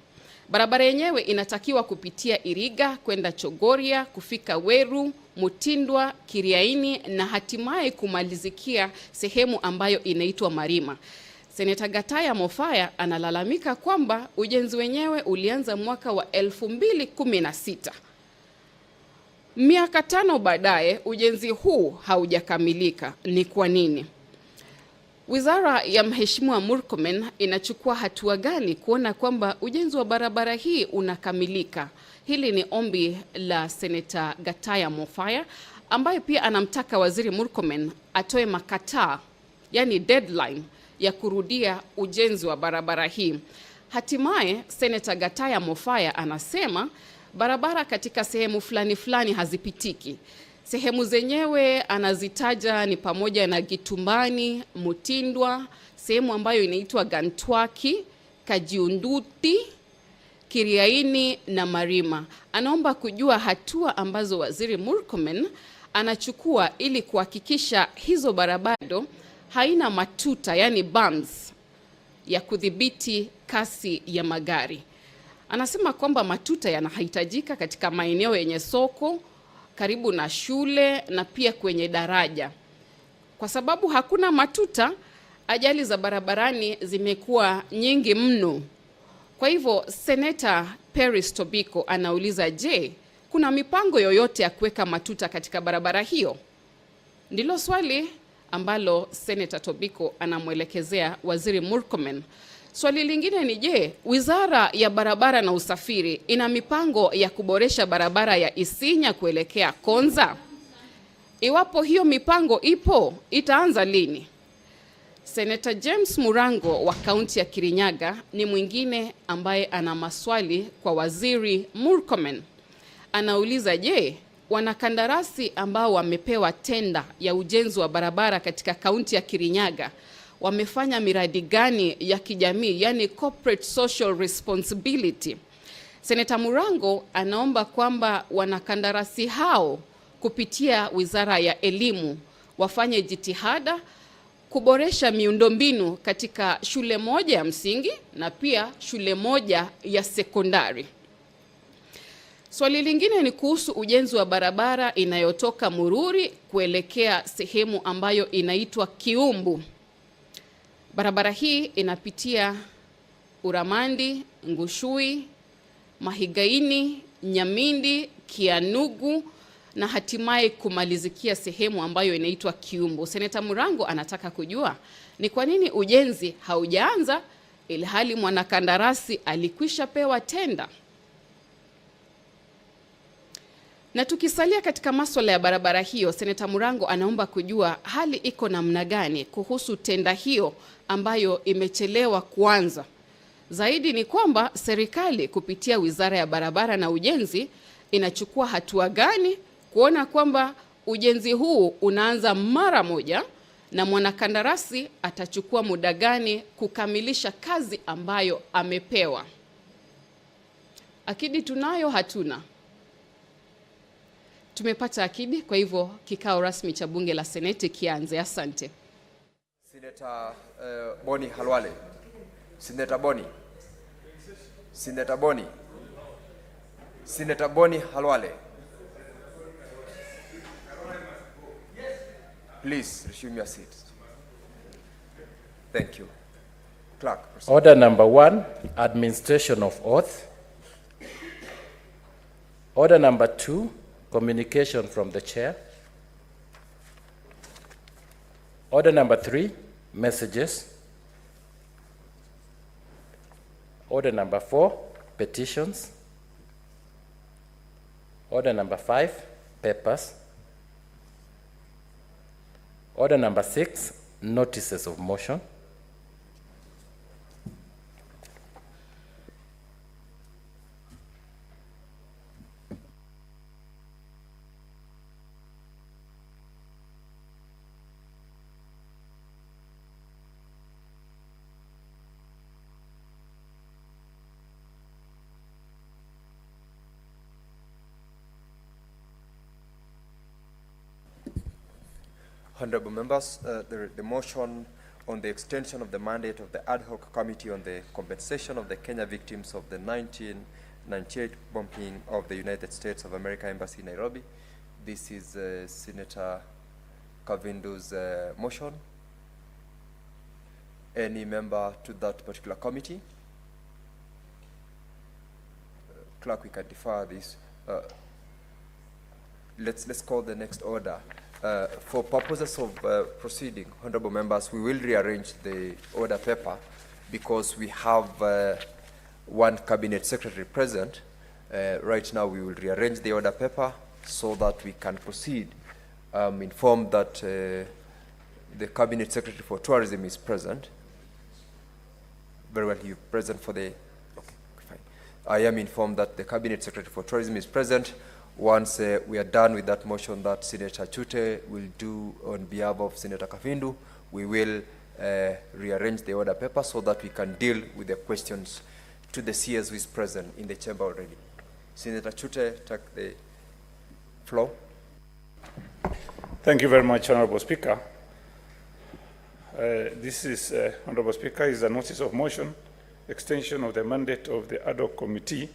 Barabara yenyewe inatakiwa kupitia Iriga kwenda Chogoria, kufika Weru, Mutindwa, Kiriaini na hatimaye kumalizikia sehemu ambayo inaitwa Marima. Seneta Gataya Mofaya analalamika kwamba ujenzi wenyewe ulianza mwaka wa 2016. Miaka 5 baadaye ujenzi huu haujakamilika. Ni kwa nini? Wizara ya Mheshimiwa Murkomen inachukua hatua gani kuona kwamba ujenzi wa barabara hii unakamilika? Hili ni ombi la Seneta Gataya Mofaya, ambaye pia anamtaka Waziri Murkomen atoe makataa, yani deadline ya kurudia ujenzi wa barabara hii. Hatimaye Seneta Gataya Mofaya anasema barabara katika sehemu fulani hazipitiki. Sehemu zenyewe anazitaja ni pamoja na Gitumbani, Mutindwa, sehemu ambayo inaitwa Gantwaki, Kajiunduthi, Kiriaini na Marima. Anaomba kujua hatua ambazo Waziri Murkomen anachukua ili kuhakikisha hizo barabara haina matuta, yani bumps, ya kudhibiti kasi ya magari. Anasema kwamba matuta yanahitajika katika maeneo yenye soko, karibu na shule na pia kwenye daraja. Kwa sababu hakuna matuta, ajali za barabarani zimekuwa nyingi mno. Kwa hivyo Senator Paris Tobiko anauliza, je, kuna mipango yoyote ya kuweka matuta katika barabara hiyo? Ndilo swali ambalo Senator Tobiko anamwelekezea Waziri Murkomen. Swali lingine ni, je, Wizara ya Barabara na Usafiri ina mipango ya kuboresha barabara ya Isinya kuelekea Konza? Iwapo hiyo mipango ipo, itaanza lini? Senator James Murango wa kaunti ya Kirinyaga ni mwingine ambaye ana maswali kwa Waziri Murkomen. Anauliza, je, wanakandarasi ambao wamepewa tenda ya ujenzi wa barabara katika kaunti ya Kirinyaga wamefanya miradi gani ya kijamii, yani corporate social responsibility? Seneta Murango anaomba kwamba wanakandarasi hao kupitia Wizara ya Elimu wafanye jitihada kuboresha miundombinu katika shule moja ya msingi na pia shule moja ya sekondari. Swali lingine ni kuhusu ujenzi wa barabara inayotoka Mururi kuelekea sehemu ambayo inaitwa Kiumbu. Barabara hii inapitia Uramandi, Ngushui, Mahigaini, Nyamindi, Kianugu na hatimaye kumalizikia sehemu ambayo inaitwa Kiumbu. Seneta Murango anataka kujua ni kwa nini ujenzi haujaanza ilhali mwanakandarasi alikwisha pewa tenda. Na tukisalia katika masuala ya barabara hiyo, Seneta Murango anaomba kujua hali iko namna gani kuhusu tenda hiyo ambayo imechelewa kuanza. Zaidi ni kwamba serikali kupitia Wizara ya Barabara na Ujenzi inachukua hatua gani kuona kwamba ujenzi huu unaanza mara moja, na mwanakandarasi atachukua muda gani kukamilisha kazi ambayo amepewa. Akidi tunayo hatuna. Tumepata akidi, kwa hivyo kikao rasmi cha bunge la Seneti kianze. Asante. Senator Boni Halwale. Senator Boni. Senator Boni. Senator Boni Halwale. Please resume your seats. Thank you. Clerk, proceed. Order number 1, administration of oath. Order number 2, communication from the chair. Order number 3, messages. Order number 4, petitions. Order number 5, papers. Order number 6, notices of motion. Honorable members, the motion on the extension of the mandate of the ad hoc committee on the compensation of the Kenya victims of the 1998 bombing of the United States of America Embassy in Nairobi. This is Senator Kavindu's motion. Any member to that particular committee? Clerk, we can defer this. Let's call the next order. For purposes of proceeding, honorable members, we will rearrange the order paper because we have one cabinet secretary present. Right now, we will rearrange the order paper so that we can proceed. I'm informed that the cabinet secretary for tourism is present. Very well, you're present for the, okay, fine. I am informed that the cabinet secretary for tourism is present. Once we are done with that motion that Senator Chute will do on behalf of Senator Kavindu, we will rearrange the order paper so that we can deal with the questions to the CS who is present in the chamber already. Senator Chute, take the floor. Thank you very much, Honorable Speaker. This is, Honorable Speaker, is a notice of motion, extension of the mandate of the ad hoc committee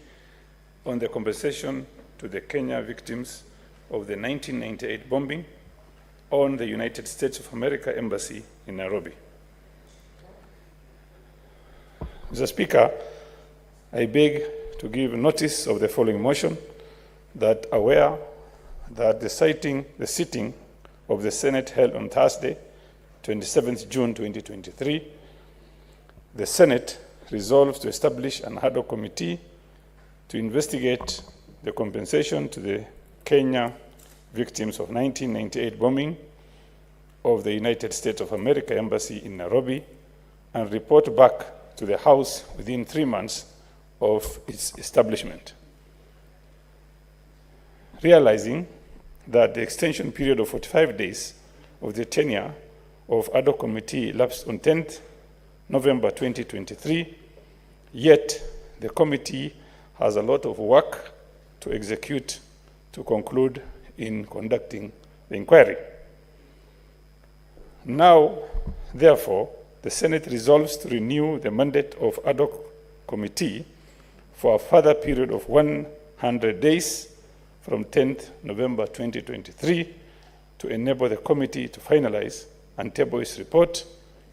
on the compensation to the Kenya victims of the 1998 bombing on the United States of America Embassy in Nairobi. Mr. Speaker, I beg to give notice of the following motion, that aware that the sitting of the Senate held on Thursday, 27th June 2023, the Senate resolves to establish an ad hoc committee to investigate the compensation to the Kenya victims of 1998 bombing of the United States of America Embassy in Nairobi and report back to the House within 3 months of its establishment. Realizing that the extension period of 45 days of the tenure of ad hoc committee lapsed on 10th November 2023, yet the committee has a lot of work to execute to conclude in conducting the inquiry. Now, therefore, the Senate resolves to renew the mandate of ad hoc committee for a further period of 100 days from 10th November 2023 to enable the committee to finalize and table its report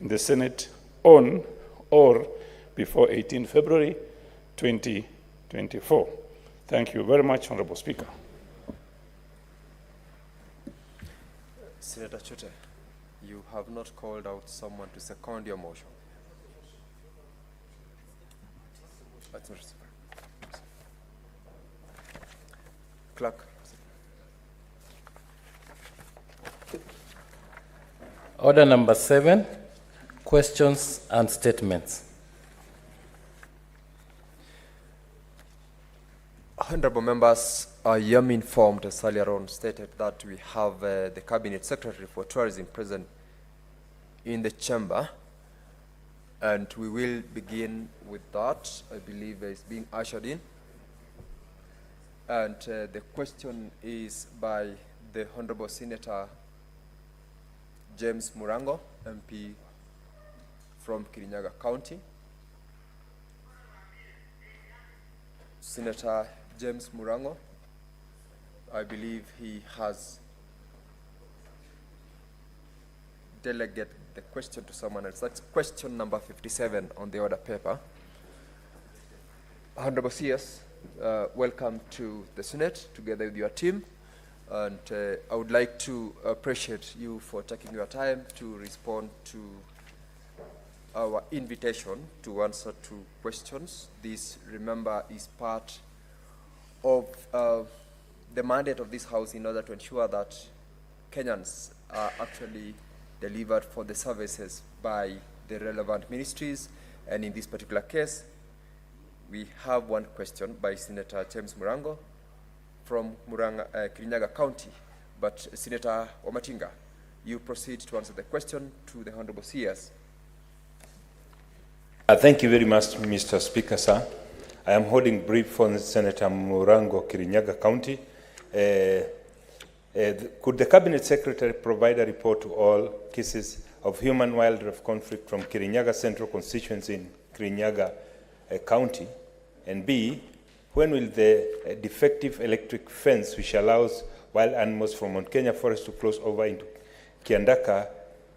in the Senate on or before 18 February 2024. Thank you very much, Honorable Speaker. Senator Chute, you have not called out someone to second your motion. That's not Clerk. Order number 7, questions and statements. Honorable members, I am informed, as earlier on stated, that we have the Cabinet Secretary for Tourism present in the chamber, and we will begin with that. I believe it's being ushered in. And the question is by the Honorable Senator James Murango, MP from Kirinyaga County. Senator James Murango, I believe he has delegated the question to someone else. That's question number 57 on the order paper. Honorable CS, welcome to the Senate together with your team. And I would like to appreciate you for taking your time to respond to our invitation to answer 2 questions. This, remember, is part of the mandate of this House in order to ensure that Kenyans are actually delivered for the services by the relevant ministries. And in this particular case, we have one question by Senator James Murango from Kirinyaga County. But Senator Wamatinga, you proceed to answer the question to the Honorable CS. Thank you very much, Mr. Speaker, sir. I am holding brief for Senator Murango, Kirinyaga County. Could the Cabinet Secretary provide a report to all cases of human-wildlife conflict from Kirinyaga Central Constituency in Kirinyaga County? And B, when will the defective electric fence which allows wild animals from Mount Kenya Forest to cross over into Kiandaka,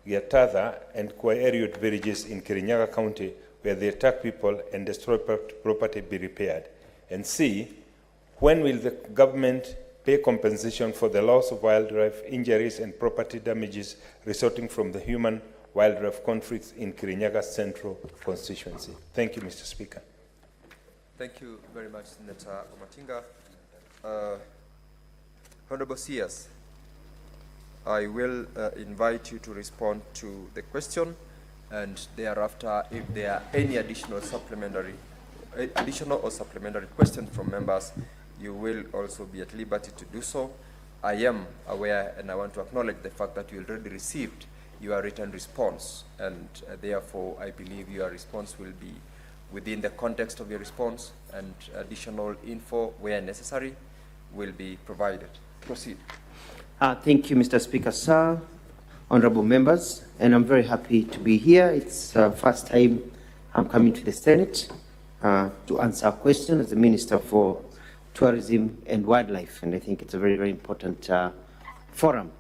Giatatha, and Kwaeriot villages in Kirinyaga County where they attack people and destroy property be repaired? And C, when will the government pay compensation for the loss of wildlife, injuries, and property damages resulting from the human-wildlife conflicts in Kirinyaga Central constituency? Thank you, Mr. Speaker. Thank you very much, Senator Wamatinga. Honorable CS, I will invite you to respond to the question, and thereafter, if there are any additional or supplementary questions from members, you will also be at liberty to do so. I am aware, and I want to acknowledge the fact that you already received your written response, and therefore I believe your response will be within the context of your response, and additional info where necessary will be provided. Proceed. Thank you, Mr. Speaker, sir, honorable members, and I'm very happy to be here. It's the first time I'm coming to the Senate to answer a question as the Minister for Tourism and Wildlife, and I think it's a very, very important forum.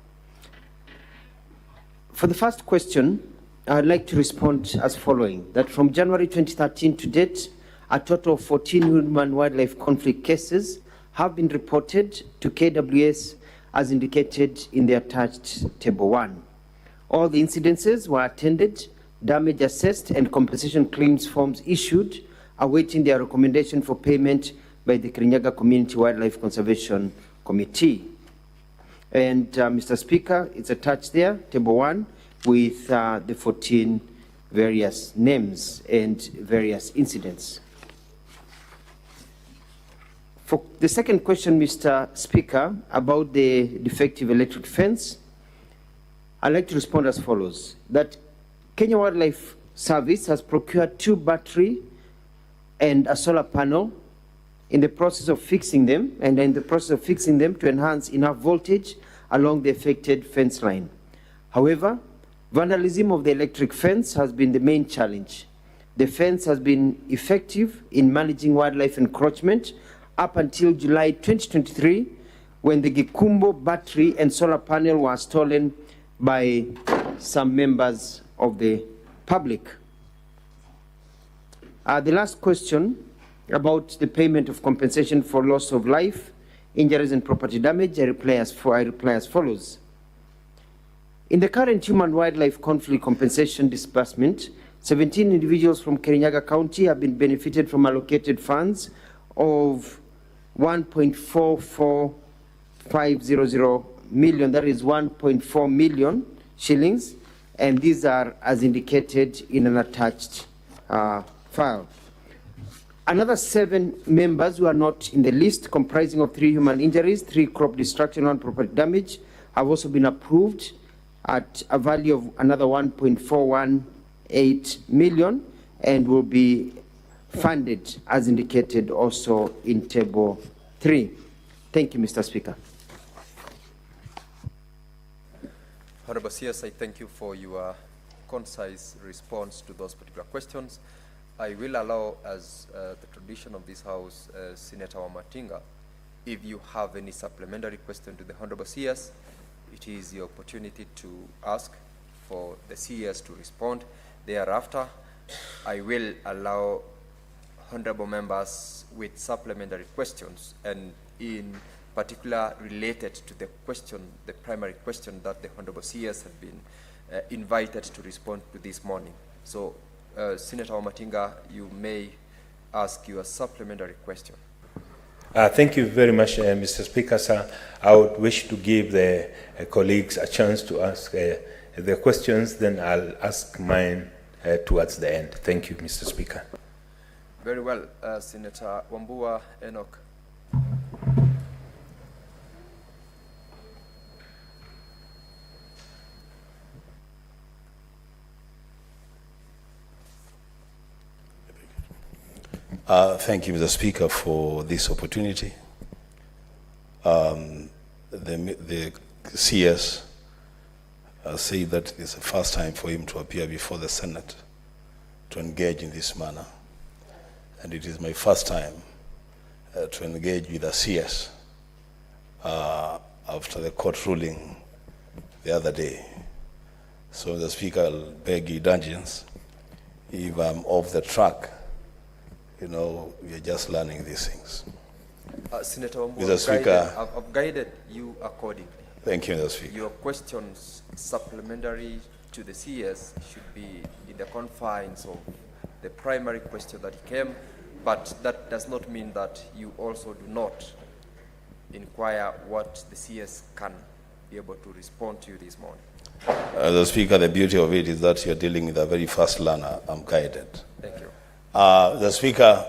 For the first question, I'd like to respond as following, that from January 2013 to date, a total of 14 human-wildlife conflict cases have been reported to KWS as indicated in the attached Table 1. All the incidences were attended, damage assessed, and compensation claims forms issued, awaiting their recommendation for payment by the Kirinyaga Community Wildlife Conservation Committee. And Mr. Speaker, it's attached there, Table 1, with the 14 various names and various incidents. For the second question, Mr. Speaker, about the defective electric fence, I'd like to respond as follows, that Kenya Wildlife Service has procured 2 battery and a solar panel in the process of fixing them, to enhance enough voltage along the affected fence line. However, vandalism of the electric fence has been the main challenge. The fence has been effective in managing wildlife encroachment up until July 2023, when the Gikumbo battery and solar panel were stolen by some members of the public. The last question about the payment of compensation for loss of life, injuries, and property damage, I reply as follows. In the current human-wildlife conflict compensation disbursement, 17 individuals from Kirinyaga County have been benefited from allocated funds of 1.44500 million, that is 1.4 million shillings, and these are as indicated in an attached file. Another 7 members who are not in the list, comprising of 3 human injuries, 3 crop destruction, 1 property damage, have also been approved at a value of another 1.418 million and will be funded as indicated also in table 3. Thank you, Mr. Speaker. Honorable CS, I thank you for your concise response to those particular questions. I will allow, as the tradition of this House, Senator Wamatinga, if you have any supplementary question to the Honorable CS, it is your opportunity to ask for the CS to respond. Thereafter, I will allow honorable members with supplementary questions, and in particular related to the question, the primary question that the honorable CS have been invited to respond to this morning. So, Senator Wamatinga, you may ask your supplementary question. Thank you very much, Mr. Speaker, sir. I would wish to give the colleagues a chance to ask the questions, then I'll ask mine towards the end. Thank you, Mr. Speaker. Very well. Senator Wambua Enoch. Thank you, Mr. Speaker, for this opportunity. The CS said that it's the first time for him to appear before the Senate to engage in this manner. And it is my first time to engage with a CS after the court ruling the other day. So, Mr. Speaker, I'll beg your indulgence if I'm off the track. You know, we are just learning these things. Senator Wambua, Mr. Speaker, I've guided you accordingly. Thank you, Mr. Speaker. Your questions supplementary to the CS should be in the confines of the primary question that came, but that does not mean that you also do not inquire what the CS can be able to respond to you this morning. Mr. Speaker, the beauty of it is that you're dealing with a very fast learner. I'm guided. Thank you. The Speaker,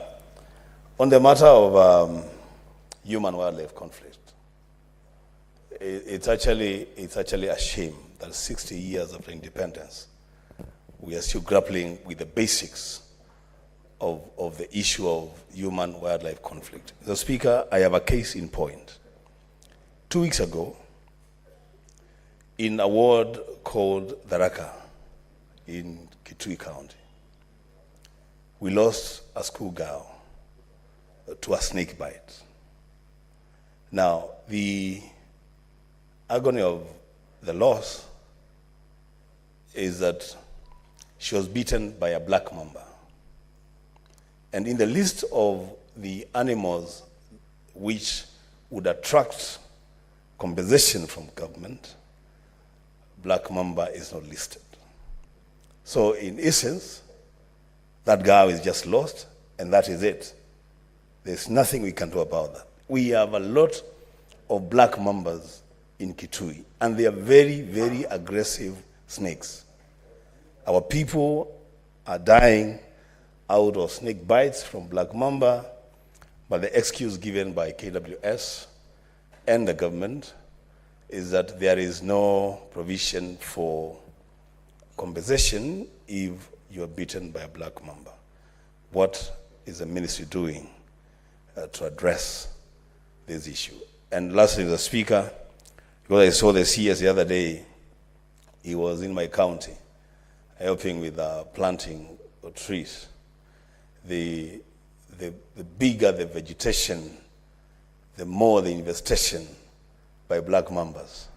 on the matter of human-wildlife conflict, it's actually a shame that 60 years after independence, we are still grappling with the basics of the issue of human-wildlife conflict. The Speaker, I have a case in point. 2 weeks ago, in a ward called Tharaka in Kitui County, we lost a schoolgirl to a snake bite. Now, the agony of the loss is that she was bitten by a black mamba. And in the list of the animals which would attract compensation from government, black mamba is not listed. So in essence, that girl is just lost, and that is it. There's nothing we can do about that. We have a lot of black mambas in Kitui, and they are very, very aggressive snakes. Our people are dying out of snake bites from black mamba, but the excuse given by KWS and the government is that there is no provision for compensation if you are bitten by a black mamba. What is the ministry doing to address this issue? And lastly, the Speaker, because I saw the CS the other day, he was in my county helping with planting of trees. The bigger the vegetation, the more the infestation by black mambas.